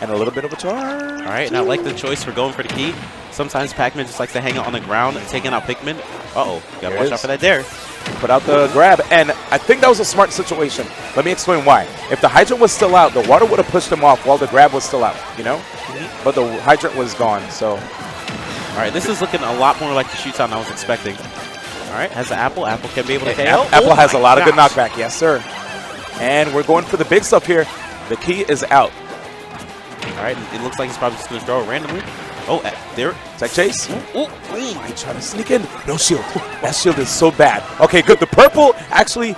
And a little bit of a charge. All right, and I like the choice for going for the key. Sometimes Pac-Man just likes to hang out on the ground and taking out Pikmin. Uh-oh, gotta watch out for that there. Put out the grab, and I think that was a smart situation. Let me explain why. If the hydrant was still out, the water would have pushed him off while the grab was still out, you know? But the hydrant was gone, so. All right, this is looking a lot more like the Shuton I was expecting. All right, has the Apple. Apple can be able to KO. Apple has a lot of good knockback, yes, sir. And we're going for the big stuff here. The key is out. All right, it looks like he's probably just going to throw it randomly. Oh, there. Tech chase. Ooh, he tried to sneak in. No shield. That shield is so bad. Okay, good. The purple actually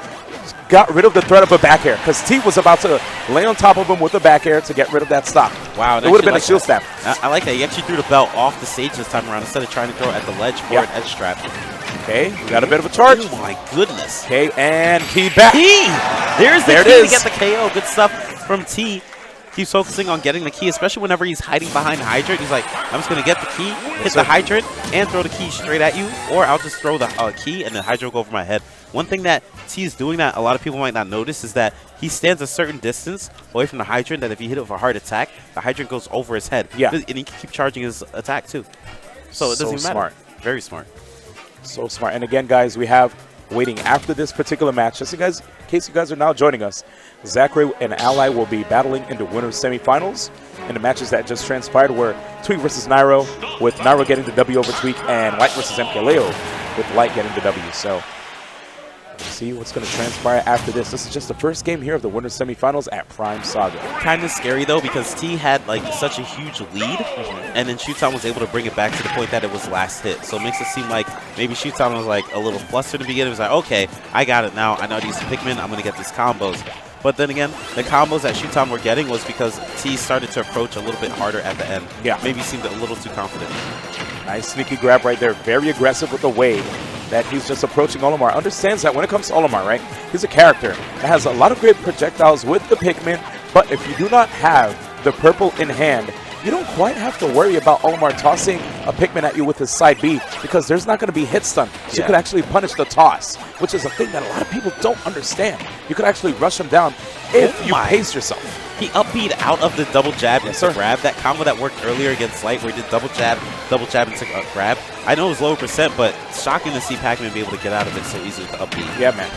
got rid of the threat of a back air because T was about to lay on top of him with a back air to get rid of that stock. Wow. It would have been a shield stab. I like that. He actually threw the bell off the stage this time around instead of trying to throw it at the ledge for an edge trap. Okay, we got a bit of a charge. Oh, my goodness. Okay, and key back. Key! There's the key to get the KO. Good stuff from T. Keeps focusing on getting the key, especially whenever he's hiding behind Hydrant. He's like, I'm just going to get the key, hit the Hydrant, and throw the key straight at you, or I'll just throw the key and the Hydrant will go over my head. One thing that T is doing that a lot of people might not notice is that he stands a certain distance away from the Hydrant that if you hit it with a hard attack, the Hydrant goes over his head. Yeah. And he can keep charging his attack too. So it doesn't even matter. Very smart. So smart. And again, guys, we have waiting after this particular match, just in case you guys are now joining us, Zackray and Ally will be battling in the winners semifinals. And the matches that just transpired were Tweek versus Nairo, with Nairo getting the W over Tweek, and Light versus MkLeo, with Light getting the W. So See what's going to transpire after this. This is just the first game here of the winner's semifinals at Prime Saga. Kind of scary though, because T had like such a huge lead, and then Shuton was able to bring it back to the point that it was last hit. So it makes it seem like maybe Shuton was like a little flustered in the beginning. It was like, okay, I got it now. I know these Pikmin. I'm going to get these combos. But then again, the combos that Shuton were getting was because T started to approach a little bit harder at the end. Yeah. Maybe seemed a little too confident. Nice sneaky grab right there. Very aggressive with the wave that he's just approaching Olimar. Understands that when it comes to Olimar, right, he's a character that has a lot of great projectiles with the Pikmin, but if you do not have the purple in hand, you don't quite have to worry about Olimar tossing a Pikmin at you with his side B, because there's not going to be hit stun. So you could actually punish the toss, which is a thing that a lot of people don't understand. You could actually rush him down if you pace yourself. He up-beat out of the double jab into grab. That combo that worked earlier against Light where he did double jab into grab. I know it was lower percent, but shocking to see Pac-Man be able to get out of it so easily with the up-beat. Yeah, man.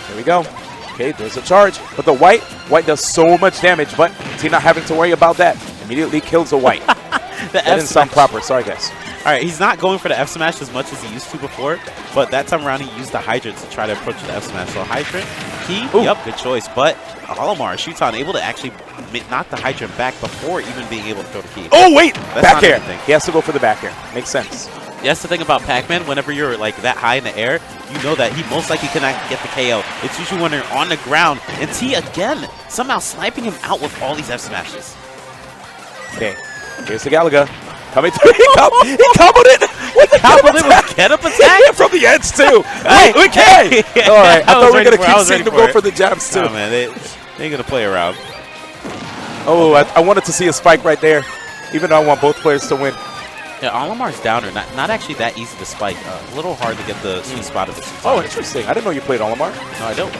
Here we go. Okay, there's a charge. But the White does so much damage, but T not having to worry about that. Immediately kills the White. That didn't sound proper. Sorry, guys. All right, he's not going for the F smash as much as he used to before, but that time around he used the Hydrant to try to approach the F smash. So Hydrant, yep, good choice. But Olimar, Shuton able to actually knock the Hydrant back before even being able to throw the key. Oh, wait! Back air. He has to go for the back air. Makes sense. That's the thing about Pac-Man. Whenever you're like that high in the air, you know that he most likely cannot get the KO. It's usually when they're on the ground. And T, again, somehow sniping him out with all these F smashes. Okay, here's the Galaga. Coming through. He comboed it with the get up attack from the edge, too. Okay. All right, I thought we were going to keep seeing them go for the jabs, too. Oh, man, they ain't going to play around. Oh, I wanted to see a spike right there, even though I want both players to win. Yeah, Olimar's downer, not actually that easy to spike. A little hard to get the sweet spot of the Shuton. Oh, interesting. I didn't know you played Olimar. No, I don't.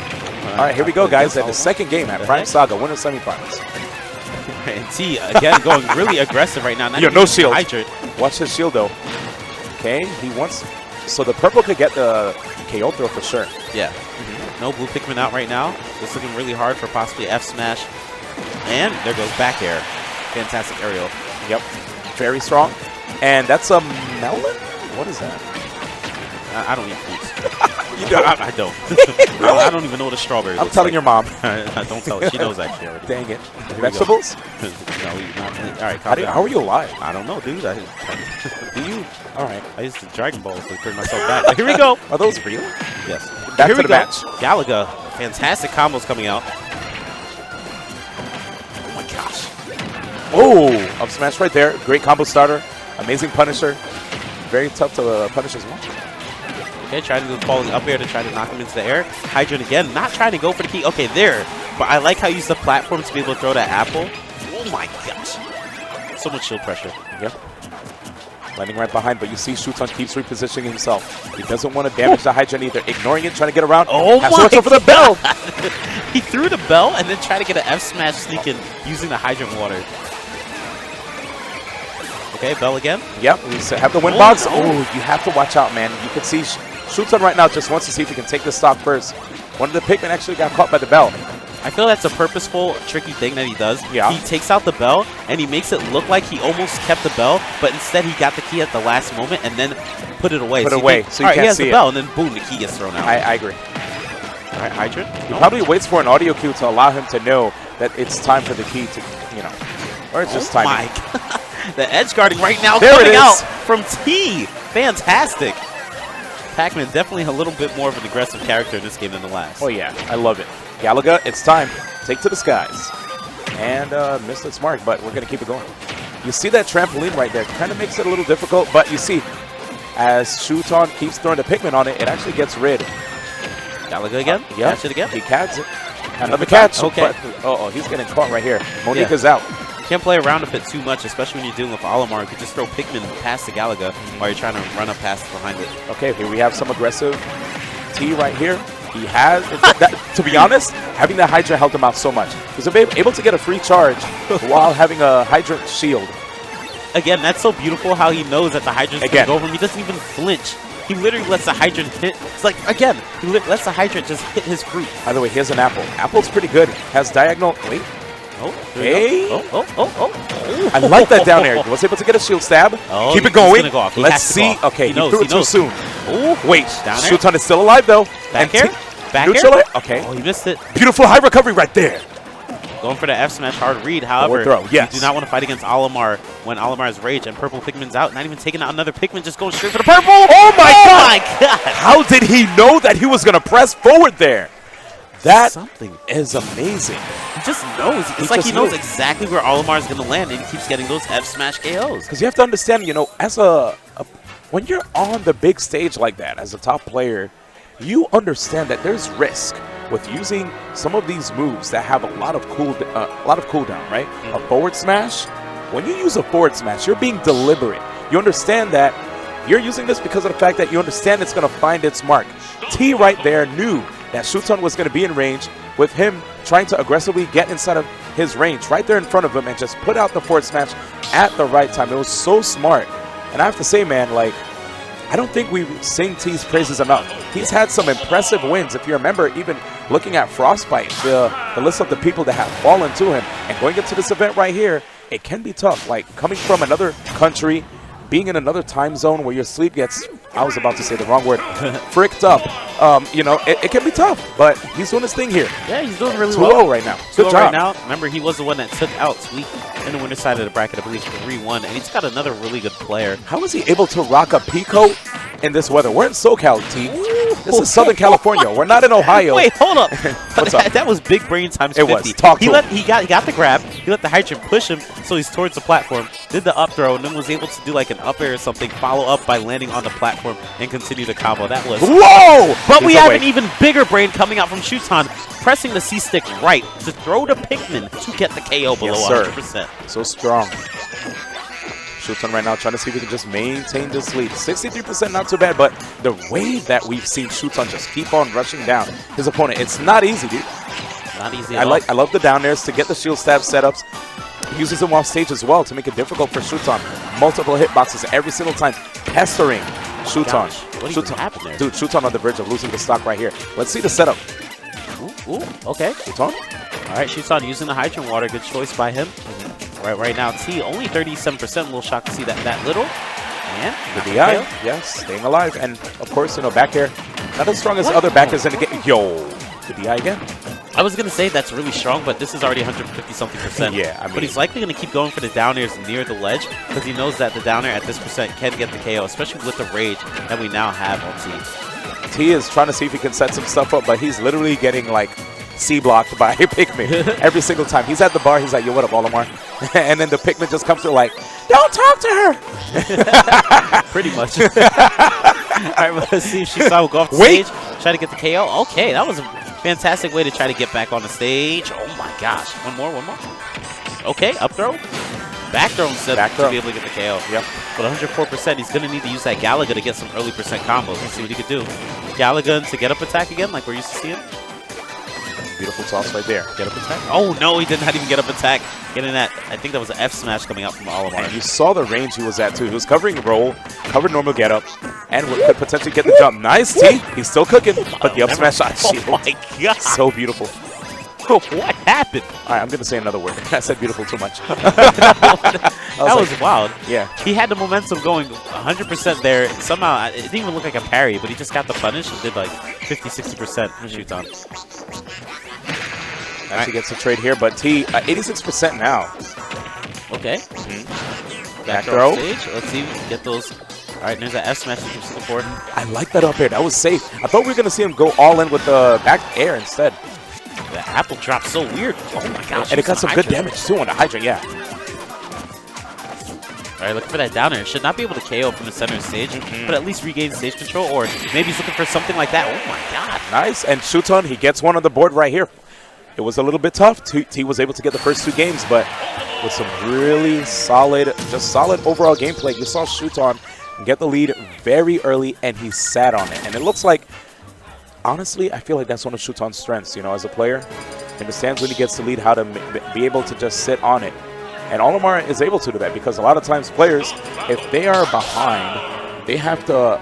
All right, here we go, guys, at the second game at Prime Saga, winner semifinals. And T, again, going really aggressive right now. No shield. Hydrant. Watch his shield, though. Okay, he wants... So the purple could get the KO throw for sure. Yeah. No blue Pikmin out right now. It's looking really hard for possibly F smash. And there goes back air. Fantastic aerial. Yep. Very strong. And that's a melon? What is that? I don't eat fruits. You don't? I don't. I don't even know what a strawberry I'm telling your mom. Don't tell her. She knows actually already. Dang it. Vegetables? No, not. All right, how are you alive? I don't know, dude. Do you? All right. I used to Dragon Balls to turn myself back. Here we go. Are those real? Yes. Back to the match. Galaga. Fantastic combos coming out. Oh, my gosh. Oh, up smash right there. Great combo starter. Amazing Punisher. Very tough to punish as well. Okay, trying to do falling up air to try to knock him into the air. Hydrant again, not trying to go for the key. Okay, there. But I like how you use the platform to be able to throw that apple. Oh my gosh. So much shield pressure. Yep. Landing right behind, but you see Shuton keeps repositioning himself. He doesn't want to damage the Hydrant either. Ignoring it, trying to get around. Oh has my to watch out for the bell. He threw the bell and then tried to get an F smash sneak in using the Hydrant water. Okay, bell again. Yep, we have the win box. Oh, you have to watch out, man. You can see Shuton right now just wants to see if he can take the stock first. One of the Pikmin actually got caught by the bell. I feel that's a purposeful, tricky thing that he does. Yeah. He takes out the bell, and he makes it look like he almost kept the bell, but instead he got the key at the last moment and then put it away. Put it away, so you can't see it. He has the bell, and then boom, the key gets thrown out. I agree. All right, Hydrant. He probably waits for an audio cue to allow him to know that it's time for the key to, you know, or it's just time. The edge guarding right now coming out from T. Fantastic. Pac-Man definitely a little bit more of an aggressive character in this game than the last. Oh, yeah. I love it. Galaga, it's time. Take to the skies. And missed its mark, but we're going to keep it going. You see that trampoline right there. Kind of makes it a little difficult, but you see, as Shuton keeps throwing the Pikmin on it, it actually gets rid. Galaga again? Yeah. Catch it again? He catches it. Another catch. Okay. Uh-oh, he's getting caught right here. Monica's out. Can't play around with it too much, especially when you're dealing with Olimar. You could just throw Pikmin past the Galaga while you're trying to run up past behind it. Okay, here we have some aggressive T right here. He has, to be honest, having that Hydrant helped him out so much. He's able to get a free charge while having a Hydrant shield. Again, that's so beautiful how he knows that the Hydrant's going to go over him. He doesn't even flinch. He literally lets the Hydrant hit. It's like, again, he lets the Hydrant just hit his fruit. By the way, here's an apple. Apple's pretty good. Has diagonal. Wait. Oh, hey. I like that down air. He was able to get a shield stab. Oh, keep it going. Let's see. Okay, he threw it too soon. Ooh, wait. Down air. Shuton is still alive, though. Back air? Back neutral air? air? Okay. Oh, he missed it. Beautiful high recovery right there. Going for the F smash hard read. However, throw, yes. you do not want to fight against Olimar when Olimar's rage and purple Pikmin's out. Not even taking out another Pikmin, just going straight for the purple. Oh my my God! How did he know that he was going to press forward there? That Something is amazing. he just knows. It's like he knows exactly where Olimar is going to land, and he keeps getting those F smash KOs. Because you have to understand, you know, as when you're on the big stage like that, as a top player, you understand that there's risk with using some of these moves that have a lot of cooldown, right? A forward smash. When you use a forward smash, you're being deliberate. You understand that you're using this because of the fact that you understand it's going to find its mark. T right there knew that Shuton was going to be in range, with him trying to aggressively get inside of his range right there in front of him and just put out the forward smash at the right time. It was so smart. And I have to say, man, like, I don't think we sing T's praises enough. He's had some impressive wins. If you remember, even looking at Frostbite, the list of the people that have fallen to him, and going into this event right here, it can be tough. Like, coming from another country, being in another time zone where your sleep gets, I was about to say the wrong word, fricked up. You know, it can be tough, but he's doing his thing here. Yeah, he's doing really well. 2-0 right now. Good job. Right now, remember, he was the one that took out Tweek in the winner side of the bracket, I believe, 3-1, and he's got another really good player. How is he able to rock a Pico in this weather? We're in SoCal, T. This is Southern California. We're not in Ohio. Wait, hold up. What's up? That was big brain times 50. It was. Talk to him. He got the grab. He let the Hydrogen push him, so he's towards the platform. Did the up throw, and then was able to do like an up air or something, follow up by landing on the platform, and continue the combo. That was... Whoa! But we have an even bigger brain coming out from Shuton, pressing the C stick right to throw the Pikmin to get the KO below 100%. So strong. Shuton right now trying to see if he can just maintain this lead. 63%, not too bad, but the way that we've seen Shuton just keep on rushing down his opponent, it's not easy, dude. Not easy at all. I love the down airs to get the shield stab setups. He uses them off stage as well to make it difficult for Shuton. Multiple hitboxes every single time, pestering Shuton. What even happened there? Dude, Shuton on the verge of losing the stock right here. Let's see the setup. Ooh, okay. Shuton? All right, Shuton using the Hydrogen Water. Good choice by him. Right now, T only 37%. A little shocked to see that little. And the DI, yes, staying alive. And of course, you know, back air, not as strong as other back airs in the game. Yo, the DI again. I was going to say that's really strong, but this is already 150-something%. Yeah, I mean, but he's likely going to keep going for the down airs near the ledge because he knows that the down air at this percent can get the KO, especially with the rage that we now have on T. T is trying to see if he can set some stuff up, but he's literally getting like C-blocked by Pikmin every single time. He's at the bar, he's like, yo, what up, Olimar? And then the Pikmin just comes through like, don't talk to her! Pretty much. All right, well, let's see if Shuton will go off the stage, try to get the KO. Okay, that was a fantastic way to try to get back on the stage. Oh my gosh. One more. Okay, up throw. Back throw instead to be able to get the KO. Yep. But 104%, he's going to need to use that Galaga to get some early percent combos. Let's see what he could do. Galaga to get up attack again, like we're used to seeing. Beautiful toss right there. Get up attack. Oh, no, he did not even get up attack. Getting that, I think that was an F smash coming out from Olimar. And you saw the range he was at, too. He was covering roll, covered normal get up, and could potentially get the jump. Nice, T. He's still cooking, but the up smash shot shield. Oh, my God. So beautiful. What happened? All right, I'm going to say another word. I said beautiful too much. That was wild. Yeah. He had the momentum going 100% there. Somehow, it didn't even look like a parry, but he just got the punish and did like 50-60% Shuton. Actually gets a trade here, but T, 86% now. Okay. Back throw. Stage. Let's see if we can get those. All right, there's an F smash that keeps support. I like that up air. That was safe. I thought we were going to see him go all in with the back air instead. The apple dropped so weird. Oh my gosh. And it got some good damage too on the Hydra, yeah. All right, looking for that down air. Should not be able to KO from the center of the stage, but at least regain stage control, or maybe he's looking for something like that. Oh my God. Nice. And Shuton, he gets one on the board right here. It was a little bit tough. T was able to get the first 2 games, but with some really solid, just solid overall gameplay. You saw Shuton get the lead very early, and he sat on it. And it looks like, honestly, I feel like that's one of Shuton's strengths, you know, as a player. He understands when he gets the lead how to be able to just sit on it. And Olimar is able to do that because a lot of times players, if they are behind, they have to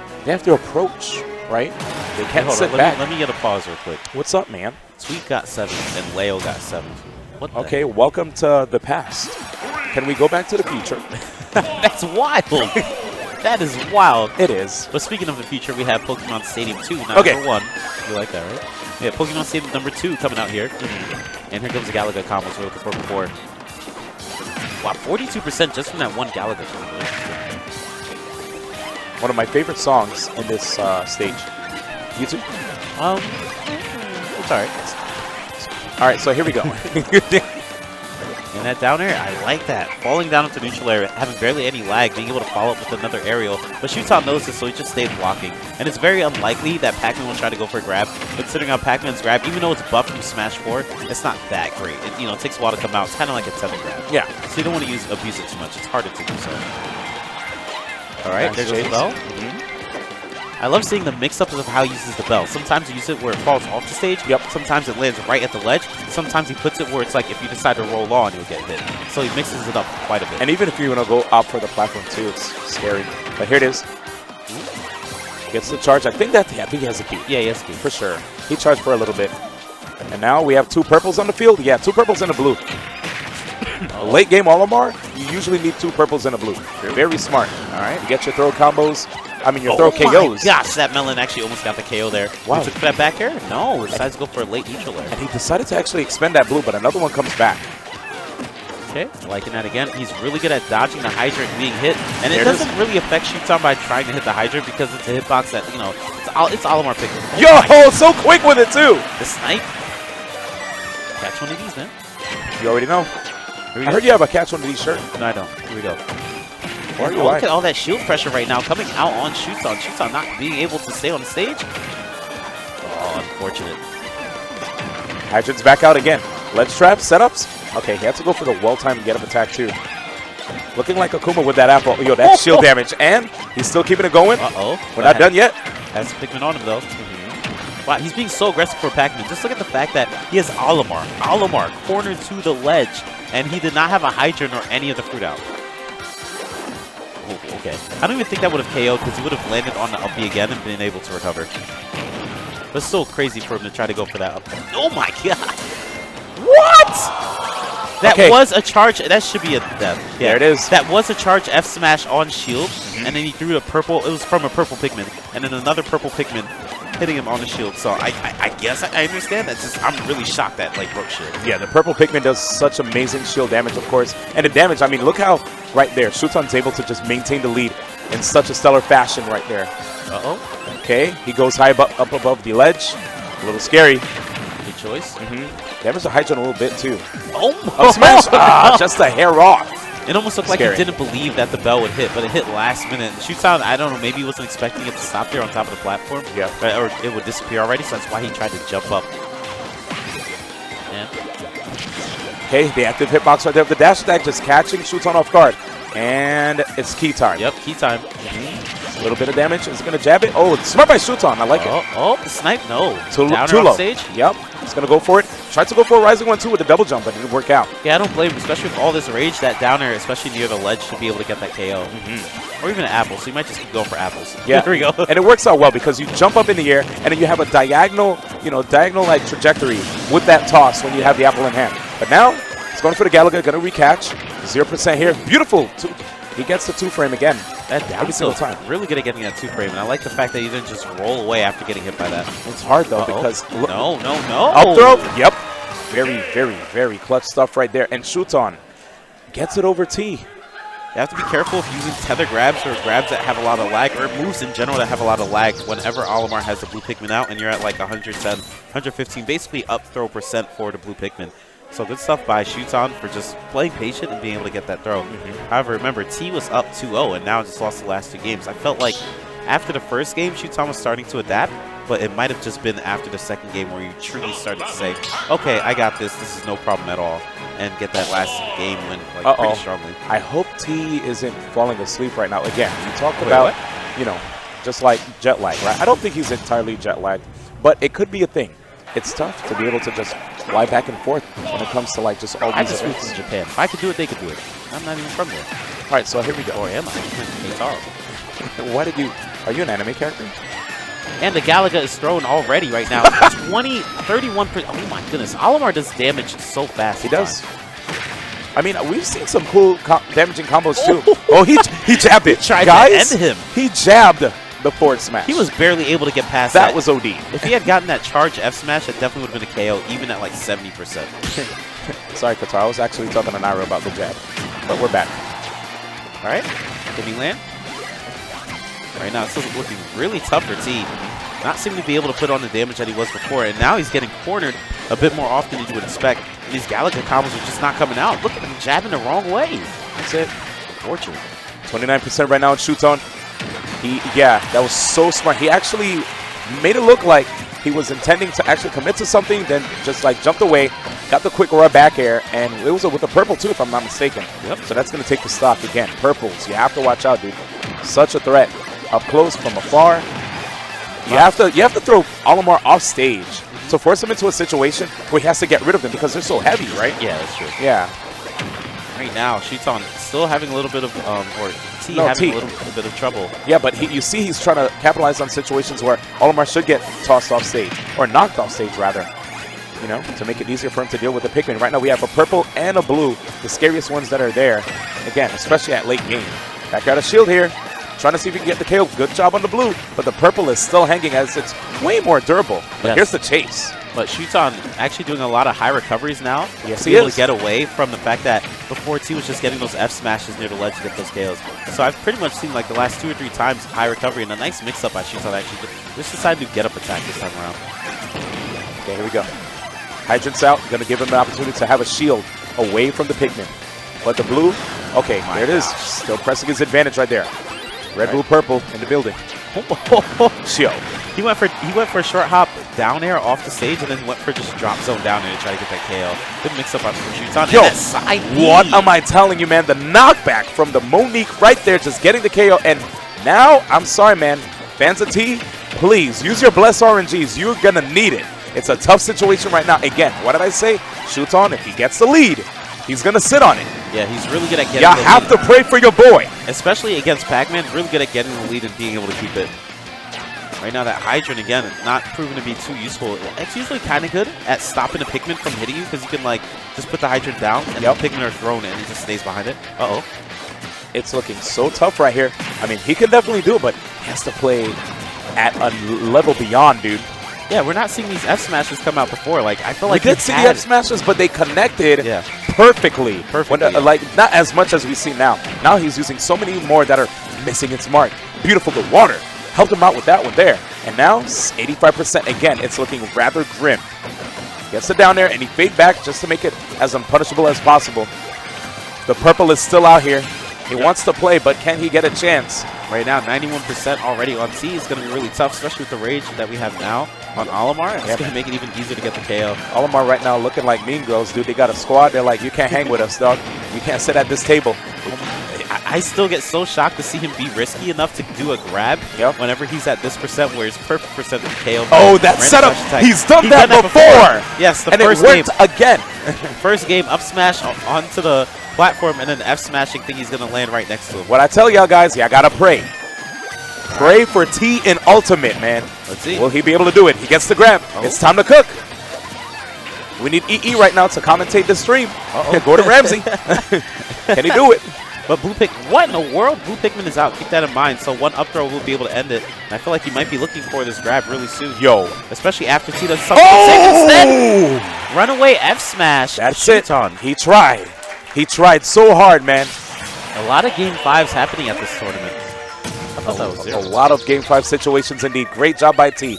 approach, right? They can't sit back. Let me get a pause real quick. What's up, man? Tweek got 7 and Leo got 7. What the Okay, welcome to the past. Can we go back to the future? That's wild. That is wild. It is. But speaking of the future, we have Pokemon Stadium 2, not Okay. number 1. You like that, right? Yeah, Pokemon Stadium number 2 coming out here. And here comes the Galaga combos we're looking for before. Wow, 42% just from that one Galaga combo. One of my favorite songs in this stage. YouTube? It's alright. All right, so here we go. And that down air, I like that. Falling down into neutral air, having barely any lag, being able to follow up with another aerial. But Shuton knows this, so he just stayed blocking. And it's very unlikely that Pac-Man will try to go for a grab. Considering how Pac-Man's grab, even though it's buffed from Smash 4, it's not that great. It, it takes a while to come out. It's kind of like a tether grab. Yeah. So you don't want to abuse it too much. It's harder to do so. All right, Nice there goes the bell. I love seeing the mix-up of how he uses the bell. Sometimes he uses it where it falls off the stage. Yep. Sometimes it lands right at the ledge. Sometimes he puts it where it's like if you decide to roll on, you'll get hit. So he mixes it up quite a bit. And even if you want to go up for the platform too, it's scary. But here it is. Gets the charge. I think he has a key. Yeah, he has a key. For sure. He charged for a little bit. And now we have 2 purples on the field. Yeah, 2 purples and a blue. Late game Olimar, you usually need 2 purples and a blue. Very smart. All right. You get your throw combos. I mean, your throw KOs. Oh my gosh, that melon actually almost got the KO there. Wow. He took that back air? No, he decides to go for a late neutral air. And he decided to actually expend that blue, but another one comes back. Okay, liking that again. He's really good at dodging the Hydra and being hit. And it There it doesn't really affect Shuton by trying to hit the Hydra because it's a hitbox that, it's Olimar pick. Yo, so quick with it too. The snipe. Catch one of these, man. You already know. I heard you have a catch one of these shirt. No, I don't. Here we go. Why are you Look lying? at all that shield pressure right now coming out on Shuton. Shuton not being able to stay on the stage. Oh, unfortunate. Hydran's back out again. Ledge trap, setups. Okay, he had to go for the well-timed get-up attack too. Looking like Akuma with that apple. Yo, that's shield damage. And he's still keeping it going. Uh-oh. We're not done yet. Has Pikmin on him, though. Wow, he's being so aggressive for Pac-Man. Just look at the fact that he has Olimar. Olimar cornered to the ledge, and he did not have a Hydra nor any of the fruit out. Oh, okay. I don't even think that would have KO'd because he would have landed on the uppy again and been able to recover. But it's still crazy for him to try to go for that up. Oh my god! What? That was a charge. That should be a death. Yeah, there it is. That was a charge F smash on shield, and then he threw a purple. It was from a purple Pikmin, and then another purple Pikmin hitting him on the shield. So I guess I understand that. Just I'm really shocked that broke shield. Yeah, the purple Pikmin does such amazing shield damage, of course. And the damage, I mean, look how right there, Shuton's able to just maintain the lead in such a stellar fashion right there. Uh-oh. Okay, he goes high up above the ledge. A little scary. Good choice. Damage the Hydra a little bit, too. Oh, Up smash! Just a hair off. It almost looked like he didn't believe that the bell would hit, but it hit last minute. Shuton, I don't know, maybe he wasn't expecting it to stop there on top of the platform. Yeah. Or it would disappear already, so that's why he tried to jump up. Yeah. Okay, the active hitbox right there. The dash attack just catching Shuton off guard. And it's key time. Yep, key time. A little bit of damage. Is it going to jab it? Oh, it's smart by Shuton. I like it. Oh, the snipe? No. Too Downer low. off stage? Yep. He's going to go for it. Tried to go for a rising one, too, with the double jump, but it didn't work out. Yeah, I don't blame him, especially with all this rage. That downer, especially near the ledge, should be able to get that KO. Or even an apple, so you might just keep going for apples. Yeah. There we go. And it works out well because you jump up in the air, and then you have a diagonal, diagonal-like trajectory with that toss when you have the apple in hand. But now, he's going for the Galaga, going to recatch. 0% here. Beautiful. He gets the 2-frame again. That down single time. Really good at getting that 2-frame, and I like the fact that he didn't just roll away after getting hit by that. It's hard, though, because... No. Up throw. Yep. Very, very, very clutch stuff right there. And Shuton gets it over T. You have to be careful if using tether grabs or grabs that have a lot of lag, or moves in general that have a lot of lag whenever Olimar has the blue Pikmin out and you're at like 110, 115, basically up throw percent for the blue Pikmin. So good stuff by Shuton for just playing patient and being able to get that throw. However, remember, T was up 2-0 and now just lost the last 2 games. I felt like after the first game, Shuton was starting to adapt, but it might have just been after the second game where you truly started to say, okay, I got this. This is no problem at all. And get that last game win pretty strongly. I hope T isn't falling asleep right now. Again, you talked about, just like jet lag, right? I don't think he's entirely jet lagged, but it could be a thing. It's tough to be able to just fly back and forth when it comes to just all these I just moved events. to Japan. If I could do it, they could do it. I'm not even from there. All right, so here we go. Or am I? Why did you... Are you an anime character? And the Galaga is thrown already right now. 31%. Oh my goodness. Olimar does damage so fast. He does. I mean, we've seen some cool damaging combos too. Oh, he jabbed it. Tried Guys, to end him. He jabbed the forward smash. He was barely able to get past that. That was OD. If he had gotten that charge F smash, it definitely would have been a KO, even at like 70%. Sorry, Qatar. I was actually talking to Nairo about the jab, but we're back. All right, can he land? Right now, it's still looking really tough for T. Not seeming to be able to put on the damage that he was before, and now he's getting cornered a bit more often than you would expect. And these Galaga combos are just not coming out. Look at him jabbing the wrong way. That's it. Fortunate. 29% right now in Shuton. Yeah, that was so smart. He actually made it look like he was intending to actually commit to something, then just like jumped away, got the quick raw back air, and it was with the purple too, if I'm not mistaken. Yep. So that's going to take the stock again. Purples, you have to watch out, dude. Such a threat. Up close, from afar. You have to throw Olimar off stage to force him into a situation where he has to get rid of them because they're so heavy, right? Yeah, that's true. Yeah. Right now, Shuton still having a little bit of, T having a little bit of trouble. Yeah, but you see he's trying to capitalize on situations where Olimar should get tossed off stage, or knocked off stage, rather, you know, to make it easier for him to deal with the Pikmin. Right now we have a purple and a blue, the scariest ones that are there, again, especially at late game. Back out of shield here, trying to see if he can get the KO. Good job on the blue, but the purple is still hanging as it's way more durable. But here's the chase. But Shuton actually doing a lot of high recoveries now. Yes, to he be able is. to get away from the fact that before T was just getting those F smashes near the ledge to get those KOs. So I've pretty much seen like the last 2 or 3 times high recovery and a nice mix-up by Shuton actually. Just decided to get up attack this time around. Okay, here we go. Hydrant's out, going to give him an opportunity to have a shield away from the Pikmin. But the blue, okay, there it is. Still pressing his advantage right there. Red, blue, purple in the building. Shield. He went for a short hop down air off the stage and then went for just drop zone down air to try to get that KO. Good mix up on Shuton. Yo, side what am I telling you, man? The knockback from the Monique right there, just getting the KO. And now, I'm sorry, man. Fans of T, please use your Bless RNGs. You're going to need it. It's a tough situation right now. Again, what did I say? Shuton, if he gets the lead, he's going to sit on it. Yeah, he's really good at getting you the lead. have to pray for your boy. Especially against Pac-Man, really good at getting the lead and being able to keep it. Right now, that Hydrant, again, not proven to be too useful. It's usually kind of good at stopping a Pikmin from hitting you because you can, like, just put the Hydrant down and the Pikmin are thrown and it just stays behind it. Uh-oh. It's looking so tough right here. I mean, he can definitely do it, but he has to play at a level beyond, dude. Yeah, we're not seeing these F smashes come out before. Like, I feel like we did see the F smashes, but they connected perfectly. Perfectly. Like, not as much as we see now. Now he's using so many more that are missing its mark. Beautiful, the water helped him out with that one there. And now, 85%. Again, it's looking rather grim. Gets it down there, and he fade back just to make it as unpunishable as possible. The purple is still out here. He wants to play, but can he get a chance? Right now, 91% already on T is going to be really tough, especially with the rage that we have now on Olimar. It's going to make it even easier to get the KO. Olimar right now looking like Mean Girls, dude. They got a squad. They're like, you can't hang with us, dog. You can't sit at this table. I still get so shocked to see him be risky enough to do a grab whenever he's at this percent where his perfect percent of KO. Oh, that setup. He's done that before. Yes, the and first it worked again. First game, up smash onto the platform, and then the F smashing thing he's going to land right next to him. What I tell y'all guys, y'all got to pray. Pray for T in Ultimate, man. Let's see. Will he be able to do it? He gets the grab. It's time to cook. We need EE right now to commentate the stream. Gordon Ramsay. Can he do it? But Blue Pick, what in the world? Blue Pikmin is out. Keep that in mind. So one up throw will be able to end it. And I feel like he might be looking for this grab really soon. Yo. Especially after T does something sick instead. Runaway F smash. That's it. He tried. He tried so hard, man. A lot of Game 5s happening at this tournament. I thought that was zero. A lot of Game 5 situations indeed. Great job by T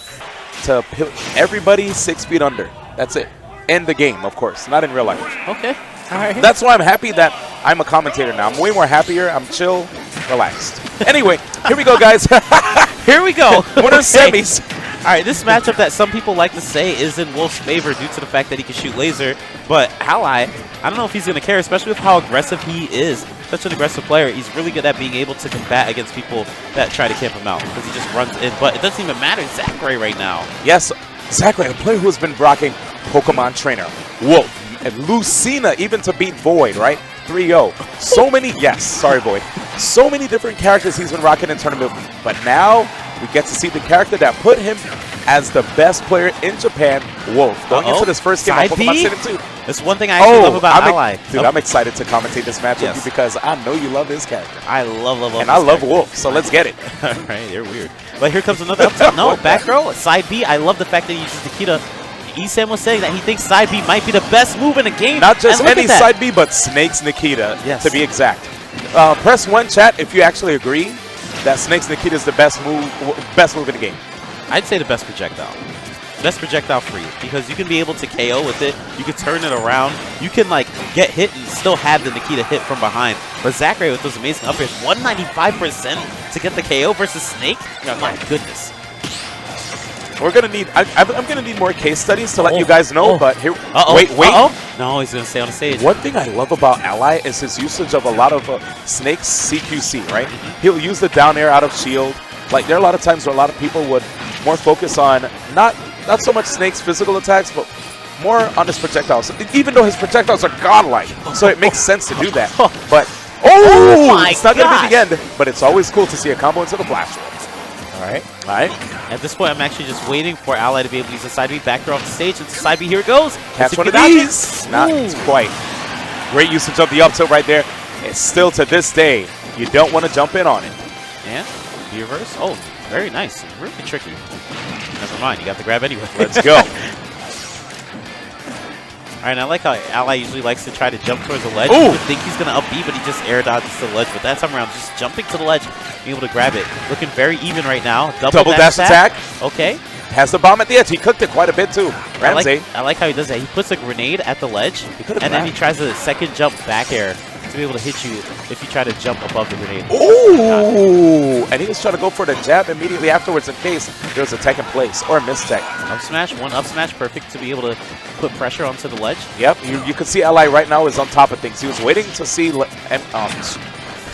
to put everybody 6 feet under. That's it. End the game, of course. Not in real life. Okay. All right. That's why I'm happy that I'm a commentator now. I'm way more happier. I'm chill, relaxed. Anyway, here we go, guys. Here we go. Winner semis. All right, this matchup that some people like to say is in Wolf's favor due to the fact that he can shoot laser. But Ally, I don't know if he's going to care, especially with how aggressive he is. Such an aggressive player. He's really good at being able to combat against people that try to camp him out because he just runs in. But it doesn't even matter. It's Zackray right now. Yes, Zackray, a player who's been rocking Pokemon Trainer, Wolf, and Lucina, even to beat Void, right? 3-0. So many, yes, sorry, Void. So many different characters he's been rocking in tournament. But now we get to see the character that put him as the best player in Japan, Wolf. Going into this first game on Side Pokemon B? City 2. That's one thing I actually love about Ally. Dude, I'm excited to commentate this match with you because I know you love his character. I love and I love Wolf, so let's get it. All right, they're weird. But here comes another up tilt. No, back throw, side B. I love the fact that he uses Nikita. Esam was saying that he thinks side B might be the best move in the game. Not just any side B, but Snake's Nikita, to be exact. Press 1 chat if you actually agree that Snake's Nikita is the best move in the game. I'd say the best projectile. Best projectile for you because you can be able to KO with it. You can turn it around. You can like get hit and still have the Nikita hit from behind. But Zackray with those amazing up airs, 195% to get the KO versus Snake. Oh my goodness. We're gonna need. I'm gonna need more case studies to let you guys know. But here, wait. No, he's gonna stay on the stage. One thing I love about Ally is his usage of a lot of Snake's CQC. Right, he'll use the down air out of shield. Like there are a lot of times where a lot of people would more focus on not so much Snake's physical attacks, but more on his projectiles. Even though his projectiles are godlike, so it makes sense to do that. But it's not gonna be the end. But it's always cool to see a combo into the blast roll. All right. At this point, I'm actually just waiting for Ally to be able to use a side B back throw off the stage. It's a side B. Here it goes. Catch one of these. Not quite. Great usage of the up tilt right there. It's still to this day, you don't want to jump in on it. And the reverse. Oh, very nice. Really tricky. Never mind. You got the grab anyway. Let's go. All right, I like how Ally usually likes to try to jump towards the ledge. You would think he's going to up B, but he just air dodges to the ledge. But that time around, just jumping to the ledge, being able to grab it. Looking very even right now. Double dash attack. Okay. Has the bomb at the edge. He cooked it quite a bit, too. Ramsey. I like how he does that. He puts a grenade at the ledge, and then he tries a second jump back air to be able to hit you if you try to jump above the grenade. Ooh! And he was trying to go for the jab immediately afterwards in case there was a tech in place or a mistech. Up smash, one up smash, perfect to be able to put pressure onto the ledge. Yep, you can see Ally right now is on top of things. He was waiting to see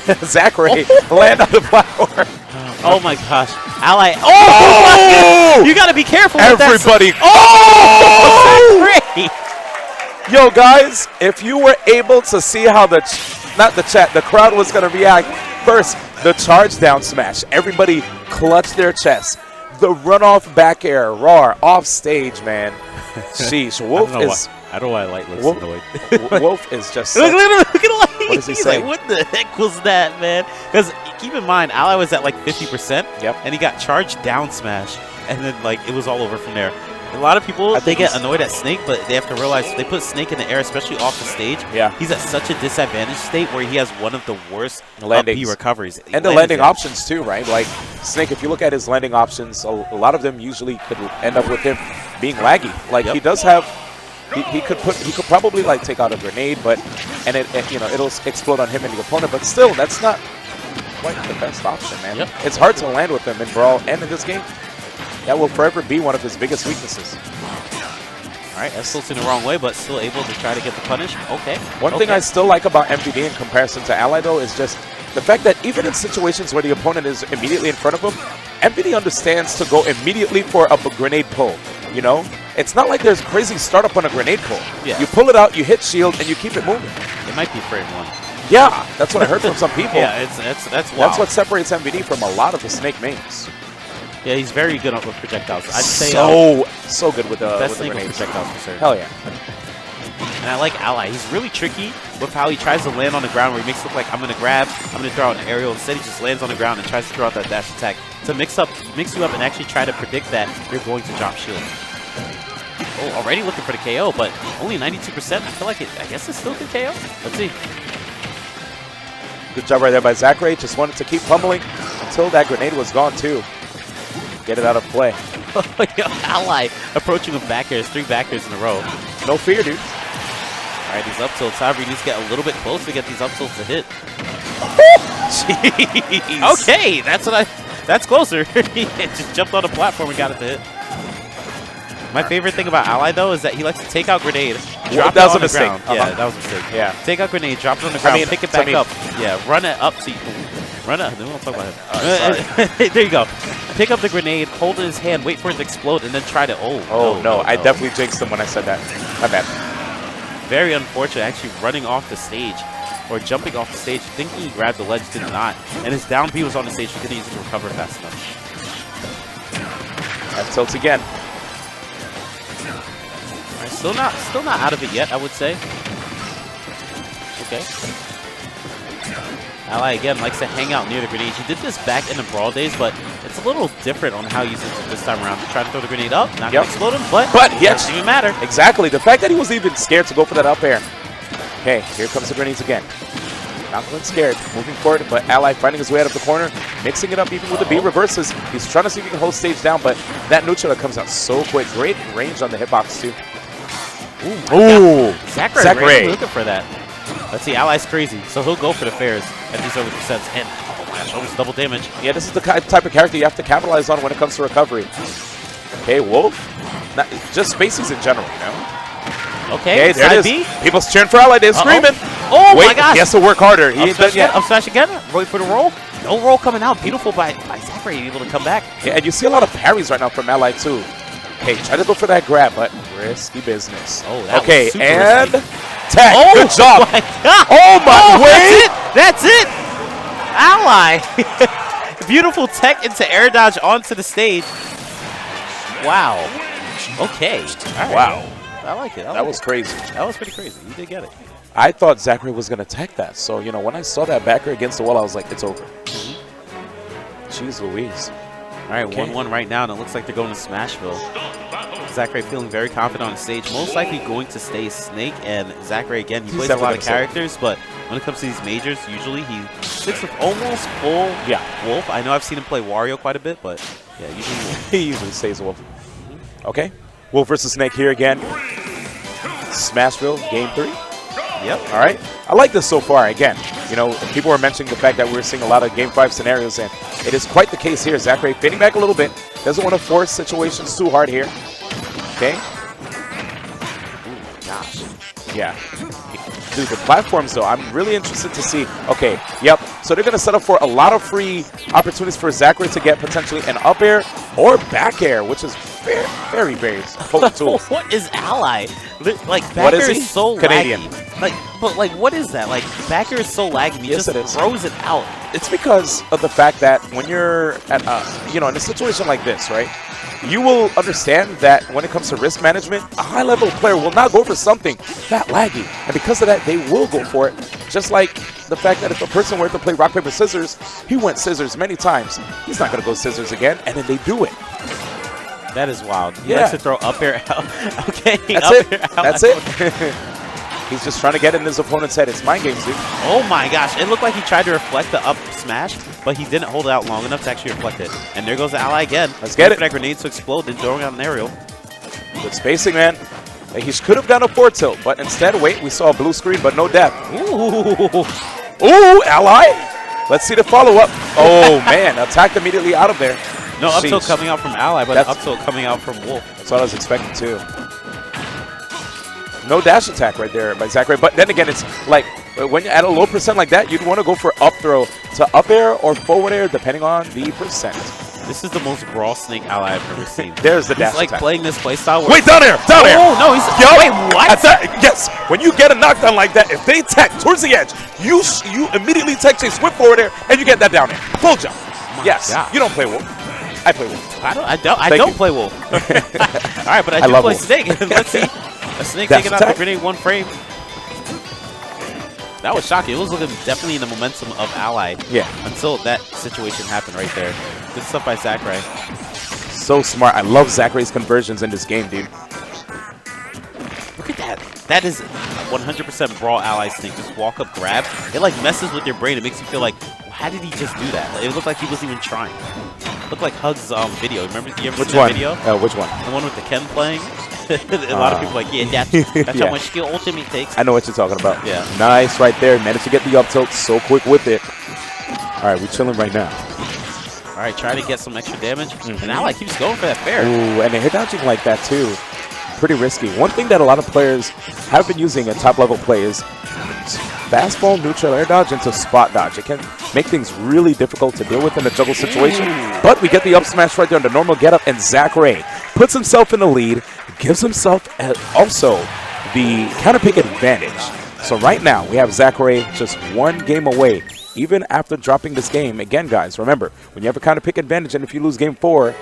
Zackray land on the platform. Oh my gosh. Ally. Oh! You got to be careful with that. Everybody. Yo, guys, if you were able to see how the crowd was going to react, first, the charge down smash. Everybody clutched their chest. The runoff back air, raw, off stage, man. Sheesh. Wolf is... I don't know why Light looks annoyed. Wolf is just... Look at Light. What does he He's say? like, what the heck was that, man? Because keep in mind, Ally was at like 50%. Yep. And he got charged down smash. And then like it was all over from there. A lot of people, they get annoyed at Snake, but they have to realize they put Snake in the air, especially off the stage. Yeah. He's at such a disadvantaged state where he has one of the worst landings. recoveries. And the landing options too, right? Like Snake, if you look at his landing options, a lot of them usually could end up with him being laggy. Like he does have, he could probably like take out a grenade, but it'll explode on him and the opponent. But still, that's not quite the best option, man. Yep. It's hard to land with him in Brawl and in this game. That will forever be one of his biggest weaknesses. All right, that's tilting the wrong way, but still able to try to get the punish. Okay. One thing I still like about MVD in comparison to Ally, though, is just the fact that even in situations where the opponent is immediately in front of him, MVD understands to go immediately for a grenade pull, you know? It's not like there's crazy startup on a grenade pull. Yeah. You pull it out, you hit shield, and you keep it moving. It might be frame one. Yeah, that's what I heard from some people. Yeah, that's wild. That's what separates MVD from a lot of the Snake mains. Yeah, he's very good with projectiles. I'd say so good with the best grenades. projectiles for sure. Hell yeah. And I like Ally. He's really tricky with how he tries to land on the ground, where he makes it look like I'm going to grab, I'm going to throw out an aerial. Instead, he just lands on the ground and tries to throw out that dash attack to mix you up and actually try to predict that you're going to drop shield. Oh, already looking for the KO, but only 92%. I feel like I guess it's still good KO. Let's see. Good job right there by Zackray. Just wanted to keep pummeling until that grenade was gone, too. Get it out of play. Ally approaching with back airs, 3 back airs in a row. No fear, dude. All right, these up tilts. However, he needs to get a little bit closer to get these up tilts to hit. Jeez. Okay, that's closer. He just jumped on the platform and got it to hit. My favorite thing about Ally, though, is that he likes to take out grenade, drop it on the ground. Yeah, that was a mistake. Yeah. Take out grenade, drop it on the ground, pick it back up. Yeah, run it up to run it. Then we'll talk about it. There you go. Pick up the grenade, hold it in his hand, wait for it to explode, and then try to. No. I definitely jinxed him when I said that. My bad. Very unfortunate, actually running off the stage or jumping off the stage, thinking he grabbed the ledge, did not. And his down B was on the stage, he didn't even recover fast enough. That tilts again. Right, still not out of it yet, I would say. Okay. Ally again likes to hang out near the grenade. He did this back in the Brawl days, but it's a little different on how he uses it this time around. Trying to throw the grenade up, not gonna explode him, but he doesn't even matter. Exactly. The fact that he was even scared to go for that up air. Okay, here comes the grenades again. Not going scared, moving forward, but Ally finding his way out of the corner, mixing it up even with the B reverses. He's trying to see if he can hold stage down, but that neutral comes out so quick. Great range on the hitbox too. Ooh, Zackray Zackray. looking for that. Let's see, Ally's crazy, so he'll go for the fairs at these over percents. And oh my gosh, almost double damage. Yeah, this is the type of character you have to capitalize on when it comes to recovery. Okay, Wolf. Just spaces in general, you know? Okay, there it is. People's cheering for Ally. They're screaming. Oh Wait, my gosh. he has to work harder. He ain't done yet. Up smash again. Wait for the roll. No roll coming out. Beautiful by Zackray, able to come back. Yeah, and you see a lot of parries right now from Ally too. Okay, try to go for that grab, but risky business. Oh, that okay, was super and risky. tech. Oh, good job. My God. Oh my wait. That's it. Ally. Beautiful tech into air dodge onto the stage. Wow. Okay. Right. Wow. I like it. That was crazy. That was pretty crazy. You did get it. I thought Zackray was going to tech that. So, you know, when I saw that backer against the wall, I was like, it's over. Jeez Louise. All right, 1-1 right now, and it looks like they're going to Smashville. Zackray feeling very confident on stage. Most likely going to stay Snake, and Zackray, again, he plays a lot of characters, but when it comes to these majors, usually he sticks with almost full Wolf. I know I've seen him play Wario quite a bit, but yeah, usually Wolf. He usually stays Wolf. Okay. Wolf versus Snake here again. Smashville, game 3. Yep. All right. I like this so far. Again, you know, people were mentioning the fact that we're seeing a lot of game 5 scenarios, and it is quite the case here. Zackray fading back a little bit. Doesn't want to force situations too hard here. Okay. Ooh, gosh. Yeah. Dude, the platforms, though, I'm really interested to see. Okay, yep. So they're going to set up for a lot of free opportunities for Zackray to get potentially an up air or back air, which is very, very, very potent tool. What is Ally? Like, backer What is he? so Canadian. laggy. But what is that? Like, backer is so laggy. He Yes, just it is. throws it out. It's because of the fact that when you're at, you know, in a situation like this, right, you will understand that when it comes to risk management, a high-level player will not go for something that laggy. And because of that, they will go for it. Just like the fact that if a person were to play rock, paper, scissors, he went scissors many times. He's not going to go scissors again, and then they do it. That is wild. He Yeah. likes to throw up air out. Okay, That's up it. air out. That's it. He's just trying to get in his opponent's head. It's mind games, dude. Oh my gosh. It looked like he tried to reflect the up smash, but he didn't hold it out long enough to actually reflect it. And there goes the Ally again. Let's get Wait it. for that grenade to explode, then throwing out an aerial. Good spacing, man. He could have done a 4 tilt, but instead, wait, we saw a blue screen, but no death. Ooh. Ooh, Ally. Let's see the follow-up. Oh, man. Attacked immediately out of there. No up tilt Sheesh. coming out from Ally, but up tilt coming out from Wolf. That's what I was expecting, too. No dash attack right there by Zackray. But then again, it's like when you're at a low percent like that, you'd want to go for up throw to up air or forward air, depending on the percent. This is the most brawl Snake Ally I've ever seen. There's the dash He's like attack. playing this playstyle. Wait, down air! Down air! Oh, no, he's... Yo, Wait, what? Yes, when you get a knockdown like that, if they tech towards the edge, you immediately tech chase with forward air, and you get that down air. Full jump. Yes, God. you don't play Wolf. I play Wolf. I don't play Wolf. All right, but I do love play Wolf. Snake. Let's see. A Snake Dash taking out the attack. grenade 1 frame. That was shocking. It was looking definitely in the momentum of Ally. Yeah. Until that situation happened right there. Good stuff by Zackray. So smart. I love Zackray's conversions in this game, dude. Look at that. That is 100% brawl Ally Snake. Just walk up, grab. It like messes with your brain. It makes you feel like, how did he just do that? Like, it looked like he wasn't even trying. It looked like Hug's video. Remember? You ever Which seen one? that video? Which one? The one with the Ken playing? A lot of people are like, yeah, that's Yeah. how much skill ultimate takes. I know what you're talking about. Yeah. Nice right there. Managed to get the up tilt so quick with it. All right, we're chilling right now. All right, try to get some extra damage. And Ally keeps going for that fair. Ooh, and the hit dodging like that too. Pretty risky. One thing that a lot of players have been using in top level play is fastball, neutral air dodge into spot dodge. It can make things really difficult to deal with in a juggle situation. But we get the up smash right there on the normal getup, and Zackray puts himself in the lead, gives himself also the counter pick advantage. So right now we have Zackray just 1 game away, even after dropping this game. Again, guys, remember, when you have a counter pick advantage and if you lose game 4,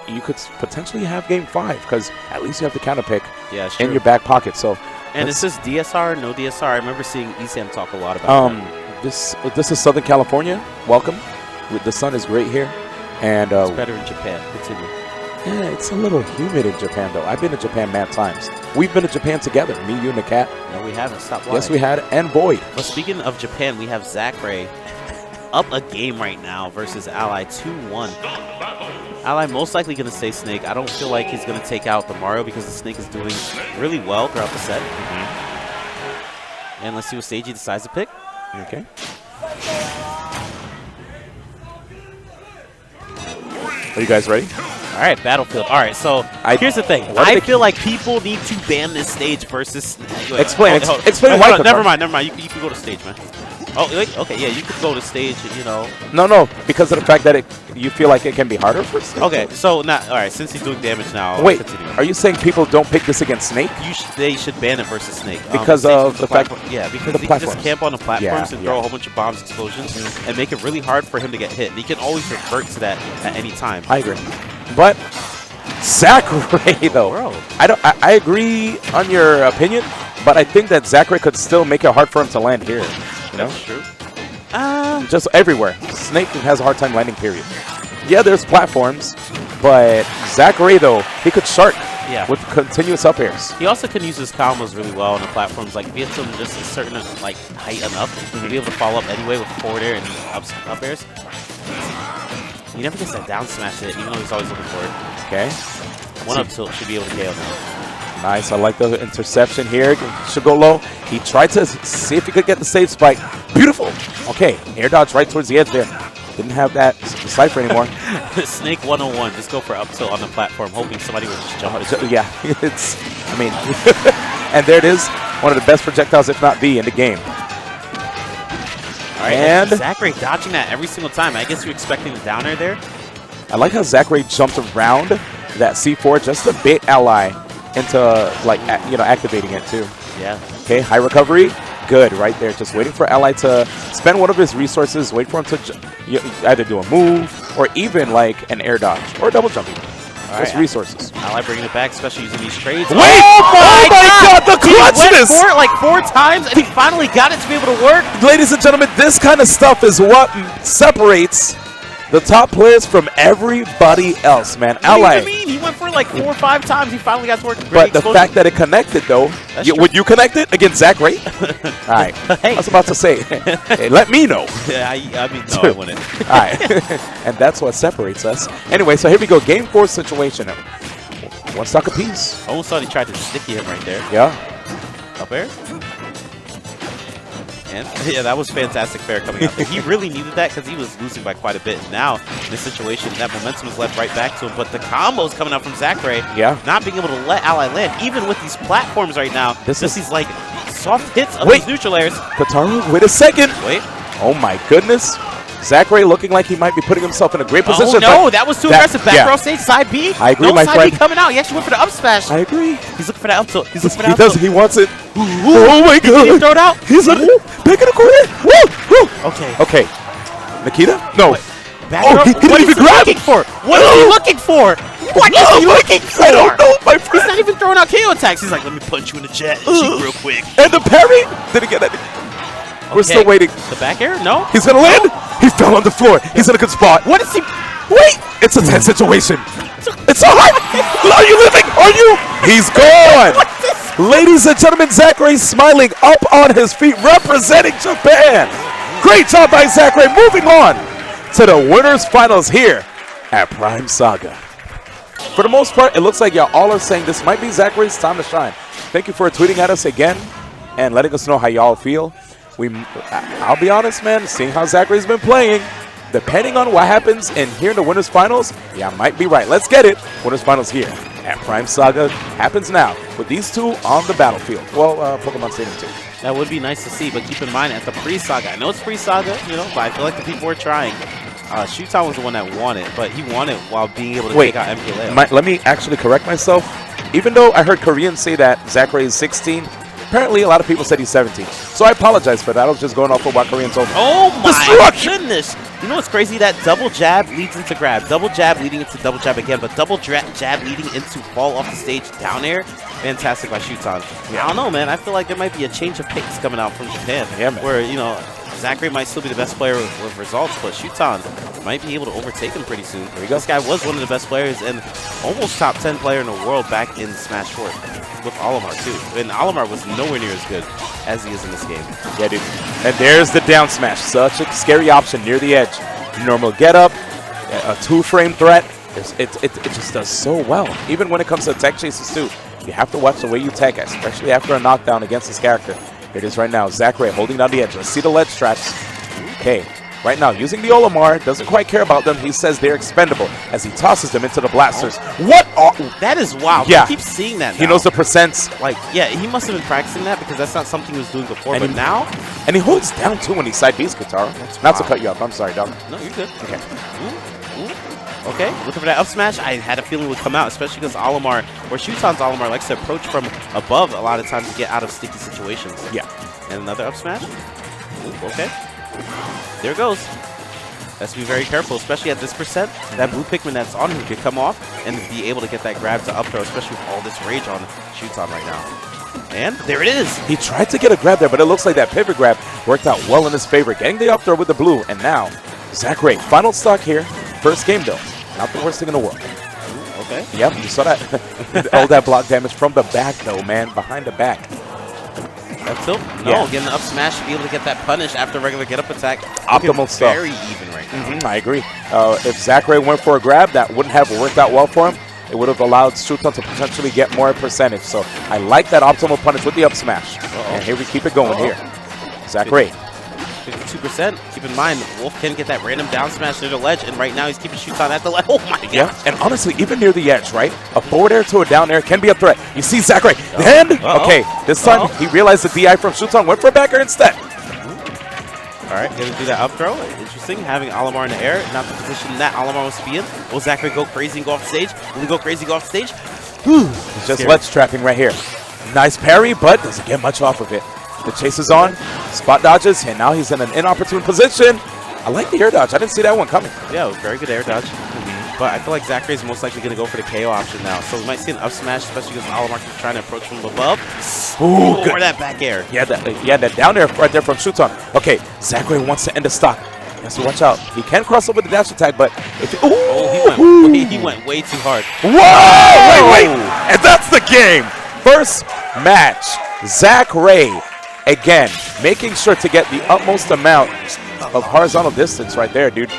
you could potentially have game 5 because at least you have the counter pick in true. your back pocket. So, and is this DSR, no DSR? I remember seeing Esam talk a lot about that. This is Southern California. Welcome. The sun is great here, and it's better in Japan. Continue. Yeah, it's a little humid in Japan though. I've been to Japan mad times. We've been to Japan together. Me, you, and the cat. No, we haven't. Stop lying. Yes, we had, and Boyd. But speaking of Japan, we have Zackray up a game right now versus Ally 2-1. Ally most likely going to stay Snake. I don't feel like he's going to take out the Mario because the Snake is doing really well throughout the set. And let's see what stage he decides to pick. Okay. Are you guys ready? All right, Battlefield. All right, so here's the thing. I feel like people need to ban this stage versus... Explain why. Never mind. You can go to stage, man. Oh, okay, yeah, you could go to stage, you know. No, because of the fact that you feel like it can be harder for Snake? Okay, so now, all right, since he's doing damage now. Wait, are you saying people don't pick this against Snake? They should ban it versus Snake. Because of the fact... Yeah, because he can just camp on the platforms and throw a whole bunch of bombs, explosions, and make it really hard for him to get hit. And he can always revert to that at any time. I agree. But Zackray, though, bro. I agree on your opinion, but I think that Zackray could still make it hard for him to land here. You know? That's true. Just everywhere. Snake has a hard time landing, period. Yeah, there's platforms, but Zackray, though, he could shark with continuous up airs. He also can use his combos really well on the platforms. Like, if he hits them just a certain like height enough, he'll be able to follow up anyway with forward air and up airs. He never gets that down smash hit, even though he's always looking for it. Okay. One up tilt should be able to KO now. Nice. I like the interception here. Should go low. He tried to see if he could get the save spike. Beautiful. Okay. Air dodge right towards the edge there. Didn't have that cipher anymore. Snake 101. Just go for up tilt on the platform, hoping somebody will just jump. Yeah. I mean, and there it is. One of the best projectiles, if not the, in the game. All right, and Zackray dodging that every single time. I guess you're expecting the down air there. I like how Zackray jumped around that C4 just to bait Ally into, like, activating it too. Yeah. Okay, high recovery. Good right there. Just waiting for Ally to spend one of his resources, wait for him to either do a move or even like an air dodge or double jumping. Just resources. Ally bringing it back, especially using these trades. Wait! Oh my God! The clutchness! He went for it like 4 times and he finally got it to be able to work. Ladies and gentlemen, this kind of stuff is what separates the top players from everybody else, man. Ally. What do you mean? He went for it like 4 or 5 times. He finally got to work. But the fact that it connected, though, would you connect it against Zackray? All right. Hey. I was about to say, hey, let me know. Yeah, I mean, no, I wouldn't. All right. And that's what separates us. Anyway, so here we go. Game 4 situation. 1 stock apiece. Almost thought he tried to sticky him right there. Yeah. Up air. And yeah, that was fantastic fair coming out there. He really needed that because he was losing by quite a bit. Now, in this situation, that momentum is left right back to him. But the combos coming out from Zackray, not being able to let Ally land, even with these platforms right now, just these like soft hits of these neutral airs. Kataru, wait a second. Wait. Oh my goodness. Zackray looking like he might be putting himself in a great position. Oh no, that was too aggressive. Back row stage, side B. I agree, my friend. No side B coming out. He actually went for the up smash. I agree. He's looking for that up tilt. He's looking for that up tilt. He wants it. Oh my God. Did he throw it out? He's picking a corner. Okay. Okay. Nikita? No. He didn't even grab it. What is he looking for? What is he looking for? I don't know, my friend. He's not even throwing out KO attacks. He's like, let me punch you in the jet real quick. And the parry? Didn't get it. We're still waiting. The back air? No. He's going to land. He fell on the floor. He's in a good spot. What is he? Wait. It's a tense situation. It's a hard. Are you living? Are you? He's gone. Ladies and gentlemen, Zackray smiling up on his feet, representing Japan. Great job by Zackray. Moving on to the winners finals here at Prime Saga. For the most part, it looks like y'all all are saying this might be Zackray's time to shine. Thank you for tweeting at us again and letting us know how y'all feel. I'll be honest, man, seeing how Zackray's been playing, depending on what happens in here in the winners finals, I might be right. Let's get it. Winners finals here at Prime Saga happens now with these two on the battlefield. Well, Pokemon Stadium 2. That would be nice to see, but keep in mind at the pre-Saga, I know it's pre-Saga, but I feel like the people were trying. Shuton was the one that won it, but he won it while being able to take out MkLeo. Let me actually correct myself. Even though I heard Koreans say that Zackray is 16, apparently a lot of people said he's 17. So I apologize for that. I was just going off of what Korean told me. Oh my goodness! You know what's crazy? That double jab leads into grab. Double jab leading into double jab again, but double jab leading into fall off the stage down air. Fantastic by Shuton. Yeah. I don't know, man. I feel like there might be a change of pace coming out from Japan. Yeah, man. Where, you know, Zackray might still be the best player with results, but Shuton might be able to overtake him pretty soon. There you go. This guy was one of the best players and almost top 10 player in the world back in Smash 4 with Olimar, too. And Olimar was nowhere near as good as he is in this game. Yeah, dude. And there's the down smash. Such a scary option near the edge. Normal get up, a 2-frame threat. It just does so well. Even when it comes to tech chases, too. You have to watch the way you tech, especially after a knockdown against this character. Here it is right now. Zackray holding down the edge. Let's see the ledge traps. Okay. Right now, using the Olimar, doesn't quite care about them. He says they're expendable as he tosses them into the blasters. What? That is wild. Yeah. I keep seeing that now. He knows the percents. Like, yeah, he must have been practicing that because that's not something he was doing before. And but now? And he holds down, too, when he side B's Katara. Not to cut you off. I'm sorry, dog. No, you're good. Okay. Okay, looking for that up smash. I had a feeling it would come out, especially because Olimar, or Shuton's Olimar, likes to approach from above a lot of times to get out of sticky situations. Yeah. And another up smash. Ooh, okay. There it goes. Let's be very careful, especially at this percent. That blue Pikmin that's on him could come off and be able to get that grab to up throw, especially with all this rage on Shuton right now. And there it is. He tried to get a grab there, but it looks like that pivot grab worked out well in his favor. Getting the up throw with the blue, and now Zackray, final stock here. First game, though. Not the worst thing in the world. Ooh, okay. Yep, you saw that. All that block damage from the back, though, man. Behind the back. That tilt? No, getting the up smash to be able to get that punish after regular get-up attack. Optimal stuff. Very even right now. I agree. If Zackray went for a grab, that wouldn't have worked out well for him. It would have allowed Shuton to potentially get more percentage. So I like that optimal punish with the up smash. And here we keep it going here. Zackray. 52%. Keep in mind, Wolf can get that random down smash near the ledge, and right now he's keeping Shuton at the ledge. Oh my god. Yeah, and honestly, even near the edge, right? A forward air to a down air can be a threat. You see Zackray. And, okay, this time he realized the DI from Shuton went for a back air instead. All right, gonna do that up throw. Interesting, having Olimar in the air, not the position that Olimar wants to be in. Will Zackray go crazy and go off stage? Will he go crazy and go off stage? He's just ledge trapping right here. Nice parry, but doesn't get much off of it. The chase is on, spot dodges, and now he's in an inopportune position. I like the air dodge. I didn't see that one coming. Yeah, it was very good air dodge. But I feel like Zackray is most likely going to go for the KO option now. So we might see an up smash, especially because Olimar keeps trying to approach from above. Ooh, good. Or that back air. Yeah, that down air right there from Shuton. Okay, Zackray wants to end the stock. He has to watch out. He can cross over the dash attack, but if he went way too hard. Whoa! Wait. And that's the game. First match. Zackray, again, making sure to get the utmost amount of horizontal distance right there, dude.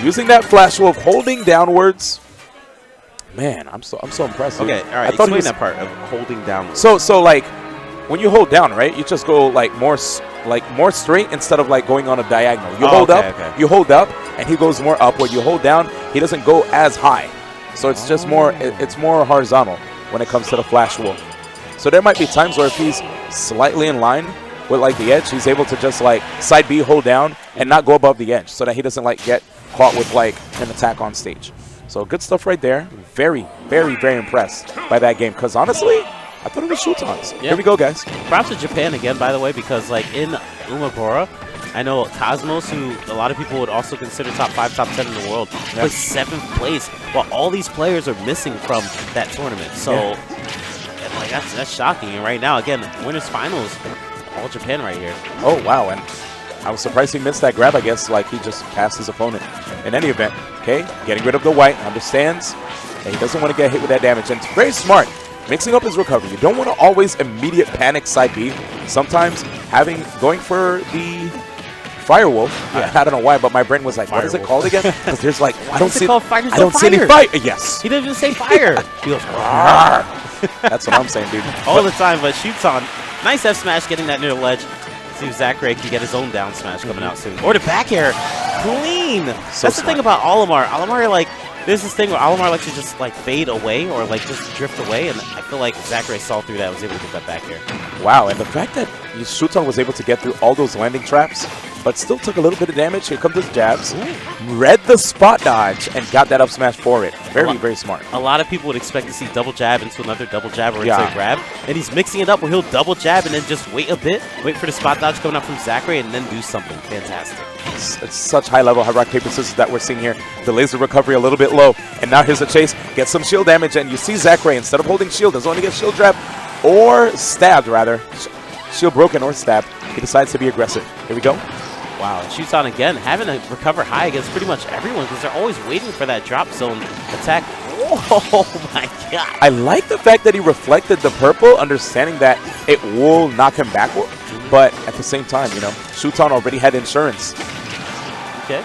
Using that flash wolf, holding downwards. Man, I'm so impressed. Okay, all right. Explain that part of holding downwards. So like when you hold down, right? You just go like more straight instead of like going on a diagonal. You hold up, you hold up, and he goes more upward. You hold down, he doesn't go as high. So it's just more. It's more horizontal when it comes to the flash wolf. So there might be times where if he's slightly in line with like the edge, he's able to just like side B, hold down, and not go above the edge, so that he doesn't like get caught with like an attack on stage. So good stuff right there. Very, very, very impressed by that game. Because honestly, I thought it was Shuton's. Here we go, guys. Props to Japan again, by the way, because like in Umabura, I know Cosmos, who a lot of people would also consider top 5, top 10 in the world, was 7th place, while all these players are missing from that tournament. So like that's shocking. And right now, again, winners finals, all Japan right here. Oh wow, and I was surprised he missed that grab. I guess like he just passed his opponent. In any event, okay, getting rid of the white, understands that he doesn't want to get hit with that damage, and it's very smart. Mixing up his recovery. You don't want to always immediate panic side B. Sometimes going for the Firewolf. I don't know why, but my brain was like, what is it called again? Because there's like, I don't see any fire. Yes. He didn't even say fire. He goes, that's what I'm saying, dude. All the time, but Shuton. Nice F smash getting that near the ledge. See if Zackray can get his own down smash coming out soon. Or the back air. Clean. That's the thing about Olimar. Olimar, like, there's this thing where Olimar likes to just like fade away or like just drift away, and I feel like Zackray saw through that and was able to get that back air. Wow, and the fact that Shuton was able to get through all those landing traps, but still took a little bit of damage. Here comes his jabs. Read the spot dodge and got that up smash for it. Very, very smart. A lot of people would expect to see double jab into another double jab or into a grab. And he's mixing it up where he'll double jab and then just wait a bit, wait for the spot dodge coming up from Zackray, and then do something fantastic. It's such high-level high rock, paper, scissors that we're seeing here. Delays the recovery a little bit low. And now here's a chase. Gets some shield damage, and you see Zackray, instead of holding shield, doesn't want to get shield trap or stabbed, rather. Shield broken or stabbed. He decides to be aggressive. Here we go. Wow, and Shuton again, having to recover high against pretty much everyone because they're always waiting for that drop zone attack. Oh my god. I like the fact that he reflected the purple, understanding that it will knock him backward. But at the same time, you know, Shuton already had insurance. Okay.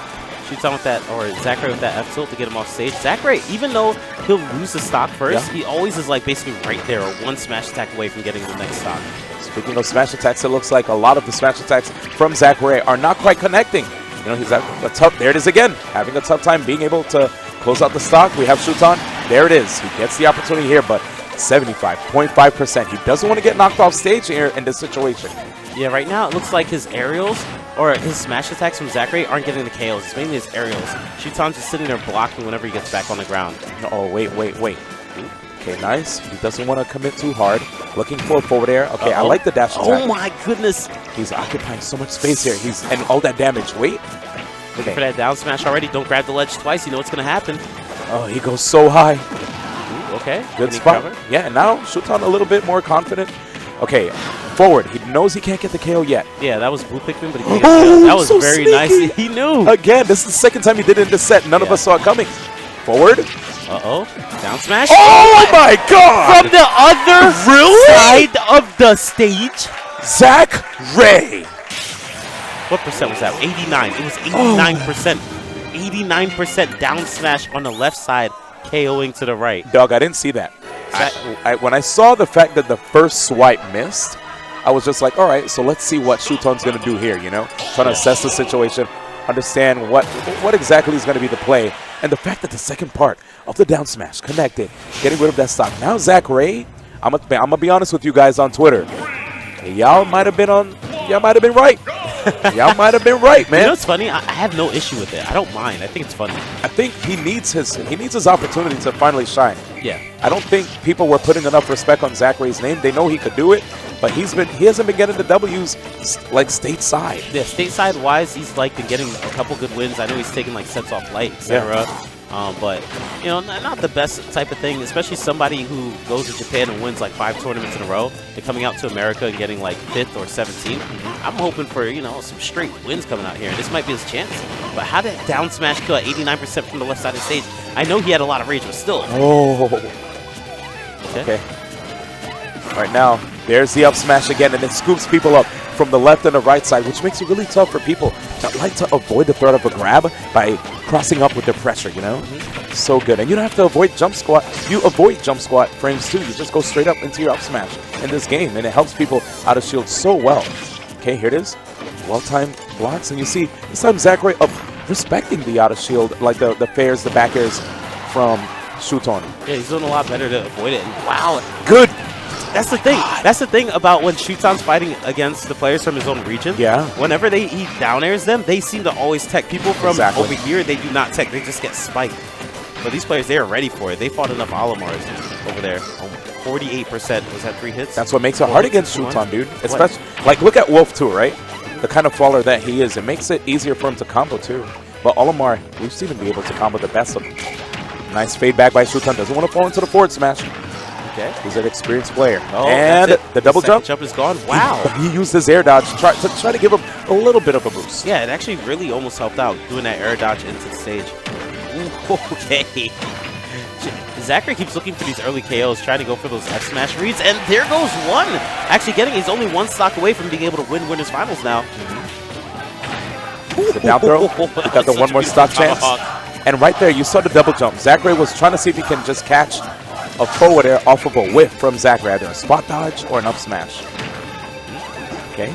Shuton with that, or Zackray with that F tilt to get him off stage. Zackray, even though he'll lose the stock first, he always is like basically right there or one smash attack away from getting the next stock. Speaking of smash attacks, it looks like a lot of the smash attacks from Zackray are not quite connecting. You know, he's at a tough, there it is again, having a tough time being able to close out the stock. We have Shuton. There it is. He gets the opportunity here, but 75.5%. He doesn't want to get knocked off stage here in this situation. Yeah, right now it looks like his aerials or his smash attacks from Zackray aren't getting the KOs. It's mainly his aerials. Shuton's just sitting there blocking whenever he gets back on the ground. Oh, wait. Okay, nice. He doesn't want to commit too hard. Looking for a forward air. Okay, I like the dash attack. Oh my goodness. He's occupying so much space here. And all that damage. Wait. Looking for that down smash already. Don't grab the ledge twice. You know what's going to happen. Oh, he goes so high. Ooh, okay. Good spot. Yeah, and now Shuton a little bit more confident. Okay, forward. He knows he can't get the KO yet. Yeah, that was Blue Pikmin, but he can't get the KO. That was so very sneaky. Nice. He knew. Again, this is the second time he did it in this set. None of us saw it coming. Forward. Uh-oh. Down smash. Oh my god! From the other side of the stage. Zackray. What percent was that? 89. It was 89%. 89% down smash on the left side, KOing to the right. Dog, I didn't see that. When I saw the fact that the first swipe missed, I was just like, all right, so let's see what Shuton's going to do here, you know? Trying to assess the situation, understand what exactly is going to be the play. And the fact that the second part of the down smash connected, getting rid of that stock. Now Zackray, I'm gonna be honest with you guys on Twitter. Y'all might have been right. Y'all might have been right, man. You know what's funny? I have no issue with it. I don't mind. I think it's funny. I think he needs his opportunity to finally shine. Yeah. I don't think people were putting enough respect on Zackray's name. They know he could do it, but he hasn't been getting the W's like stateside. Yeah, stateside wise, he's like been getting a couple good wins. I know he's taking like sets off light, etc. But you know, not the best type of thing, especially somebody who goes to Japan and wins like 5 tournaments in a row and coming out to America and getting like 5th or 17th. I'm hoping for, you know, some straight wins coming out here, and this might be his chance. But how did down smash kill at 89% from the left side of the stage? I know he had a lot of rage, but still. Oh. Okay. All right, now there's the up smash again, and it scoops people up from the left and the right side, which makes it really tough for people that like to avoid the threat of a grab by crossing up with the pressure, you know? So good. And you don't have to avoid jump squat. You avoid jump squat frames too. You just go straight up into your up smash in this game, and it helps people out of shield so well. Okay, here it is. Well-timed blocks, and you see this time Zackray respecting the out of shield, like the fairs, the back airs from Shuton. Yeah, he's doing a lot better to avoid it. And wow. Good. That's the thing. That's the thing about when Shuton's fighting against the players from his own region. Yeah. Whenever he down airs them, they seem to always tech. People from over here, they do not tech. They just get spiked. But these players, they are ready for it. They fought enough Alamars over there. 48% was that 3 hits. That's what makes it hard against Shuton, dude. Especially, like, look at Wolf too, right? The kind of faller that he is. It makes it easier for him to combo too. But Olimar, we've seen him be able to combo the best of them. Nice fade back by Shuton. Doesn't want to fall into the forward smash. Okay. He's an experienced player. Oh, and the double jump. Jump is gone. Wow. He used his air dodge to try to give him a little bit of a boost. Yeah, it actually really almost helped out doing that air dodge into the stage. Ooh, okay. Zackray keeps looking for these early KOs, trying to go for those F smash reads, and there goes one. Actually he's only 1 stock away from being able to win winners finals now. The down throw. He got the one more stock chance. And right there, you saw the double jump. Zackray was trying to see if he can just catch a forward air off of a whiff from Zackray, either a spot dodge or an up smash. Okay.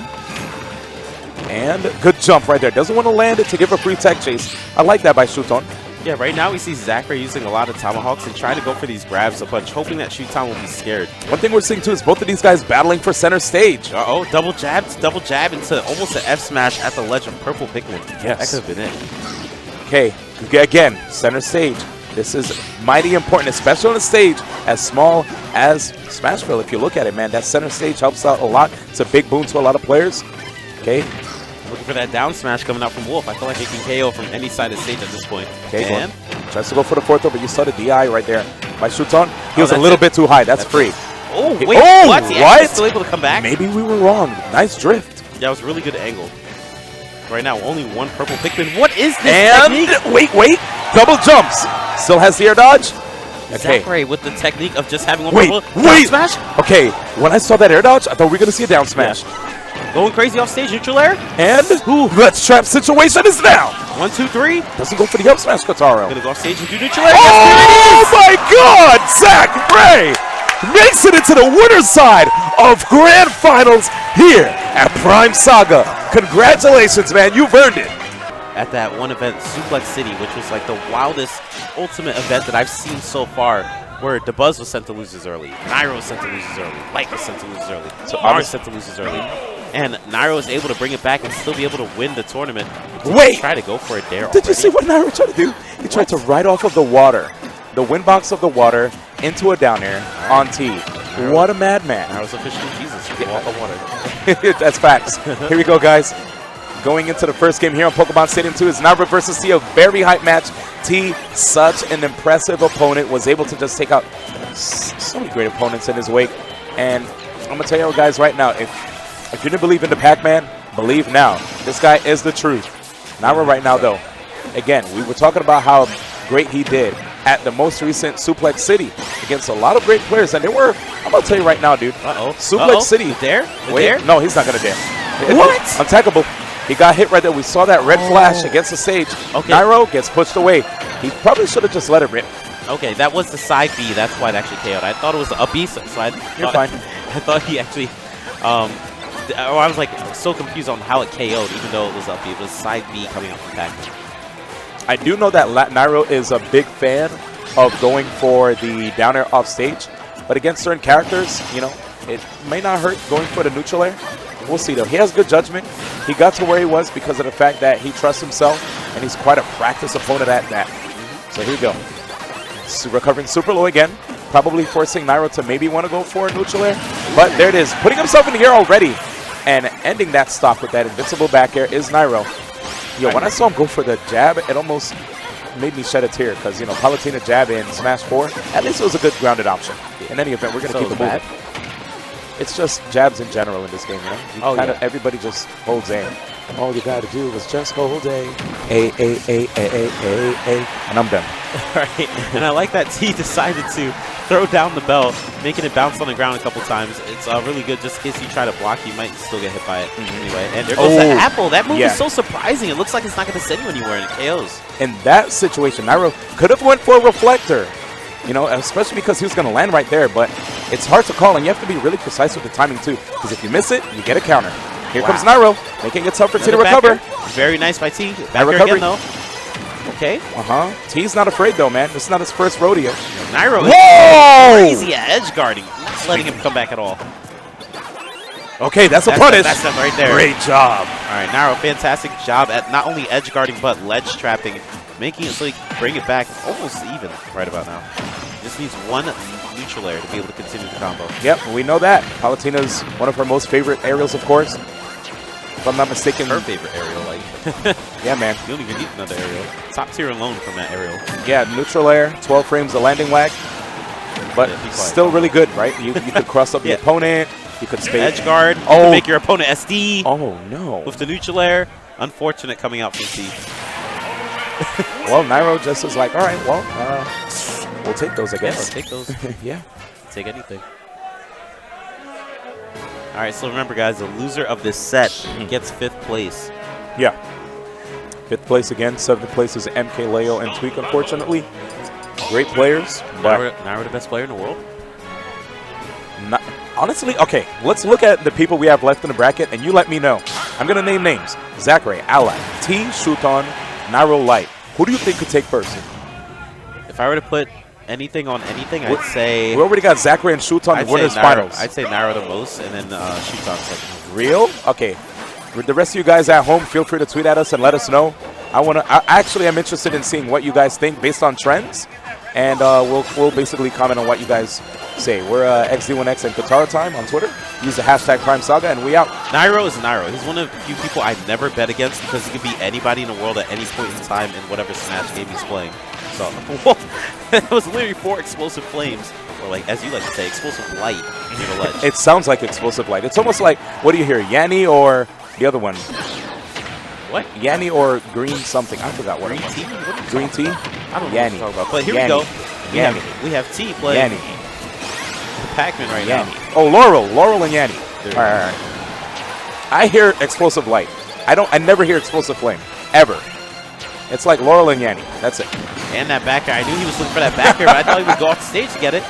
And good jump right there. Doesn't want to land it to give a free tech chase. I like that by Shuton. Yeah, right now we see Zackray using a lot of tomahawks and trying to go for these grabs a bunch, hoping that Shuton will be scared. One thing we're seeing too is both of these guys battling for center stage. Uh-oh, double jab into almost an F smash at the ledge of purple Pikmin. Yes. That could have been it. Okay, again, center stage. This is mighty important, especially on a stage as small as Smashville. If you look at it, man, that center stage helps out a lot. It's a big boon to a lot of players. Okay. Looking for that down smash coming out from Wolf. I feel like it can KO from any side of the stage at this point. Okay, and tries to go for the fourth, but you saw the DI right there by Shuton. He was a little bit too high. That's free. Oh, wait, oh, what? He actually still able to come back? Maybe we were wrong. Nice drift. Yeah, it was a really good angle. Right now, only one purple Pikmin. What is this and technique? Wait. Double jumps. Still has the air dodge. Okay. Zackray with the technique of just having one purple down smash. Okay, when I saw that air dodge, I thought we were going to see a down smash. Yeah. Going crazy off stage, neutral air. And that trap situation is now. 1, 2, 3. Does he go for the up smash, Kotaro? Gonna go off stage and do neutral air. Oh my God! Zackray makes it into the winner's side of Grand Finals here at Prime Saga. Congratulations, man. You've earned it. At that one event, Suplex City, which was like the wildest ultimate event that I've seen so far, where Dabuz was sent to losers early, Nairo was sent to losers early, Light was sent to losers early, so R was sent to losers early, and Nairo was able to bring it back and still be able to win the tournament. Try to go for a dare. Did you see what Nairo tried to do? He tried to ride off of the water, the wind box of the water, into a down air on T. What a madman. Nairo's officially Jesus. He can walk on water. That's facts. Here we go, guys. Going into the first game here on Pokemon Stadium 2 is Nairo versus T, a very hype match. T, such an impressive opponent, was able to just take out so many great opponents in his wake. And I'm going to tell you guys right now, if you didn't believe in the Pac-Man, believe now. This guy is the truth. Nairo right now, though, again, we were talking about how great he did at the most recent Suplex City against a lot of great players. And there were, I'm going to tell you right now, dude. Suplex City. Dare? Wait, no, he's not going to dare. What? Untackable. He got hit right there. We saw that red flash against the stage. Okay. Nairo gets pushed away. He probably should have just let it rip. Okay, that was the side B. That's why it actually KO'd. I thought it was the up B, so You're fine. I thought he actually, I was like so confused on how it KO'd, even though it was up B. It was side B coming out from Pac-Man. I do know that Nairo is a big fan of going for the down air off stage, but against certain characters, you know, it may not hurt going for the neutral air. We'll see, though. He has good judgment. He got to where he was because of the fact that he trusts himself, and he's quite a practice opponent at that. So here we go. Recovering super low again, probably forcing Nairo to maybe want to go for a neutral air. But there it is, putting himself in the air already, and ending that stock with that invincible back air is Nairo. Yo, when I saw him go for the jab, it almost made me shed a tear because, you know, Palutena jab in Smash 4, at least it was a good grounded option. In any event, we're going to keep it moving. It's just jabs in general in this game, you know? Everybody just holds aim. All you got to do is just hold A, and I'm done. All right, and I like that T decided to throw down the bell, making it bounce on the ground a couple times. It's really good just in case you try to block, you might still get hit by it anyway. And there goes the apple. That move is so surprising. It looks like it's not going to send you anywhere, and it KOs. In that situation, Nairo could have went for a reflector. You know, especially because he was going to land right there, but it's hard to call, and you have to be really precise with the timing, too, because if you miss it, you get a counter. Here comes Nairo, making it tough for T to recover. Very nice by T. Back here again, though. Okay. T's not afraid, though, man. This is not his first rodeo. Nairo is crazy at edge guarding, not letting him come back at all. Okay, that's a punish. That's them right there. Great job. All right, Nairo, fantastic job at not only edge guarding, but ledge trapping, making it so he can bring it back almost even right about now. Just needs one neutral air to be able to continue the combo. Yep, we know that. Palutena's one of her most favorite aerials, of course. If I'm not mistaken. Her favorite aerial, like. Yeah, man. You don't even need another aerial. Top tier alone from that aerial. Yeah, neutral air, 12 frames of landing wag. But still really good, right? You could cross up the opponent. You could stay edge guard. You could make your opponent SD. Oh, no. With the neutral air. Unfortunate coming out from T. Well, Nairo just was like, all right, well, we'll take those, I guess. Yeah, we'll take those. Yeah. Take anything. All right, so remember, guys, the loser of this set gets 5th place. Yeah. 5th place again. 7th place is MkLeo and Tweek, unfortunately. Great players. But Nairo the best player in the world? Honestly, okay, let's look at the people we have left in the bracket, and you let me know. I'm going to name names. Zackray, Ally, T, Shuton, Nairo Light. Who do you think could take first? If I were to put anything on anything, I'd say... We already got Zackray and Shuton in winners finals. I'd say Nairo the most, and then Shuton second. Real? Okay. With the rest of you guys at home, feel free to tweet at us and let us know. I actually am interested in seeing what you guys think based on trends, and we'll basically comment on what you guys say. We're XD1X and Katara Time on Twitter. Use the hashtag Prime Saga, and we out. Nairo is Nairo. He's one of the few people I never bet against because he could beat anybody in the world at any point in time in whatever Smash game he's playing. So, it was literally 4 explosive flames, or like, as you like to say, explosive light near the ledge. It sounds like explosive light. It's almost like, what do you hear, Yanni or the other one? What? Yanni or green something. I forgot what it was. Tea? Green tea? I don't know Yanni. what you're talking about. But here Yanni. we go. Yanni. We have T playing Yanni. Pac-Man right Yanni. now. Oh, Laurel and Yanni. All right. I hear explosive light. I never hear explosive flame, ever. It's like Laurel and Yanni. That's it. And that backer. I knew he was looking for that backer, but I thought he would go off stage to get it.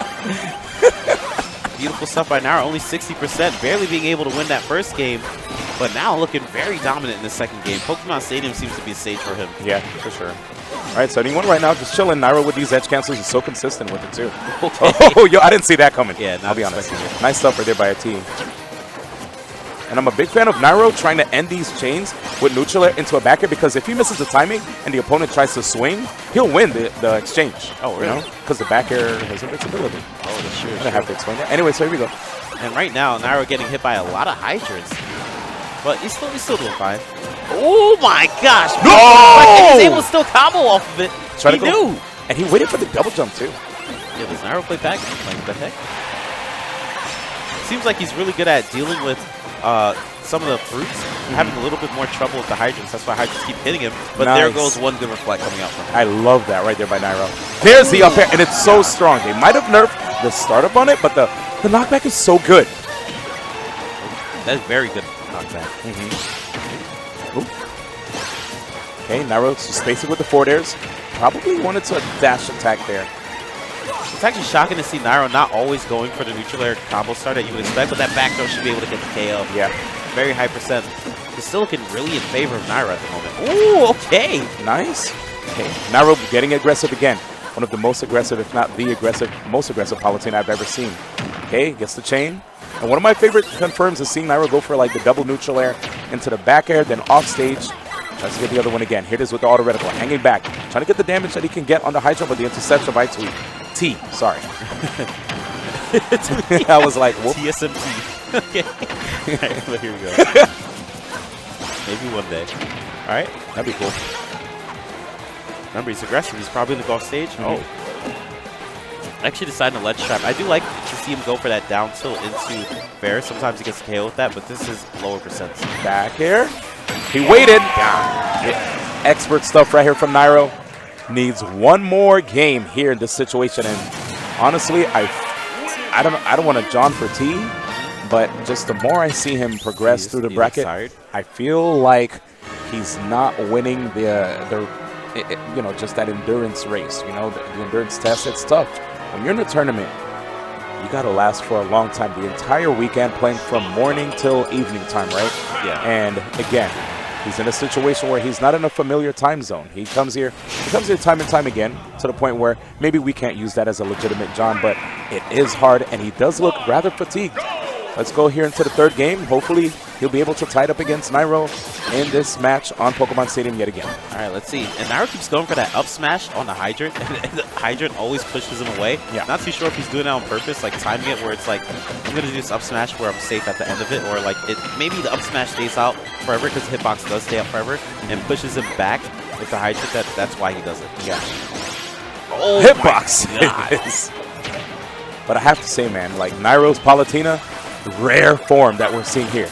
Beautiful stuff by Nairo. Only 60%. Barely being able to win that first game, but now looking very dominant in the second game. Pokemon Stadium seems to be a stage for him. Yeah, for sure. All right, so anyone right now just chilling. Nairo with these edge cancels is so consistent with it, too. Okay. Oh, yo, I didn't see that coming. Yeah, I'll be honest. Nice stuff right there by a team. And I'm a big fan of Nairo trying to end these chains with neutral air into a back air, because if he misses the timing and the opponent tries to swing, he'll win the exchange. Oh, really? Because the back air has invincibility. Oh, that's true. I don't have to explain that. Anyway, so here we go. And right now, Nairo getting hit by a lot of hydrants. But he's still doing fine. Oh my gosh! No! But he's able to still combo off of it. He knew. And he waited for the double jump, too. Yeah, does Nairo play back? Like, the heck? Seems like he's really good at dealing with some of the fruits, having a little bit more trouble with the hydrants. That's why hydrants keep hitting him. But there goes one good reflect coming out from him. I love that right there by Nairo. There's the up air, and it's so strong. They might have nerfed the startup on it, but the knockback is so good. That's very good knockback. Okay, Nairo spacing with the forward airs. Probably wanted to dash attack there. It's actually shocking to see Nairo not always going for the neutral air combo start that you would expect, but that back throw should be able to get the KO. Yeah. Very high percent. He's still looking really in favor of Nairo at the moment. Ooh, okay. Nice. Okay, Nairo getting aggressive again. One of the most aggressive, if not the most aggressive Palutena I've ever seen. Okay, gets the chain. And one of my favorite confirms is seeing Nairo go for like the double neutral air into the back air, then off stage. Tries to get the other one again. Here it is with the auto reticle, hanging back. Trying to get the damage that he can get on the high jump, but the interception by Tweek. Sorry. I was like, whoop. TSMT. Okay. All right, but here we go. Maybe one day. All right. That'd be cool. Remember, he's aggressive. He's probably in the golf stage. Oh. Actually deciding to ledge trap. I do like to see him go for that down tilt into fair. Sometimes he gets KO with that, but this is lower percents. Back here. He waited. Expert stuff right here from Nairo. Needs one more game here in this situation, and honestly, I don't want to John for T, but just the more I see him progress through the bracket, I feel like he's not winning the just that endurance race. You know, the endurance test. It's tough when you're in a tournament. You got to last for a long time, the entire weekend, playing from morning till evening time, right? Yeah. And again, he's in a situation where he's not in a familiar time zone. He comes here time and time again, to the point where maybe we can't use that as a legitimate John, but it is hard, and he does look rather fatigued. Let's go here into the third game. Hopefully, he'll be able to tie it up against Nairo in this match on Pokemon Stadium yet again. All right, let's see. And Nairo keeps going for that up smash on the hydrant, and the hydrant always pushes him away. Yeah. Not too sure if he's doing that on purpose, like timing it where it's like, I'm going to do this up smash where I'm safe at the end of it, or like maybe the up smash stays out forever because the hitbox does stay out forever and pushes him back with the hydrant. That's why he does it. Yeah. Oh, hitbox. It is. But I have to say, man, like Nairo's Palutena, rare form that we're seeing here.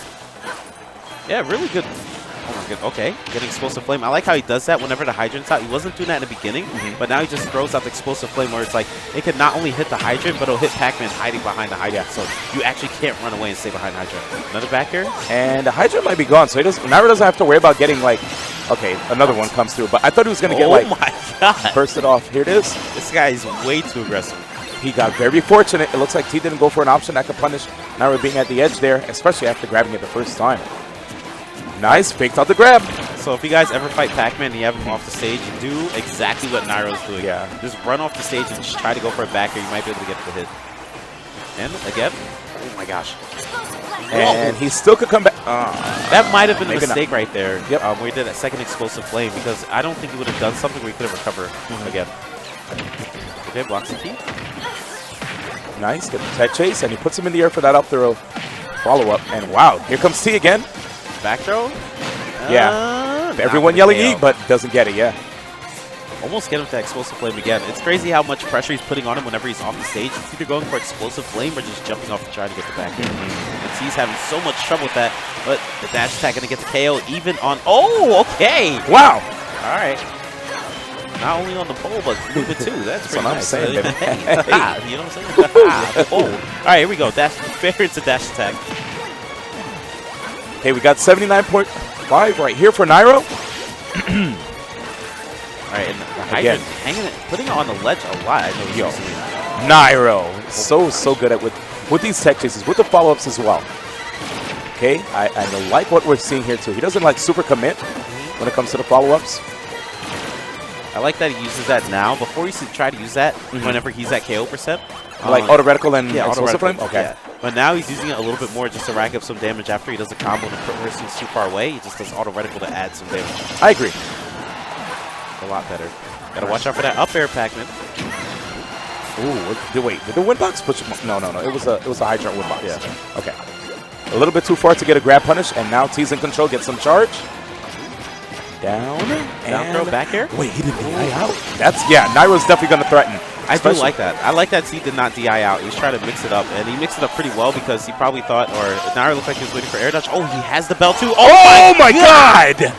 Yeah, really good. Oh my god. Okay, getting explosive flame. I like how he does that whenever the hydrant's out. He wasn't doing that in the beginning, but now he just throws out the explosive flame where it's like it can not only hit the hydrant, but it'll hit Pac-Man hiding behind the hydrant. So you actually can't run away and stay behind the hydrant. Another back air, and the hydrant might be gone, so Nairo doesn't have to worry about getting like. Okay, another one comes through, but I thought he was gonna get like. Oh my god! Burst it off. Here it is. This guy is way too aggressive. He got very fortunate. It looks like T didn't go for an option that could punish Nairo being at the edge there, especially after grabbing it the first time. Nice, faked out the grab. So if you guys ever fight Pac-Man and you have him off the stage, do exactly what Nairo's doing. Yeah. Just run off the stage and just try to go for a back here. You might be able to get the hit. And again, oh my gosh. And he still could come back. That might have been a maybe mistake right there. Yep. Where he did that second explosive flame, because I don't think he would have done something where he could have recovered again. Okay, blocks the key. Nice, get the tech chase, and he puts him in the air for that up throw follow-up. And wow, here comes T again. Back throw? Yeah. Everyone yelling E, but doesn't get it, yeah. Almost get him to that explosive flame again. It's crazy how much pressure he's putting on him whenever he's off the stage. He's either going for explosive flame or just jumping off and trying to get the back end. And T's having so much trouble with that, but the dash attack going to get the KO even on... Oh, okay! Wow! All right. Not only on the pole, but move it too. That's pretty what I'm nice. saying, baby. Hey. You know what I'm saying? Oh. All right, here we go. Dash, fair into dash attack. Okay, we got 79.5 right here for Nairo. All right, and the hydrant hanging it, putting it on the ledge a lot. I know Yo, Nairo, so good at with these tech chases, with the follow-ups as well. Okay, I like what we're seeing here too. He doesn't like super commit when it comes to the follow-ups. I like that he uses that now. Before he used to try to use that whenever he's at KO %. Like auto-reticle and explosive flame? Okay. Yeah. But now he's using it a little bit more just to rack up some damage after he does a combo and the person's too far away. He just does auto-reticle to add some damage. I agree. A lot better. Gotta watch out for that up air, Pac-Man. Ooh, wait, did the windbox push him? No. It was a hydrant windbox. Yeah. Okay. A little bit too far to get a grab punish, and now T's in control, gets some charge. Down throw, back air? Wait, he didn't DI out. Nairo's definitely going to threaten. I do like that. I like that T did not DI out. He was trying to mix it up, and he mixed it up pretty well because he probably thought, or Nairo looked like he was waiting for air dodge. Oh, he has the bell too. Oh my God!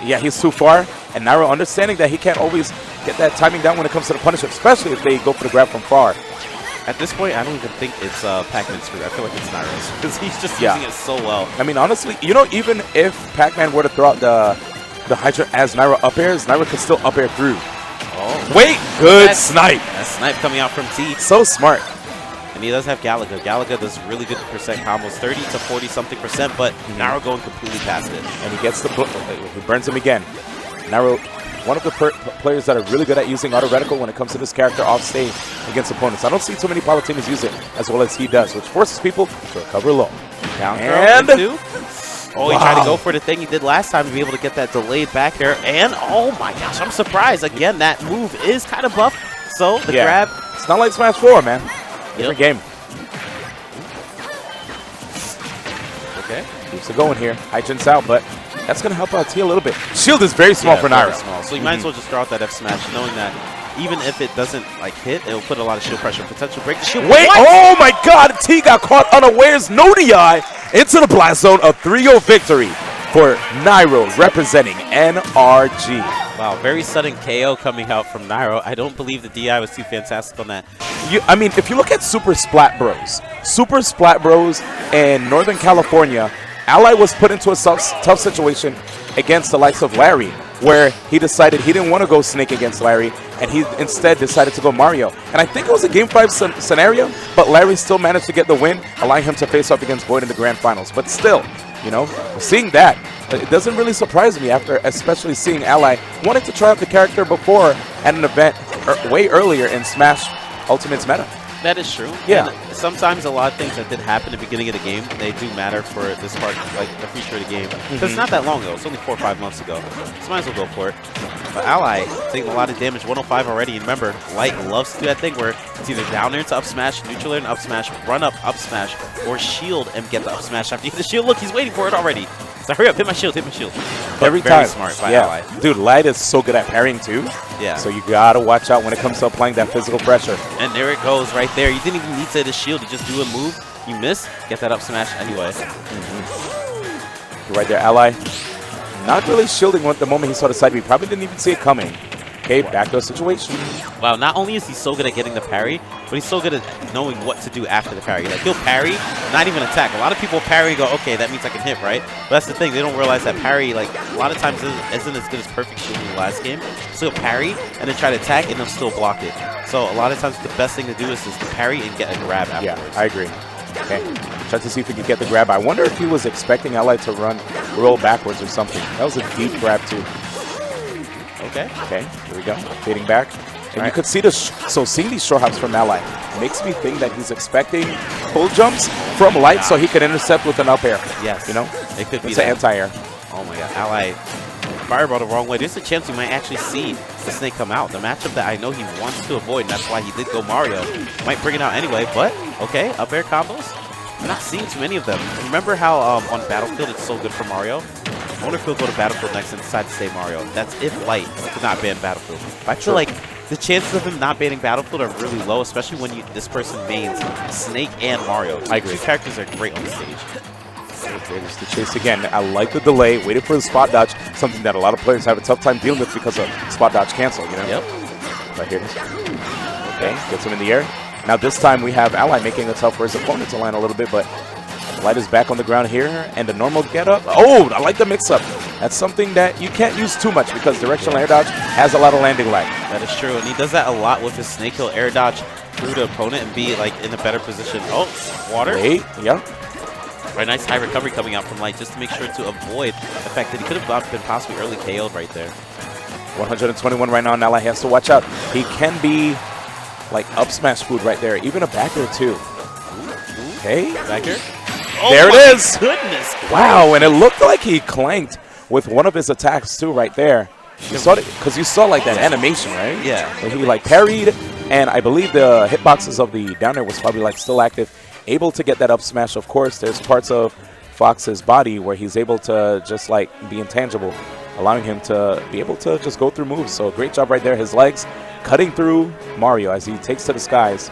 Yeah, he's too far, and Nairo understanding that he can't always get that timing down when it comes to the punishment, especially if they go for the grab from far. At this point, I don't even think it's Pac-Man's screw. I feel like it's Nairo's because he's just using it so well. I mean, honestly, even if Pac-Man were to throw out the Hydra as Nairo up airs, Nairo could still up air through. Oh. Wait, good snipe. That snipe coming out from T. So smart. And he does have Galaga. Galaga does really good percent combos, 30 to 40-something %, but Nairo going completely past it. And he gets he burns him again. Nairo, one of the players that are really good at using auto reticle when it comes to this character off stage against opponents. I don't see too many Palutinos use it as well as he does, which forces people to recover low. Down throw. Oh, he tried to go for the thing he did last time to be able to get that delayed back air. And, oh my gosh, I'm surprised. Again, that move is kind of buff. So, the grab. It's not like Smash 4, man. Different game. Okay. Keeps it going here. Hydrant's out, but that's going to help out T a little bit. Shield is very small for Nairo. Small. So you might as well just throw out that F smash, knowing that even if it doesn't hit, it'll put a lot of shield pressure. Potential break the shield. Wait, oh my God! T got caught unawares. No DI into the blast zone. A 3-0 victory for Nairo representing NRG. Wow, very sudden KO coming out from Nairo. I don't believe the DI was too fantastic on that. I mean, if you look at Super Splat Bros in Northern California, Ally was put into a tough situation against the likes of Larry, where he decided he didn't want to go Snake against Larry, and he instead decided to go Mario. And I think it was a Game 5 scenario, but Larry still managed to get the win, allowing him to face off against Void in the Grand Finals. But still, seeing that, it doesn't really surprise me after especially seeing Ally wanting to try out the character before at an event way earlier in Smash Ultimate's meta. That is true. Yeah. And sometimes a lot of things that did happen at the beginning of the game, they do matter for this part, like the future of the game. Because it's not that long ago. It's only 4 or 5 months ago. So might as well go for it. But Ally taking a lot of damage, 105 already. And remember, Light loves to do that thing where it's either down air to up smash, neutral air and up smash, run up smash, or shield and get the up smash after you hit the shield. Look, he's waiting for it already. So hurry up, hit my shield, hit my shield. But Every very time. smart by Ally. Dude, Light is so good at parrying too. Yeah. So you gotta watch out when it comes to applying that physical pressure. And there it goes right there. You didn't even need to hit his shield. You just do a move. You miss. Get that up smash anyway. Right there, Ally. Not really shielding at the moment he saw the side B. Probably didn't even see it coming. Okay, backdoor situation. Wow, not only is he so good at getting the parry, but he's so good at knowing what to do after the parry. Like, he'll parry, not even attack. A lot of people parry and go, okay, that means I can hit, right? But that's the thing. They don't realize that parry, like, a lot of times isn't as good as perfect shield in the last game. So he'll parry and then try to attack and they'll still block it. So a lot of times the best thing to do is just to parry and get a grab afterwards. Yeah, I agree. Okay, tried to see if he could get the grab. I wonder if he was expecting Ally to roll backwards or something. That was a deep grab too. Okay. Okay, here we go. Fading back. And you could see so seeing these short hops from Ally makes me think that he's expecting full jumps from Light so he could intercept with an up air. Yes. You know? It could be it's an anti-air. Oh my god, Ally fireball the wrong way. There's a chance we might actually see the Snake come out. The matchup that I know he wants to avoid, and that's why he did go Mario. Might bring it out anyway, but okay, up air combos. I'm not seeing too many of them. Remember how on Battlefield it's so good for Mario? I wonder if he'll go to Battlefield next and decide to stay Mario. That's if Light could not ban Battlefield. I feel like the chances of him not banning Battlefield are really low, especially when this person mains Snake and Mario. I agree. These characters are great on the stage. There's the chase again. I like the delay, waited for the spot dodge, something that a lot of players have a tough time dealing with because of spot dodge cancel, you know? Yep. But here it is. Okay, gets him in the air. Now this time we have Ally making it tough for his opponent to land a little bit, but Light is back on the ground here, and the normal get up. Oh, I like the mix up. That's something that you can't use too much because directional air dodge has a lot of landing lag. That is true, and he does that a lot with his snake. He'll air dodge through the opponent and be like in a better position. Oh, water. Wait, yeah. Right, nice high recovery coming out from Light just to make sure to avoid the fact that he could have been possibly early KO'd right there. 121 right now, and Ally has to watch out. He can be like up smash food right there, even a back air too. Okay. Back air. There it is. Goodness. Wow, and it looked like he clanked with one of his attacks too right there. You saw it because you saw like that animation, right? Yeah. Where he like parried, and I believe the hitboxes of the down air was probably like still active, able to get that up smash. Of course, there's parts of Fox's body where he's able to just like be intangible, allowing him to be able to just go through moves. So great job right there. His legs cutting through Mario as he takes to the skies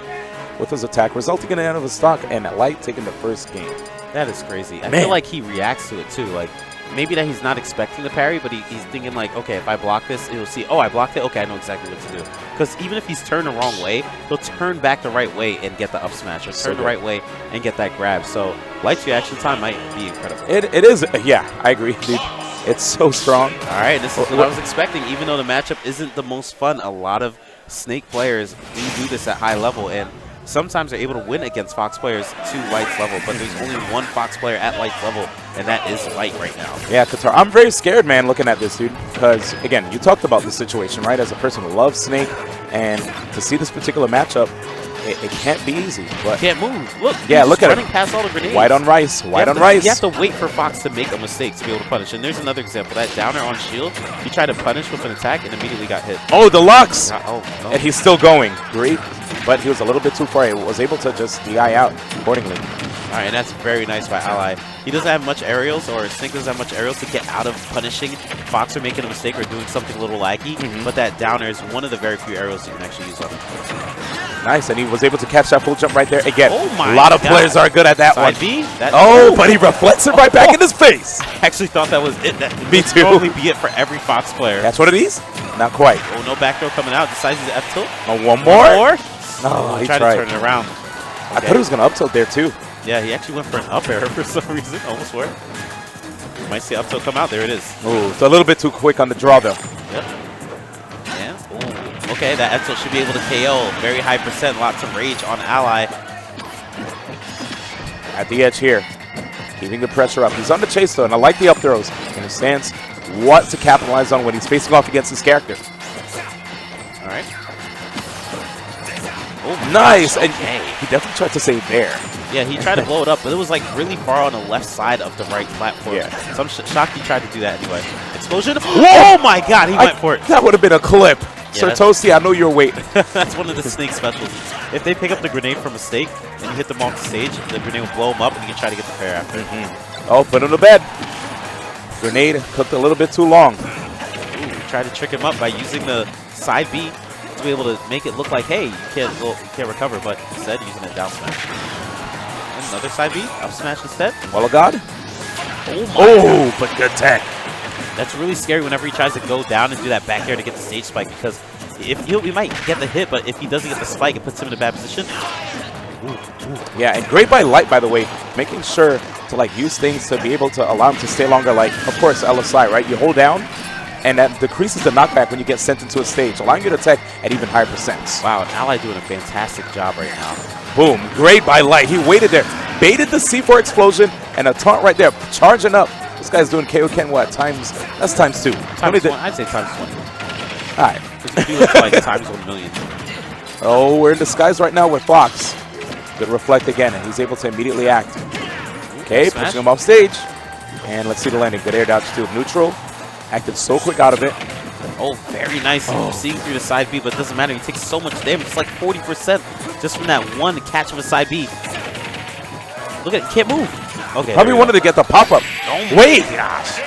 with his attack, resulting in an end of his stock and Light taking the first game. That is crazy. I feel like he reacts to it too. Like maybe that he's not expecting the parry, but he's thinking like, okay, if I block this, he'll see, oh, I blocked it. Okay, I know exactly what to do. Because even if he's turned the wrong way, he'll turn back the right way and get the up smash, or turn the right way and get that grab. So Light's reaction time might be incredible. It is. Yeah, I agree, dude. It's so strong. All right, this is what I was expecting. Even though the matchup isn't the most fun, a lot of Snake players do this at high level, and sometimes they're able to win against Fox players to Light's level, but there's only one Fox player at Light's level, and that is Light right now. Yeah, Qatar. I'm very scared, man, looking at this, dude, because, again, you talked about this situation, right, as a person who loves Snake, and to see this particular matchup, it can't be easy. But can't move. Look, yeah, look at running it. past all the grenades. White on rice. White on rice. You have to wait for Fox to make a mistake to be able to punish. And there's another example. That downer on shield, he tried to punish with an attack and immediately got hit. Oh, deluxe! Oh, no. And he's still going. Great. But he was a little bit too far. He was able to just DI out accordingly. All right, and that's very nice by Ally. He doesn't have much aerials, or Snake doesn't have much aerials to get out of punishing Fox or making a mistake or doing something a little laggy. But that downer is one of the very few aerials you can actually use on him. Nice, and he was able to catch that full jump right there. Again, a lot of players are good at that one. B? But he reflects it right back in his face. I actually thought that was it. That Me would too. probably be it for every Fox player. That's what it is? Not quite. Oh, no back throw coming out. Decides to F tilt. Oh, one more? No, he tried to turn it around. I thought he was going to up tilt there too. Yeah, he actually went for an up air for some reason. Almost worked. You might see up tilt come out. There it is. Ooh, it's a little bit too quick on the draw though. Yep. Yeah. Ooh. Okay, that up tilt should be able to KO. Very high percent. Lots of rage on Ally. At the edge here. Keeping the pressure up. He's on the chase though, and I like the up throws. He understands what to capitalize on when he's facing off against his character. All right. Oh, nice! And he definitely tried to save there. Yeah, he tried to blow it up, but it was like really far on the left side of the right platform. Yeah. So I'm shocked he tried to do that anyway. Explosion. Oh my god, he went for it. That would have been a clip. Yeah, Sir Toasty, I know you're waiting. That's one of the Snake specials. If they pick up the grenade from mistake and you hit them off the stage, the grenade will blow them up and you can try to get the pair after. Oh, put him to bed. Grenade cooked a little bit too long. Ooh, tried to trick him up by using the side B to be able to make it look like, hey, you can't recover, but instead using a down smash. And another side B, up smash instead. Well, God. Oh, but good tech. That's really scary whenever he tries to go down and do that back air to get the stage spike, because if he might get the hit, but if he doesn't get the spike, it puts him in a bad position. Yeah, and great by Light, by the way, making sure to like use things to be able to allow him to stay longer. Like, of course, LSI, right? You hold down, and that decreases the knockback when you get sent into a stage, allowing you to attack at even higher percents. Wow, Ally doing a fantastic job right now. Boom, great by Light. He waited there. baited the C4 explosion and a taunt right there, charging up. This guy's doing KO Ken what? That's times 2. Times 1. I'd say times 20. All right. It feels like times 1 million. Oh, we're in disguise right now with Fox. Good reflect again, and he's able to immediately act. Okay, pushing him off stage. And let's see the landing. Good air dodge to neutral. Acted so quick out of it. Oh, very nice. Seeing through the side B, but it doesn't matter. He takes so much damage. It's like 40% just from that one catch of a side B. Look at it. Can't move. Okay. Probably wanted to get the pop-up. Wait. Gosh.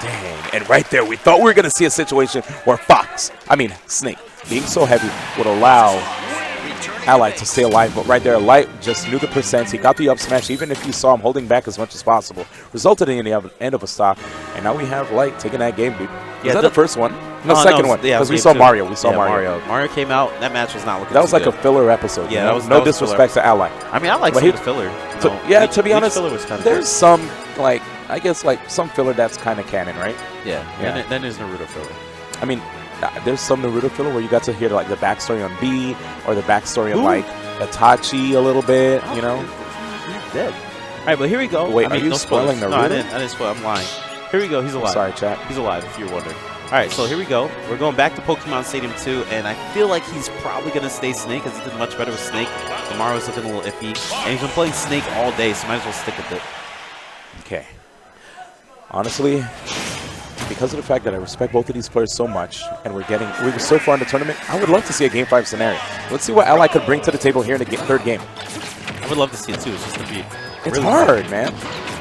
Dang. And right there, we thought we were going to see a situation where Snake, being so heavy, would allow Ally to stay alive. But right there, Light just knew the percents. He got the up smash, even if you saw him holding back as much as possible. Resulted in the end of a stock. And now we have Light taking that game, dude. Was that the first one? No, second one. Yeah, because we saw Mario. We saw Mario. Mario came out. That match was not looking. That was like good. a filler episode. Yeah, that was no disrespect to Ally. I mean, I like some of the filler. To be honest, there's some I guess some filler that's kind of canon, right? Yeah. Then there's Naruto filler. I mean, there's some Naruto filler where you got to hear the backstory on B or the backstory on Itachi a little bit. You know. He's dead. All right, but here we go. Wait, are you spoiling Naruto? No, I didn't spoil. I'm lying. Here we go. He's alive. Sorry, chat. He's alive, if you're wondering. All right, so here we go. We're going back to Pokemon Stadium 2, and I feel like he's probably going to stay Snake because he did much better with Snake. Tomorrow's looking a little iffy, and he's been playing Snake all day, so might as well stick with it. Okay. Honestly, because of the fact that I respect both of these players so much, and we were so far in the tournament, I would love to see a Game 5 scenario. Let's see what Ally could bring to the table here in the third game. I would love to see it, too. It's just to be It's really hard, man.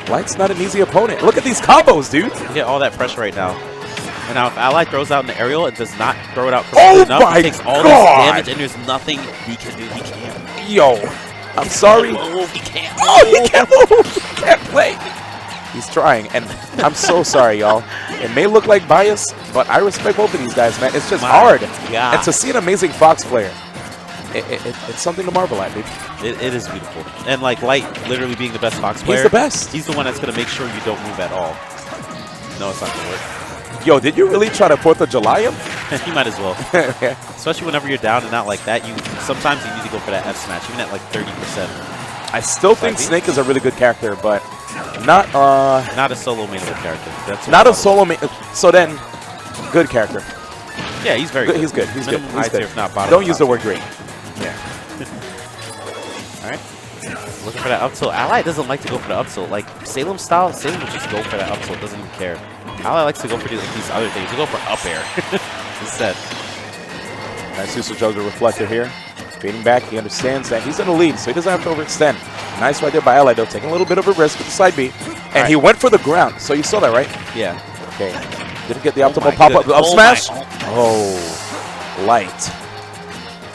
Light's not an easy opponent. Look at these combos, dude. You get all that pressure right now. And now if Ally throws out an aerial and does not throw it out quickly enough, he takes all this damage and there's nothing he can do. He can't. Yo, I'm sorry. He can't move. Oh, he can't move. He can't play. He's trying, and I'm so sorry, y'all. It may look like bias, but I respect both of these guys, man. It's just hard. God. And to see an amazing Fox player, it's something to marvel at, dude. It is beautiful. And Light literally being the best Fox player. He's the best. He's the one that's going to make sure you don't move at all. No, it's not going to work. Yo, did you really try to 4th of July him? You might as well. Especially whenever you're down and out like that, sometimes you need to go for that F smash, even at like 30%. I still think Snake is a really good character, but not a solo mainable character. That's not a solo main. So then, good character. Yeah, he's very good. He's good. He's good. He's good. If not bottom. Don't use the word great. Yeah. All right. Looking for that up tilt. Ally doesn't like to go for the up tilt. Like Salem style, Salem would just go for that up tilt. Doesn't even care. Ally likes to go for these other things. He'll go for up air instead. Nice use of the reflector here. Fading back, he understands that he's in the lead, so he doesn't have to overextend. Nice right there by Ally, though, taking a little bit of a risk with the side B. And he went for the ground, so you saw that, right? Yeah. Okay. Didn't get the optimal pop-up up smash. Oh, Light.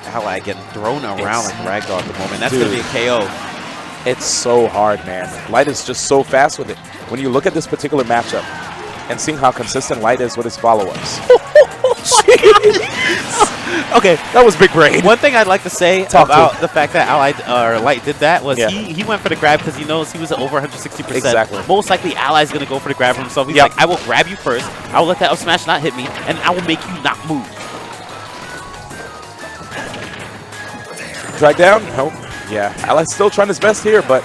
Ally getting thrown around like ragdoll at the moment. That's going to be a KO. It's so hard, man. Light is just so fast with it. When you look at this particular matchup and seeing how consistent Light is with his follow-ups. Okay, that was big brain. One thing I'd like to say about the fact that Light did that was he went for the grab because he knows he was at over 160%. Exactly. Most likely, Ally's going to go for the grab for himself. He's like, I will grab you first. I will let that up smash not hit me, and I will make you not move. Drag down? Nope. Yeah, Ally's still trying his best here, but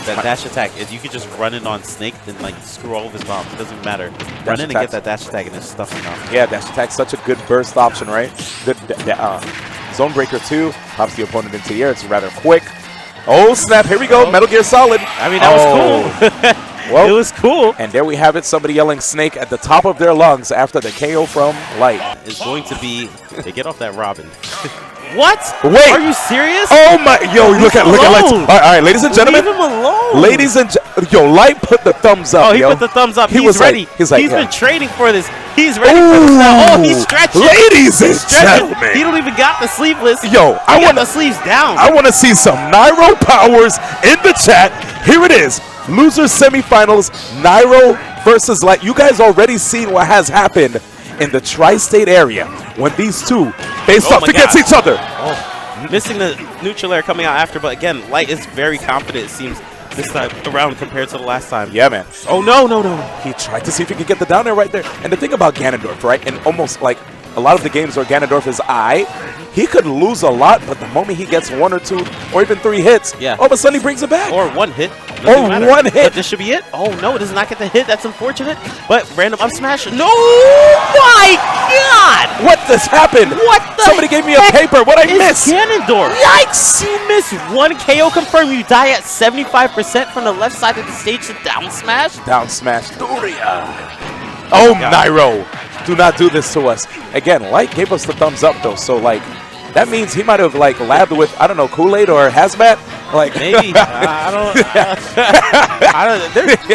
that dash attack, you could just run in on Snake and like screw all of his bombs. It doesn't even matter. Run in and get that dash attack and it's stuffing off. Yeah, dash attack's such a good burst option, right? Good zone breaker too. Pops the opponent into the air. It's rather quick. Oh snap! Here we go. Metal Gear Solid. I mean, that was cool. Well, it was cool. And there we have it. Somebody yelling Snake at the top of their lungs after the KO from Light. Is going to be. They get off that Robin. What? Wait. Are you serious? Oh my! Yo, look at Lights. All right, ladies and gentlemen. Leave him alone. Ladies and yo, Light put the thumbs up. Oh, he put the thumbs up. He's ready. He's like, he's been training for this. He's ready for this now. Oh, he's stretching. Ladies and gentlemen. He don't even got the sleeveless. Yo, I want the sleeves down. I want to see some Nairo powers in the chat. Here it is. Losers semifinals. Nairo versus Light. You guys already seen what has happened in the tri-state area when these two face off against each other. Oh, missing the neutral air coming out after, but again, Light is very confident, it seems, this time around compared to the last time. Yeah, man. Oh, no. He tried to see if he could get the down air right there. And the thing about Ganondorf, right, and almost like a lot of the games where Ganondorf is he could lose a lot, but the moment he gets 1 or 2 or even 3 hits, all of a sudden he brings it back. Or 1 hit. Or 1 hit. But this should be it. Oh, no, it does not get the hit. That's unfortunate. But random up smash. No! My God! What just happened? What the Somebody gave me a paper. What I miss? Ganondorf. Yikes! You miss 1 KO confirm. You die at 75% from the left side of the stage to down smash. Down smash. Doria. Oh, Nairo. Do not do this to us. Again, Light gave us the thumbs up, though. So, like, that means he might have, like, labbed with, I don't know, Kool-Aid or Hazmat. Like, maybe. I don't.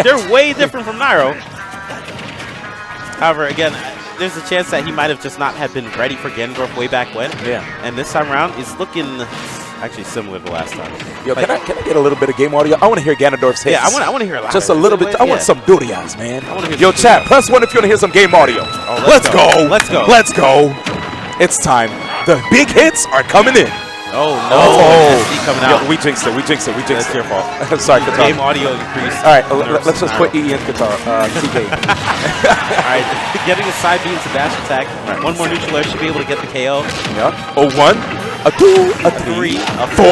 They're way different from Nairo. However, again, there's a chance that he might have just not have been ready for Ganondorf way back when. Yeah. And this time around, it's looking actually similar to last time. Yo, like, can I get a little bit of game audio? I want to hear Ganondorf's hits. Yeah, I want to hear a lot. Just a little bit. I want some Durians, man. Yo, chat, press 1 if you want to hear some game audio. Oh, let's go. Let's go. Let's go. It's time. The big hits are coming in. Oh, no. Coming out. Yo, we jinxed it. We jinxed it. That's your fault. Sorry, Qatar. Game audio increased. All right, let's just put EE in Qatar. TK. All right, getting a side B into dash attack. Right. 1 more neutral air should be able to get the KO. Yeah. A 1, a 2, a 3, a 4.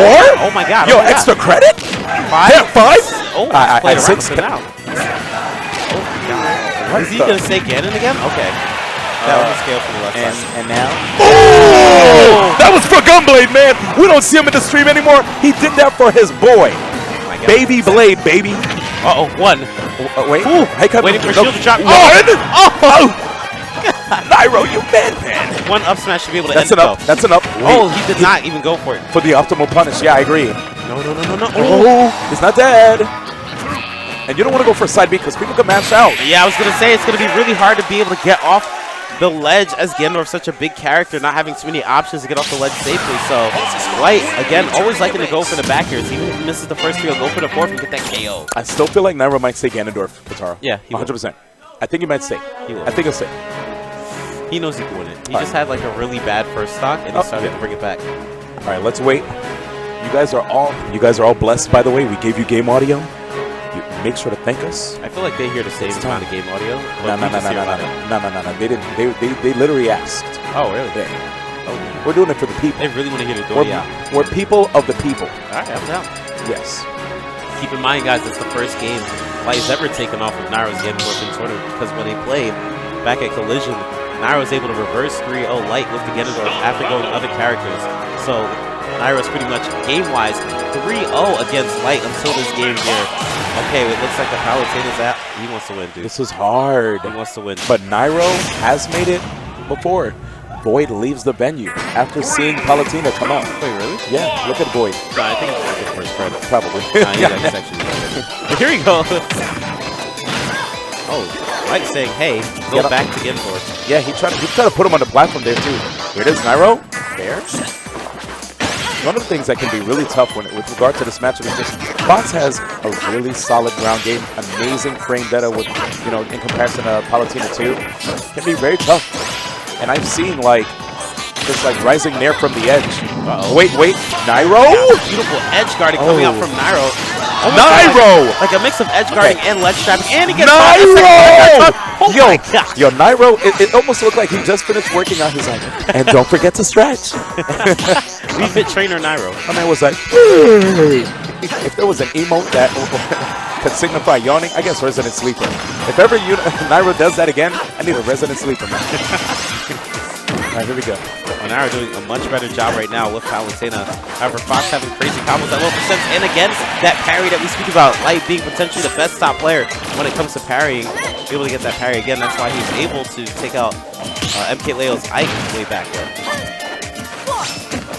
Oh my God. Yo, extra credit? 5. Yeah, 5? Oh, I 6 now. Oh my God. Is he going to say Ganon again? Okay. That was scale for the left side. And now? Oh! That was for Gunblade, man. We don't see him in the stream anymore. He did that for his boy. Oh Baby Blade, baby. Uh-oh, 1. Wait. Ooh, Hey, waiting for shield to drop. Oh! Nairo, you madman. 1 up smash should be able to That's end enough. That's enough. Oh, he did not even go for it. For the optimal punish. Yeah, I agree. No. Oh, he's not dead. And you don't want to go for side B because people can mash out. Yeah, I was going to say it's going to be really hard to be able to get off the ledge as Ganondorf's such a big character, not having too many options to get off the ledge safely. So, Light, again, always liking to go for the back airs. Even if he misses the first 3, he'll go for the 4th and get that KO. I still feel like Nairo might stay Ganondorf, Katara. Yeah, he 100%. I think he might stay. He will. I think he'll stay. He knows he can win it. He just had like a really bad first stock, and he started to bring it back. All right, let's wait. You guys are all blessed, by the way. We gave you game audio. Make sure to thank us. I feel like they hear the same amount of game audio. No. They didn't. They literally asked. Oh, really? Yeah. Oh, we're doing it for the people. They really want to hear the Doria. We're people of the people. All right, I'm down. Yes. Keep in mind, guys, it's the first game Light has ever taken off of Nairo's Ganondorf in tournament, because when they played back at Collision, Nairo was able to reverse 3-0 Light with the Ganondorf after going to other characters. So Nairo's pretty much game-wise 3-0 against Light until this game here. Okay, it looks like the Palutena's out. He wants to win, dude. This is hard. He wants to win. But Nairo has made it before. Void leaves the venue after seeing Palutena come out. Wait, really? Yeah, look at Void. No, I think it's the first credit. Probably. That's actually but here we go. Oh, Mike's saying, hey, go back to Ganondorf. Yeah, he tried to put him on the platform there, too. Here it is, Nairo. There. One of the things that can be really tough with regard to this matchup is just Fox has a really solid ground game, amazing frame data with, in comparison to Palutena 2. It can be very tough. And I've seen, just rising Nair from the edge. Wait, Nairo? Beautiful edge guarding coming out from Nairo. Nairo! Like a mix of edge guarding and ledge trapping, and he gets Nairo! Yo, Nairo, it almost looked like he just finished working out his item. And don't forget to stretch. We fit trainer Nairo. My man was like, if there was an emote that could signify yawning, I guess Resident Sleeper. If ever Nairo does that again, I need a Resident Sleeper, man. All right, here we go. Nairo doing a much better job right now with Palutena. However, Fox having crazy combos at low percents, and again, that parry that we speak about, Light being potentially the best top player when it comes to parrying, be able to get that parry again. That's why he's able to take out MkLeo's Ike way back there.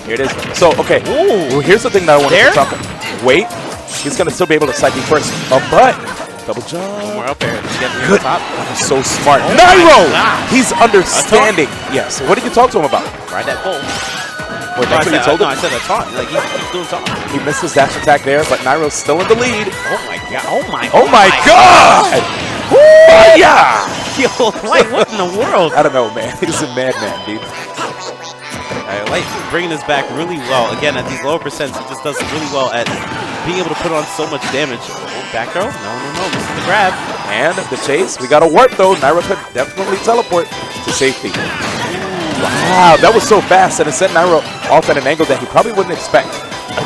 Here it is. So, okay. Well, here's the thing that I want to talk about. Wait. He's going to still be able to side B first. But double jump. One more up air. Good. So smart. Nairo! He's understanding. Yes. What did you talk to him about? Ride that bull. Wait, that's what you told him? No, I said a taunt. Like, he's doing taunt. He missed his dash attack there, but Nairo's still in the lead. Oh, my God. Oh, my God! Yeah! Yo, Light, what in the world? I don't know, man. He's a madman, dude. Light bringing this back really well. Again, at these lower percents, he just does really well at being able to put on so much damage. Oh, back throw? No. This is the grab. And the chase. We got a warp, though. Nairo could definitely teleport to safety. Wow, that was so fast, and it sent Nairo off at an angle that he probably wouldn't expect.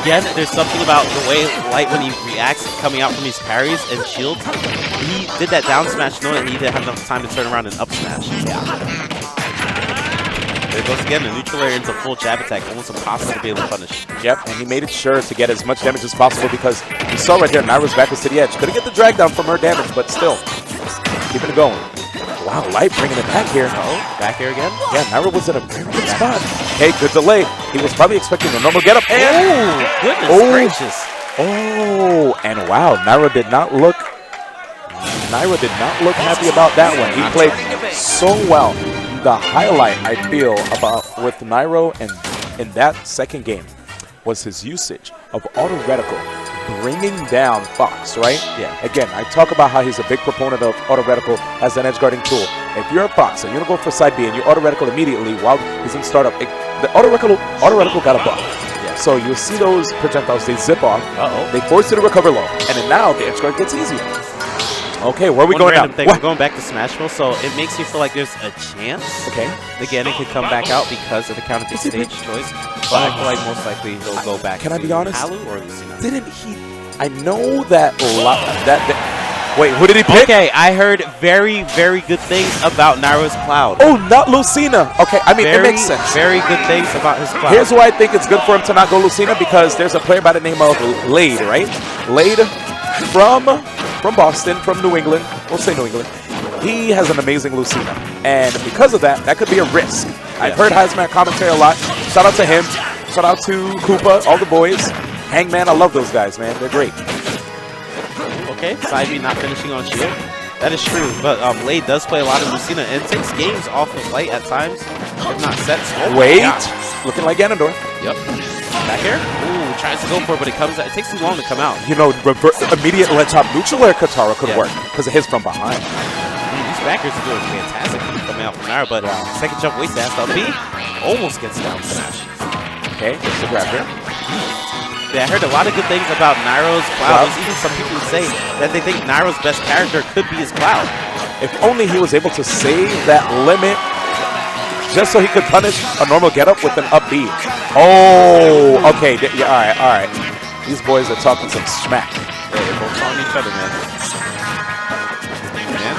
Again, there's something about the way Light, when he reacts coming out from these parries and shields, he did that down smash knowing he didn't have enough time to turn around and up smash. Yeah. There goes again, the neutral air into full jab attack, almost impossible to be able to punish. Yep, and he made it sure to get as much damage as possible because you saw right there, Nairo's back was to the edge. Couldn't get the drag down from her damage, but still, keeping it going. Wow, Light bringing it back here. Oh, back here again? Yeah, Nairo was in a very good spot. Hey, good delay. He was probably expecting a normal get up. And goodness gracious. Oh, and wow, Nairo did not look happy about that one. He played so well. The highlight I feel about with Nairo in that second game was his usage of auto reticle, bringing down Fox, right? Yeah. Again, I talk about how he's a big proponent of auto reticle as an edge guarding tool. If you're a Fox and you're gonna go for side B and you auto reticle immediately while he's in startup, the auto reticle got a buff. Yeah. So you'll see those projectiles, they zip off. Uh-oh. They force you to recover low, and then now the edge guard gets easier. Okay, where are we going now? We're going back to Smashville, so it makes you feel like there's a chance. Okay. Again, it could come back out because of the counter pick stage choice, but I feel like most likely he'll go back. Can to I be honest? Halu or Lucina. Didn't he? I know that wait, who did he pick? Okay, I heard very, very good things about Nairo's Cloud. Oh, not Lucina. Okay, I mean, it makes sense. Very good things about his Cloud. Here's why I think it's good for him to not go Lucina, because there's a player by the name of Lade, right? Lade from Boston, from New England. We'll say New England. He has an amazing Lucina. And because of that, that could be a risk. Yeah. I've heard Heisman commentary a lot. Shout out to him. Shout out to Koopa, all the boys. Hangman, I love those guys, man. They're great. Okay, side B not finishing on shield. That is true, but Lade does play a lot of Lucina and takes games off of Light at times, if not sets. Oh, wait, looking like Ganondorf. Yep. Back here? Ooh, tries to go for it, but it takes too long to come out. You know, immediate red top neutral air Katara could work because it hits from behind. These backers are doing fantastic coming out from Nairo, but second jump waste dash up B almost gets down smash. Okay, just a grab here. Yeah, I heard a lot of good things about Nairo's Cloud. There's even some people who say that they think Nairo's best character could be his Cloud. If only he was able to save that limit just so he could punish a normal get-up with an up B. Oh, okay. Yeah, all right. These boys are talking some smack. Yeah, they're both on each other, man. Man,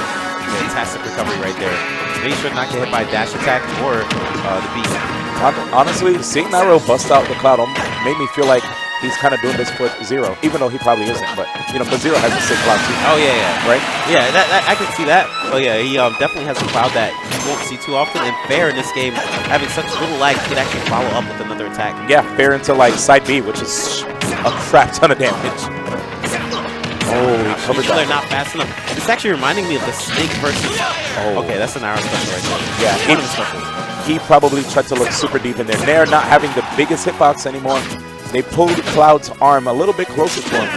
fantastic recovery right there. Make sure not get hit by dash attack or the B. Honestly, seeing Nairo bust out the Cloud made me feel like he's kind of doing this for Zero, even though he probably isn't. But, you know, because Zero has a sick Cloud too. Oh, yeah. Right? Yeah, that I can see that. Oh, yeah, he definitely has a Cloud that you won't see too often. And Fair in this game, having such little lag, he could actually follow up with another attack. Yeah, Fair into, like, side B, which is a crap ton of damage. Oh, he covered that. They're not fast enough. It's actually reminding me of the Snake versus... Oh. Okay, that's an Nairo special right there. Yeah, he probably tried to look super deep in there. Nair not having the biggest hitbox anymore. They pulled Cloud's arm a little bit closer to him.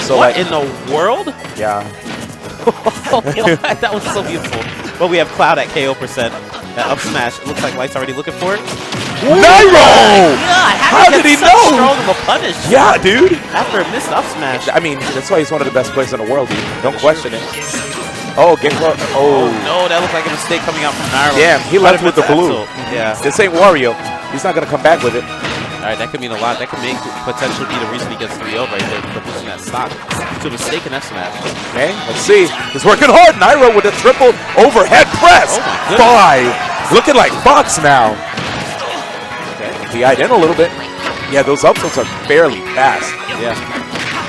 So what in the world? Yeah. That was so beautiful. But we have Cloud at KO %. That up smash. It looks like Light's already looking for it. Nairo! How did he know? Strong of a punish. Yeah, dude. After a missed up smash. I mean, that's why he's one of the best players in the world, dude. Don't question it. Oh, get close. Oh. No, that looked like a mistake coming out from Nairo. Yeah, he left with the blue. Yeah. This ain't Wario. He's not going to come back with it. All right, that could mean a lot. That could potentially be the reason he gets 3-0 right there for pushing that stock to a mistake in F smash. Okay, let's see. He's working hard. Nairo with a triple overhead press. Oh my goodness. 5. Looking like Fox now. Okay, he eyed in a little bit. Yeah, those up tilts are fairly fast. Yeah.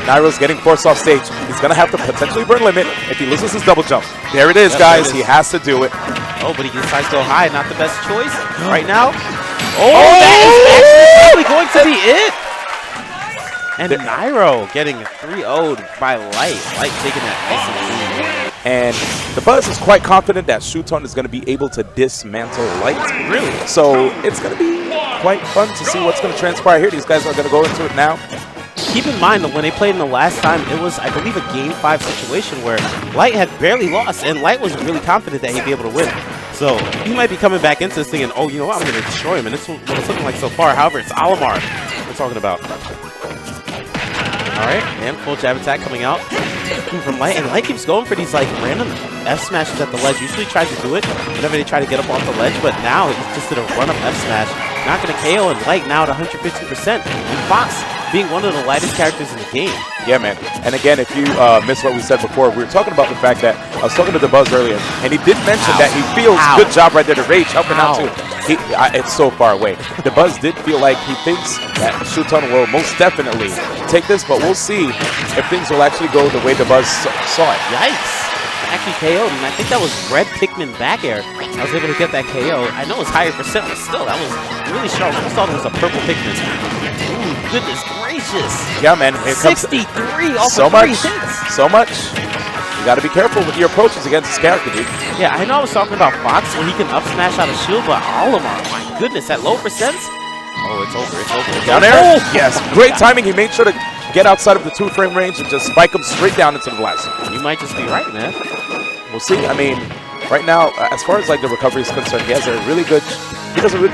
Nairo's getting forced off stage. He's going to have to potentially burn limit if he loses his double jump. There it is, guys. He has to do it. Oh, but he decides to go high. Not the best choice right now. Oh, that is actually going to be it. And Nairo getting 3-0'd by Light. Light taking that nice and clean. And the Buzz is quite confident that Shuton is going to be able to dismantle Light. Really? So it's going to be quite fun to see what's going to transpire here. These guys are going to go into it now. Keep in mind that when they played in the last time, it was, I believe, a Game 5 situation where Light had barely lost, and Light was really confident that he'd be able to win. So he might be coming back into this thing and, oh, you know what, I'm going to destroy him. And this is what it's looking like so far. However, it's Alamar we're talking about. All right, and full jab attack coming out from Light, and Light keeps going for these like random F smashes at the ledge. Usually tries to do it whenever they try to get up off the ledge, but now it's just did a run up F smash. Not going to KO, and Light now at 115%. And Fox being one of the lightest characters in the game. Yeah, man. And again, if you missed what we said before, we were talking about the fact that I was talking to Dabuz earlier, and he did mention that he feels good job right there to Rage helping out too. It's so far away. Dabuz did feel like he thinks that Shuton will most definitely take this, but we'll see if things will actually go the way Dabuz saw it. Yikes. Actually KO'd, and I think that was red Pikmin back air. I was able to get that KO. I know it's higher percent, but still, that was really strong. I thought it was a purple Pikmin. Ooh, goodness gracious. Yeah, man. Here comes 63 off so of 3 much, hits. so much. You got to be careful with your approaches against this character, dude. Yeah, I know I was talking about Fox where he can up smash out of shield, but Olimar, my goodness, at low percents. Oh, it's over. It's over. Down there. Oh! Yes, great timing. He made sure to get outside of the 2-frame range and just spike him straight down into the blast. You might just be right, man. We'll see. I mean, right now, as far as like the recovery is concerned, he does a really good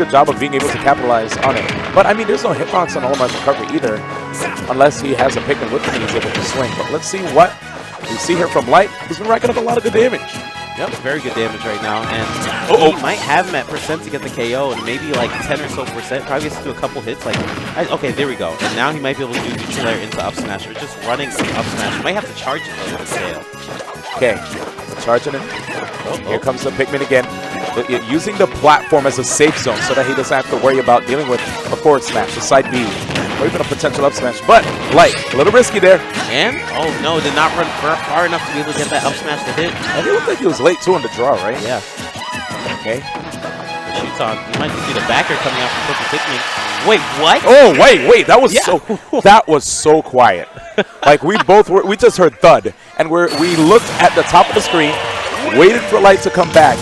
job of being able to capitalize on it. But I mean, there's no hitbox on Olimar's recovery either, unless he has a Pikmin with him and he's able to swing. But let's see what we see here from Light, who's been racking up a lot of good damage. Yep, very good damage right now, and he might have him at percent to get the KO, and maybe like 10 or so percent. Probably gets to do a couple hits. Like, okay, there we go. And now he might be able to do neutral air into up smash, or just running up smash. He might have to charge it though with the KO. Okay, charging it. Here comes the Pikmin again. Using the platform as a safe zone so that he doesn't have to worry about dealing with a forward smash, a side B, or even a potential up smash. But Light, a little risky there. And, oh no, did not run far enough to be able to get that up smash to hit. And it looked like he was late too on the draw, right? Yeah. Okay. The Shuton, you might just see the backer coming out from Purple Pikmin. Wait, what? Oh, wait, that was so quiet. Like we just heard thud, and we looked at the top of the screen, waited for Light to come back.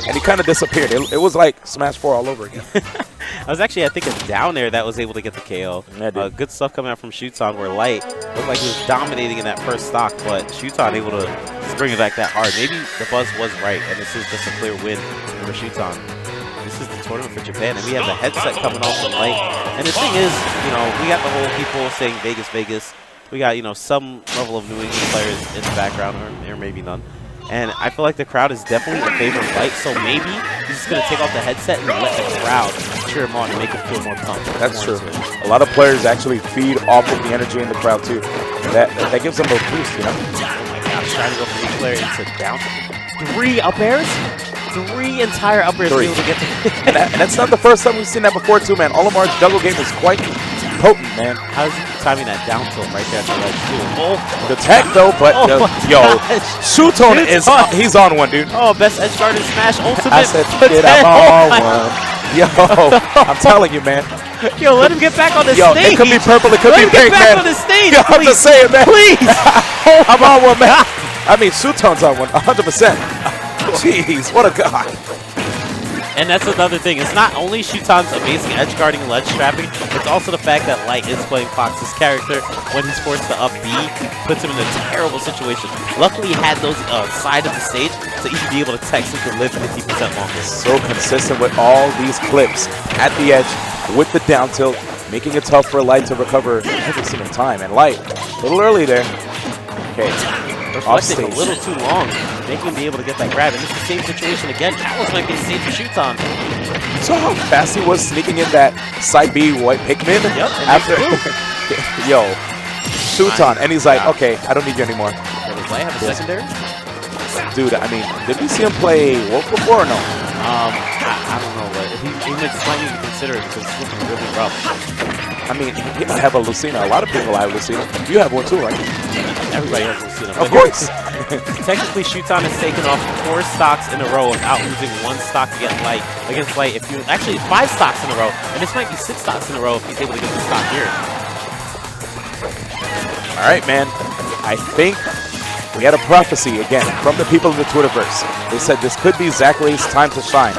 And he kind of disappeared. It was like Smash 4 all over again. I was actually, I think, a down air that was able to get the KO. Yeah, good stuff coming out from Shuton, where Light looked like he was dominating in that first stock, but Shuton able to bring it back that hard. Maybe the buzz was right, and this is just a clear win for Shuton. This is the tournament for Japan, and we have the headset coming off from Light. And the thing is, we got the whole people saying Vegas, Vegas. We got, some level of New England players in the background, or maybe none. And I feel like the crowd is definitely in favor of Light, so maybe he's just going to take off the headset and let the crowd cheer him on and make him feel more pumped. That's true. A lot of players actually feed off of the energy in the crowd, too. That gives them a boost, Oh my gosh, trying to go from each player into down. 3 up airs? 3 entire up airs to be able to get to and that's not the first time we've seen that before, too, man. Olimar's juggle game is quite potent, man. How's he timing that down tilt right there at the ledge, too? Oh. The tech, though, but Shuton he's on one, dude. Oh, best edge guard in Smash Ultimate. I said, I'm on one. Yo, I'm telling you, man. Yo, let him get back on the stage. It could be purple, it could be pink, man. Let him get back on the stage, Yo, I'm just saying, man. Please. I'm on one, man. I mean, Shuton's on one, 100%. Jeez, what a guy. And that's another thing. It's not only Shuton's amazing edge guarding ledge trapping, it's also the fact that Light is playing Fox's character. When he's forced to up B, puts him in a terrible situation. Luckily, he had those side of the stage, so he could be able to text him to live 50% longer. So consistent with all these clips at the edge with the down tilt, making it tough for Light to recover every single time. And Light, a little early there. Okay. Reflecting a little too long, making him be able to get that grab. And it's the same situation again. Alice might be the same for Shuton. So how fast he was sneaking in that side B white Pikmin after yo, Shuton, and he's like, okay, I don't need you anymore. Does Light have a secondary? Dude, I mean, did we see him play Wolf before or no? I don't know, but he might need to consider it because it's looking really rough. I mean, he might have a Lucina. A lot of people have Lucina. You have one too, right? Everybody has Lucina. Of course. Technically, Shuton has taken off 4 stocks in a row without losing 1 stock against Light. Actually 5 stocks in a row, and this might be 6 stocks in a row if he's able to get the stock here. All right, man. I think we had a prophecy again from the people in the Twitterverse. They said this could be Zackray's time to shine.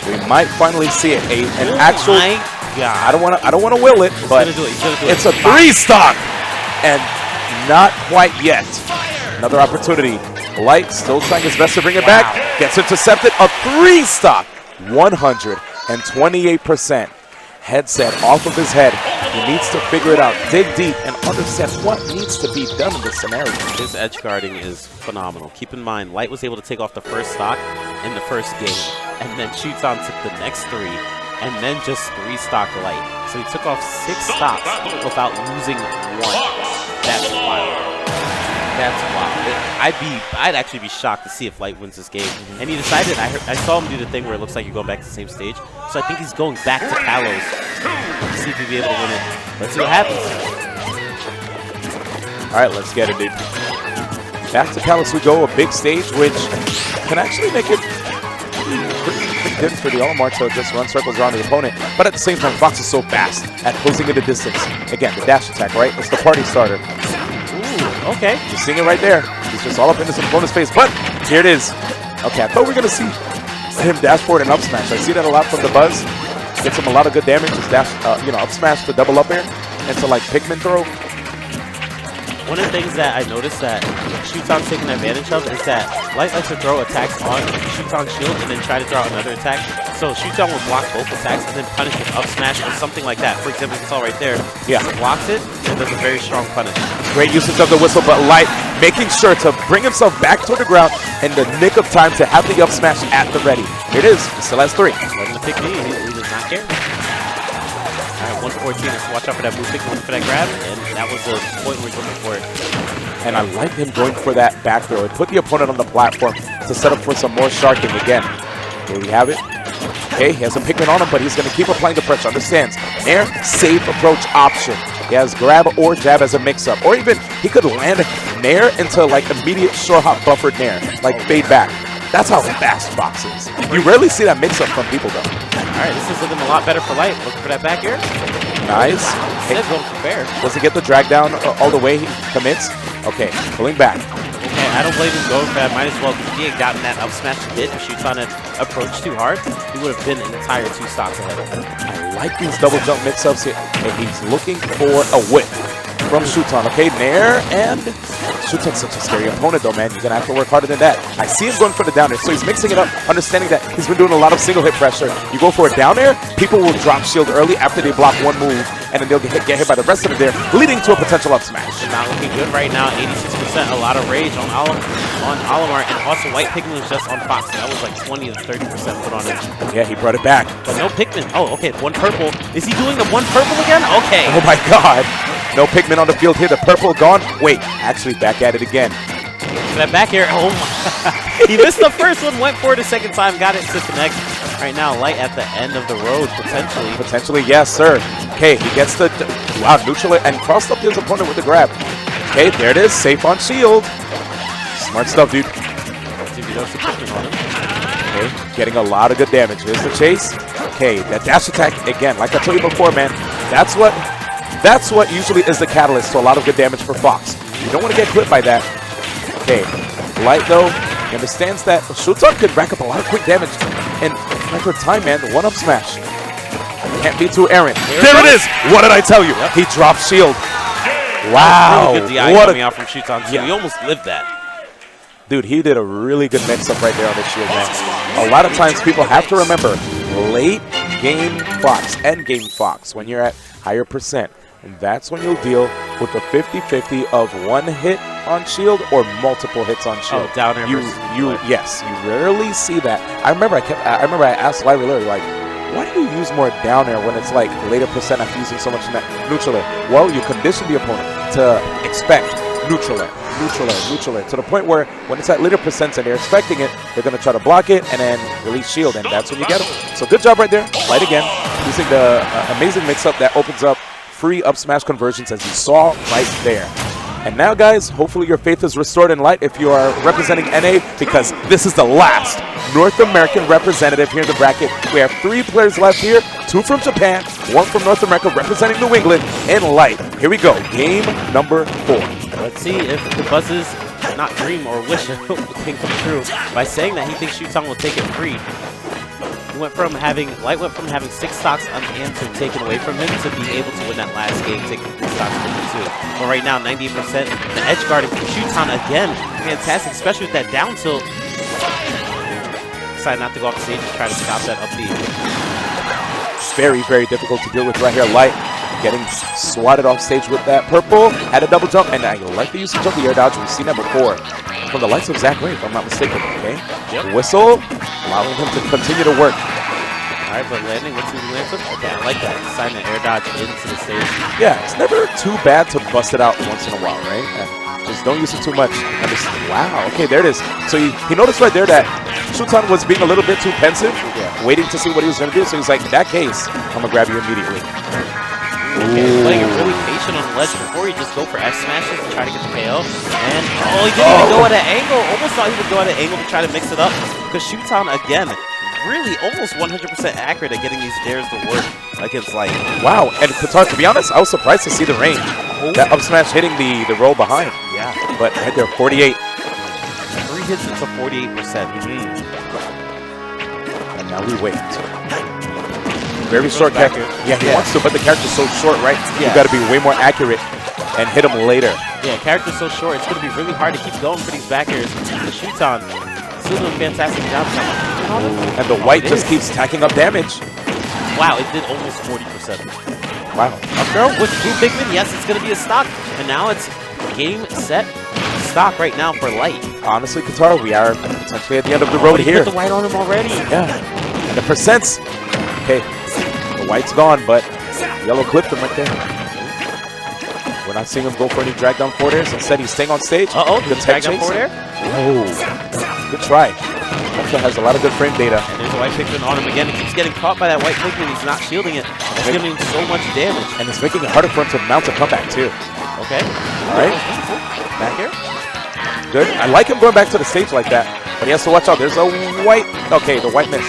We might finally see it. An actual. I don't want to will it, but it's a 3 stock, and not quite yet. Another opportunity. Light still trying his best to bring it back. Gets intercepted. A 3 stock. 128%. Headset off of his head. He needs to figure it out, dig deep, and understand what needs to be done in this scenario. His edge guarding is phenomenal. Keep in mind, Light was able to take off the first stock in the first game, and then Shuton took the next 3, and then just 3 stock Light. So he took off 6 stocks without losing 1. That's wild. That's wild. I'd actually be shocked to see if Light wins this game. And he decided, I saw him do the thing where it looks like you're going back to the same stage. So I think he's going back to Kalos to see if he'll be able to win it. Let's see what happens. All right, let's get it, dude. Back to Kalos we go, a big stage, which can actually make it pretty good for the Olimar to just run circles around the opponent. But at the same time, Fox is so fast at closing in the distance. Again, the dash attack, right? It's the party starter. Ooh, okay. You're seeing it right there. He's just all up in his opponent's face, but here it is. Okay, I thought we were going to see him dashboard and up smash. I see that a lot from Dabuz. Gets him a lot of good damage. Just dash, up smash to double up air into like Pikmin throw. One of the things that I noticed that Shuton's taking advantage of is that Light likes to throw attacks on Shuton's shield and then try to draw another attack. So Shuton will block both attacks and then punish with up smash or something like that. For example, you saw right there. Yeah. He blocks it and does a very strong punish. Great usage of the whistle, but Light making sure to bring himself back toward the ground in the nick of time to have the up smash at the ready. Here it is. He still has 3. Let him pick me. He does not care. All right, 114. Let's watch out for that move pick, looking for that grab, and that was the point we're looking for. And I like him going for that back throw. It put the opponent on the platform to set up for some more sharking again. Here we have it. Okay, he has a Pikmin on him, but he's going to keep applying the pressure. Understands. Nair, safe approach option. He has grab or jab as a mix-up. Or even he could land Nair into like immediate short hop buffered Nair, like fade back. That's how fast Fox is. You rarely see that mix-up from people, though. All right, this is looking a lot better for Light. Looking for that back air. Nice. Hey, going for fair. Does he get the drag down all the way? He commits. Okay, pulling back. Okay, I don't blame him going for that. Might as well, because if he had gotten that up smash hit and Shuton had approached too hard, he would have been an entire 2 stocks ahead. I like these double jump mix-ups here. And he's looking for a whip from Shuton. Okay, Nair, and Shuton's such a scary opponent, though, man. You're going to have to work harder than that. I see him going for the down air, so he's mixing it up, understanding that he's been doing a lot of single hit pressure. You go for a down air, people will drop shield early after they block 1 move, and then they'll get hit by the rest of it there, leading to a potential up smash. Not looking good right now. 86%, a lot of rage on Olimar, and also White Pikmin was just on Fox. That was like 20 to 30% put on him. Yeah, he brought it back. But no Pikmin. Oh, okay, 1 purple. Is he doing the 1 purple again? Okay. Oh my god. No Pikmin on the field here. The purple gone. Wait, actually back at it again. That back air. Oh my. He missed the first one, went for it a second time, got it to connect. Right now, Light at the end of the road, potentially. Potentially, yes, sir. Okay, he gets the neutral and crossed up his opponent with the grab. Okay, there it is. Safe on shield. Smart stuff, dude. Okay, getting a lot of good damage. Here's the chase. Okay, that dash attack, again, like I told you before, man, that's what usually is the catalyst to a lot of good damage for Fox. You don't want to get clipped by that. Okay, Light, though, he understands that Shuton could rack up a lot of quick damage in record time, man. The 1-up smash. Can't be too errant. There it is! What did I tell you? Yep. He dropped shield. Wow. Really good DI coming out from Shuton, too. He almost lived that. Dude, he did a really good mix-up right there on the shield, man. A lot of times people have to remember late game Fox, end game Fox, when you're at higher percent. And that's when you'll deal with the 50-50 of 1 hit on shield or multiple hits on shield. Oh, down air Yes, you rarely see that. I remember I asked Larry Larry, like, why do you use more down air when it's like later percent after using so much neutral air? Well, you condition the opponent to expect neutral air, to the point where when it's at later percents and they're expecting it, they're going to try to block it and then release shield, and that's when you get them. So good job right there. Light again, using the amazing mix-up that opens up free up smash conversions, as you saw right there. And now, guys, hopefully your faith is restored in Light if you are representing NA, because this is the last North American representative here in the bracket. We have 3 players left here, 2 from Japan, 1 from North America representing New England in Light. Here we go, game number 4. Let's see if the Buzz's not dream or wish can come true by saying that he thinks Shuton will take it free. Light went from having 6 stocks unanswered taken away from him to being able to win that last game, taking 3 stocks from him too. But right now, 98%. The edge guarding from Shuton again, fantastic, especially with that down tilt. Decided not to go off the stage and try to stop that up B. Very, very difficult to deal with right here. Light getting swatted off stage with that purple. Had a double jump, and I like the usage of the air dodge. We've seen that before from the likes of Zackray, if I'm not mistaken. Okay, whistle, allowing him to continue to work. All right, but landing, what's he land with? Okay, I like that. Sign an air dodge into the stage. Yeah, it's never too bad to bust it out once in a while, right? Just don't use it too much. And just, wow, okay, there it is. So he noticed right there that Shuton was being a little bit too pensive, waiting to see what he was going to do. So he's like, in that case, I'm going to grab you immediately. Okay, playing it really patient on the ledge before he just go for F smashes and try to get the KO. And, he didn't even go at an angle. Almost thought he would go at an angle to try to mix it up. Because Shuton, again, really almost 100% accurate at getting these dairs to work against Light. Wow, and Qatar, to be honest, I was surprised to see the range. That up smash hitting the roll behind. Yeah. But right there, 48. 3 hits into 48%. And now we wait. Very short character. Yeah, he wants to, but the character's so short, right? Yeah. You got to be way more accurate and hit him later. Yeah, character's so short, it's going to be really hard to keep going for these back airs. The Shuton still doing a fantastic job. And the white just keeps tacking up damage. Wow, it did almost 40%. Wow. Up throw with blue Pikmin, yes, it's going to be a stock. And now it's game, set, stock right now for Light. Honestly, Qatar, we are potentially at the end of the road here. Put the white on him already. Yeah. And the percents. Okay, the white's gone, but yellow clipped him right there. We're not seeing him go for any drag down forward airs. Instead, he's staying on stage. Good drag down forward air. Oh, good try. Also has a lot of good frame data. And there's a white Pikmin on him again. He keeps getting caught by that white Pikmin. He's not shielding it. It's giving him so much damage. And it's making it harder for him to mount a comeback, too. Okay. All right. Back here. Good. I like him going back to the stage like that, but he has to watch out. There's a white. Okay, the white miss.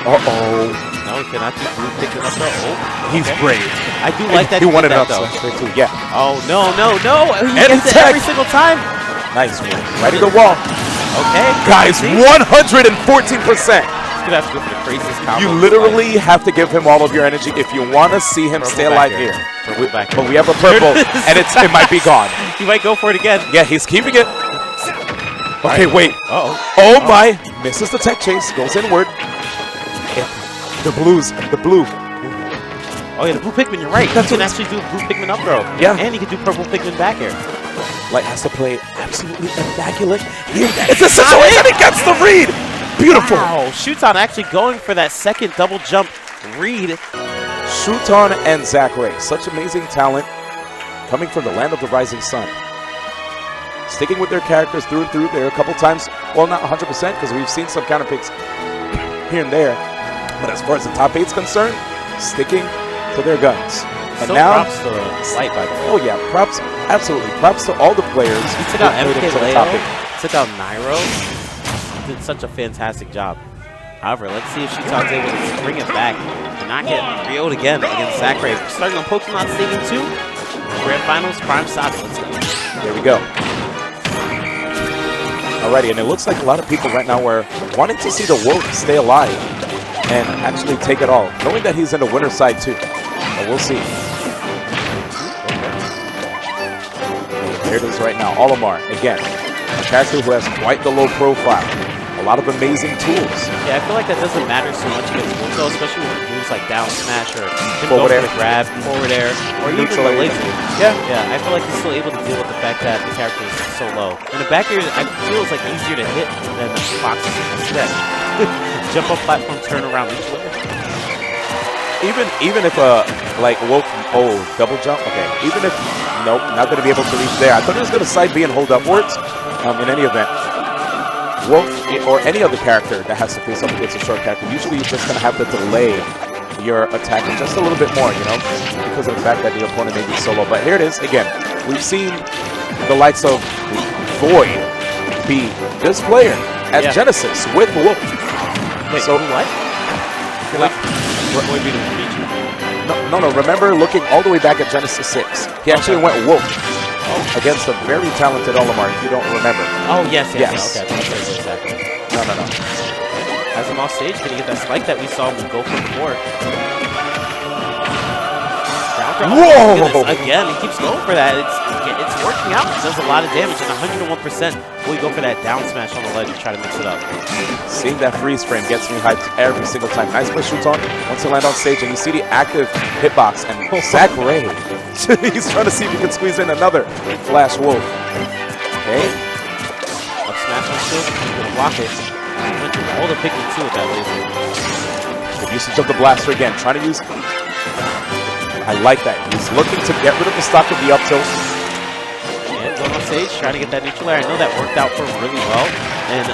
Uh-oh. No, he cannot do blue Pikmin up there. Oh, he's brave. I do like that. He wanted it that, up though. straight too. Yeah. Oh, no. He And gets it every single time. Nice. Right in the wall. Okay. Guys, 114%. He's gonna have to go for the craziest combo. You literally have to give him all of your energy if you want to see him stay alive here. But we have a purple, and it might be gone. He might go for it again. Yeah, he's keeping it. Okay, wait. Oh my! Misses the tech chase. Goes inward. The blue. Oh yeah, the blue Pikmin. You're right. He can actually do a blue Pikmin up throw. Yeah. And he can do purple Pikmin back air. Light has to play absolutely immaculate. It's a situation. He gets the read. Beautiful. Wow, Shuton actually going for that second double jump read. Shuton and Zackray, such amazing talent coming from the land of the rising sun. Sticking with their characters through and through. There are a couple times, well, not 100% because we've seen some counter picks here and there. But as far as the top 8's concerned, sticking to their guns. And so now, props to Light, by the way. Oh yeah, props, absolutely. Props to all the players. He took out MkLeo, took out Nairo. Did such a fantastic job. However, let's see if Shuton's able to bring it back and not get 3-0'd again against Zackray. Starting on Pokemon Stadium 2, Grand Finals, Prime Saga. Let's go. There we go. Alrighty, and it looks like a lot of people right now are wanting to see the Wolf stay alive and actually take it all, knowing that he's in the winner's side too. But we'll see. There it is right now. Olimar, again, a character who has quite the low profile. A lot of amazing tools. Yeah, I feel like that doesn't matter so much against Wolf, especially with moves like down smash or forward air, the grab, forward air, or even the leg move. Yeah, I feel like he's still able to deal with the fact that the character is so low. And the back air, I feel, is like easier to hit than the box instead. Jump up platform, turn around each way. Even if like Wolf, double jump. Okay, even if nope, not going to be able to reach there. I thought he was going to side B and hold upwards. In any event. Wolf or any other character that has to face up against a short character, usually you're just going to have to delay your attack just a little bit more, because of the fact that the opponent may be solo. But here it is again. We've seen the likes of Void be this player at Genesis with Wolf. Wait, so what? Void beat him for Pichu. No. Remember looking all the way back at Genesis 6. He actually went Wolf against a very talented Olimar, if you don't remember. Oh, yes. Okay, exactly. No. Has him off stage, gonna get that spike that we saw him go for before. Down counter. Whoa! Oh my goodness. Again, he keeps going for that. It's working out. It does a lot of damage, and 101%. Will he go for that down smash on the ledge and try to mix it up? Seeing that freeze frame gets me hyped every single time. Nice push Shuton. Once you land on stage and you see the active hitbox and Zackray. He's trying to see if he can squeeze in another Flash Wolf. Okay. Up smash on shield. He's going to block it. He went through all the picking too with that laser. Good usage of the blaster again. Trying to use... I like that. He's looking to get rid of the stock of the up tilt. And going on stage, trying to get that neutral air. I know that worked out for him really well in the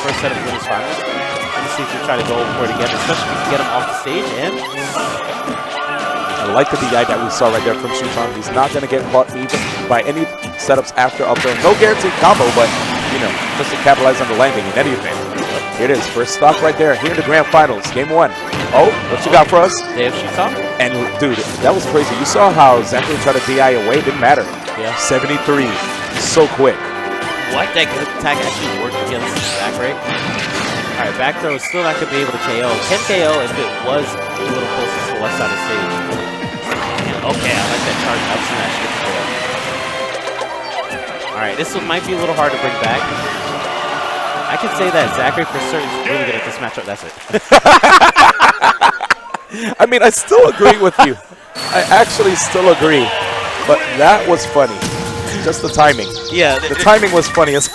first set of the winners finals. Let's see if you try to go for it again, especially if you can get him off the stage. And I like the DI that we saw right there from Shuton. He's not going to get caught even by any setups after up throw. No guaranteed combo, but, you know, just to capitalize on the landing in any event. Here it is, first stock right there, here in the grand finals, game 1. Oh, what you got for us? they have Shuton. And, dude, that was crazy. You saw how Zackray tried to DI away. Didn't matter. Yeah. 73. So quick. What? That good attack actually worked against Zackray. All right, back throw is still not going to be able to KO. Can KO if it was a little closer to the left side of the stage. And okay, I like that charge up smash. All right, this one might be a little hard to bring back. I can say that Zackray for certain is really good at this matchup. That's it. I mean, I still agree with you. I actually still agree. But that was funny. Just the timing. Yeah. The timing was funny as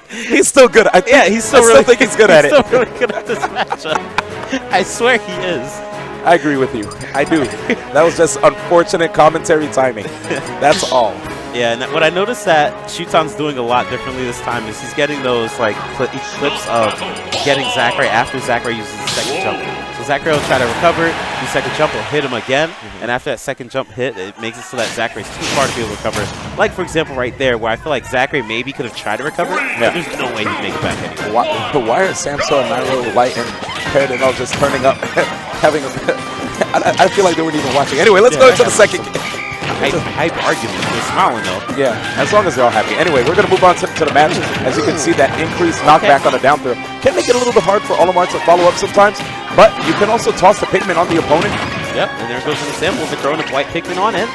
He's still good. He's still I really think he's good at it. He's still really good at this matchup. I swear he is. I agree with you. I do. That was just unfortunate commentary timing. That's all. Yeah, and what I noticed that Shuton's doing a lot differently this time is he's getting those like clips of getting Zackray after Zackray uses the second jump. So Zackray will try to recover, the second jump will hit him again, and after that second jump hit, it makes it so that Zackray's too far to be able to recover. Like, for example, right there, where I feel like Zackray maybe could have tried to recover, but there's no way he'd make it back anyway. Why are Samsora, Nairo, Light, and Paired and all just turning up, having a... I feel like they weren't even watching. Anyway, let's go to the second game. Hype argument. They're smiling, though. Yeah, as long as they're all happy. Anyway, we're going to move on to the match. As you can see, that increased knockback on the down throw can make it a little bit hard for Olimar to follow up sometimes, but you can also toss the Pikmin on the opponent. Yep, and there goes the samples. They're throwing the white Pikmin on in.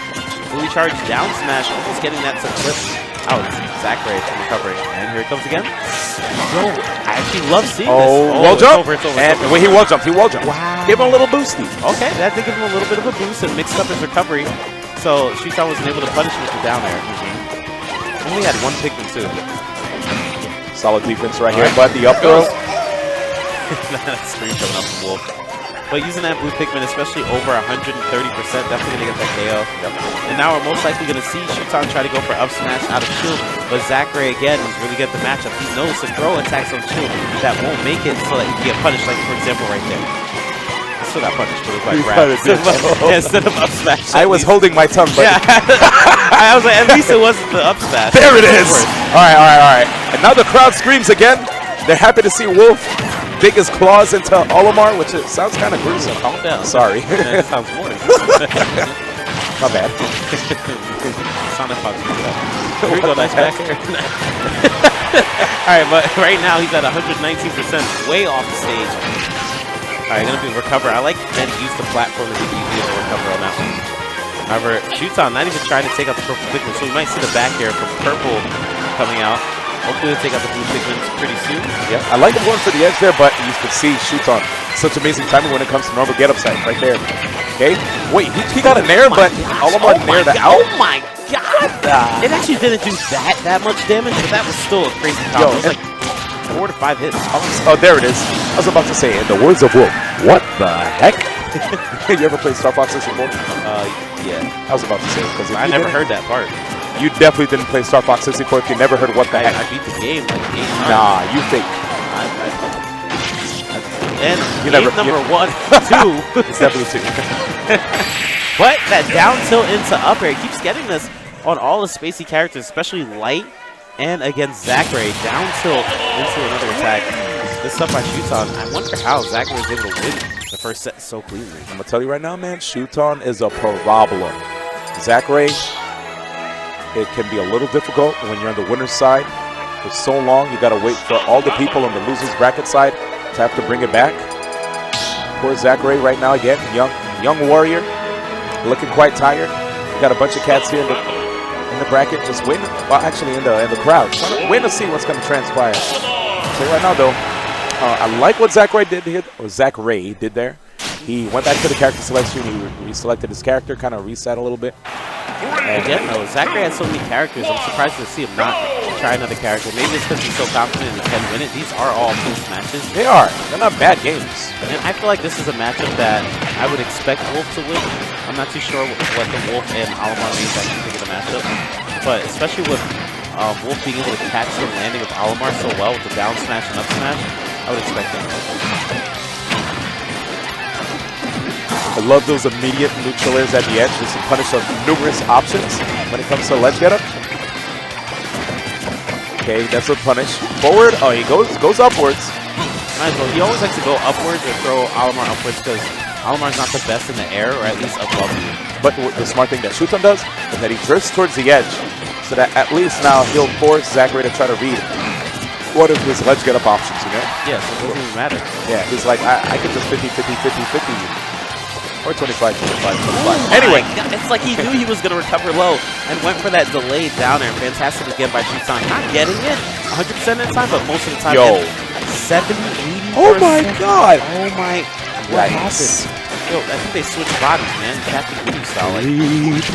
Fully charged down smash, almost getting that to flip out. Zackray from recovering. And here it comes again. Yo, I actually love seeing this. Oh, wall jump. It's over. And wait, he wall jumped. He wall jumped. Wow. Give him a little boosty. Okay, that did give him a little bit of a boost and mixed up his recovery. So Shuton wasn't able to punish him with the down air. Only had one Pikmin too. Solid defense right here, but the up throw. That screen coming up from Wolf. But using that blue Pikmin, especially over 130%, definitely going to get that KO. Yep. And now we're most likely going to see Shuton try to go for up smash out of shield. But Zackray, again, is really good at the matchup. He knows to throw attacks on shield that won't make it so that he can get punished, like, for example, right there. Still got punished, but it was like grab. Instead of up smash. I was holding my tongue, but yeah. I was like, at least it wasn't the up smash. There it is. All right. And now the crowd screams again. They're happy to see Wolf dig his claws into Olimar, which sounds kind of gruesome. Calm down. Sorry. That sounds more. My bad. Sonic Fox. Here we go, nice back air. All right, but right now he's at 119%, way off the stage. All right, gonna be recover. I like that he used the platform as an easier to recover on that one. However, Shuton not even trying to take out the purple Pikmin, so we might see the back air from purple coming out. Hopefully they'll take out the blue Pikmin pretty soon. Yeah, I like him going for the edge there, but you can see Shuton. Such amazing timing when it comes to normal get up side right there. Okay, wait, he got a nair, but Olimar nair the out. Oh my god! It actually didn't do that much damage, but that was still a crazy combo. It was like 4 to 5 hits. Oh, there it is. I was about to say, in the words of Wolf, what the heck? You ever played Star Fox 64? Yeah. I was about to say, because I never heard that part. You definitely didn't play Star Fox 64 if you never heard what the heck. I beat the game like 8 times. Nah, you fake. And game number 1, 2. It's definitely 2. But that down tilt into up air, he keeps getting this on all the spacey characters, especially Light and against Zackray. Down tilt into another attack. This stuff by Shuton, I wonder how Zackray was able to win the first set so cleanly. I'm going to tell you right now, man, Shuton is a problem. Zackray, it can be a little difficult when you're on the winner's side. For so long, you got to wait for all the people on the loser's bracket side to have to bring it back. Poor Zackray right now, again, young, Young Warrior, looking quite tired. We got a bunch of cats here in the bracket, just waiting. Well, actually, in the crowd, waiting to see what's going to transpire. So right now, though, I like what Zackray did here, or Zackray did there. He went back to the character selection. He reselected his character, kind of reset a little bit. And again, though, Zackray has so many characters. I'm surprised to see him not try another character. Maybe it's because he's so confident he can win it. These are all close matches. They are. They're not bad games. And I feel like this is a matchup that I would expect Wolf to win. I'm not too sure what the Wolf and Alamar means actually think of the matchup. But especially with Wolf being able to catch the landing of Alamar so well with the down smash and up smash, I would expect him to win. I love those immediate neutral airs at the edge, just to punish numerous options when it comes to ledge getup. Okay, that's a punish. Forward, oh, he goes upwards. Might as well. He always likes to go upwards or throw Alamar upwards because Alamar's not the best in the air, or at least above you. But the smart thing that Shuton does is that he drifts towards the edge, so that at least now he'll force Zackray to try to read one of his ledge getup options, you know? Yeah, so it doesn't even matter. Yeah, he's like, I could just 50-50-50-50 or 25-25-25. Anyway. It's like he knew he was going to recover low and went for that delayed down air. Fantastic again by Shuton. Not getting it 100% of the time, but most of the time. Yo. 70, 80%. Oh my God. Oh my. What happened? Yo, I think they switched bodies, man. Captain Voodoo style. Like. 3.0.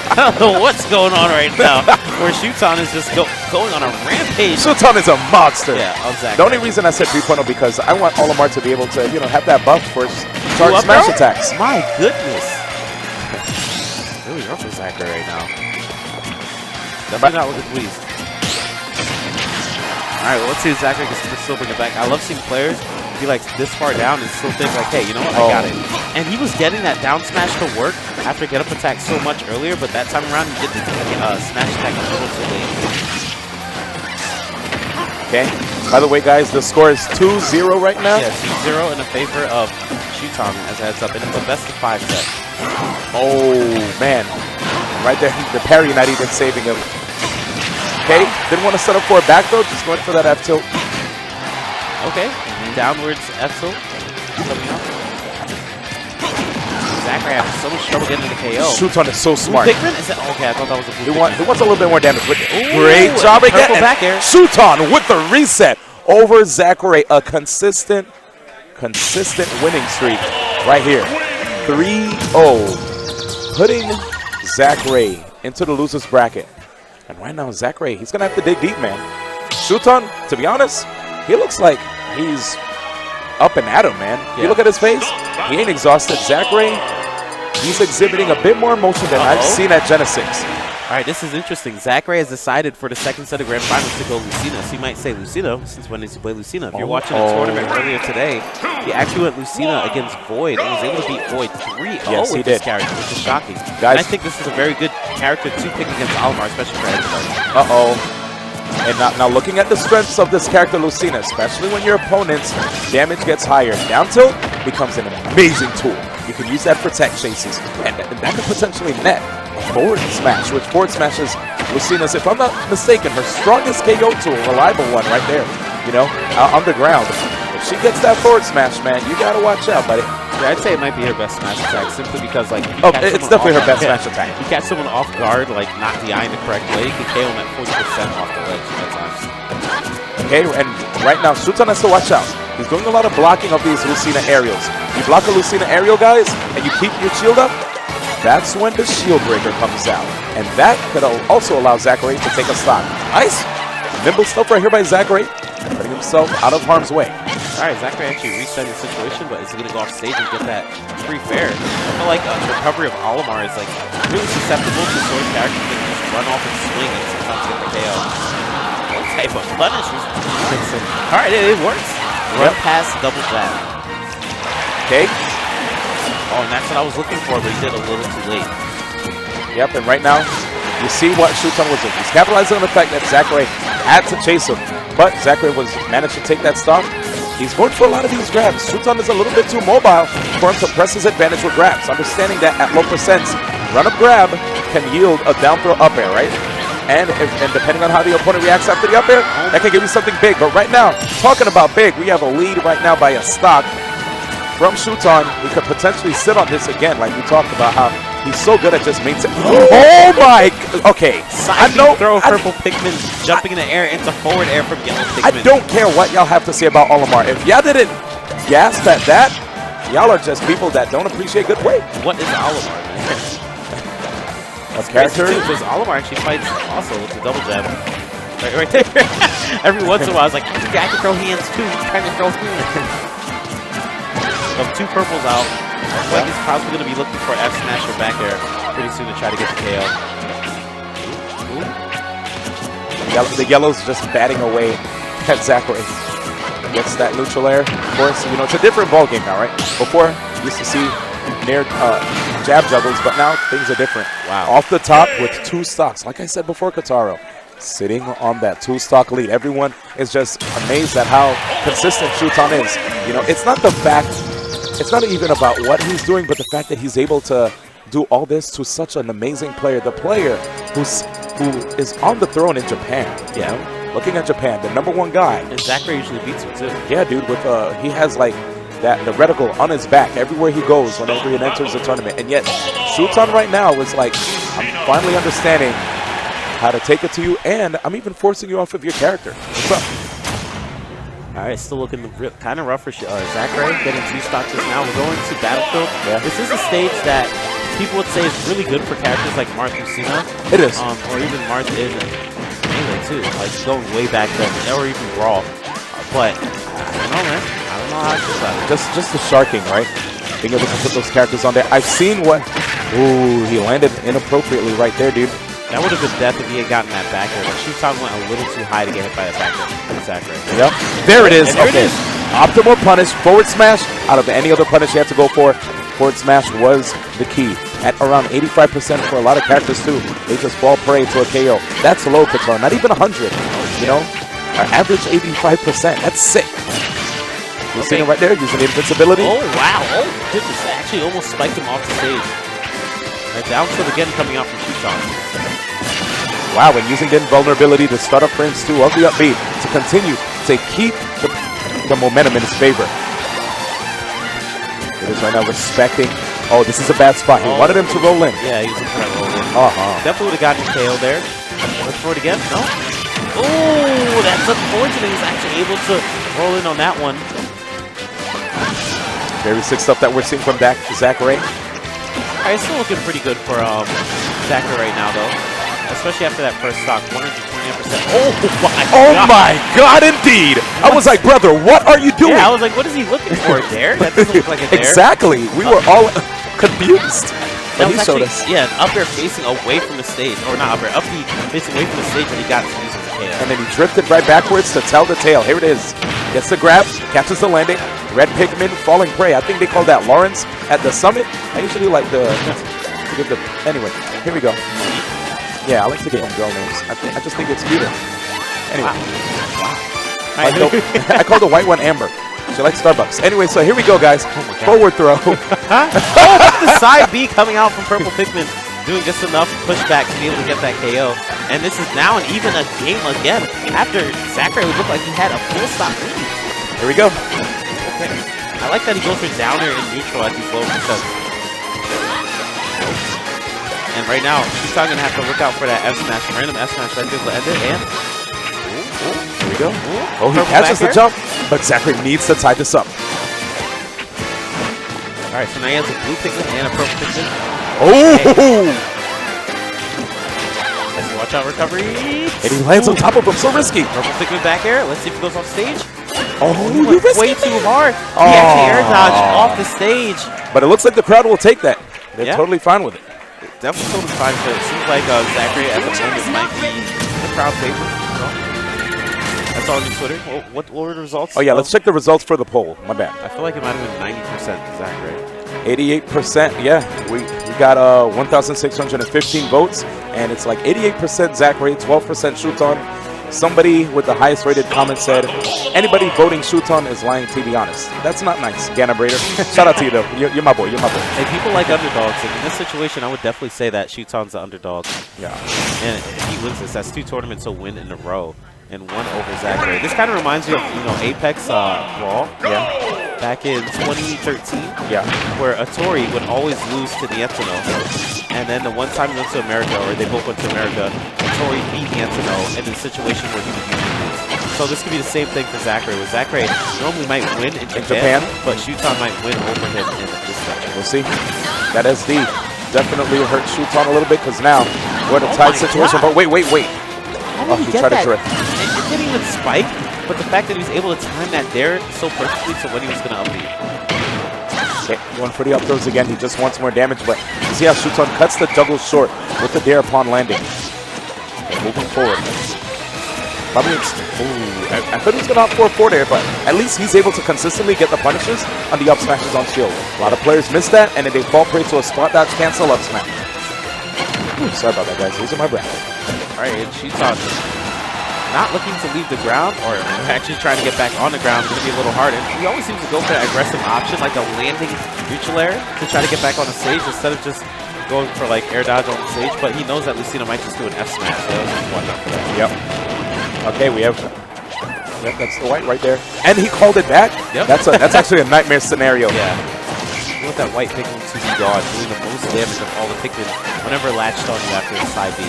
I don't know what's going on right now. Where Shuton is just going on a rampage. Shuton is a monster. Yeah, exactly. The only reason I said 3.0 because I want Alamar to be able to, have that buff for charge smash attacks. My goodness. Really rough for Zackray right now. Definitely not looking pleased. All right, well, let's see if Zackray can still bring it back. I love seeing players be like this far down and still think like, hey, you know what, I got it. And he was getting that down smash to work after get up attack so much earlier, but that time around he did the smash attack a little too late. Okay. By the way, guys, the score is 2-0 right now. Yeah, 2-0 in the favor of Shuton as a heads up, and it's a best of 5 set. Oh man, right there, the parry not even saving him. Okay, didn't want to set up for a back throw, just going for that F tilt. Okay, downwards F tilt coming up. Zackray having so much trouble getting the KO. Shuton is so smart. Pikmin? Is that, okay, I thought that was a blue he wants a little bit more damage. But Ooh, great job again. Back air. Shuton with the reset over Zackray. A consistent winning streak right here. 3-0. Putting Zackray into the loser's bracket. And right now, Zackray, he's going to have to dig deep, man. Shuton, to be honest, he looks like he's up and at him, man. You look at his face, he ain't exhausted. Zackray, he's exhibiting a bit more emotion than I've seen at Genesis. All right, this is interesting. Zackray has decided for the second set of Grand Finals to go Lucina. So you might say, Lucina, since when did he play Lucina? If you're watching the tournament earlier today, he actually went Lucina against Void and was able to beat Void 3-0 with this character, which is shocking. Guys, and I think this is a very good character to pick against Alamar, especially for everybody. And now looking at the strengths of this character, Lucina, especially when your opponent's damage gets higher, down tilt becomes an amazing tool. You can use that for tech chases, and that could potentially net a forward smash, which forward smashes Lucina's, if I'm not mistaken, her strongest KO tool, reliable one right there, on the ground. If she gets that forward smash, man, you gotta watch out, buddy. Yeah, I'd say it might be her best smash attack, simply because, like, it's definitely her best smash attack. You catch someone off guard, like, not DIing the correct way, you can KO them at 40% off the ledge at times. Okay, and right now, Shuton has to watch out. He's doing a lot of blocking of these Lucina aerials. You block a Lucina aerial, guys, and you keep your shield up, that's when the shield breaker comes out. And that could also allow Zackray to take a stock. Nice. Nimble stuff right here by Zackray, putting himself out of harm's way. All right, Zackray actually reset the situation, but is he going to go off stage and get that free fair? I feel like the recovery of Alamar is like really susceptible to sort of characters that can just run off and swing and sometimes get the KO. What type of punish? All right, it works. Run past double jab. Okay. Oh, and that's what I was looking for, but he did a little too late. Yep, and right now, you see what Shuton was doing. He's capitalizing on the fact that Zackray had to chase him, but Zackray managed to take that stock. He's going for a lot of these grabs. Shuton is a little bit too mobile for him to press his advantage with grabs, understanding that at low percents, run-up grab can yield a down throw up air, right? And depending on how the opponent reacts after the up air, that can give you something big. But right now, talking about big, we have a lead right now by a stock. from Shuton, we could potentially sit on this again, like we talked about how he's so good at just maintaining. Oh my! Okay, Side throw purple Pikmin jumping in the air into forward air from yellow Pikmin. I don't care what y'all have to say about Olimar. If y'all didn't gasp at that, y'all are just people that don't appreciate good play. What is Olimar, man? A character? Because Olimar actually fights also with the double jab. Right there. Every once in a while, I was like, I can throw hands too. He's trying to throw hands. So 2 purples out. I feel like he's probably going to be looking for F smash or back air pretty soon to try to get the KO. The yellow's just batting away at Zackray. Gets that neutral air. Of course, you know, it's a different ballgame now, right? Before, you used to see near jab juggles, but now things are different. Wow. Off the top with 2 stocks. Like I said before, Kataro, sitting on that 2-stock lead. Everyone is just amazed at how consistent Shuton is. You know, it's not the fact, it's not even about what he's doing, but the fact that he's able to do all this to such an amazing player. The player who is on the throne in Japan. Yeah. Looking at Japan, the #1 guy. And Zackray usually beats him too. Yeah, dude. With he has like the reticle on his back everywhere he goes whenever he enters the tournament. And yet, Shuton right now is like, I'm finally understanding how to take it to you, and I'm even forcing you off of your character. What's up? All right, still looking kind of rough for Zackray, getting 2 stocks just now. We're going to Battlefield. Yeah. This is a stage that people would say is really good for characters like Marth Lucina. It is. Or even Marth in Melee too, like going way back then, or even Brawl. But I don't know, man. I don't know how I feel about it. Just the sharking, right? Being able to put those characters on there. I've seen what. Ooh, he landed inappropriately right there, dude. That would have been death if he had gotten that back air, but Shuton went a little too high to get hit by that back air from Zackray. Yep. There it is. There Okay. it is. Optimal punish, forward smash. Out of any other punish you had to go for, forward smash was the key. At around 85% for a lot of characters too. They just fall prey to a KO. That's low, Qatar. Not even 100. You know? Our average 85%. That's sick. You see him right there using invincibility? Oh, wow. Oh, goodness. That actually almost spiked him off the stage. Right, down tilt again coming out from Shuton. Wow, and using the invulnerability to start up frames 2 of the up B to continue to keep the momentum in his favor. It is right now respecting. Oh, this is a bad spot. He wanted him to roll in. Yeah, he was looking at roll in. Uh-huh. Definitely would have gotten KO there. Look for it again. No. Oh, that's unfortunate. He's actually able to roll in on that one. Very sick stuff that we're seeing from Zackray. All right, it's still looking pretty good for Zackray right now, though. Especially after that first stock, 129%. Oh my God! Oh my God, indeed! I was like, brother, what are you doing? Yeah, I was like, what is he looking for? A dare? That doesn't look like a dare. Exactly. We were all confused. That But he was showed actually, us. yeah, an up air facing away from the stage. Or not up air, up B facing away from the stage, and he got to use his KO. And then he drifted right backwards to tell the tale. Here it is. Gets the grab, catches the landing. Red Pikmin falling prey. I think they call that Lawrence at the summit. I usually like to give the. Anyway, here we go. Yeah, I like to give them girl names. I just think it's cuter. Anyway. Wow. I call the white one Amber. She likes Starbucks. Anyway, so here we go, guys. Forward throw. Oh, the side B coming out from Purple Pikmin, doing just enough pushback to be able to get that KO. And this is now an even a game again. After Zackray would look like he had a full stop lead. Here we go. Okay. I like that he goes for downer and neutral at these low percents. And right now, he's going to have to look out for that F smash, random F smash right there to end it. And here we go. Oh, he catches the jump, but Zackray needs to tie this up. All right, so now he has a blue Pikmin and a purple Pikmin. Oh! Let's watch out recovery. And he lands on top of him, so risky. Purple Pikmin back air. Let's see if he goes off stage. Oh, he went way too hard. He actually air dodged off the stage. But it looks like the crowd will take that. They're totally fine with it. Definitely totally fine, but it seems like Zackray at the moment might be the crowd favorite. I saw on Twitter. What were the results? Oh, yeah, let's check the results for the poll. My bad. I feel like it might have been 90% to Zackray. 88%, yeah. We got 1,615 votes, and it's like 88% Zackray, 12% Shuton. Somebody with the highest rated comment said, anybody voting Shuton is lying, to be honest. That's not nice, Ganabrader. Shout out to you, though. You're my boy. You're my boy. Hey, people like underdogs, and in this situation, I would definitely say that Shuton's the underdog. Yeah. And if he wins this, that's 2 tournaments he'll win in a row, and 1 over Zackray. This kind of reminds me of, Apex Brawl. Yeah. back in 2013. Yeah. Where Atori would always lose to Nientino. And then the one time he went to America, or they both went to America, Atori beat Nientino in a situation where he would usually lose. So this could be the same thing for Zackray, where Zackray normally might win in Japan, but Shuton might win over him in this section. We'll see. That SD definitely hurt Shuton a little bit because now we're in a tight situation. But wait. How did he tried to drift. It didn't even spike, but the fact that he was able to time that dare so perfectly to when he was going to up B. Okay, going for the up throws again. He just wants more damage, but you see how Shuton cuts the juggle short with the dare upon landing. Moving forward. Probably, I thought he was going to opt for a forward air, but at least he's able to consistently get the punishes on the up smashes on shield. A lot of players miss that, and then they fall prey to a spot dodge cancel up smash. Ooh, sorry about that, guys. Losing my breath. All right, and Shuton not looking to leave the ground, or actually trying to get back on the ground. It's going to be a little hard. And he always seems to go for that aggressive option, like a landing neutral air, to try to get back on the stage instead of just going for like air dodge on the stage. But he knows that Lucina might just do an F smash, so just watch out for that. Yep. Okay, we have. Yep, that's the white right there, and he called it back. Yep. That's actually a nightmare scenario. Yeah. You want that white Pikmin to be gone, doing the most damage of all the Pikmin whenever latched on you after the side B.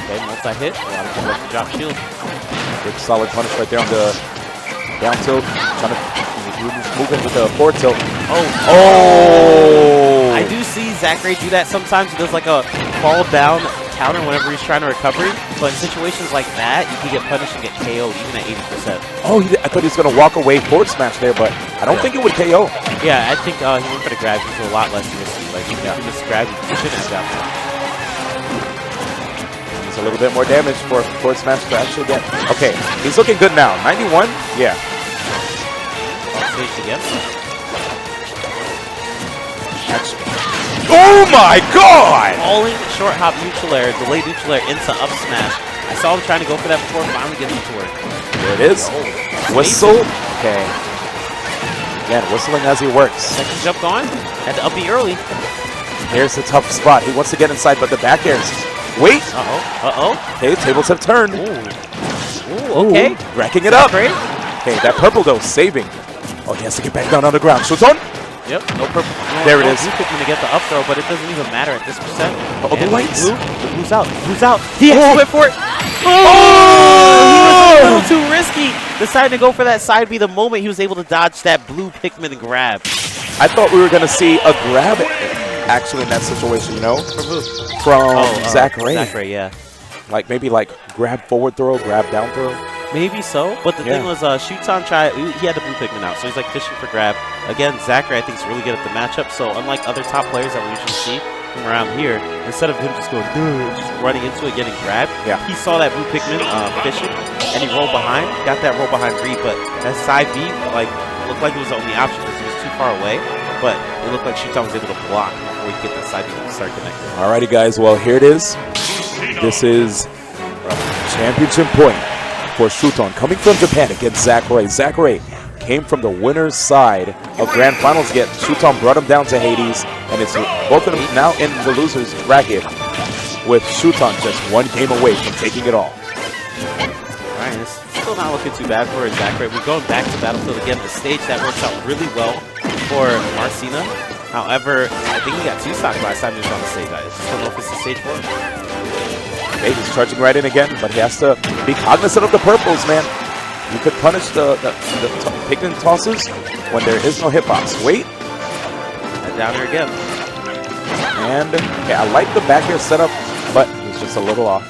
Okay, multi-hit. A lot of people like to drop shield. Good solid punish right there on the down tilt. Trying to move in with the forward tilt. Oh! I do see Zackray do that sometimes. He does like a fall down counter whenever he's trying to recovery. But in situations like that, you can get punished and get KO'd even at 80%. Oh, I thought he was going to walk away forward smash there, but I don't think it would KO. Yeah, I think he went for the grab. He's a lot less risky. Like, if you just grab, you shouldn't have got that. It's a little bit more damage for forward smash to actually get. Okay, he's looking good now. 91? Yeah. Stage again. Oh my god! Falling short hop neutral air, delayed neutral air into up smash. I saw him trying to go for that before, finally getting it to work. There it is. Whistle. Okay. Again, whistling as he works. Second jump gone. Had to up B early. Here's the tough spot. He wants to get inside, but the back airs. Wait! Uh-oh. Okay, tables have turned. Ooh, okay. Racking it up. Great. Okay, that purple though, saving. Oh, he has to get back down on the ground. Shuton? Yep, no purple. There it is. Blue Pikmin to get the up throw, but it doesn't even matter at this percent. Oh, the lights. Blue's out. Blue's out. He actually went for it. Oh! He was a little too risky. Decided to go for that side B the moment he was able to dodge that blue Pikmin grab. I thought we were going to see a grab actually in that situation, you know? From who? From Zackray. Zackray, yeah. Like maybe like grab forward throw, grab down throw. Maybe so, but the thing was, Shuton tried. He had the blue Pikmin out, so he's like fishing for grab. Again, Zackray I think is really good at the matchup. So unlike other top players that we usually see from around here, instead of him just going, just running into it, getting grabbed, he saw that blue Pikmin fishing, and he rolled behind. Got that roll behind read, but that side B like looked like it was the only option because he was too far away. But it looked like Shuton was able to block before he get that side B to start connecting. Alrighty, guys. Well, here it is. This is championship point for Shuton coming from Japan against Zackray. Zackray came from the winner's side of Grand Finals, yet Shuton brought him down to Hades, and it's both of them now in the loser's bracket with Shuton just one game away from taking it all. Alright, it's still not looking too bad for Zackray. We're going back to Battlefield again, the stage that works out really well for Marcina. However, I think he got 2 stock last time he was on the stage. I just don't know if it's the stage for him. Okay, he's charging right in again, but he has to be cognizant of the purples, man. You could punish the Pikmin tosses when there is no hitbox. Wait. And down here again. And, okay, I like the back air setup, but he's just a little off.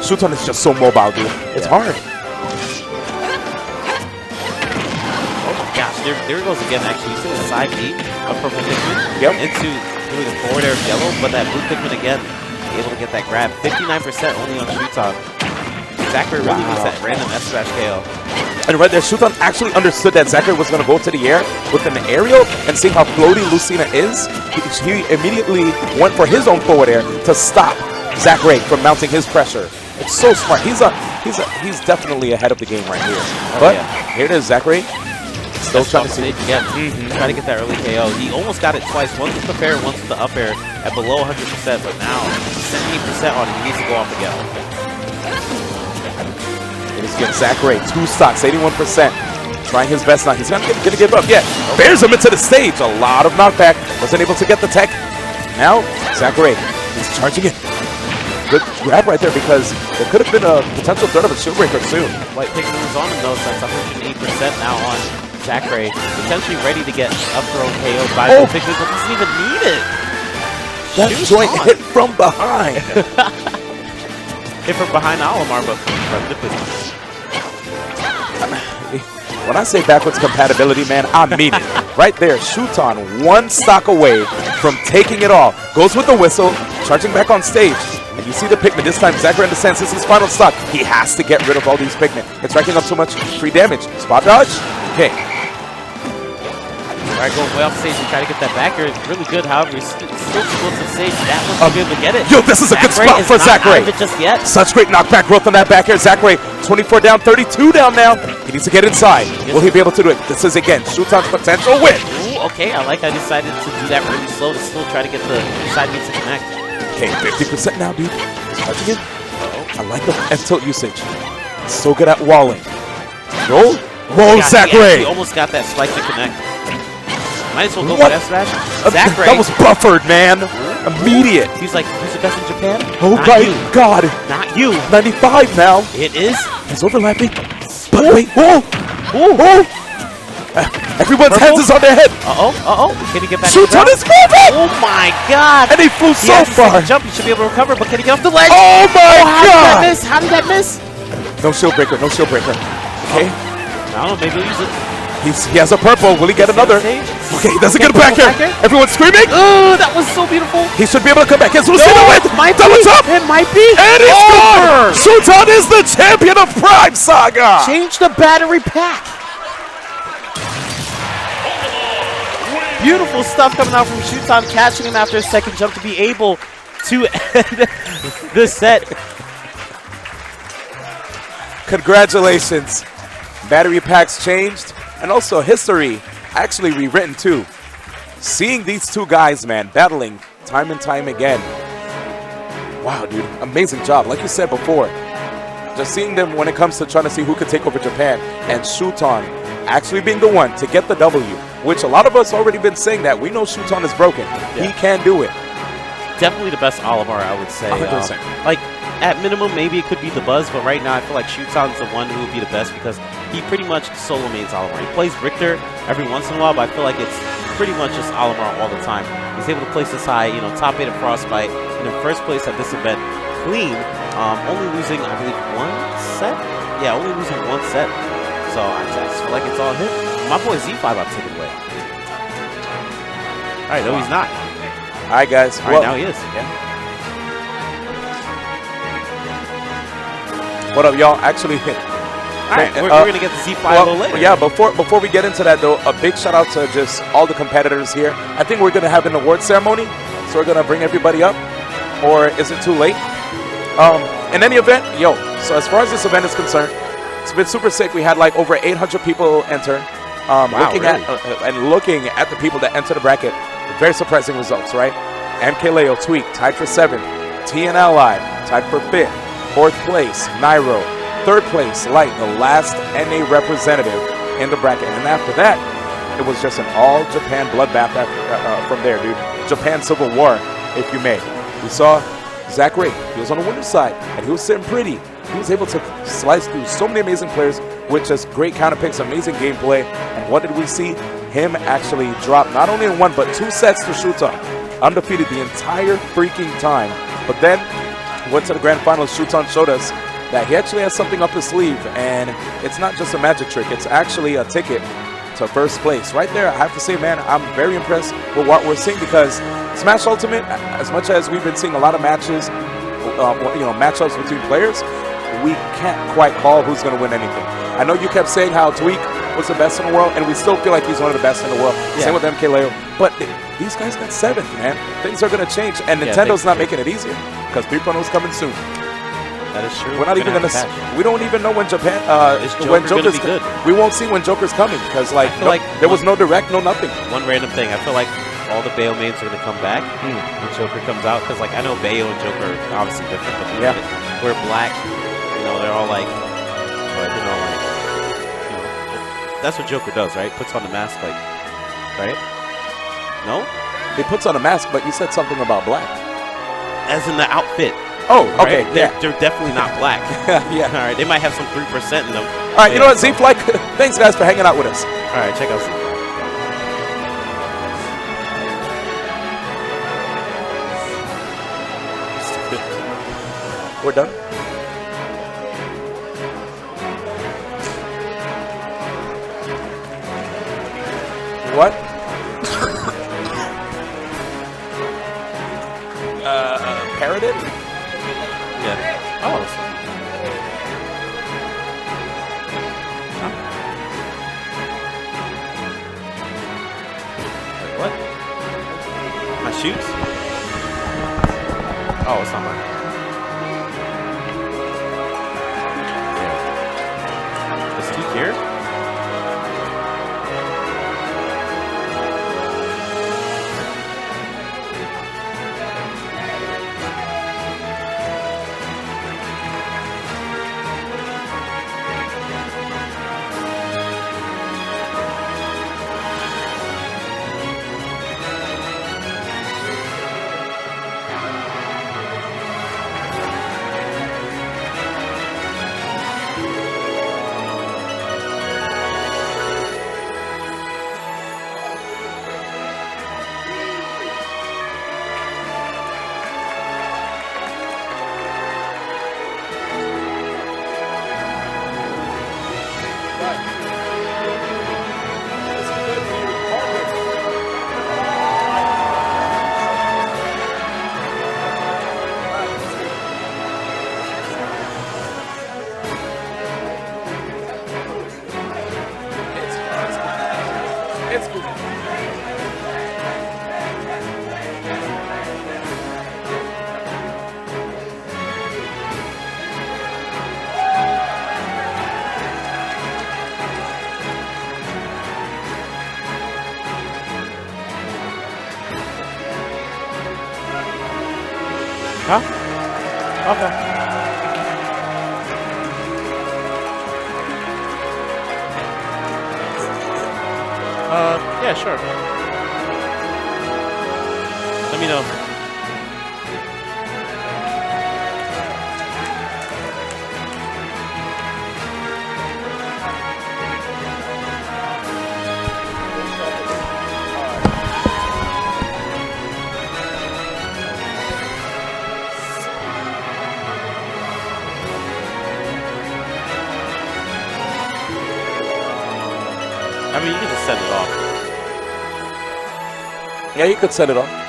Shuton is just so mobile, dude. It's hard. Oh my gosh, there it goes again, actually. You see the side B of purple Pikmin into doing a forward air of yellow, but that blue Pikmin again, able to get that grab. 59% only on Shuton. Zackray really needs that random S-Smash KO. And right there, Shuton actually understood that Zackray was going to go to the air with an aerial, and seeing how floaty Lucina is, he immediately went for his own forward air to stop Zackray from mounting his pressure. It's so smart. He's definitely ahead of the game right here. But here it is, Zackray. Still trying to see again. Trying to get that early KO. He almost got it twice. Once with the fair, once with the up air at below 100%, but now 70% on him. He needs to go off again. It is against Zackray. 2 stocks, 81%. Trying his best now. He's not going to give up yet. Bears him into the stage. A lot of knockback. Wasn't able to get the tech. Now, Zackray is charging it. Good grab right there because there could have been a potential threat of a shield breaker soon. White picking was on him though, so that's 108% now on Zackray. Potentially ready to get up throw KO'd by the Piglet, but doesn't even need it. That joint hit from behind. Hit from behind Alamar, but from the Piglet. When I say backwards compatibility, man, I mean it. Right there, Shuton one stock away from taking it all. Goes with the whistle, charging back on stage. And you see the Pikmin. This time, Zackray understands this is his final stock. He has to get rid of all these Pikmin. It's racking up so much free damage. Spot dodge? Okay. All right, going way off stage and try to get that back here. It's really good, however, he's still close to stage. That one should be able to get it. Yo, this is a good spot for Zackray. Just yet. Such great knockback growth on that back air. Zackray, 24 down, 32 down now. He needs to get inside. Will he be able to do it? This is, again, Shuton's potential win. Ooh, okay, I like how he decided to do that really slow to still try to get the side beats to connect. Okay, 50% now, dude. Touching it. I like the F-tilt usage. So good at walling. Roll. Roll, Zackray. He almost got that spike to connect. Might as well go for that smash. Zackray. That was buffered, man. Immediate. He's like, who's the best in Japan? Oh Not my you. God. Not you. 95 now. It is. He's overlapping. But wait. Oh. Oh. Oh. Everyone's hands is on their head. Can he get back? Shuton is moving. Oh my God. And he flew so far. Jump. He should be able to recover, but can he get off the ledge? Oh my God. How did that miss? No shield breaker. No shield breaker. Okay. I don't know. Maybe he'll use it. He has a purple. Will he get another? Okay, he doesn't get it back here. Everyone's screaming. Oh, that was so beautiful. He should be able to come back. Yes, we'll see the win. Double up. It might be. And it's gone. Shuton is the champion of Prime Saga. Change the battery pack. Beautiful stuff coming out from Shuton, catching him after a second jump to be able to end the set. Congratulations. Battery packs changed. And also history actually rewritten too. Seeing these two guys, man, battling time and time again. Wow, dude, amazing job. Like you said before, just seeing them when it comes to trying to see who could take over Japan, and Shuton actually being the one to get the W, which a lot of us already been saying that. We know Shuton is broken. Yeah. He can do it. Definitely the best Olimar, I would say. 100%. Like, at minimum, maybe it could be the Buzz, but right now I feel like Shuton's the one who would be the best because he pretty much solo mains Olimar. He plays Richter every once in a while, but I feel like it's pretty much just Olimar all the time. He's able to place this high, you know, top 8 of Frostbite, in the first place at this event, clean, only losing, I believe, 1 set? Yeah, only losing 1 set. So I just feel like it's all him. My boy Z5, I've taken away. All right, no, he's not. All right, guys. All right, now he is. Yeah. What up, y'all? Actually, all right, we're going to get the Z5 a little later. Yeah, before we get into that, though, a big shout out to just all the competitors here. I think we're going to have an award ceremony, so we're going to bring everybody up. Or is it too late? In any event, so as far as this event is concerned, it's been super sick. We had like over 800 people enter. Wow, looking at the people that enter the bracket, very surprising results, right? MkLeo, Tweek, tied for 7th. TNLI, tied for 5th. 4th place, Nairo. 3rd place, Light, the last NA representative in the bracket. And after that, it was just an all-Japan bloodbath from there, dude. Japan Civil War, if you may. We saw Zackray. He was on the winner's side, and he was sitting pretty. He was able to slice through so many amazing players with just great counter picks, amazing gameplay. And what did we see? Him actually drop not only in 1, but 2 sets to Shuton. Undefeated the entire freaking time. But then, went to the grand finals. Shuton showed us that he actually has something up his sleeve, and it's not just a magic trick. It's actually a ticket to 1st place. Right there, I have to say, man, I'm very impressed with what we're seeing because Smash Ultimate, as much as we've been seeing a lot of matches, matchups between players, we can't quite call who's going to win anything. I know you kept saying how Tweek was the best in the world, and we still feel like he's one of the best in the world. Yeah. Same with MkLeo. But these guys got 7th, man. Things are going to change, and Nintendo's not making it easier because 3.0 is coming soon. That is true. We're not even going to. We don't even know when Japan. When Joker's coming. We won't see when Joker's coming because there was no direct, no nothing. One random thing. I feel like all the Bayo mains are going to come back when Joker comes out because I know Bayo and Joker are obviously different, but we're black. They're all like, That's what Joker does, right? Puts on the mask, like, right? No? He puts on a mask, but you said something about black. As in the outfit. Oh, okay. Right? Yeah. They're definitely not black. Yeah. All right. They might have some 3% in them. All right. You know what, Z-Fly? Thanks, guys, for hanging out with us. All right. Check out Z. We're done. What? Parroted? Yeah. Oh. Wait, what? My shoes? Oh, it's not mine. Yeah. Is Tweek here? Huh? Okay. Yeah, sure. Let me know. I mean, you can just send it off. Yeah, you could set it off.